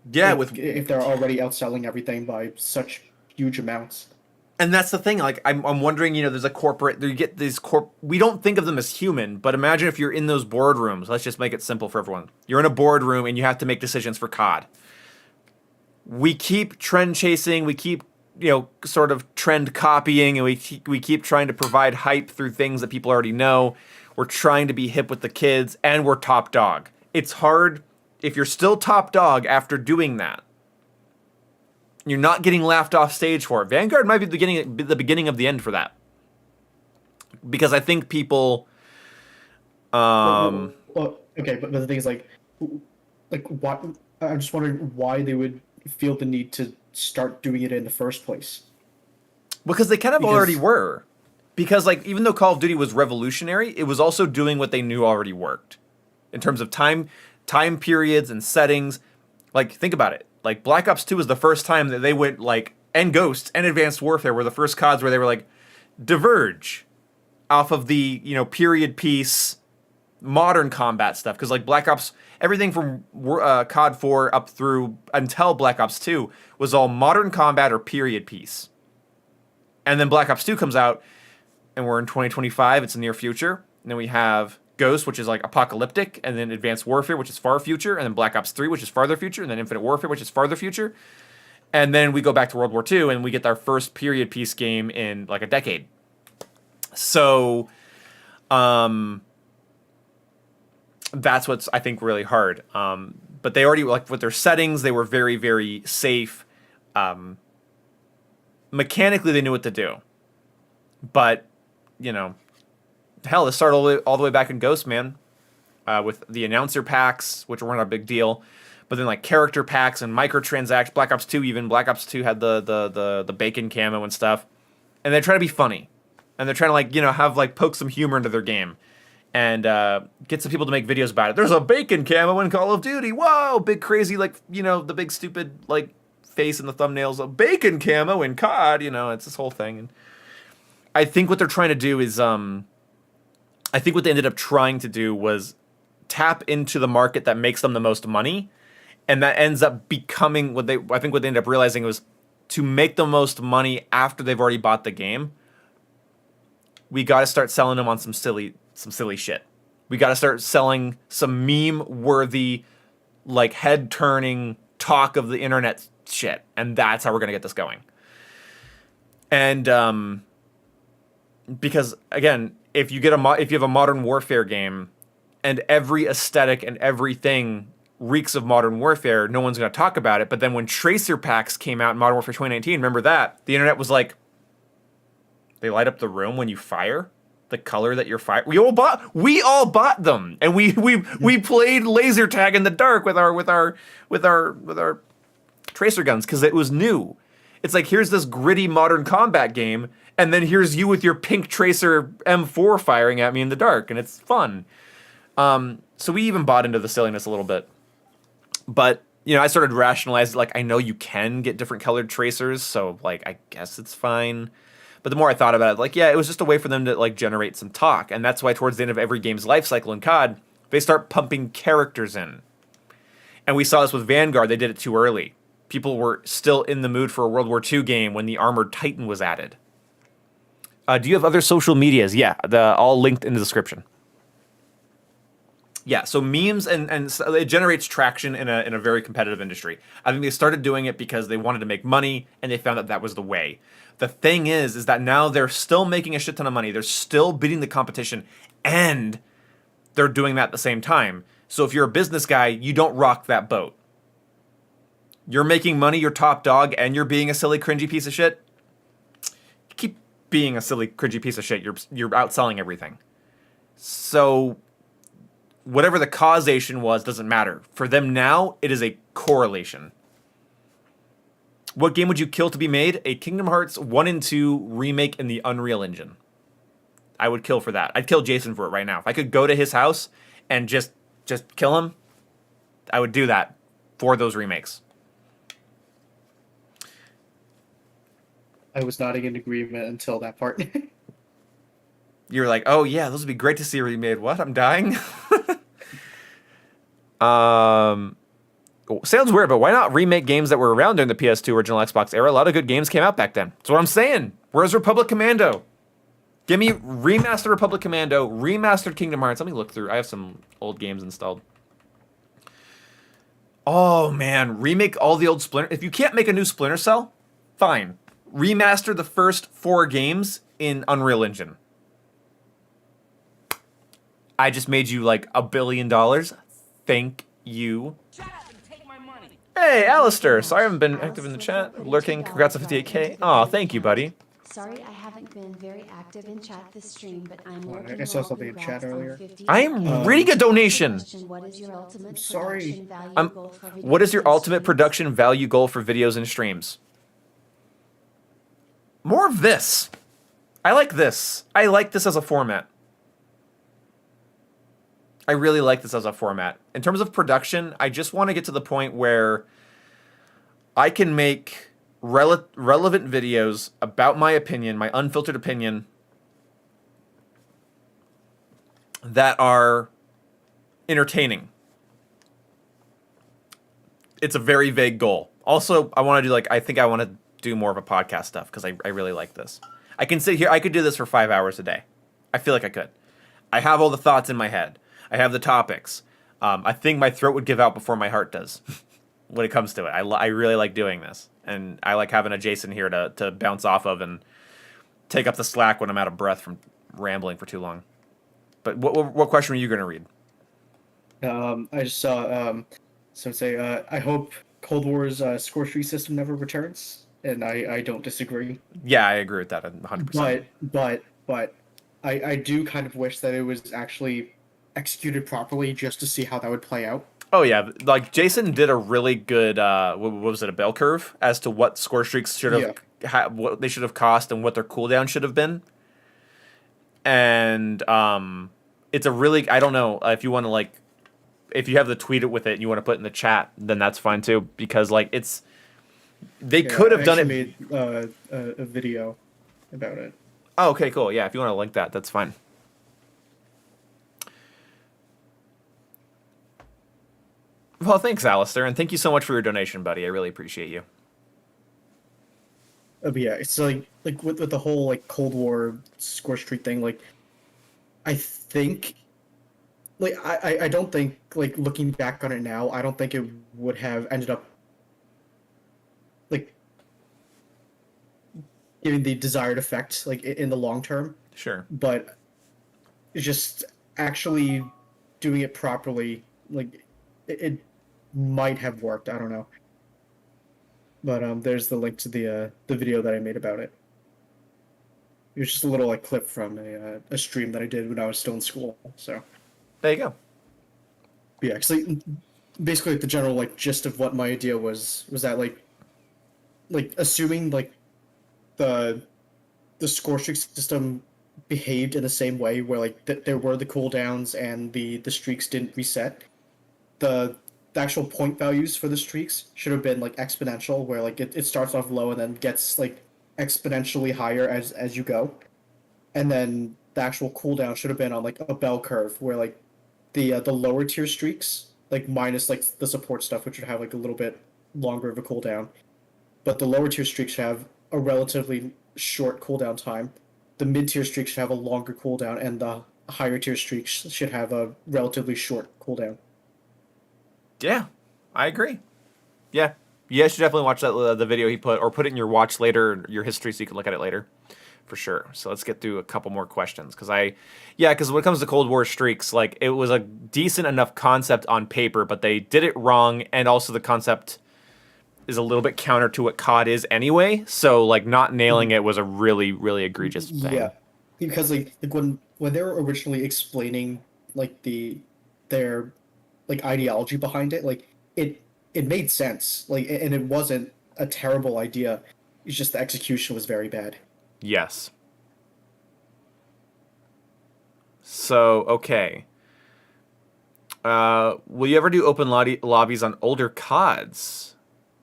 Yeah, if they're already outselling everything by such huge amounts. And that's the thing. Like I'm wondering, there's a corporate. You get these we don't think of them as human, but imagine if you're in those boardrooms. Let's just make it simple for everyone. You're in a boardroom and you have to make decisions for COD. We keep trend chasing. We keep sort of trend copying, and we keep trying to provide hype through things that people already know. We're trying to be hip with the kids, and we're top dog. It's hard if you're still top dog after doing that. You're not getting laughed off stage for it. Vanguard might be the beginning of the end for that, because I think people. Well, okay, but the thing is, like why? I'm just wondering why they would feel the need to start doing it in the first place. Because they kind of already were. Because even though Call of Duty was revolutionary, it was also doing what they knew already worked, in terms of time periods and settings. Like, think about it. Like, Black Ops 2 was the first time that they went, and Ghosts and Advanced Warfare were the first CODs where they were diverge off of the, period piece, modern combat stuff. Because, Black Ops, everything from COD 4 up through until Black Ops 2 was all modern combat or period piece. And then Black Ops 2 comes out, and we're in 2025, it's the near future. And then we have Ghost, which is apocalyptic, and then Advanced Warfare, which is far future, and then Black Ops 3, which is farther future, and then Infinite Warfare, which is farther future. And then we go back to World War II, and we get our first period piece game in a decade. So, that's what's, I think, really hard. But they already, with their settings, they were very, very safe. Mechanically, they knew what to do. But, hell, this started all the way back in Ghost, man. With the announcer packs, which weren't a big deal. But then, character packs and microtransactions. Black Ops 2 even. Black Ops 2 had the bacon camo and stuff. And they're trying to be funny. And they're trying to, have, poke some humor into their game. and get some people to make videos about it. There's a bacon camo in Call of Duty. Whoa, big crazy, like, the big stupid, like, face in the thumbnails. A bacon camo in COD, it's this whole thing. And I think what they're trying to do is, I think what they ended up trying to do was tap into the market that makes them the most money. And that ends up becoming I think what they ended up realizing was to make the most money after they've already bought the game. We got to start selling them on some silly shit. We got to start selling some meme-worthy, like, head-turning talk of the internet shit, and that's how we're gonna get this going. And because again, if you have a Modern Warfare game, and every aesthetic and everything reeks of Modern Warfare, no one's gonna talk about it. But then when Tracer packs came out in Modern Warfare 2019, remember that the internet was like, they light up the room when you fire. The color that you're firing. We all bought them, and we played laser tag in the dark with our tracer guns because it was new. It's like, here's this gritty modern combat game, and then here's you with your pink tracer M4 firing at me in the dark, and it's fun. So we even bought into the silliness a little bit, but I started rationalizing, like, I know you can get different colored tracers, so like I guess it's fine. But the more I thought about it, like, yeah, it was just a way for them to, like, generate some talk. And that's why towards the end of every game's life cycle in COD, they start pumping characters in. And we saw this with Vanguard. They did it too early. People were still in the mood for a World War II game when the Armored Titan was added. Do you have other social medias? Yeah, all linked in the description. Yeah, so memes and so it generates traction in a very competitive industry. I think they started doing it because they wanted to make money, and they found that was the way. The thing is that now they're still making a shit ton of money. They're still beating the competition, and they're doing that at the same time. So if you're a business guy, you don't rock that boat. You're making money, you're top dog, and you're being a silly, cringy piece of shit. Keep being a silly, cringy piece of shit. You're outselling everything. So whatever the causation was doesn't matter. For them now, it is a correlation. What game would you kill to be made? A Kingdom Hearts 1 and 2 remake in the Unreal Engine. I would kill for that. I'd kill Jason for it right now. If I could go to his house and just kill him, I would do that for those remakes. I was nodding in agreement until that part. You were like, oh yeah, those would be great to see remade. What? I'm dying? Sounds weird, but why not remake games that were around during the PS2 original Xbox era? A lot of good games came out back then. That's what I'm saying. Where's Republic Commando? Give me remastered Republic Commando, remastered Kingdom Hearts. Let me look through. I have some old games installed. Oh man, remake all the old Splinter. If you can't make a new Splinter Cell, fine. Remaster the first 4 games in Unreal Engine. I just made you like $1 billion. Thank you. Hey, Alistair. Sorry I haven't been active in the chat. Lurking. Congrats on 58K. Aw, thank you, buddy. Sorry I haven't been very active in chat this stream, but I'm I saw something in chat earlier. I am reading a donation. What is your ultimate Sorry. production value goal for What is your videos and ultimate streams? production value goal for videos and streams? More of this. I like this. I like this as a format. I really like this as a format. In terms of production, I just want to get to the point where I can make relevant videos about my opinion, my unfiltered opinion, that are entertaining. It's a very vague goal. Also, I want to do I think I want to do more of a podcast stuff because I really like this. I can sit here, I could do this for 5 hours a day. I feel like I could. I have all the thoughts in my head. I have the topics. I think my throat would give out before my heart does when it comes to it. I really like doing this. And I like having a Jason here to bounce off of and take up the slack when I'm out of breath from rambling for too long. But what question were you going to read? I just saw I hope Cold War's score tree system never returns, and I don't disagree. Yeah, I agree with that 100%. But I do kind of wish that it was actually executed properly just to see how that would play out. Oh yeah, like Jason did a really good what was it, a bell curve as to what score streaks should have what they should have cost and what their cooldown should have been. And it's a really, I don't know if you want to like, if you have the tweet it with it and you want to put it in the chat, then that's fine too, because like they Yeah, could I have done actually it. made a video about it. Oh, okay, cool. Yeah, if you want to link that, that's fine. Well, thanks, Alistair, and thank you so much for your donation, buddy. I really appreciate you. But yeah, it's like with the whole like Cold War Score Street thing. Like I think I don't think like looking back on it now, I don't think it would have ended up like giving the desired effect like in the long term. Sure. But it's just actually doing it properly, like it might have worked. I don't know. But there's the link to the video that I made about it. It was just a little like clip from a stream that I did when I was still in school. So There you go. yeah, actually, basically like, the general like gist of what my idea was that like assuming like the the score streak system behaved in the same way where like there were the cooldowns and the streaks didn't reset. The actual point values for the streaks should have been like exponential, where like it starts off low and then gets like exponentially higher as you go. And then the actual cooldown should have been on like a bell curve, where like the lower tier streaks, like minus like the support stuff, which would have like a little bit longer of a cooldown, but the lower tier streaks should have a relatively short cooldown time. The mid tier streaks should have a longer cooldown, and the higher tier streaks should have a relatively short cooldown. Yeah, I agree. Yeah, you guys should definitely watch that the video he put, or put it in your watch later, your history, so you can look at it later, for sure. So let's get through a couple more questions, because because when it comes to Cold War streaks, like it was a decent enough concept on paper, but they did it wrong, and also the concept is a little bit counter to what COD is anyway. So like not nailing it was a really really egregious thing. Yeah, because like when they were originally explaining like their like ideology behind it, like it made sense. Like and it wasn't a terrible idea. It's just the execution was very bad. Yes. So okay. Will you ever do open lobbies on older CODs?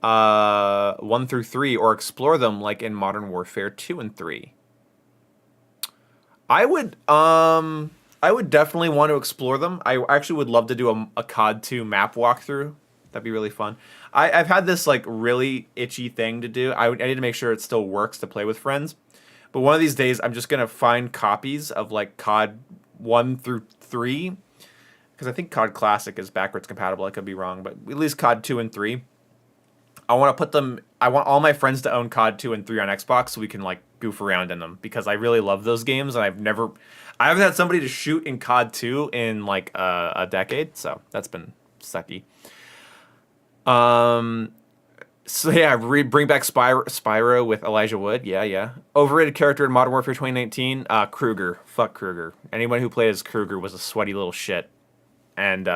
1 through 3, or explore them like in Modern Warfare 2 and 3? I would definitely want to explore them. I actually would love to do a COD 2 map walkthrough. That'd be really fun. I've had this like really itchy thing to do. I need to make sure it still works to play with friends. But one of these days, I'm just gonna find copies of like COD 1 through 3, because I think COD Classic is backwards compatible. I could be wrong, but at least COD 2 and 3. I want to put them. I want all my friends to own COD 2 and 3 on Xbox, so we can like goof around in them, because I really love those games, and I haven't had somebody to shoot in COD 2 in like a decade, so that's been sucky. So yeah, bring back Spyro with Elijah Wood. Yeah. Overrated character in Modern Warfare 2019. Kruger. Fuck Kruger. Anyone who played as Kruger was a sweaty little shit. And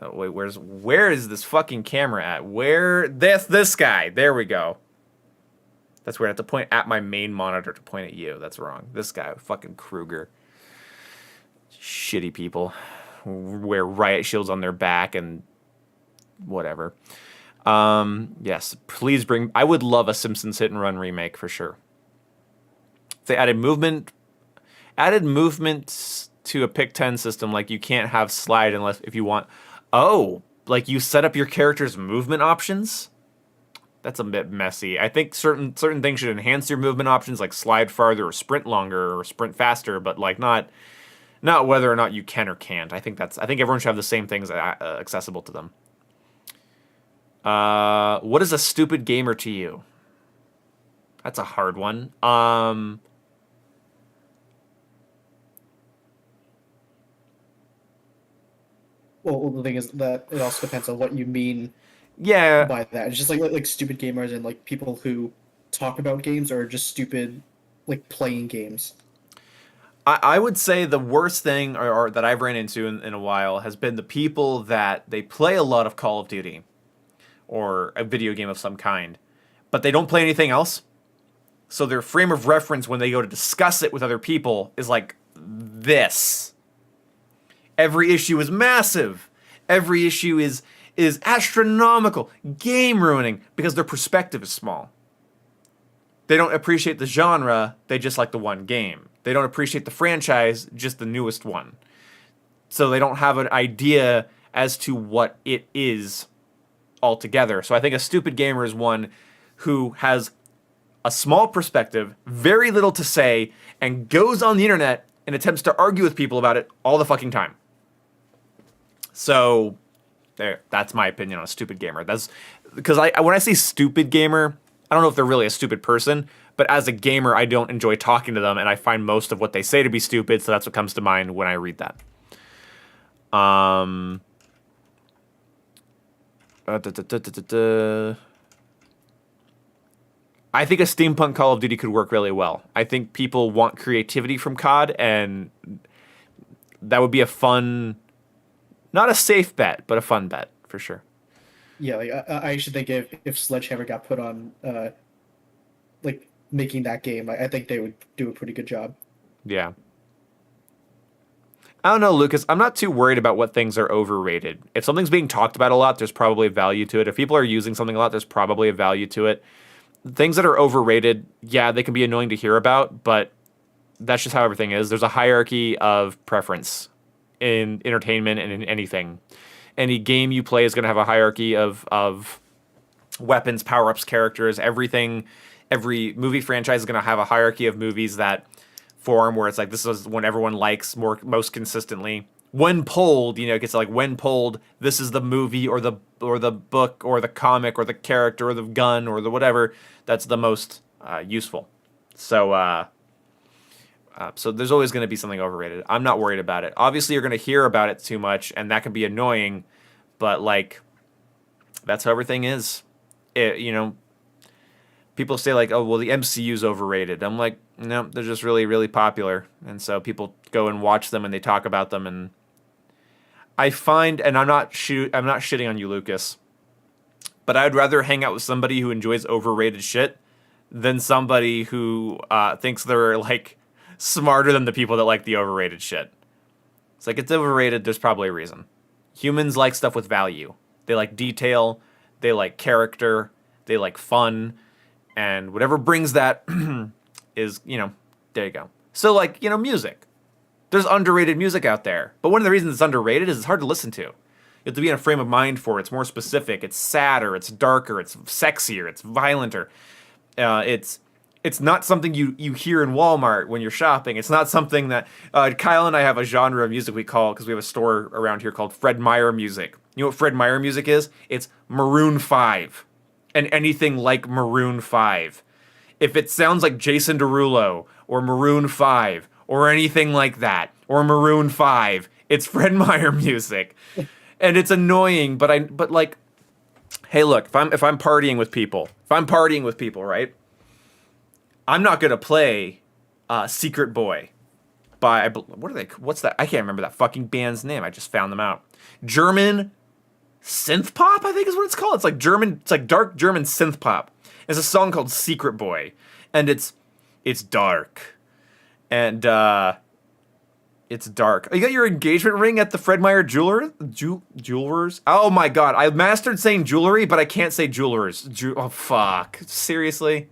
wait, where is this fucking camera at? Where this guy? There we go. That's weird. I have to point at my main monitor to point at you. That's wrong. This guy, fucking Kruger. Shitty people wear riot shields on their back and whatever. Yes, please bring. I would love a Simpsons Hit and Run remake for sure. If they added movement to a pick 10 system, like you can't have slide unless if you want. Oh, like you set up your character's movement options. That's a bit messy. I think certain things should enhance your movement options, like slide farther or sprint longer or sprint faster, but like not whether or not you can or can't. I think everyone should have the same things accessible to them. What is a stupid gamer to you? That's a hard one. Well, the thing is that it also depends on what you mean Yeah, by that. It's just like stupid gamers and like people who talk about games or just stupid like playing games. I would say the worst thing or that I've ran into in a while has been the people that they play a lot of Call of Duty or a video game of some kind, but they don't play anything else. So their frame of reference when they go to discuss it with other people is like this. Every issue is massive. Every issue is astronomical, game ruining, because their perspective is small. They don't appreciate the genre, they just like the one game. They don't appreciate the franchise, just the newest one. So they don't have an idea as to what it is altogether. So I think a stupid gamer is one who has a small perspective, very little to say, and goes on the internet and attempts to argue with people about it all the fucking time. So there, that's my opinion on a stupid gamer. That's because when I say stupid gamer, I don't know if they're really a stupid person, but as a gamer, I don't enjoy talking to them, and I find most of what they say to be stupid, so that's what comes to mind when I read that. I think a steampunk Call of Duty could work really well. I think people want creativity from COD, and that would be a fun, not a safe bet, but a fun bet for sure. Yeah, like I actually think if Sledgehammer got put on like making that game, I think they would do a pretty good job. Yeah. I don't know, Lucas. I'm not too worried about what things are overrated. If something's being talked about a lot, there's probably a value to it. If people are using something a lot, there's probably a value to it. Things that are overrated, yeah, they can be annoying to hear about, but that's just how everything is. There's a hierarchy of preference in entertainment and in anything. Any game you play is going to have a hierarchy of weapons, power-ups, characters, everything. Every movie franchise is going to have a hierarchy of movies that form where it's like this is what everyone likes most consistently. When polled, it gets like when polled, this is the movie or the book or the comic or the character or the gun or the whatever that's the most useful. So so there's always going to be something overrated. I'm not worried about it. Obviously, you're going to hear about it too much, and that can be annoying. But like, that's how everything is. People say like, oh, well, the MCU's overrated. I'm like, no, they're just really, really popular. And so people go and watch them and they talk about them. And I find, and I'm not shitting on you, Lucas, but I'd rather hang out with somebody who enjoys overrated shit than somebody who thinks they're like smarter than the people that like the overrated shit. It's like, it's overrated. There's probably a reason. Humans like stuff with value. They like detail. They like character. They like fun. And whatever brings that is, there you go. So, like, music. There's underrated music out there. But one of the reasons it's underrated is it's hard to listen to. You have to be in a frame of mind for it. It's more specific. It's sadder. It's darker. It's sexier. It's violenter. It's not something you hear in Walmart when you're shopping. It's not something that... Kyle and I have a genre of music we call, because we have a store around here called Fred Meyer music. You know what Fred Meyer music is? It's Maroon 5. And anything like Maroon 5. If it sounds like Jason Derulo or Maroon 5 or anything like that, or Maroon 5, it's Fred Meyer music. And it's annoying, but like, hey, look, if I'm partying with people, right? I'm not going to play Secret Boy by, what's that? I can't remember that fucking band's name. I just found them out. German synth pop, I think is what it's called. It's like dark German synth pop. There's a song called Secret Boy, and it's dark. And it's dark. You got your engagement ring at the Fred Meyer jewelers? Oh my god, I mastered saying jewelry, but I can't say jewelers. Oh fuck. Seriously?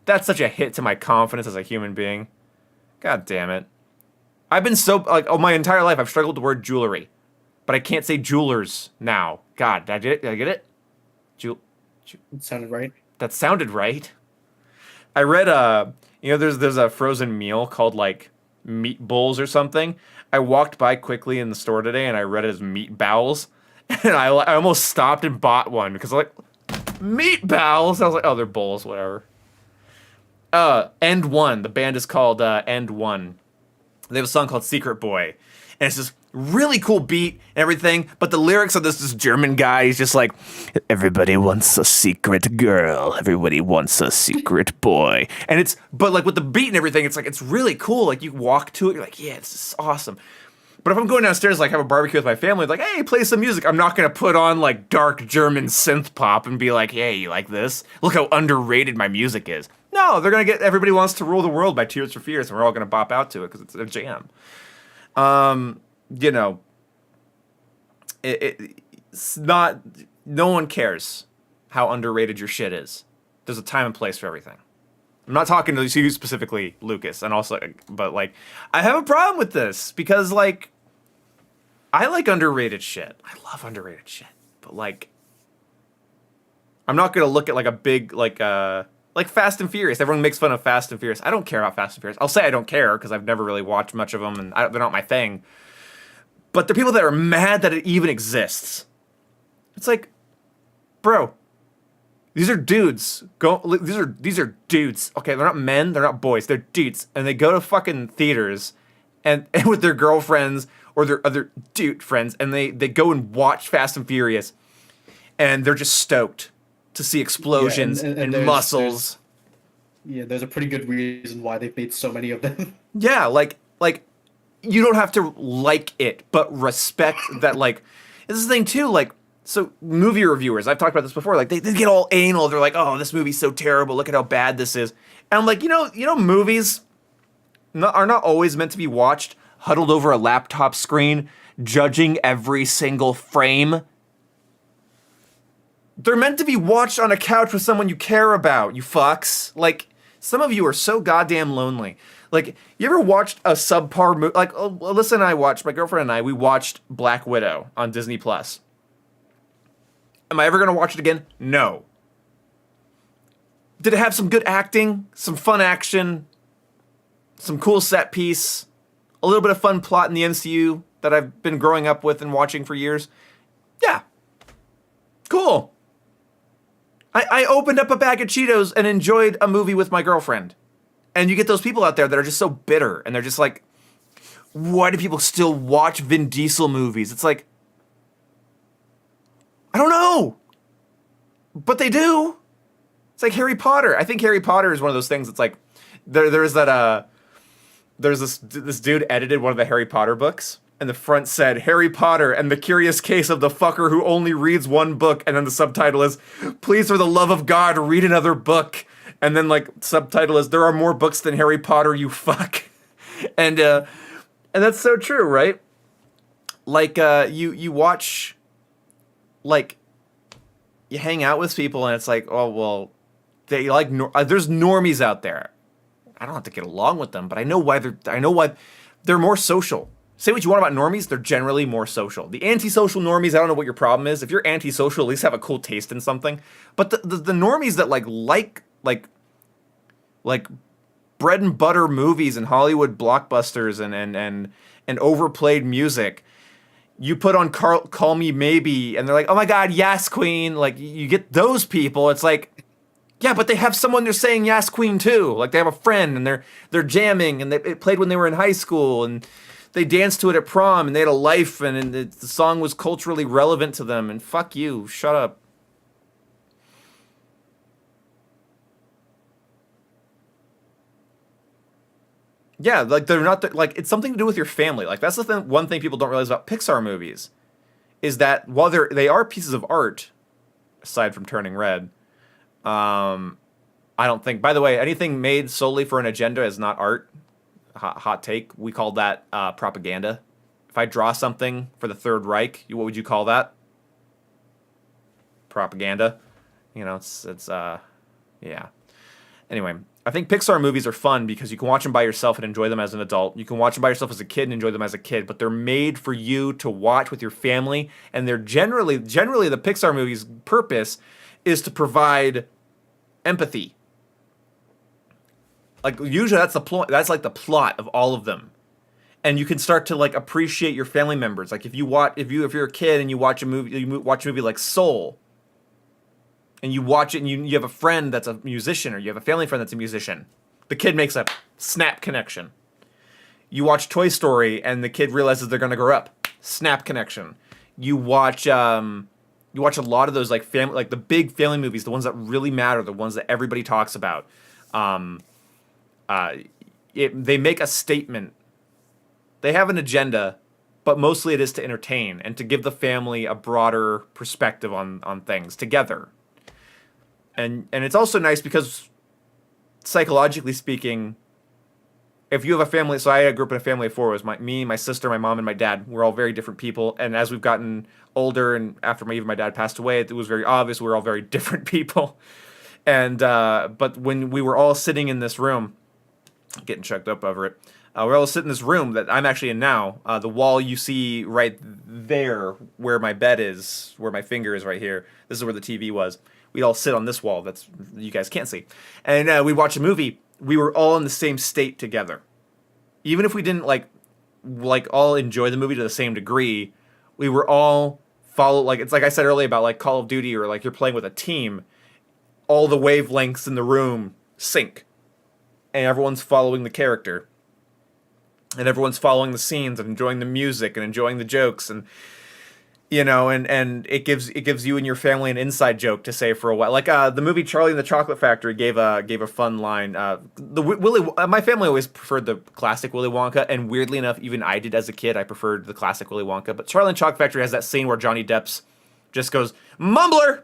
That's such a hit to my confidence as a human being. God damn it. I've been my entire life I've struggled with the word jewelry. But I can't say jewelers now. God, did I get it? It sounded right. That sounded right. I read there's a frozen meal called like meat bowls or something. I walked by quickly in the store today and I read it as meat bowels, and I almost stopped and bought one because I'm like, meat bowels. I was like, oh, they're bowls, whatever. End One. The band is called End One. They have a song called Secret Boy, and it's just really cool beat and everything, but the lyrics of this German guy, he's just like, everybody wants a secret girl, everybody wants a secret boy, and but like with the beat and everything, it's really cool. Like you walk to it, you're like, yeah, this is awesome. But if I'm going downstairs, like have a barbecue with my family, like, hey, play some music, I'm not gonna put on like dark German synth pop and be like, hey, you like this? Look how underrated my music is. No, they're gonna get Everybody Wants to Rule the World by Tears for Fears, and we're all gonna bop out to it because it's a jam. It's not. No one cares how underrated your shit is. There's a time and place for everything. I'm not talking to you specifically, Lucas, and also, but like, I have a problem with this because like, I like underrated shit. I love underrated shit, but like, I'm not gonna look at like a big like Fast and Furious. Everyone makes fun of Fast and Furious. I don't care about Fast and Furious. I'll say I don't care because I've never really watched much of them, and they're not my thing. But there are people that are mad that it even exists. It's like, bro, these are dudes. These are dudes. Okay, they're not men. They're not boys. They're dudes, and they go to fucking theaters, and with their girlfriends or their other dude friends, and they go and watch Fast and Furious, and they're just stoked to see explosions and muscles. There's a pretty good reason why they've made so many of them. Yeah, like you don't have to like it, but respect that. Like, this is the thing too. Like, so movie reviewers, I've talked about this before. Like, they get all anal. They're like, "Oh, this movie's so terrible. Look at how bad this is." And I'm like, movies are not always meant to be watched huddled over a laptop screen, judging every single frame. They're meant to be watched on a couch with someone you care about, you fucks. Like, some of you are so goddamn lonely. Like, you ever watched a subpar movie? Like, Alyssa and I watched, my girlfriend and I, we watched Black Widow on Disney+. Am I ever going to watch it again? No. Did it have some good acting? Some fun action? Some cool set piece? A little bit of fun plot in the MCU that I've been growing up with and watching for years? Yeah. Cool. I opened up a bag of Cheetos and enjoyed a movie with my girlfriend. And you get those people out there that are just so bitter. And they're just like, why do people still watch Vin Diesel movies? It's like, I don't know. But they do. It's like Harry Potter. I think Harry Potter is one of those things that's like, there's this dude edited one of the Harry Potter books. And the front said, Harry Potter and the Curious Case of the Fucker Who Only Reads One Book. And then the subtitle is, please, for the love of God, read another book. And then, like, subtitle is, there are more books than Harry Potter, you fuck. And that's so true, right? Like, you watch, like, you hang out with people and it's like, oh, well, they like, there's normies out there. I don't have to get along with them, but I know why they're more social. Say what you want about normies, they're generally more social. The antisocial normies, I don't know what your problem is. If you're antisocial, at least have a cool taste in something. But the normies that like bread and butter movies and Hollywood blockbusters and overplayed music, you put on Call Me Maybe, and they're like, oh my God, yes, Queen. Like, you get those people. It's like, yeah, but they have someone they're saying yes, Queen too. Like, they have a friend and they're jamming, and it played when they were in high school, and they danced to it at prom, and they had a life, and the song was culturally relevant to them. And fuck you, shut up. Yeah, like, they're not like, it's something to do with your family. Like, that's the one thing people don't realize about Pixar movies, is that while they are pieces of art, aside from Turning Red, I don't think. By the way, anything made solely for an agenda is not art. Hot take. We call that propaganda. If I draw something for the Third Reich, what would you call that? Propaganda. It's yeah. Anyway, I think Pixar movies are fun because you can watch them by yourself and enjoy them as an adult. You can watch them by yourself as a kid and enjoy them as a kid, but they're made for you to watch with your family, and they're generally the Pixar movies' purpose is to provide empathy. Like, usually that's the plot. That's like the plot of all of them, and you can start to like appreciate your family members. Like, if you're a kid and you watch a movie like Soul, and you watch it and you have a friend that's a musician, or you have a family friend that's a musician, the kid makes a snap connection. You watch Toy Story and the kid realizes they're gonna grow up, snap connection. You watch a lot of those like the big family movies, the ones that really matter, the ones that everybody talks about. They make a statement. They have an agenda, but mostly it is to entertain and to give the family a broader perspective on things together. And it's also nice because, psychologically speaking, if you have a family, so I grew up in a family of four. It was me, my sister, my mom, and my dad. We're all very different people. And as we've gotten older, and after my dad passed away, it was very obvious we're all very different people. And but when we were all sitting in this room, getting choked up over it, we're all sitting in this room that I'm actually in now. The wall you see right there, where my bed is, where my finger is right here. This is where the TV was. We'd all sit on this wall. That's you guys can't see, and we watch a movie. We were all in the same state together, even if we didn't like all enjoy the movie to the same degree. We were all it's like I said earlier about like Call of Duty or like you're playing with a team. All the wavelengths in the room sync, and everyone's following the character, and everyone's following the scenes and enjoying the music and enjoying the jokes, and and it gives you and your family an inside joke to say for a while. Like the movie Charlie and the Chocolate Factory gave a fun line. My family always preferred the classic Willy Wonka, and weirdly enough, even I did as a kid. I preferred the classic Willy Wonka, but Charlie and the Chocolate Factory has that scene where Johnny Depp's just goes mumbler.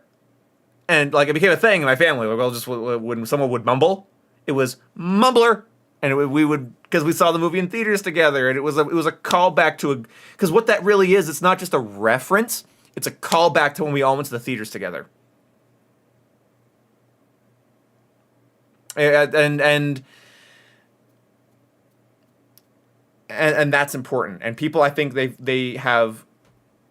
And like it became a thing in my family. Well, just when someone would mumble, it was mumbler, and we would because we saw the movie in theaters together, and it was a callback to because what that really is, it's not just a reference; it's a callback to when we all went to the theaters together. And that's important. And people, I think they have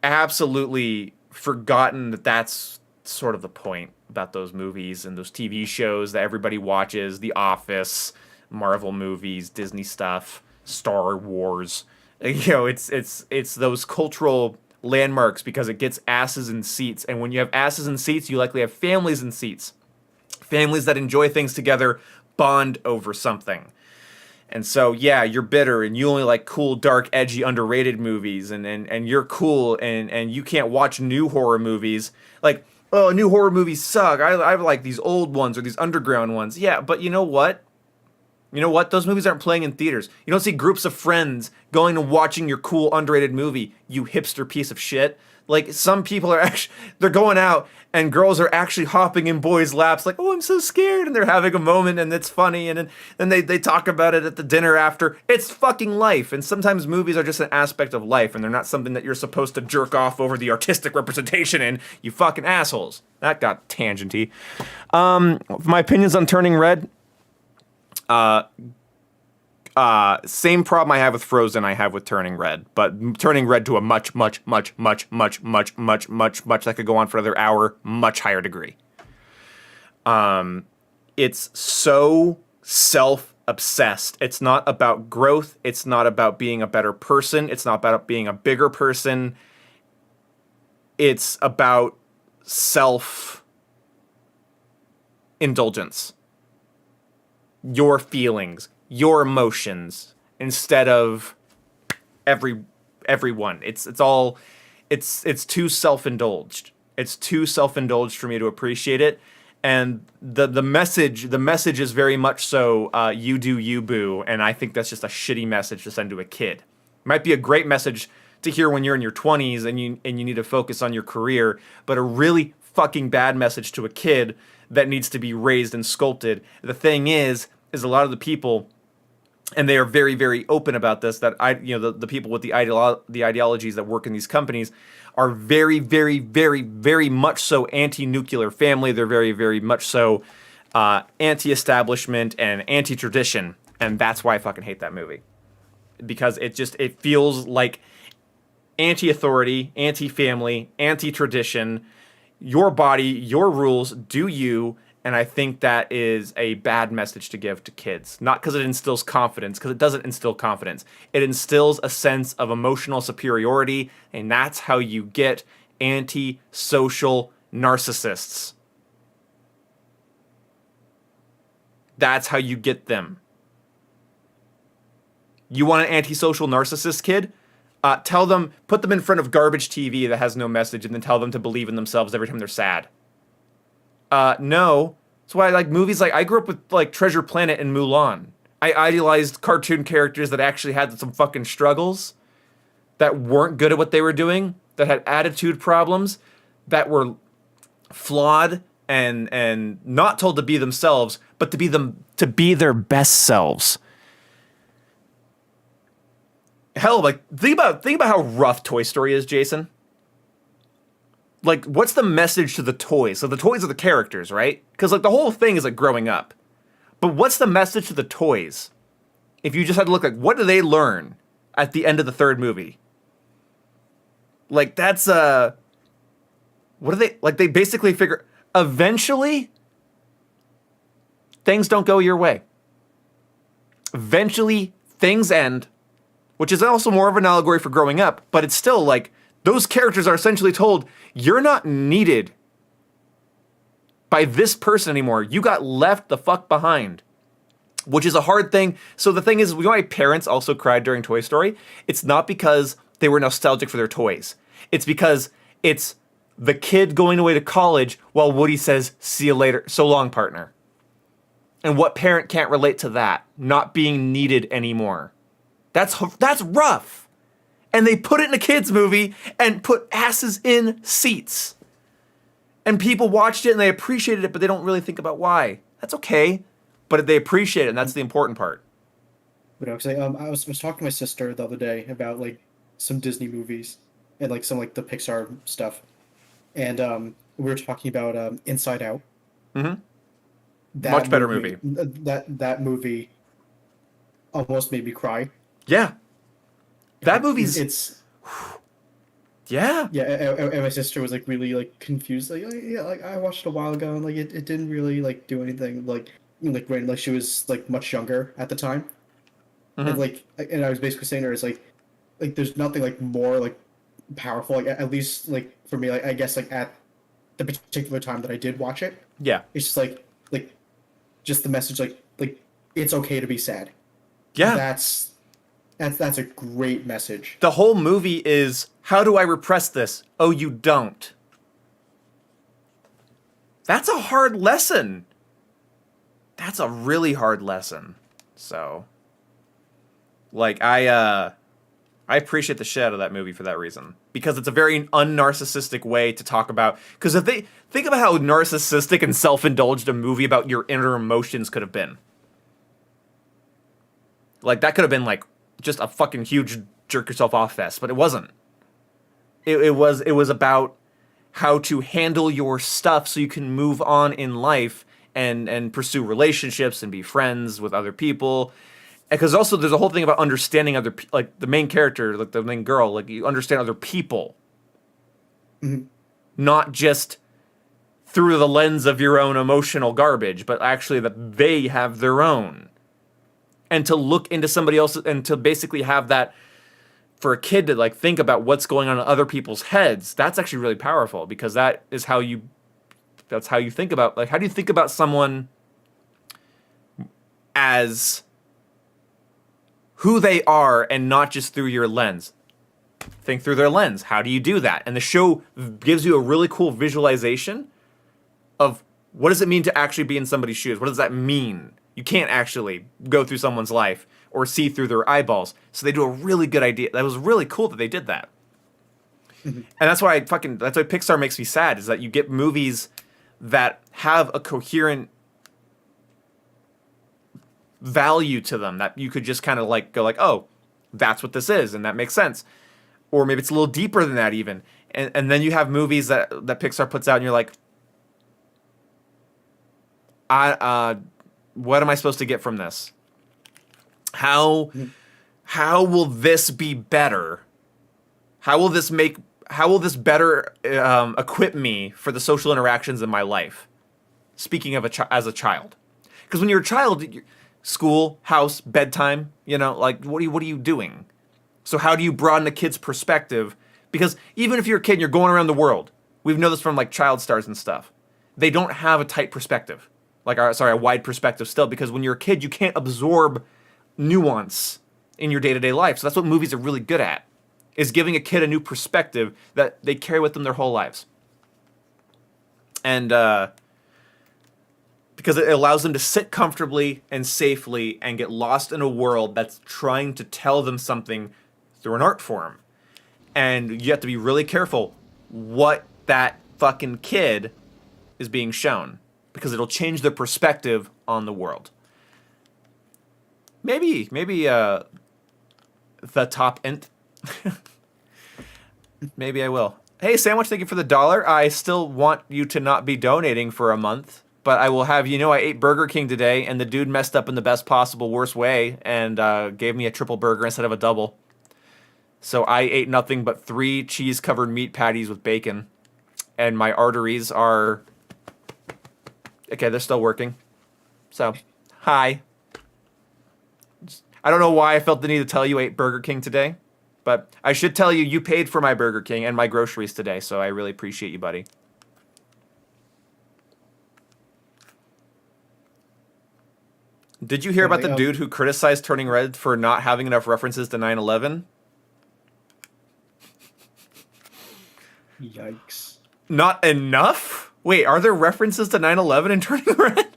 absolutely forgotten that that's sort of the point about those movies and those TV shows that everybody watches, The Office, Marvel movies, Disney stuff, Star Wars. It's those cultural landmarks because it gets asses in seats. And when you have asses in seats, you likely have families in seats. Families that enjoy things together bond over something. And so, yeah, you're bitter and you only like cool, dark, edgy, underrated movies and you're cool and you can't watch new horror movies. Like, oh, new horror movies suck. I like these old ones or these underground ones. Yeah, but you know what? You know what? Those movies aren't playing in theaters. You don't see groups of friends going and watching your cool, underrated movie, you hipster piece of shit. Like, some people are actually, they're going out and girls are actually hopping in boys' laps like, oh, I'm so scared. And they're having a moment and it's funny. And then they talk about it at the dinner after. It's fucking life. And sometimes movies are just an aspect of life and they're not something that you're supposed to jerk off over the artistic representation in, you fucking assholes. That got tangenty. My opinions on Turning Red. Same problem I have with Frozen I have with Turning Red, but Turning Red to a much that could go on for another hour, much higher degree. It's so self-obsessed. It's not about growth. It's not about being a better person. It's not about being a bigger person. It's about self-indulgence. Your feelings, your emotions, instead of everyone. It's too self-indulged. It's too self-indulged for me to appreciate it. And the message is very much so you do you, boo, and I think that's just a shitty message to send to a kid. It might be a great message to hear when you're in your 20s and you need to focus on your career, but a really fucking bad message to a kid that needs to be raised and sculpted. The thing is a lot of the people, and they are very, very open about this, that the people with the ideologies that work in these companies are very, very, very, very much so anti-nuclear family. They're very, very much so anti-establishment and anti-tradition, and that's why I fucking hate that movie. Because it feels like anti-authority, anti-family, anti-tradition. Your body, your rules, do you. And I think that is a bad message to give to kids. Not because it instills confidence, because it doesn't instill confidence. It instills a sense of emotional superiority, and that's how you get anti-social narcissists. That's how you get them. You want an antisocial narcissist kid? Put them in front of garbage TV that has no message, and then tell them to believe in themselves every time they're sad. No. That's why I like movies like I grew up with like Treasure Planet and Mulan. I idealized cartoon characters that actually had some fucking struggles, that weren't good at what they were doing, that had attitude problems, that were flawed and not told to be themselves, but to be their best selves. Hell, like think about how rough Toy Story is, Jason. Like, what's the message to the toys? So the toys are the characters, right? Because like the whole thing is like growing up. But what's the message to the toys? If you just had to look like, what do they learn at the end of the third movie? Like that's what do they like? They basically figure eventually things don't go your way. Eventually things end, which is also more of an allegory for growing up, but it's still like those characters are essentially told, you're not needed by this person anymore. You got left the fuck behind, which is a hard thing. So the thing is, you know why parents also cried during Toy Story? It's not because they were nostalgic for their toys. It's because it's the kid going away to college while Woody says, see you later, so long, partner. And what parent can't relate to that? Not being needed anymore. That's rough. And they put it in a kids movie and put asses in seats. And people watched it and they appreciated it, but they don't really think about why. That's okay, but they appreciate it, and that's the important part. But I was talking to my sister the other day about like some Disney movies and like some like the Pixar stuff, and we were talking about Inside Out. Mm-hmm. That Much better movie. That movie almost made me cry. Yeah. That movie's it's yeah. yeah, and my sister was like really like confused, like yeah, like I watched it a while ago and like it didn't really like do anything, like when like she was like much younger at the time, and like and I was basically saying to her, it's like there's nothing like more like powerful, like at least like for me, like I guess like at the particular time that I did watch it, Yeah. it's just like just the message, like it's okay to be sad. Yeah. That's a great message. The whole movie is, how do I repress this? Oh, you don't. That's a hard lesson. That's a really hard lesson. So, like, I appreciate the shit out of that movie for that reason. Because it's a very unnarcissistic way to talk about... Because if they... Think about how narcissistic and self-indulged a movie about your inner emotions could have been. Like, that could have been, like, just a fucking huge jerk yourself off fest, but it wasn't. It was about how to handle your stuff so you can move on in life and pursue relationships and be friends with other people. Because also there's a whole thing about understanding other like the main character, like the main girl, like you understand other people. Mm-hmm. Not just through the lens of your own emotional garbage, but actually that they have their own. And to look into somebody else and to basically have that for a kid to like think about what's going on in other people's heads, that's actually really powerful because that's how you think about, like, how do you think about someone as who they are and not just through your lens? Think through their lens. How do you do that? And the show gives you a really cool visualization of what does it mean to actually be in somebody's shoes? What does that mean? You can't actually go through someone's life or see through their eyeballs. So they do a really good idea. That was really cool that they did that. Mm-hmm. And that's why Pixar makes me sad, is that you get movies that have a coherent value to them that you could just kind of like go like, oh, that's what this is, and that makes sense. Or maybe it's a little deeper than that even. And then you have movies that Pixar puts out and you're like, what am I supposed to get from this? How will this be better? How will this better equip me for the social interactions in my life? Speaking of as a child, because when you're a child, school, house, bedtime, like what are you doing? So how do you broaden a kid's perspective? Because even if you're a kid and you're going around the world, we've known this from like child stars and stuff. They don't have a tight perspective. A wide perspective still, because when you're a kid, you can't absorb nuance in your day-to-day life. So that's what movies are really good at, is giving a kid a new perspective that they carry with them their whole lives. And because it allows them to sit comfortably and safely and get lost in a world that's trying to tell them something through an art form. And you have to be really careful what that fucking kid is being shown, because it'll change their perspective on the world. Maybe the top int. Maybe I will. Hey, Sandwich, thank you for the $1. I still want you to not be donating for a month, but I will have you know I ate Burger King today, and the dude messed up in the best possible, worst way, and gave me a triple burger instead of a double. So I ate nothing but 3 cheese-covered meat patties with bacon, and my arteries are... Okay, they're still working. So, hi. I don't know why I felt the need to tell you I ate Burger King today. But I should tell you, you paid for my Burger King and my groceries today, so I really appreciate you, buddy. Did you hear about the dude who criticized Turning Red for not having enough references to 9/11? Yikes. Not enough? Wait, are there references to 9/11 in Turning Red?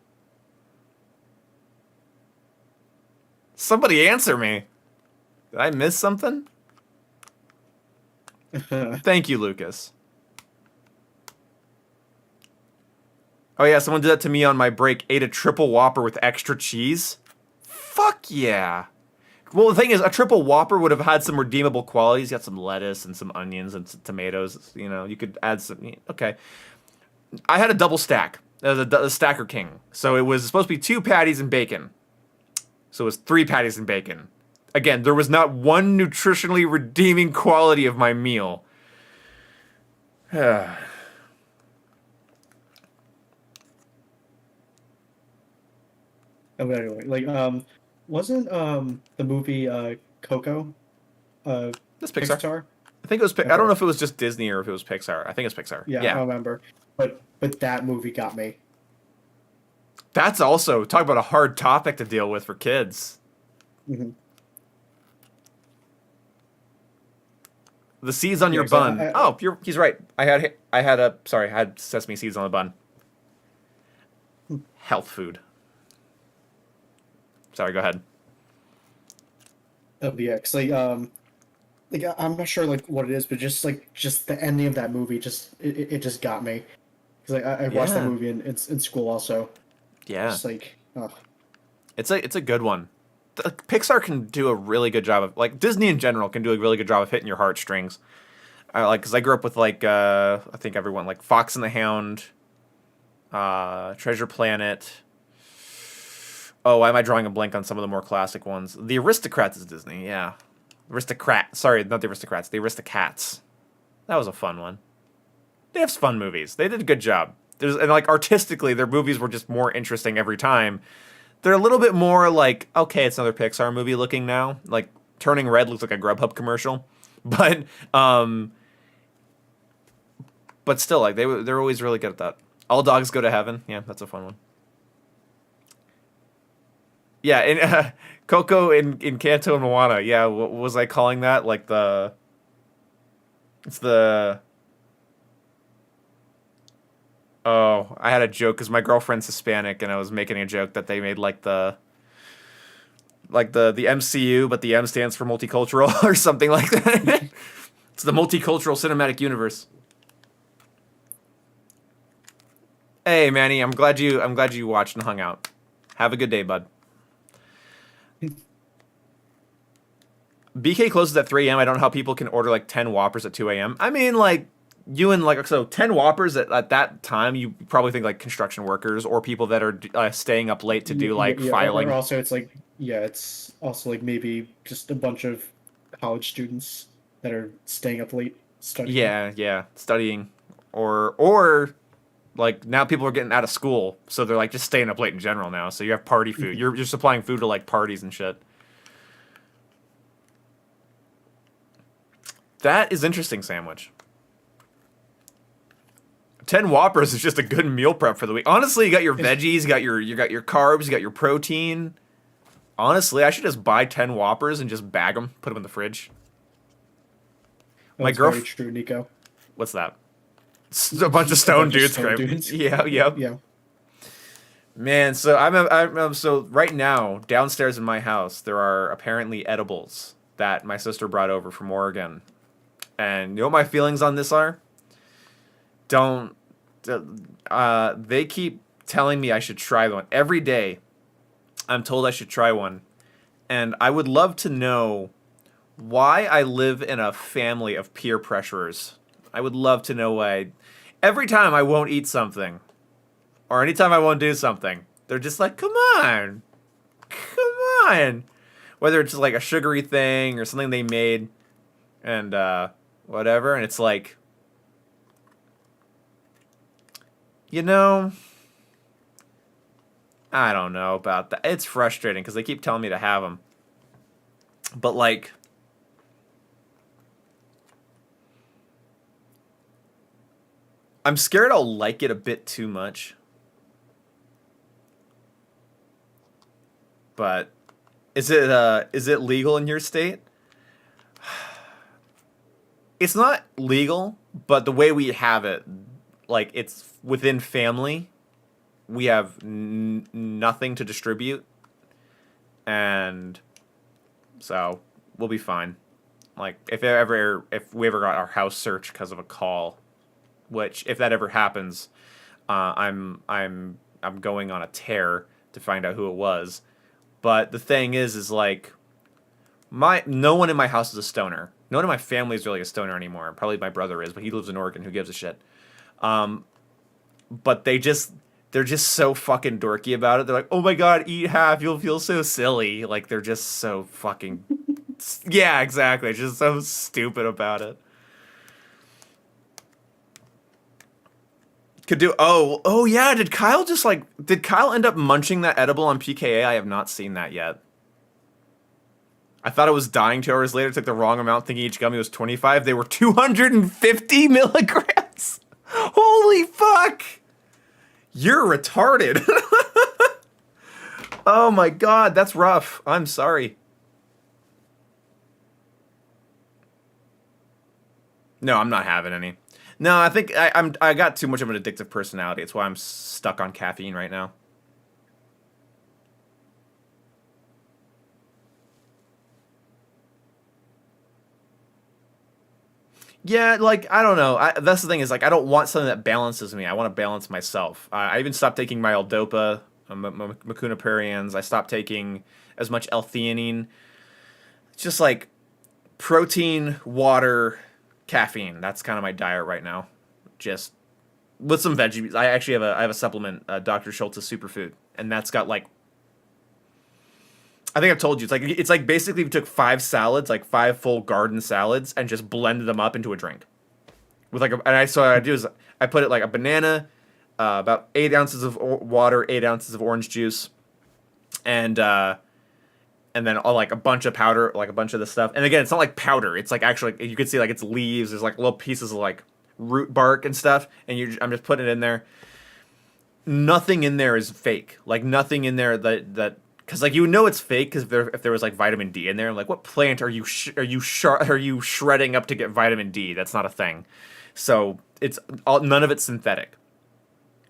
Somebody answer me. Did I miss something? Thank you, Lucas. Oh yeah, someone did that to me on my break. Ate a triple Whopper with extra cheese. Fuck yeah. Well, the thing is, a triple Whopper would have had some redeemable qualities. You got some lettuce and some onions and some tomatoes. You know, you could add some... Okay. I had a double stack. The Stacker King. So it was supposed to be 2 patties and bacon. So it was 3 patties and bacon. Again, there was not one nutritionally redeeming quality of my meal. Oh, but anyway, like, wasn't the movie Coco That's Pixar. Pixar? I think it was. Okay. I don't know if it was just Disney or if it was Pixar. I think it's Pixar. Yeah, I remember. But that movie got me. That's also talk about a hard topic to deal with for kids. Mm-hmm. The seeds on your bun. He's right. I had sesame seeds on the bun. Health food. Sorry, go ahead. Oh yeah, 'cause like I'm not sure like what it is, but just the ending of that movie it just got me. Because like I watched that movie in school also. Yeah. Just like It's a good one. Pixar can do a really good job of, like, Disney in general can do a really good job of hitting your heartstrings. Because I grew up with, like, I think everyone, like, Fox and the Hound, Treasure Planet. Oh, why am I drawing a blank on some of the more classic ones? The Aristocrats is Disney, yeah. Sorry, not the Aristocrats, the Aristocats. That was a fun one. They have fun movies. They did a good job. And, like, artistically, their movies were just more interesting every time. They're a little bit more like, okay, it's another Pixar movie looking now. Like, Turning Red looks like a Grubhub commercial. But still, like, they're always really good at that. All Dogs Go to Heaven. Yeah, that's a fun one. Yeah, in Coco in Kanto and Moana. Yeah, what was I calling that? Like Oh, I had a joke because my girlfriend's Hispanic, and I was making a joke that they made like the MCU, but the M stands for multicultural or something like that. It's the multicultural cinematic universe. Hey, Manny, I'm glad you watched and hung out. Have a good day, bud. BK closes at 3 a.m. I don't know how people can order like 10 Whoppers at 2 a.m. I mean, like, you and like, so 10 Whoppers at that time, you probably think like construction workers or people that are staying up late to do like filing. Or also it's like, it's also like maybe just a bunch of college students that are staying up late studying. Yeah, studying. Or like now people are getting out of school, so they're like just staying up late in general now. So you have party food. You're supplying food to like parties and shit. That is interesting, Sandwich. 10 Whoppers is just a good meal prep for the week. Honestly, you got your veggies, you got your carbs, you got your protein. Honestly, I should just buy 10 Whoppers and just bag them, put them in the fridge. My girlfriend. True, Nico. What's that? It's a bunch of stone dudes. Yeah. Man, so I'm so right now downstairs in my house there are apparently edibles that my sister brought over from Oregon, and you know what my feelings on this are? They keep telling me I should try one. Every day, I'm told I should try one. And I would love to know Why I live in a family of peer pressurers. I would love to know why. Every time I won't eat something, or anytime I won't do something, they're just like, come on. Come on. Whether it's like a sugary thing or something they made and whatever. And it's like, you know, I don't know about that. It's frustrating because they keep telling me to have them. But like, I'm scared I'll like it a bit too much. But is it legal in your state? It's not legal, but the way we have it, like it's within family, we have nothing to distribute, and so we'll be fine. Like if we ever got our house searched because of a call, which if that ever happens, I'm going on a tear to find out who it was. But the thing is like no one in my house is a stoner. No one in my family is really a stoner anymore. Probably my brother is, but he lives in Oregon. Who gives a shit? But they're just so fucking dorky about it. They're like, oh my god, eat half, you'll feel so silly. Like they're just so fucking yeah, exactly. Just so stupid about it. Could do oh yeah, did Kyle end up munching that edible on PKA? I have not seen that yet. I thought it was dying 2 hours later, took the wrong amount thinking each gummy was 25. They were 250 milligrams. Holy fuck. You're retarded. Oh my god, that's rough. I'm sorry. No, I'm not having any. No, I think I got too much of an addictive personality. It's why I'm stuck on caffeine right now. Yeah, like I don't know. That's the thing is like I don't want something that balances me. I want to balance myself. I even stopped taking my L-Dopa, Macunaparians. I stopped taking as much L-theanine. It's just like protein, water, caffeine. That's kind of my diet right now. Just with some veggies. I actually have a supplement, Dr. Schultz's Superfood, and that's got like I think I've told you it's like basically if you took 5 salads, like 5 full garden salads, and just blended them up into a drink. With like what I do is I put it like a banana, about 8 ounces of water, 8 ounces of orange juice, and then like a bunch of powder, like a bunch of this stuff. And again, it's not like powder. It's like actually you can see like it's leaves. There's like little pieces of like root bark and stuff. And I'm just putting it in there. Nothing in there is fake. Like nothing in there that because like you know it's fake because if there was like vitamin D in there, I'm like, what plant are you shredding up to get vitamin D? That's not a thing. So none of it's synthetic.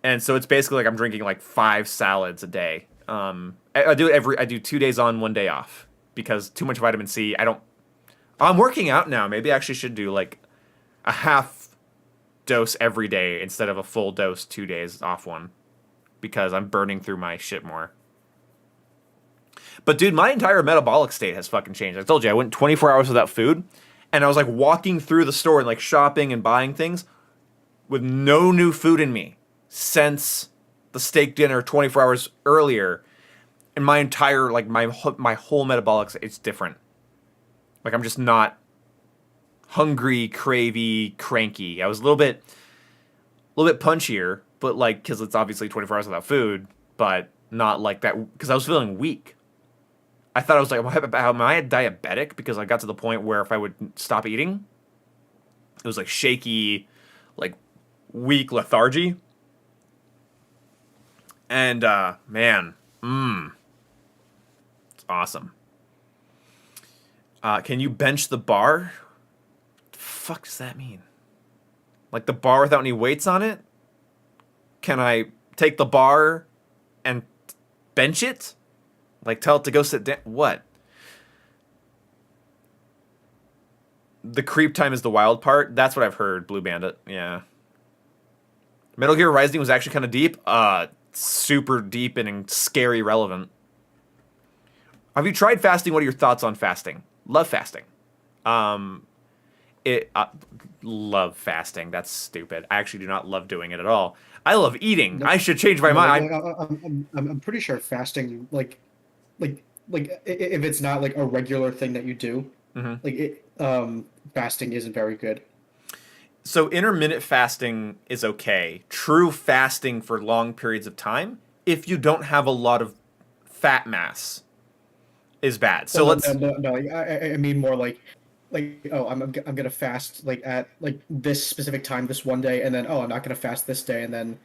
And so it's basically like I'm drinking like 5 salads a day. I do 2 days on, 1 day off because too much vitamin C. I'm working out now. Maybe I actually should do like a half dose every day instead of a full dose 2 days off one because I'm burning through my shit more. But dude, my entire metabolic state has fucking changed. I told you I went 24 hours without food and I was like walking through the store and like shopping and buying things with no new food in me since the steak dinner 24 hours earlier. And my entire like my whole metabolic state, it's different. Like I'm just not hungry, cravey, cranky. I was a little bit punchier, but like because it's obviously 24 hours without food, but not like that because I was feeling weak. I thought I was like, am I diabetic? Because I got to the point where if I would stop eating, it was like shaky, like weak lethargy. And man, it's awesome. Can you bench the bar? What the fuck does that mean? Like the bar without any weights on it? Can I take the bar and bench it? Like tell it to go sit down? What? The creep time is the wild part? That's what I've heard, Blue Bandit. Yeah. Metal Gear Rising was actually kind of deep. Super deep and scary relevant. Have you tried fasting? What are your thoughts on fasting? Love fasting. Um, it love fasting. That's stupid. I actually do not love doing it at all. I love eating. No, I should change my no, mind. I'm pretty sure fasting, if it's not like a regular thing that you do, Mhm. fasting isn't very good. So intermittent fasting is okay. True fasting for long periods of time, if you don't have a lot of fat mass, is bad. Well, So no, no, let's no, no. I mean more oh, I'm gonna fast like at like this specific time this one day, and then oh, I'm not gonna fast this day, and then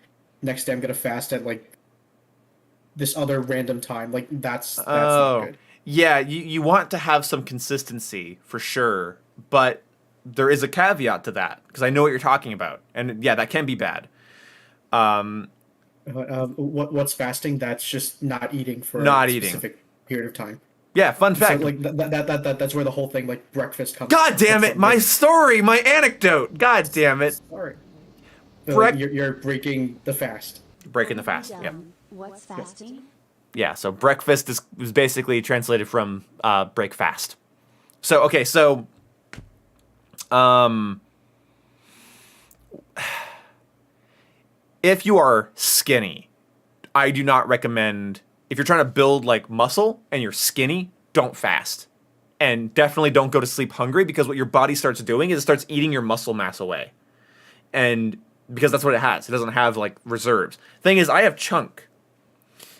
next day I'm gonna fast at like this other random time. Like that's not Oh, good. yeah, you want to have some consistency for sure, but there is a caveat to that because I know what you're talking about, and yeah, that can be bad. Um, What's fasting? That's just not eating for a Not eating. specific period of time. Yeah, fun So fact. like that's where the whole thing like breakfast God damn comes it, from. my Like, story, my anecdote. God damn it. sorry, so, like Break you're breaking the fast. breaking the fast. Yep. What's fasting? Yeah, so breakfast is basically translated from break fast. So okay, so um if you are skinny, I do not recommend if you're trying to build like muscle and you're skinny, don't fast. And definitely don't go to sleep hungry because what your body starts doing is it starts eating your muscle mass away. And because that's what it has. It doesn't have like reserves. Thing is, I have chunk.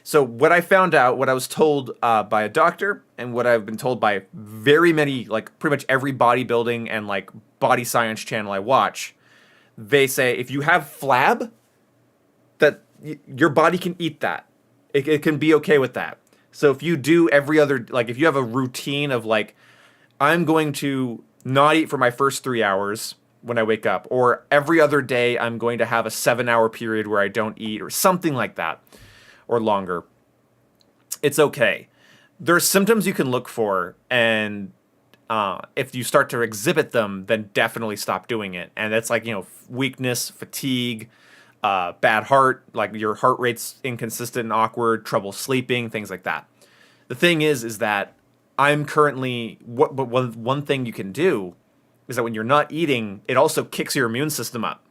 So what I found out, what I was told by a doctor, and what I've been told by very many, like pretty much every bodybuilding and like body science channel I watch, they say if you have flab, that your body can eat that. It can be okay with that. So if you do every other, like if you have a routine of like, I'm going to not eat for my first 3 hours when I wake up, or every other day I'm going to have a 7 hour period where I don't eat, or something like that, or longer, it's okay. There are symptoms you can look for, and if you start to exhibit them, then definitely stop doing it. And that's like, weakness, fatigue, bad heart, like your heart rate's inconsistent and awkward, trouble sleeping, things like that. The thing is that I'm currently but one thing you can do is that when you're not eating, it also kicks your immune system up.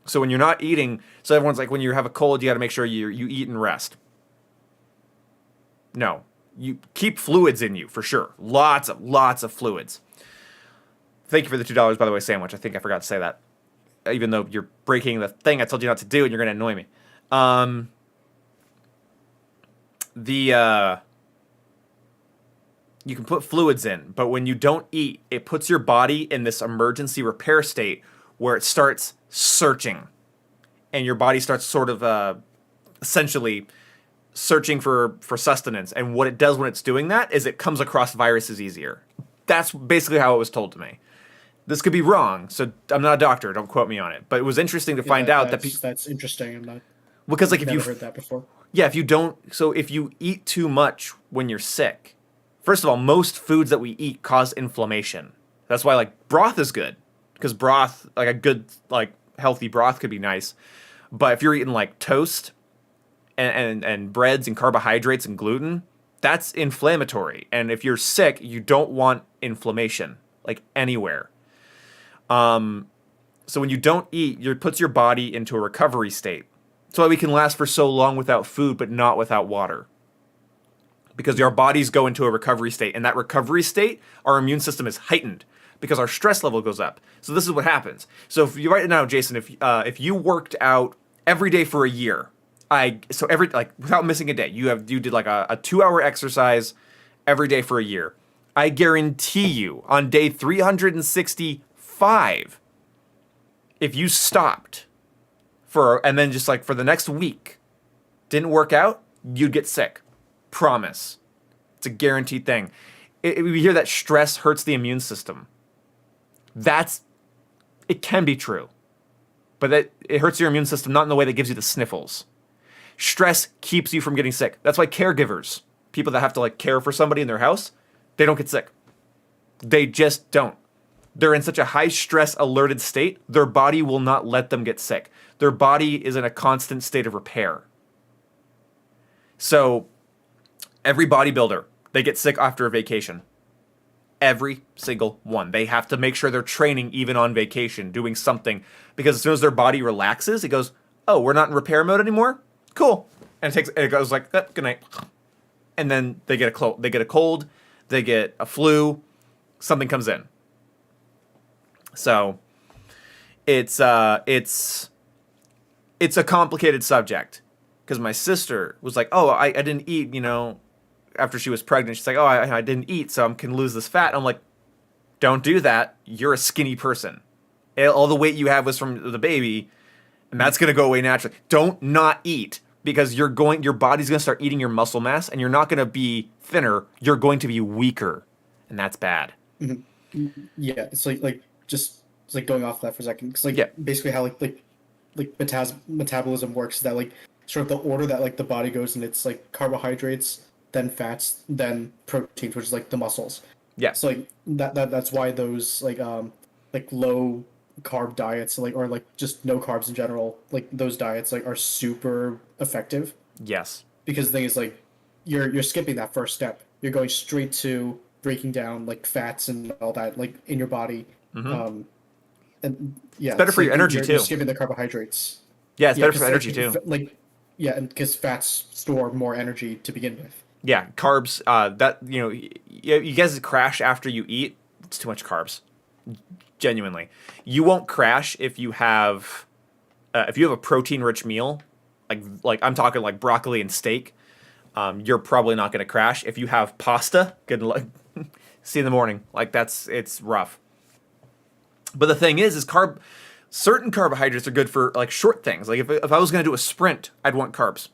So when you're not eating, so everyone's like, when you have a cold, you got to make sure you eat and rest. No, you keep fluids in you for sure. Lots of fluids. Thank you for the $2, by the way, sandwich. I think I forgot to say that. Even though you're breaking the thing I told you not to do, and you're going to annoy me. You can put fluids in, but when you don't eat, it puts your body in this emergency repair state where it starts searching, and your body starts sort of essentially searching for sustenance. And what it does when it's doing that is it comes across viruses easier. That's basically how it was told to me. This could be wrong, so I'm not a doctor. Don't quote me on it. But it was interesting to find out that that's interesting. I'm not because like if never you heard that before. yeah, if you don't, so if you eat too much when you're sick, first of all, most foods that we eat cause inflammation. That's why like broth is good, because broth, like a good like healthy broth could be nice. But if you're eating like toast and breads and carbohydrates and gluten, that's inflammatory. And if you're sick, you don't want inflammation like anywhere. So when you don't eat, it puts your body into a recovery state. That's why we can last for so long without food, but not without water. Because our bodies go into a recovery state. And that recovery state, our immune system is heightened because our stress level goes up. So this is what happens. So if you right now, Jason, if you worked out every day for a year, without missing a day, you did like a 2 hour exercise every day for a year. I guarantee you on day 365, if you stopped and then just like for the next week didn't work out, you'd get sick. Promise. It's a guaranteed thing. We hear that stress hurts the immune system. It can be true, but that it hurts your immune system not in the way that gives you the sniffles. Stress keeps you from getting sick. That's why caregivers, people that have to like care for somebody in their house, they don't get sick. They just don't. They're in such a high stress alerted state, their body will not let them get sick. Their body is in a constant state of repair. So every bodybuilder, they get sick after a vacation. Every single one. They have to make sure they're training even on vacation, doing something, because as soon as their body relaxes, it goes, "Oh, we're not in repair mode anymore. Cool." And it goes like, oh, "Good night." And then they get a cold, they get a flu, something comes in. So it's a complicated subject, because my sister was like, "Oh, I didn't eat, after she was pregnant." She's like, "Oh, I didn't eat, so I can lose this fat." And I'm like, "Don't do that. You're a skinny person. All the weight you have was from the baby, and that's gonna go away naturally. Don't not eat, because your body's gonna start eating your muscle mass, and you're not gonna be thinner. You're going to be weaker, and that's bad." Yeah, it's it's like going off that for a second. It's like basically how metabolism works. That like sort of the order that like the body goes in. It's like carbohydrates, then fats, then proteins, which is like the muscles. Yeah. So like that's why those like low carb diets or like just no carbs in general, like those diets like are super effective. Yes. Because the thing is like you're skipping that first step. You're going straight to breaking down like fats and all that like in your body. Mm-hmm. And yeah, it's better for your energy too. You're skipping the carbohodyes. Yeah, it's better for energy too. And because fats store more energy to begin with. Yeah, carbs. You guys crash after you eat. It's too much carbs. Genuinely, you won't crash if you have a protein-rich meal, like I'm talking like broccoli and steak. You're probably not going to crash. If you have pasta, good luck. See you in the morning. Like it's rough. But the thing is certain carbohydrates are good for like short things. Like if I was going to do a sprint, I'd want carbs.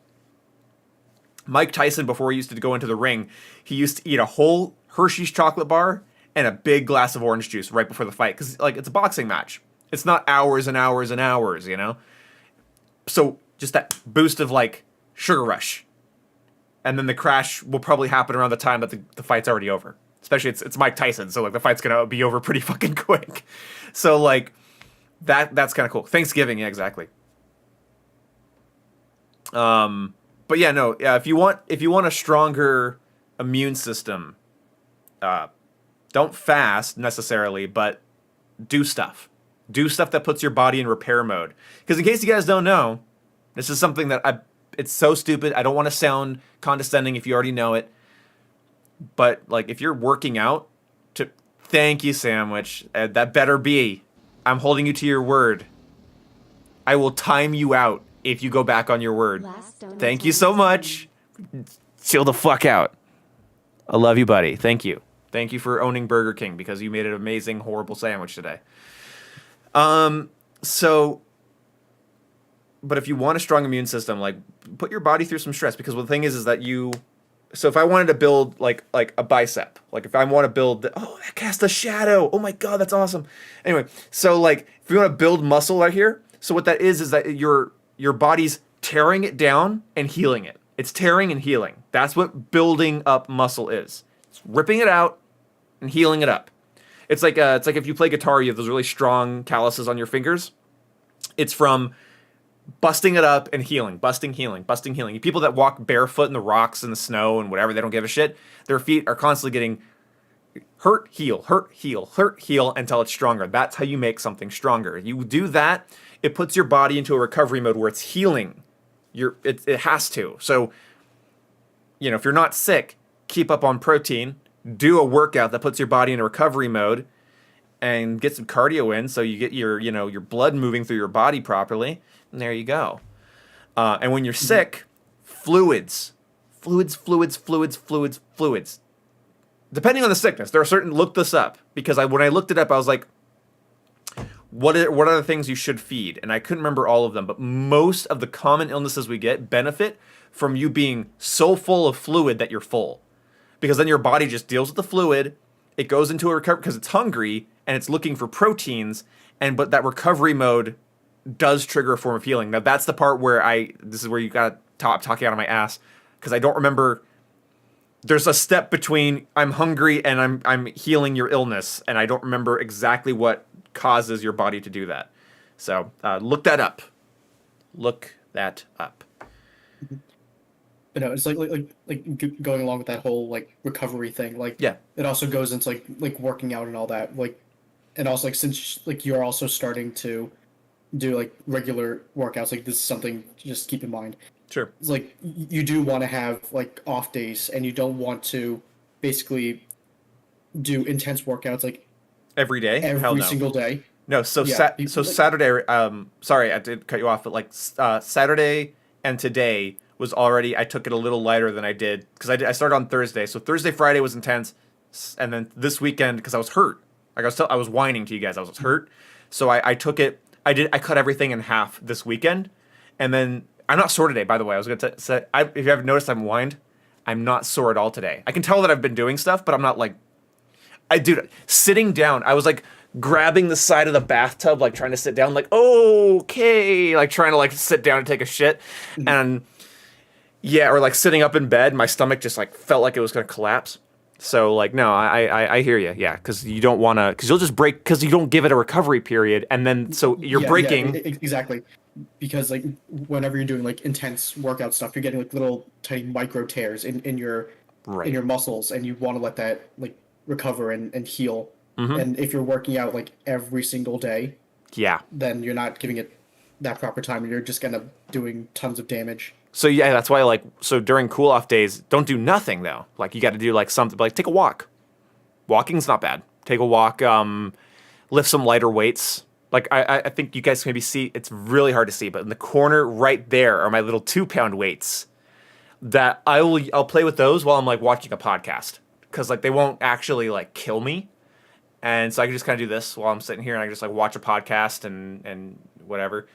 Mike Tyson, before he used to go into the ring, he used to eat a whole Hershey's chocolate bar and a big glass of orange juice right before the fight, because like it's a boxing match. It's not hours and hours and hours, So just that boost of like sugar rush, and then the crash will probably happen around the time that the fight's already over. Especially it's Mike Tyson, so like the fight's gonna be over pretty fucking quick. So like that's kind of cool. Thanksgiving, yeah, exactly. But yeah, no, yeah. If you want a stronger immune system, don't fast necessarily, but do stuff. Do stuff that puts your body in repair mode. Because in case you guys don't know, this is something that it's so stupid. I don't want to sound condescending if you already know it. But like if you're working out, thank you, Sandwich. That better be. I'm holding you to your word. I will time you out if you go back on your word. Thank you so much. Chill the fuck out. I love you, buddy. Thank you. Thank you for owning Burger King, because you made an amazing, horrible sandwich today. But if you want a strong immune system, like put your body through some stress, because the thing is that so if I wanted to build like a bicep, like if I want to build, that cast a shadow. Oh my God, that's awesome. Anyway, so like if you want to build muscle right here, so what that is that your body's tearing it down and healing it. It's tearing and healing. That's what building up muscle is. It's ripping it out and healing it up. It's like if you play guitar, you have those really strong calluses on your fingers. It's from busting it up and healing, busting, healing, busting, healing. People that walk barefoot in the rocks and the snow and whatever, they don't give a shit. Their feet are constantly getting hurt, heal, hurt, heal, hurt, heal until it's stronger. That's how you make something stronger. You do that, it puts your body into a recovery mode where it's healing. It has to. So, if you're not sick, keep up on protein, do a workout that puts your body in a recovery mode, and get some cardio in so you get your blood moving through your body properly. And there you go. And when you're sick, fluids. Depending on the sickness, there are certain. Look this up, because when I looked it up, I was like, what are the things you should feed? And I couldn't remember all of them, but most of the common illnesses we get benefit from you being so full of fluid that you're full, because then your body just deals with the fluid. It goes into a recovery because it's hungry and it's looking for proteins, but that recovery mode does trigger a form of healing. Now that's the part where this is where you gotta talking out of my ass, because I don't remember. There's a step between I'm hungry and I'm healing your illness, and I don't remember exactly what causes your body to do that. So look that up. Look that up. But no, it's going along with that whole like recovery thing. Like Yeah. it also goes into like working out and all that. Like, and also like since like you're also starting to do like regular workouts, like this is something to just keep in mind. Sure. It's like you do want to have like off days, and you don't want to basically do intense workouts like Every day? Hell every no. single day. No, so Yeah, so like, Saturday. Sorry, I did cut you off, but like Saturday and today was already. I took it a little lighter than I did because I started on Thursday. So Thursday, Friday was intense, and then this weekend because I was hurt. Like I was whining to you guys, I was hurt. So I took it. I cut everything in half this weekend, and then I'm not sore today. By the way, I was gonna say if you haven't noticed, I'm whined. I'm not sore at all today. I can tell that I've been doing stuff, but I'm not like dude, sitting down, I was like grabbing the side of the bathtub, like trying to sit down, like, okay, like trying to like sit down and take a shit. And yeah, or like sitting up in bed, my stomach just like felt like it was going to collapse. So like, no, I hear you. Yeah. Cause you don't want to, cause you'll just break, cause you don't give it a recovery period. And then, so you're breaking. Exactly. Because like whenever you're doing like intense workout stuff, you're getting like little tiny micro tears in your Right. in your muscles, and you want to let that like recover and heal. Mm-hmm. And if you're working out like every single day, Yeah. then you're not giving it that proper time, and you're just gonna doing tons of damage. So yeah, that's why like, so during cool off days, don't do nothing though. Like you got to do like something, like take a walk. Walking's not bad. Take a walk, lift some lighter weights. Like I think you guys can maybe see, it's really hard to see, but in the corner right there are my little 2-pound weights that I'll play with those while I'm like watching a podcast. Cause like they won't actually like kill me. And so I can just kind of do this while I'm sitting here and I can just like watch a podcast and whatever.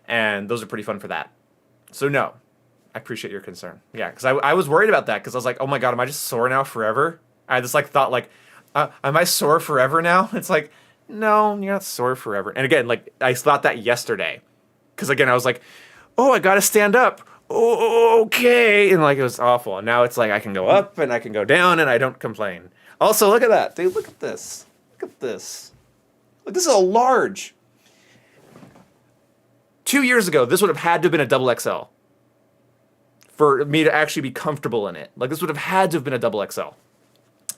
And those are pretty fun for that. So no, I appreciate your concern. Yeah. Cause I was worried about that. Cause I was like, oh my God, am I just sore now forever? I just like thought like, am I sore forever now? It's like, no, you're not sore forever. And again, like I thought that yesterday. Cause again, I was like, oh, I got to stand up. Oh, okay. And like, it was awful. And now it's like, I can go up and I can go down and I don't complain. Also, look at that. Dude, look at this. Look at this. Look, this is a large. 2 years ago, this would have had to have been a double XL for me to actually be comfortable in it. Like, this would have had to have been a double XL.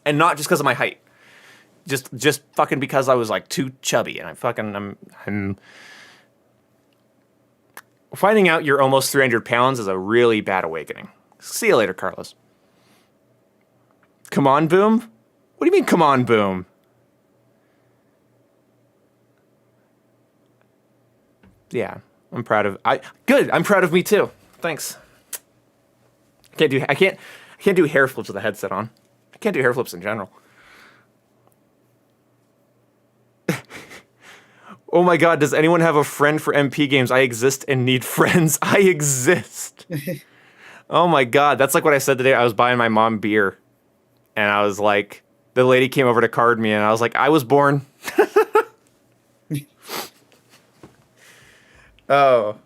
And not just because of my height. Just fucking because I was like too chubby and I'm finding out you're almost 300 pounds is a really bad awakening. See you later, Carlos. Come on, Boom? What do you mean, come on, Boom? Yeah, I'm proud of good. I'm proud of me too. Thanks. I can't do hair flips with a headset on. I can't do hair flips in general. Oh my God, does anyone have a friend for MP games? I exist and need friends. I exist. Oh my God, that's like what I said today. I was buying my mom beer. And I was like, the lady came over to card me and I was like, I was born. Oh.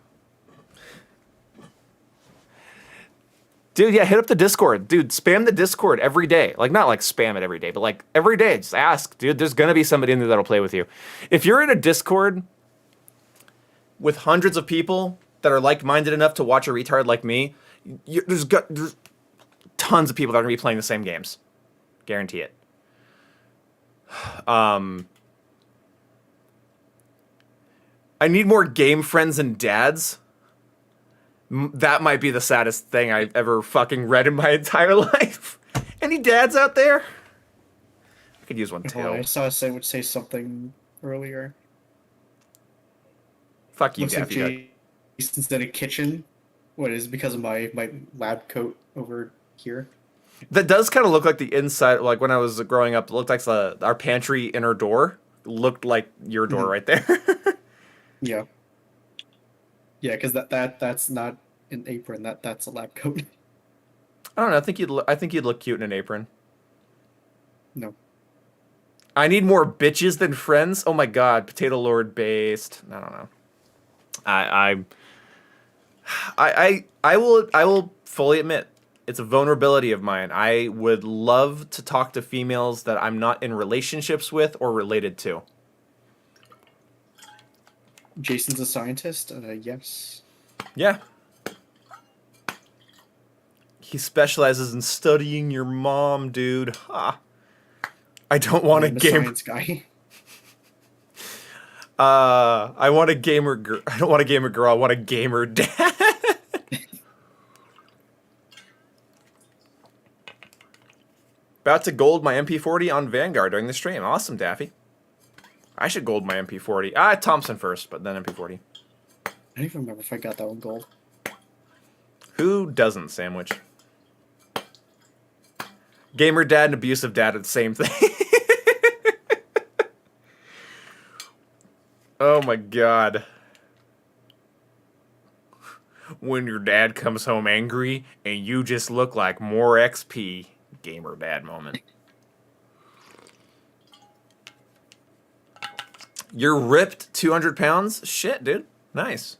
Dude, yeah, hit up the Discord. Dude, spam the Discord every day. Like, not like spam it every day, but like every day, just ask. Dude, there's going to be somebody in there that'll play with you. If you're in a Discord with hundreds of people that are like-minded enough to watch a retard like me, there's tons of people that are going to be playing the same games. Guarantee it. I need more game friends and dads. That might be the saddest thing I've ever fucking read in my entire life. Any dads out there? I could use one too. Oh, I saw a say would say something earlier. Fuck you, Looks like Daffy. Jason's in a kitchen. What is it, because of my lab coat over here? That does kind of look like the inside. Like when I was growing up, it looked like our pantry inner door looked like your door right there. Yeah. Yeah, because that's not an apron. That's a lab coat. I don't know. I think you'd look cute in an apron. No. I need more bitches than friends. Oh my God, Potato Lord based. I don't know. I will fully admit it's a vulnerability of mine. I would love to talk to females that I'm not in relationships with or related to. Jason's a scientist? Yes. Yeah. He specializes in studying your mom, dude. Ha. I don't want a I'm a gamer. science guy. I want a gamer girl. I don't want a gamer girl. I want a gamer dad. About to gold my MP40 on Vanguard during the stream. Awesome, Daffy. I should gold my MP40. Thompson first, but then MP40. I don't even remember if I got that one gold. Who doesn't, Sandwich? Gamer dad and abusive dad are the same thing. Oh my god. When your dad comes home angry and you just look like more XP. Gamer dad moment. You're ripped 200 pounds? Shit, dude. Nice.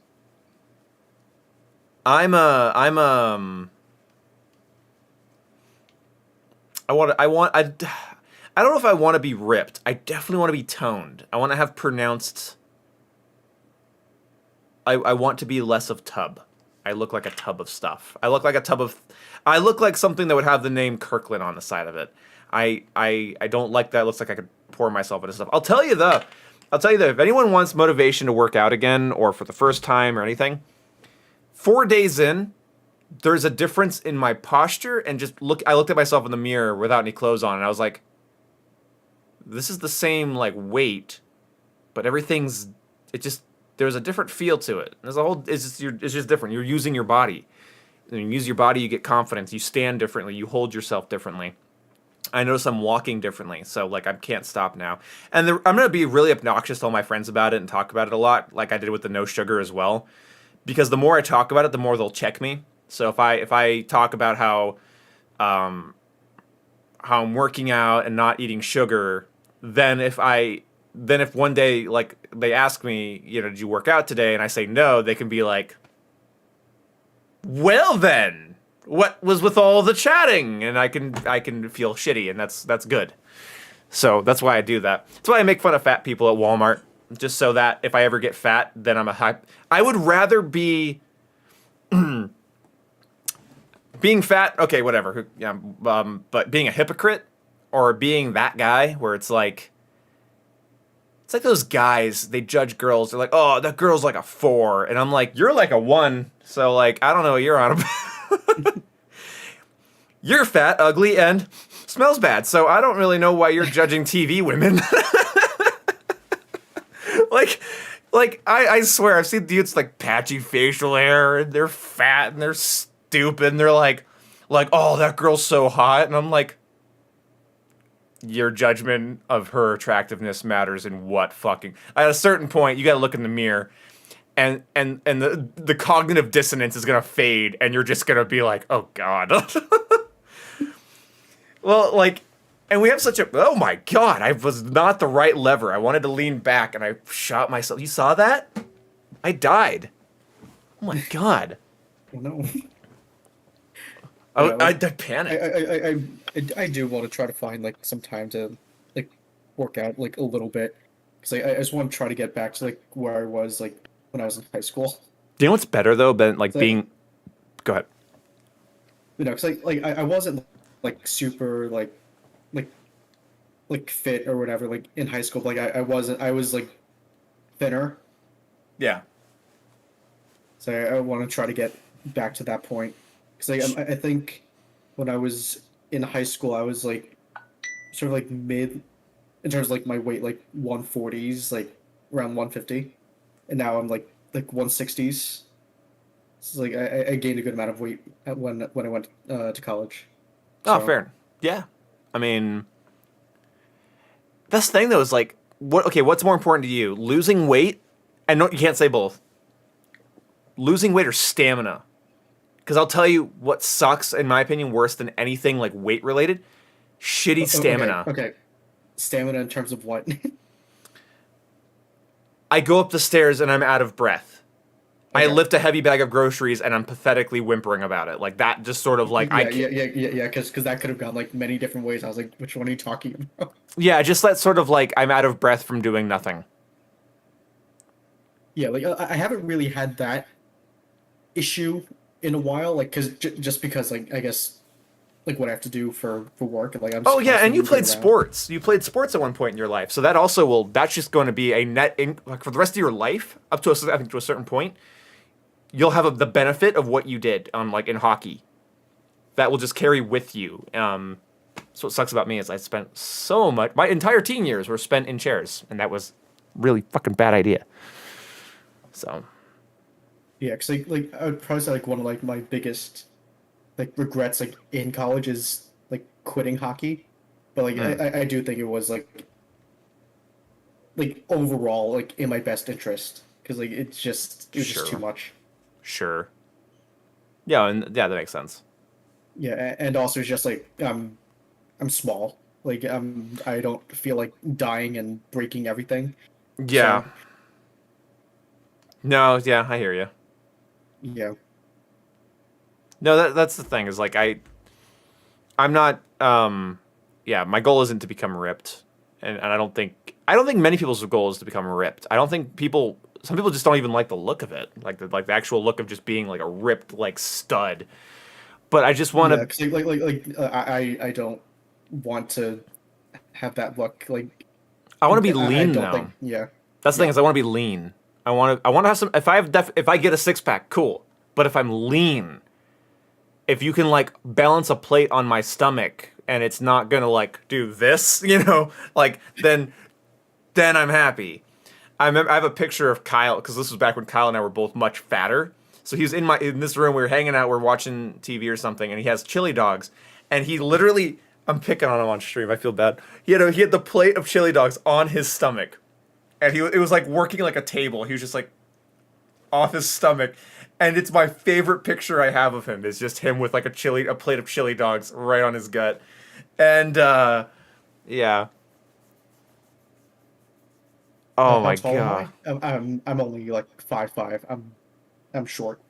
I don't know if I want to be ripped. I definitely want to be toned. I want to have pronounced. I want to be less of tub. I look like a tub of stuff. I look like something that would have the name Kirkland on the side of it. I don't like that. It looks like I could pour myself into stuff. I'll tell you though, if anyone wants motivation to work out again or for the first time or anything, 4 days in, there's a difference in my posture and I looked at myself in the mirror without any clothes on and I was like, this is the same like weight, but there's a different feel to it. It's just different. You're using your body. When you use your body, you get confidence. You stand differently. You hold yourself differently. I notice I'm walking differently, so like I can't stop now. And I'm gonna be really obnoxious to all my friends about it and talk about it a lot, like I did with the no sugar as well. Because the more I talk about it, the more they'll check me. So if I talk about how I'm working out and not eating sugar, then if one day like they ask me, did you work out today? And I say no, they can be like, well then, what was with all the chatting? And I can feel shitty, and that's good. So that's why I do that. That's why I make fun of fat people at Walmart, just so that if I ever get fat, then I'm a hype. I would rather be being fat. Okay, whatever. Yeah, but being a hypocrite or being that guy where it's like those guys, they judge girls. They're like, oh, that girl's like a 4. And I'm like, you're like a 1. So, like, I don't know what you're on about. You're fat, ugly, and smells bad. So I don't really know why you're judging TV women. I swear, I've seen dudes like patchy facial hair, and they're fat, and they're stupid, and they're like, oh, that girl's so hot. And I'm like, your judgment of her attractiveness matters in what fucking... At a certain point, you gotta look in the mirror, and the cognitive dissonance is gonna fade, and you're just gonna be like, oh god. Well, like, and we have such a... Oh my god, I was not the right lever. I wanted to lean back, and I shot myself. You saw that? I died. Oh my god. Oh no. I panicked. I do want to try to find like some time to like work out like a little bit because I just want to try to get back to like where I was like when I was in high school. Do you know what's better though than like being? Go ahead. Because I wasn't like super like fit or whatever like in high school. Like I was like thinner. Yeah. So I want to try to get back to that point because I think when I was in high school, I was like sort of like mid in terms of like my weight, like 140s, like around 150, and now I'm like 160s. So like I gained a good amount of weight when I went to college. So. Oh, fair. Yeah, I mean, best thing though is like what's more important to you, losing weight? And no, you can't say both. Losing weight or stamina. Because I'll tell you what sucks, in my opinion, worse than anything like weight related. Shitty stamina. Okay. Stamina in terms of what? I go up the stairs and I'm out of breath. Okay. I lift a heavy bag of groceries and I'm pathetically whimpering about it. Like that, just sort of like yeah. Because that could have gone like many different ways. I was like, which one are you talking about? Yeah, just that sort of like I'm out of breath from doing nothing. Yeah, like I haven't really had that issue in a while, like just because like I guess like what I have to do for work, like I'm Oh just yeah, and constantly you moving played around. sports. You played sports at one point in your life, so that also will. That's just going to be a like for the rest of your life, up to I think to a certain point, you'll have the benefit of what you did on like in hockey. That will just carry with you. So what sucks about me is I spent so much. My entire teen years were spent in chairs, and that was really fucking bad idea. So Yeah, because like I would probably say like one of like my biggest like regrets like in college is like quitting hockey, but like mm, I do think it was like overall like in my best interest because like it was just too sure, much. sure, yeah, and yeah, that makes sense. Yeah, and also it's just like I'm small. Like I don't feel like dying and breaking everything. Yeah, So no, yeah, I hear you. yeah, No, that's the thing is like I'm not yeah, my goal isn't to become ripped. And I don't think many people's goal is to become ripped. I don't think people some people just don't even like the look of it. Like the actual look of just being like a ripped like stud. But I just want yeah, to because I don't want to have that look. Like I want to be I lean don't though. think yeah That's the thing yeah is I want to be lean. I want to have some if I get a six pack, cool. But if I'm lean, if you can like balance a plate on my stomach and it's not going to like do this, like then I'm happy. I remember I have a picture of Kyle because this was back when Kyle and I were both much fatter. So he was in this room. We were hanging out. We're watching TV or something, and he has chili dogs. And he literally, I'm picking on him on stream. I feel bad. He had the plate of chili dogs on his stomach, and it was like working like a table. He was just like off his stomach, and it's my favorite picture I have of him. Is just him with like a plate of chili dogs right on his gut, and yeah. Oh how my tall am god. I? I'm only like 5'5". I'm short.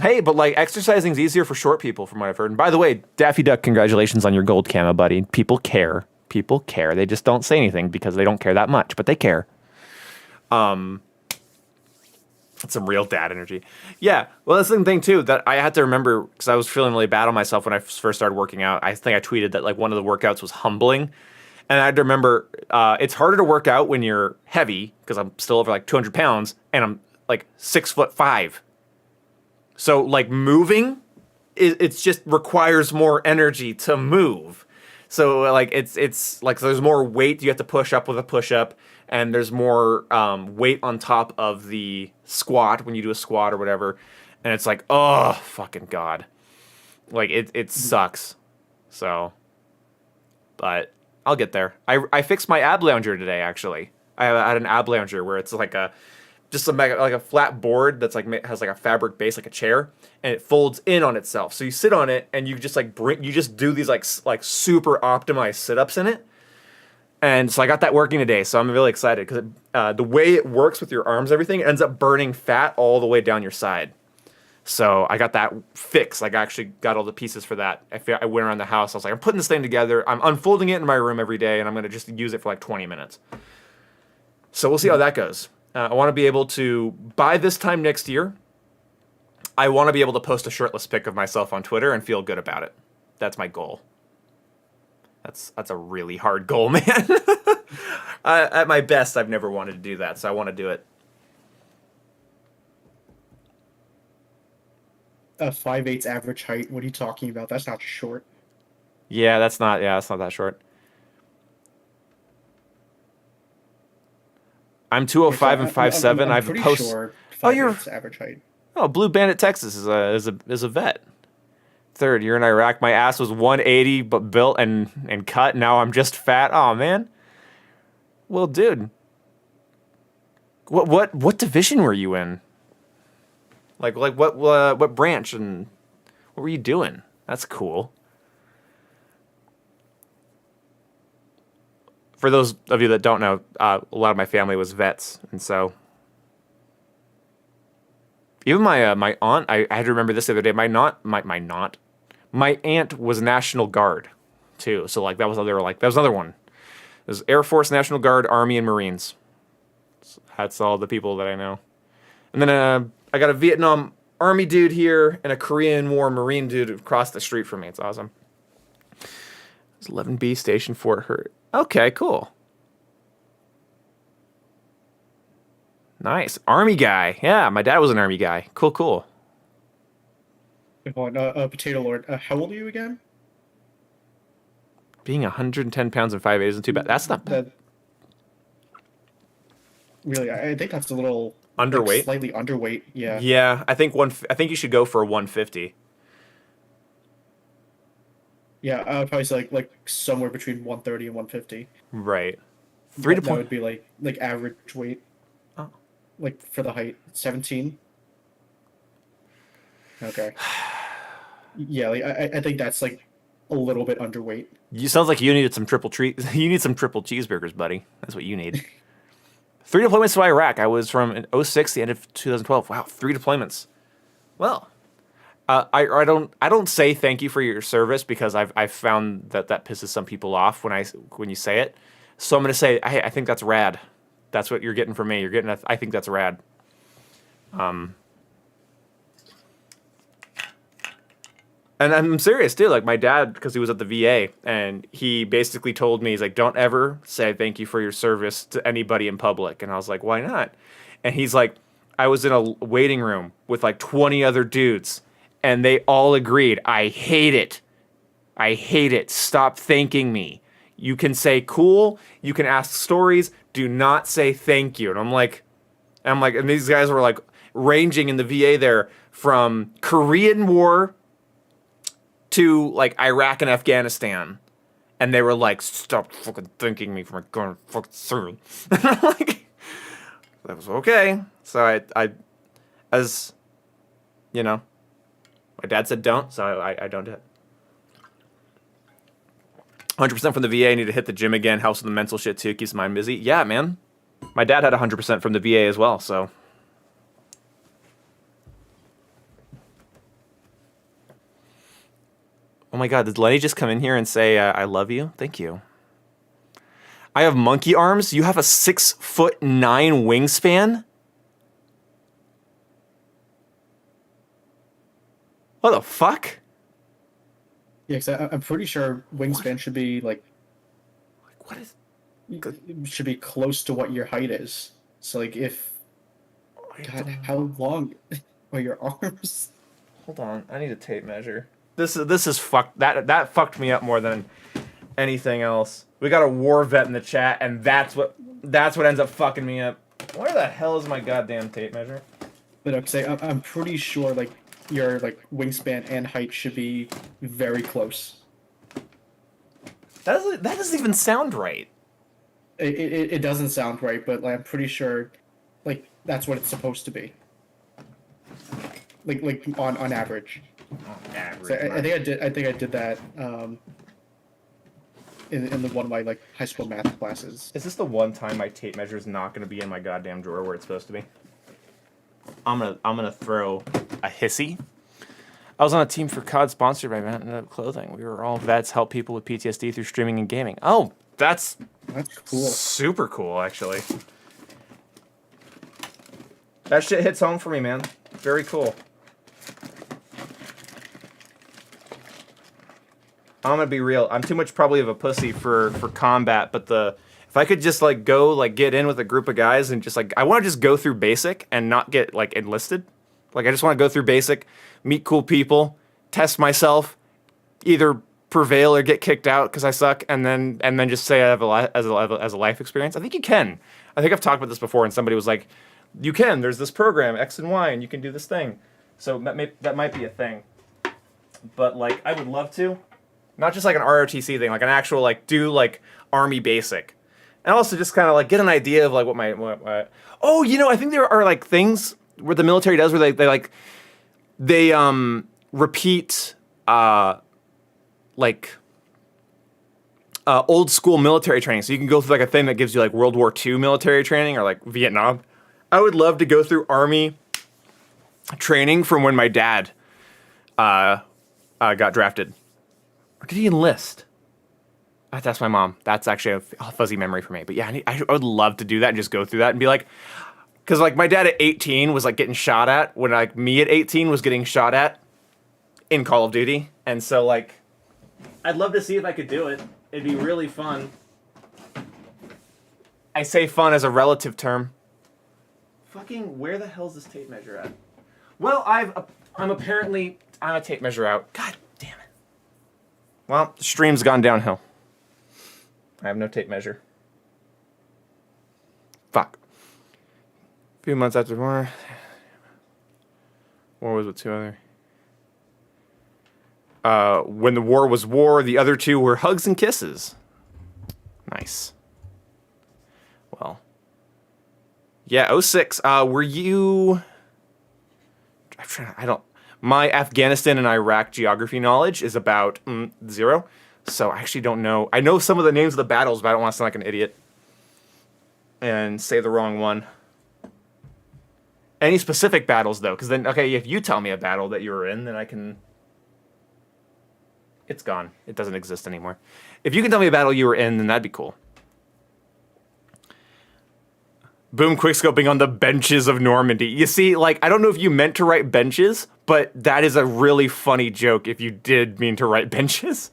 Hey, but like exercising's easier for short people, from what I've heard. And by the way, Daffy Duck, congratulations on your gold camo, buddy. People care. People care. They just don't say anything because they don't care that much, but they care. That's some real dad energy. Yeah. Well, that's the thing too that I had to remember because I was feeling really bad on myself when I first started working out. I think I tweeted that like one of the workouts was humbling, and I had to remember it's harder to work out when you're heavy because I'm still over like 200 pounds and I'm like 6'5". So like moving, it's just requires more energy to move. So like it's like there's more weight you have to push up with a push up, and there's more weight on top of the squat when you do a squat or whatever, and it's like oh fucking god, like it sucks. So, but I'll get there. I fixed my ab lounger today actually. I had an ab lounger where it's like a just like a flat board that's like has like a fabric base like a chair, and it folds in on itself. So you sit on it and you just like you just do these like super optimized sit-ups in it. And so I got that working today, so I'm really excited because the way it works with your arms, everything, it ends up burning fat all the way down your side. So I got that fixed. Like I actually got all the pieces for that. I went around the house. I was like, I'm putting this thing together. I'm unfolding it in my room every day, and I'm gonna just use it for like 20 minutes. So we'll see how that goes. I want to be able to, by this time next year, I want to be able to post a shirtless pic of myself on Twitter and feel good about it. That's my goal. That's a really hard goal, man. At my best, I've never wanted to do that, so I want to do it. 5'8" average height. What are you talking about? That's not short. That's not that short. I'm Actually, 205 and 5'7". I'm I have a pretty post. sure Oh, 5'8" average height. Blue Bandit, Texas is a vet. Third year in Iraq, my ass was 180 but built and cut. Now I'm just fat. Oh man. Well, dude, what division were you in? Like what branch and what were you doing? That's cool. For those of you that don't know, a lot of my family was vets, and so even my aunt, I had to remember this the other day. My aunt was National Guard, too. So like that was another one. It was Air Force, National Guard, Army, and Marines. So that's all the people that I know. And then I got a Vietnam Army dude here and a Korean War Marine dude across the street from me. It's awesome. It's 11B Station Fort Hurt. Okay, cool. Nice. Army guy. Yeah, my dad was an Army guy. Cool, cool. Hold on, Potato Lord. How old are you again? Being 110 pounds and 5'8" isn't too bad. That's not bad. That really, I think that's a little Underweight? like, slightly underweight. Yeah. Yeah, I think you should go for a 150. Yeah, I would probably say like somewhere between 130 and 150. Right. That would be like average weight. Oh. Like for the height, 17. Okay. Yeah, like I think that's like a little bit underweight. You sounds like you needed some you need some triple cheeseburgers, buddy. That's what you need. 3 deployments to Iraq. I was from in 06 to the end of 2012. Wow, 3 deployments. Well, I don't say thank you for your service because I've found that pisses some people off when you say it. So I'm gonna say I think that's rad. That's what you're getting from me. I think that's rad. And I'm serious too. Like my dad, because he was at the VA, and he basically told me, he's like, "Don't ever say thank you for your service to anybody in public." And I was like, "Why not?" And he's like, "I was in a waiting room with like 20 other dudes, and they all agreed, I hate it. I hate it. Stop thanking me. You can say cool. You can ask stories. Do not say thank you." And I'm like, and these guys were like ranging in the VA there from Korean War to like Iraq and Afghanistan, and they were like, "Stop fucking thanking me for my going fucking through." And I'm like, that was okay. So I, as you know, my dad said don't, so I don't do it. 100% from the VA. Need to hit the gym again. Helps with the mental shit too. Keeps the mind busy. Yeah, man. My dad had 100% from the VA as well. So. Oh my God, did Lenny just come in here and say, I love you? Thank you. I have monkey arms. You have a 6'9" wingspan? What the fuck? Yeah, because I'm pretty sure wingspan should be like What is... should be close to what your height is. So like if God, how long are your arms? Hold on, I need a tape measure. This is fucked. That fucked me up more than anything else. We got a war vet in the chat, and that's what ends up fucking me up. Where the hell is my goddamn tape measure? But I'm pretty sure like your like wingspan and height should be very close. That doesn't even sound right. It doesn't sound right, but like, I'm pretty sure like that's what it's supposed to be. Like on average. Average. So I think I did that in the one of my like high school math classes. Is this the one time my tape measure is not going to be in my goddamn drawer where it's supposed to be? I'm gonna throw a hissy. I was on a team for COD sponsored by Mountain Up Clothing. We were all vets, help people with PTSD through streaming and gaming. Oh, that's cool. Super cool, actually. That shit hits home for me, man. Very cool. I'm gonna be real. I'm too much probably of a pussy for combat, but if I could just like go like get in with a group of guys and just like I want to just go through basic and not get like enlisted. Like I just want to go through basic, meet cool people, test myself, either prevail or get kicked out because I suck, and then just say I have as a life experience. I think you can. I think I've talked about this before, and somebody was like, "You can. There's this program X and Y, and you can do this thing." So that might be a thing. But like I would love to. Not just like an ROTC thing, like an actual like do like Army basic, and also just kind of like get an idea of like what oh, you know, I think there are like things where the military does where they repeat old school military training, so you can go through like a thing that gives you like World War II military training or like Vietnam. I would love to go through Army training from when my dad got drafted. Or did he enlist? That's my mom. That's actually a fuzzy memory for me. But yeah, I would love to do that and just go through that and be like, Because like my dad at 18 was like getting shot at when like me at 18 was getting shot at in Call of Duty, and so like I'd love to see if I could do it. It'd be really fun. I say fun as a relative term. Fucking where the hell's this tape measure at? Well, I'm a tape measure out. God damn it. Well, the stream's gone downhill. I have no tape measure. Fuck. A few months after war was with two other. When the war was war, the other two were hugs and kisses. Nice. Well. Yeah, 06. Were you... My Afghanistan and Iraq geography knowledge is about 0. So I actually don't know. I know some of the names of the battles, but I don't want to sound like an idiot and say the wrong one. Any specific battles, though? Because then, okay, if you tell me a battle that you were in, then I can... It's gone. It doesn't exist anymore. If you can tell me a battle you were in, then that'd be cool. Boom, quickscoping on the benches of Normandy. You see, like, I don't know if you meant to write benches, but that is a really funny joke if you did mean to write benches.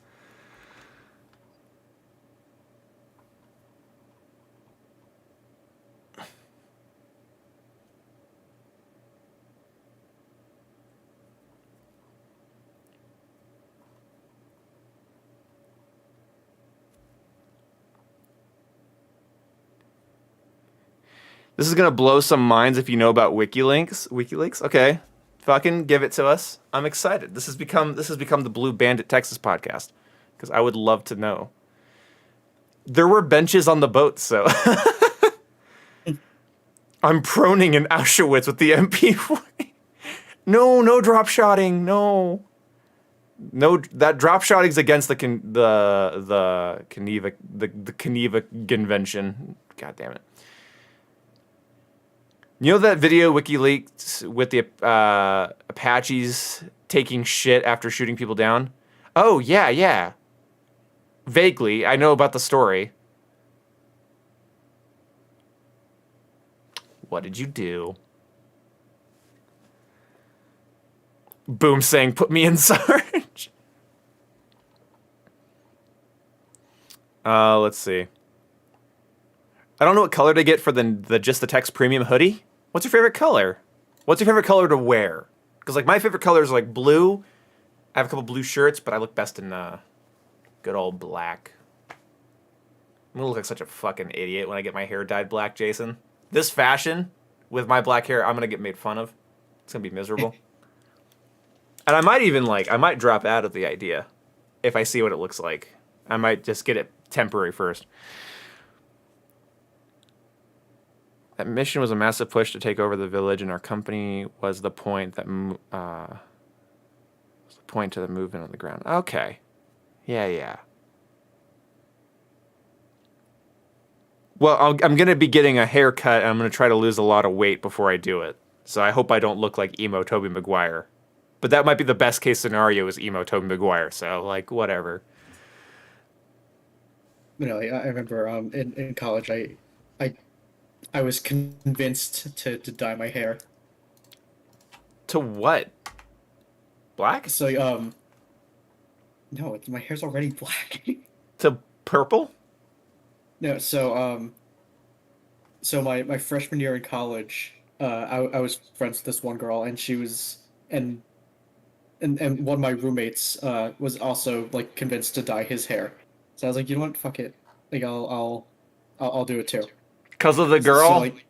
This is gonna blow some minds if you know about WikiLeaks. WikiLeaks? Okay. Fucking give it to us. I'm excited. This has become the Blue Bandit Texas podcast. Because I would love to know. There were benches on the boat, so I'm proning in Auschwitz with the MP40. No drop shotting. No, that drop shotting's against the Geneva Convention. God damn it. You know that video WikiLeaks with the Apaches taking shit after shooting people down? Oh, yeah. Vaguely, I know about the story. What did you do? Boom saying, put me in Sarge. Let's see. I don't know what color to get for the Just the Text Premium hoodie. What's your favorite color? What's your favorite color to wear? Because like my favorite color is like blue. I have a couple blue shirts, but I look best in good old black. I'm gonna look like such a fucking idiot when I get my hair dyed black, Jason. This fashion with my black hair, I'm gonna get made fun of. It's gonna be miserable. And I might drop out of the idea if I see what it looks like. I might just get it temporary first. That mission was a massive push to take over the village, and our company was the point that to the movement on the ground. Okay, yeah. Well, I'm gonna be getting a haircut, and I'm gonna try to lose a lot of weight before I do it. So I hope I don't look like emo Tobey Maguire. But that might be the best case scenario is emo Tobey Maguire. So like whatever. You know, I remember in college, I was convinced to dye my hair. To what? Black? So no, my hair's already black. To purple? No, so my freshman year in college, I was friends with this one girl, and she was and one of my roommates was also like convinced to dye his hair. So I was like, you know what, fuck it, like I'll do it too. Because of the girl? So, like,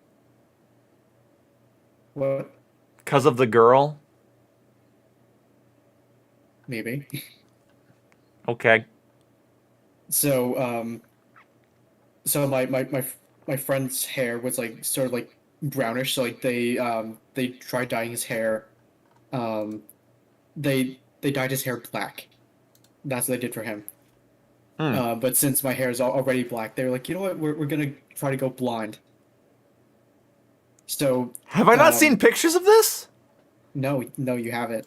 what? Because of the girl? Maybe. Okay. So so my friend's hair was like sort of like brownish. So like they tried dyeing his hair. They dyed his hair black. That's what they did for him. But since my hair is already black, they were like, you know what, we're gonna try to go blonde. So have I not seen pictures of this? No, you haven't.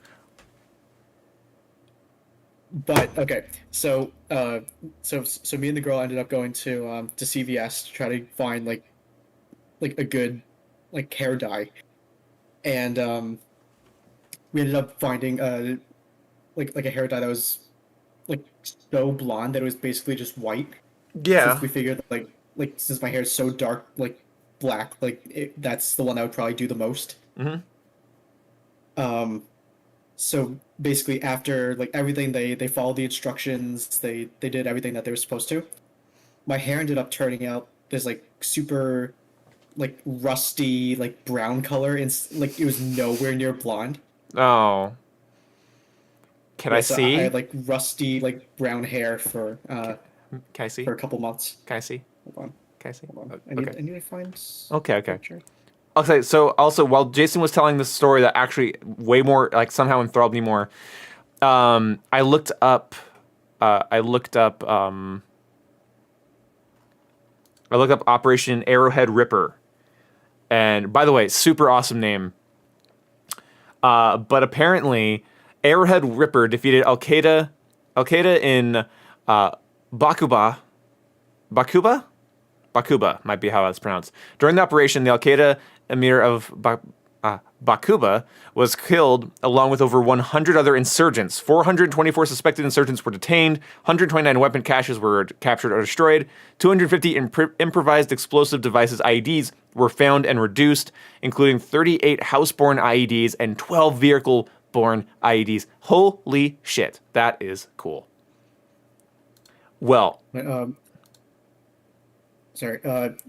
But okay, so me and the girl ended up going to CVS to try to find like a good like hair dye, and we ended up finding like a hair dye that was like so blonde that it was basically just white. Since Yeah. we figured since my hair is so dark like black, that's the one I would probably do the most. Mm-hmm. So basically after like everything they followed the instructions, they did everything that they were supposed to. My hair ended up turning out this like super like rusty like brown color, and like it was nowhere near blonde. Oh. Can I Yeah, so I see? had like rusty like brown hair Can I see? for a couple months. Can I see? Hold on, Can I see? hold on. Okay. I need to find Okay. a Okay. picture. Okay. So also, while Jason was telling this story that actually way more like somehow enthralled me more, I looked up. I looked up. I looked up Operation Arrowhead Ripper, and by the way, super awesome name. But apparently, Arrowhead Ripper defeated Al Qaeda. Al Qaeda in Bakuba. Bakuba? Bakuba might be how that's pronounced. During the operation, the Al Qaeda emir of Bakuba was killed along with over 100 other insurgents. 424 suspected insurgents were detained, 129 weapon caches were captured or destroyed, 250 improvised explosive devices IEDs were found and reduced, including 38 house-borne IEDs and 12 vehicle-borne IEDs. Holy shit, that is cool. Well, Sorry,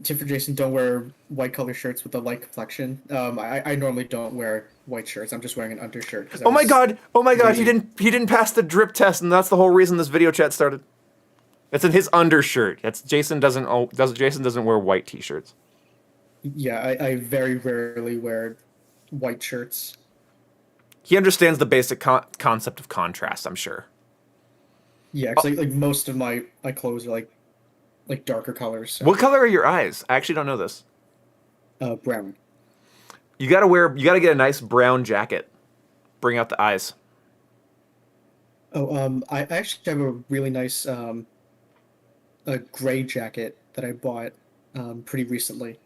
tip for Jason: don't wear white color shirts with a light complexion. I normally don't wear white shirts. I'm just wearing an undershirt. oh my god, really- he didn't pass the drip test, and that's the whole reason this video chat started. It's in his undershirt. Jason doesn't wear white t-shirts. Yeah, I very rarely wear white shirts. He understands the basic concept of contrast, I'm sure. Yeah, 'cause like most of my clothes are like darker colors. So, What color are your eyes? I actually don't know this. brown. You gotta get a nice brown jacket. Bring out the eyes. Oh, I actually have a really nice a gray jacket that I bought pretty recently.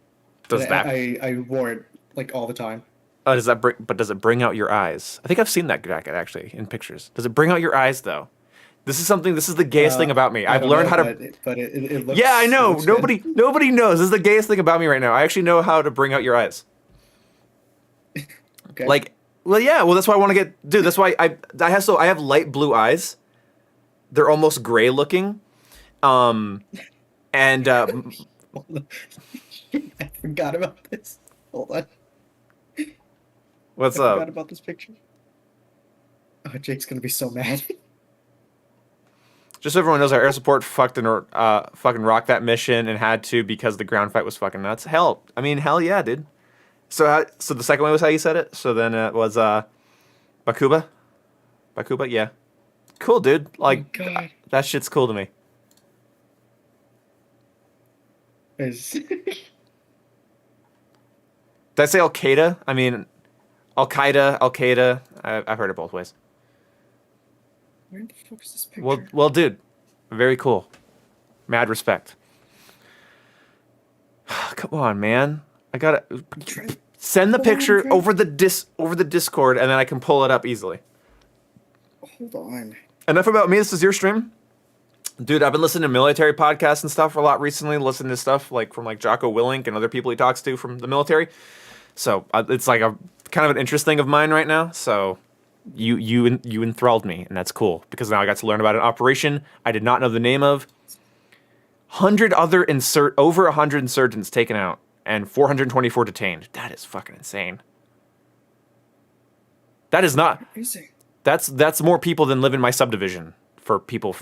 Does But that I wore it like all the time. does it bring out your eyes? I think I've seen that jacket actually in pictures. Does it bring out your eyes though? This is the gayest thing about me. I I've don't learned know, how to but it looks. Yeah, I it know. looks good. Nobody knows. This is the gayest thing about me right now. I actually know how to bring out your eyes. Okay. Like, well, yeah. Well, that's why I want to get, dude. That's why I have light blue eyes. They're almost gray looking, and I forgot about this. Hold on. what's I forgot up? about this picture. Oh, Jake's gonna be so mad. Just so everyone knows, our air support fucking rocked that mission and had to because the ground fight was fucking nuts. Hell yeah, dude. So the second one was how you said it. So then it was Bakuba, yeah. Cool, dude. Like God. that shit's cool to me. Is Did I say Al Qaeda? I mean, Al Qaeda. I've heard it both ways. where the fuck is this picture? Well, dude, very cool. Mad respect. Come on, man. I gotta send the Hold on, picture Trent. over the Discord, and then I can pull it up easily. Hold on. Enough about me. This is your stream, dude. I've been listening to military podcasts and stuff a lot recently. Listening to stuff like from like Jocko Willink and other people he talks to from the military. So it's like a kind of an interest thing of mine right now. So you enthralled me, and that's cool because now I got to learn about an operation I did not know the name of. Over 100 insurgents taken out and 424 detained. That is fucking insane. That is not. Amazing. That's more people than live in my subdivision.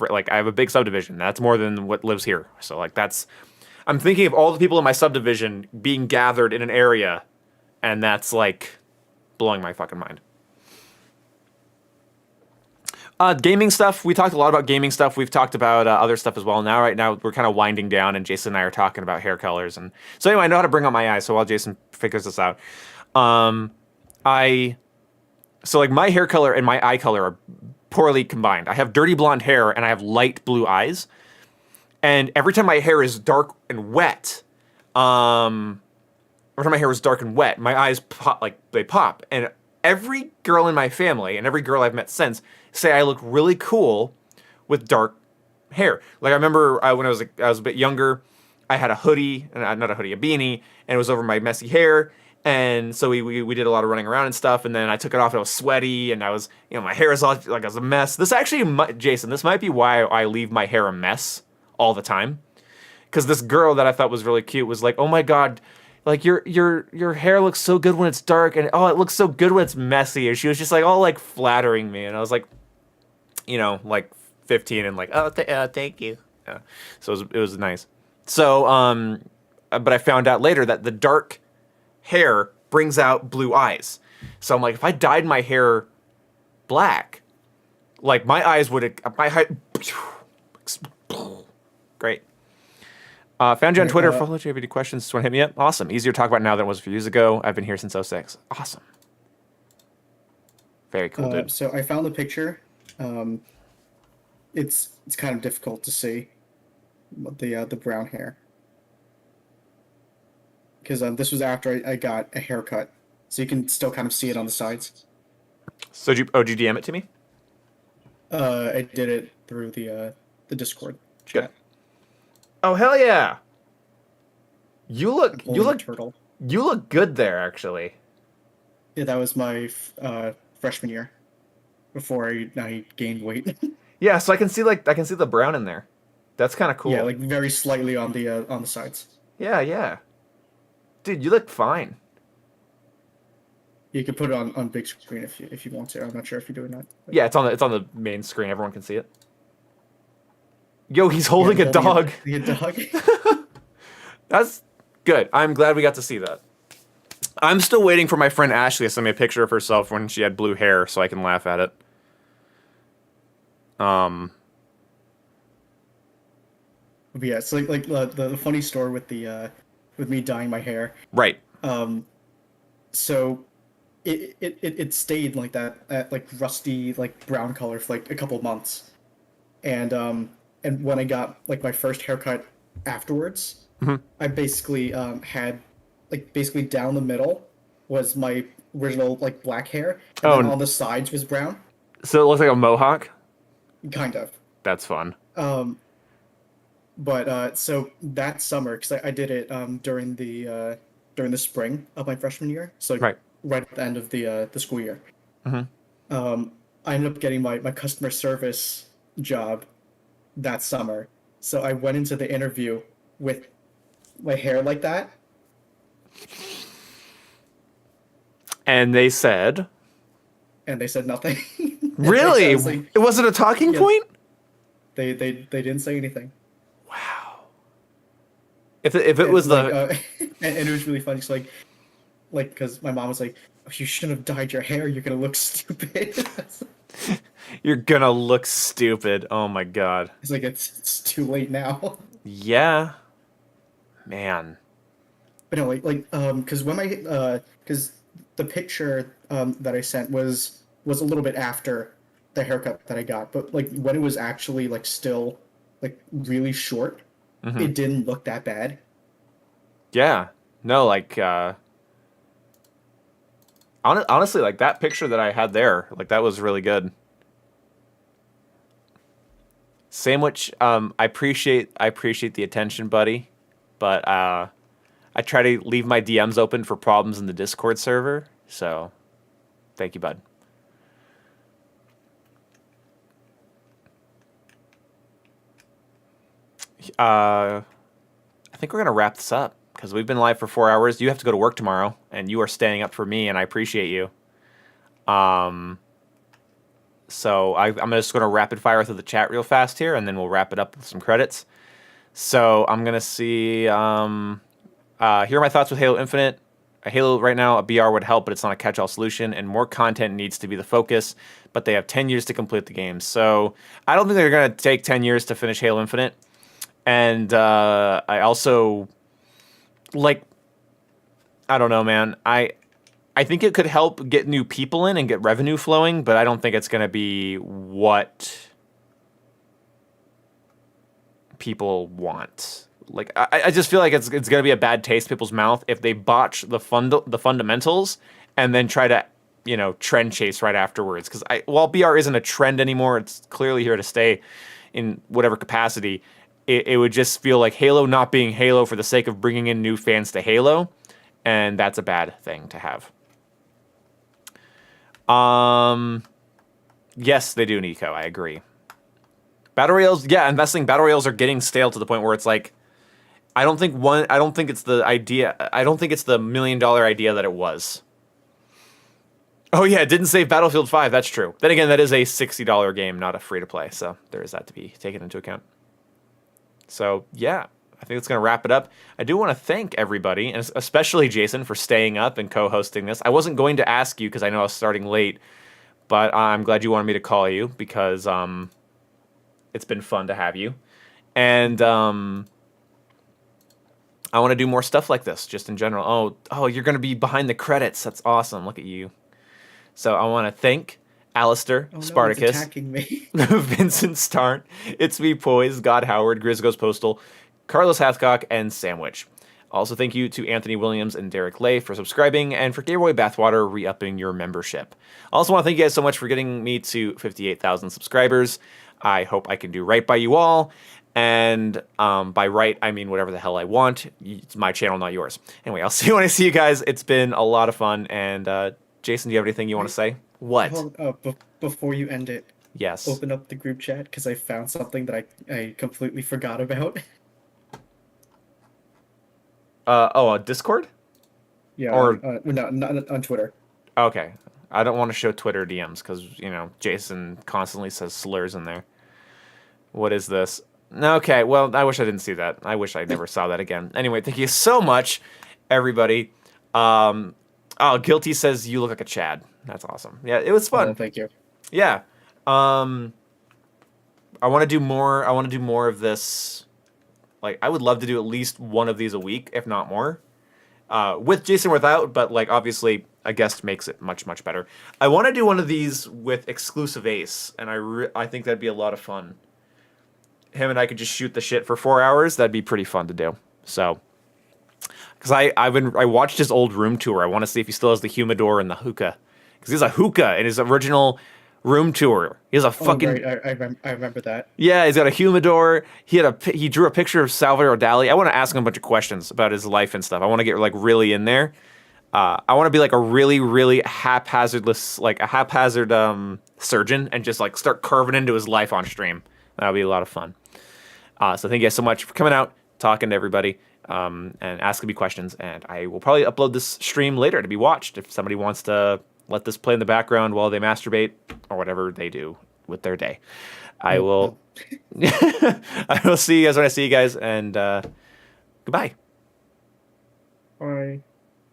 Like I have a big subdivision. That's more than what lives here. So like I'm thinking of all the people in my subdivision being gathered in an area, and that's like blowing my fucking mind. Gaming stuff. We talked a lot about gaming stuff. We've talked about other stuff as well. Right now we're kind of winding down, and Jason and I are talking about hair colors. And so anyway, I know how to bring out my eyes. So while Jason figures this out, so like my hair color and my eye color are poorly combined. I have dirty blonde hair and I have light blue eyes. And every time my hair is dark and wet, or my hair was dark and wet, my eyes pop, like they pop. And every girl in my family and every girl I've met since say I look really cool with dark hair. Like I remember when I was a bit younger, I had a hoodie, not a hoodie, a beanie, and it was over my messy hair. And so we did a lot of running around and stuff. And then I took it off and I was sweaty and I was, my hair is all like I was a mess. This actually, Jason, this might be why I leave my hair a mess all the time. Because this girl that I thought was really cute was like, oh my God, like your hair looks so good when it's dark, and oh, it looks so good when it's messy. And she was just like all like flattering me, and I was like, like 15 and like, oh, thank you. Yeah. So it was nice. So but I found out later that the dark hair brings out blue eyes. So I'm like, if I dyed my hair black, like my eyes would great. Found you on Twitter. Follow you. If you have any questions, just want to hit me up. Awesome. Easier to talk about now than it was a few years ago. I've been here since '06. Awesome. Very cool, dude. So I found the picture. It's kind of difficult to see the brown hair, because this was after I got a haircut, so you can still kind of see it on the sides. So did you DM it to me? I did it through the Discord chat. Good. Oh hell yeah! You look turtle. You look good there, actually. Yeah, that was my freshman year, before I gained weight. Yeah, so I can see the brown in there. That's kind of cool. Yeah, like very slightly on the sides. Yeah. Dude, you look fine. You can put it on big screen if you want to. I'm not sure if you're doing that. But... Yeah, it's on the main screen. Everyone can see it. Yo, he's holding a dog. A dog. That's good. I'm glad we got to see that. I'm still waiting for my friend Ashley to send me a picture of herself when she had blue hair so I can laugh at it. But yeah, it's like the funny story with with me dyeing my hair. Right. So it stayed like that like rusty like brown color for like a couple months, and when I got like my first haircut afterwards, I basically had like basically down the middle was my original like black hair, and then on the sides was brown. So it looks like a mohawk? Kind of. That's fun. But so that summer, because I did it during the spring of my freshman year, so right at the end of the school year. I ended up getting my customer service job that summer, so I went into the interview with my hair like that. And they said nothing. Really? Like, it wasn't a talking point? They didn't say anything. Wow. If it was like, and it was really funny. So like because my mom was like, oh, you shouldn't have dyed your hair. You're gonna look stupid. You're gonna look stupid. Oh my God. It's like it's too late now. Yeah. Man. But no, because when because the picture that I sent was a little bit after the haircut that I got, but like when it was actually like still like really short, it didn't look that bad. Yeah. No, like honestly, like that picture that I had there, like that was really good. Sandwich, I appreciate the attention, buddy, but I try to leave my DMs open for problems in the Discord server, so thank you, bud. I think we're gonna wrap this up because we've been live for 4 hours. You have to go to work tomorrow, and you are staying up for me, and I appreciate you. So I'm just gonna rapid fire through the chat real fast here, and then we'll wrap it up with some credits. So I'm gonna see. Here are my thoughts with Halo Infinite. Halo right now, a BR would help, but it's not a catch-all solution, and more content needs to be the focus. But they have 10 years to complete the game, so I don't think they're gonna take 10 years to finish Halo Infinite. And I also like, I don't know, man. I think it could help get new people in and get revenue flowing, but I don't think it's gonna be what people want. like I just feel like it's gonna be a bad taste in people's mouth if they botch the fundamentals and then try to trend chase right afterwards. Because while BR isn't a trend anymore, it's clearly here to stay in whatever capacity. It would just feel like Halo not being Halo for the sake of bringing in new fans to Halo, and that's a bad thing to have. Yes, they do, Nico. I agree. Battle Royales, yeah, investing Battle Royales are getting stale to the point where it's like, I don't think it's the idea. I don't think it's the $1 million idea that it was. Oh yeah, it didn't save Battlefield 5. That's true. Then again, that is a $60 game, not a free to play. So there is that to be taken into account. So yeah, I think it's going to wrap it up. I do want to thank everybody, and especially Jason, for staying up and co-hosting this. I wasn't going to ask you because I know I was starting late, but I'm glad you wanted me to call you because it's been fun to have you. And I want to do more stuff like this, just in general. Oh, you're going to be behind the credits. That's awesome. Look at you. So I want to thank Alistair, Spartacus, it's attacking me. Vincent Starn, It's Me Poise, God Howard, Grizzgoes Postal, Carlos Hathcock, and Sandwich. Also, thank you to Anthony Williams and Derek Lay for subscribing, and for Gamerboy Bathwater re-upping your membership. I also want to thank you guys so much for getting me to 58,000 subscribers. I hope I can do right by you all, and by right, I mean whatever the hell I want. It's my channel, not yours. Anyway, I'll see you when I see you guys. It's been a lot of fun, and Jason, do you have anything you want to say? What? Before you end it, Yes. open up the group chat because I found something that I completely forgot about. On Discord? Yeah, Or no, not on Twitter. okay. I don't want to show Twitter DMs because Jason constantly says slurs in there. What is this? Okay, well, I wish I didn't see that. I wish I never saw that again. Anyway, thank you so much, everybody. Guilty says you look like a Chad. That's awesome. Yeah, it was fun. Thank you. Yeah. I want to do more. I want to do more of this. Like, I would love to do at least one of these a week, if not more. With Jason, without, but like obviously a guest makes it much, much better. I want to do one of these with exclusive Ace, and I think that'd be a lot of fun. Him and I could just shoot the shit for 4 hours. That'd be pretty fun to do. So, because I watched his old room tour. I want to see if he still has the humidor and the hookah, because he has a hookah in his original room tour. He has a fucking. Right. I remember that. Yeah, he's got a humidor. He drew a picture of Salvador Dali. I want to ask him a bunch of questions about his life and stuff. I want to get like really in there. I want to be like a really, really haphazard surgeon and just like start carving into his life on stream. That'll be a lot of fun. So thank you guys so much for coming out, talking to everybody, and asking me questions. And I will probably upload this stream later to be watched if somebody wants to let this play in the background while they masturbate or whatever they do with their day. I will. I will see you guys when I see you guys, and goodbye.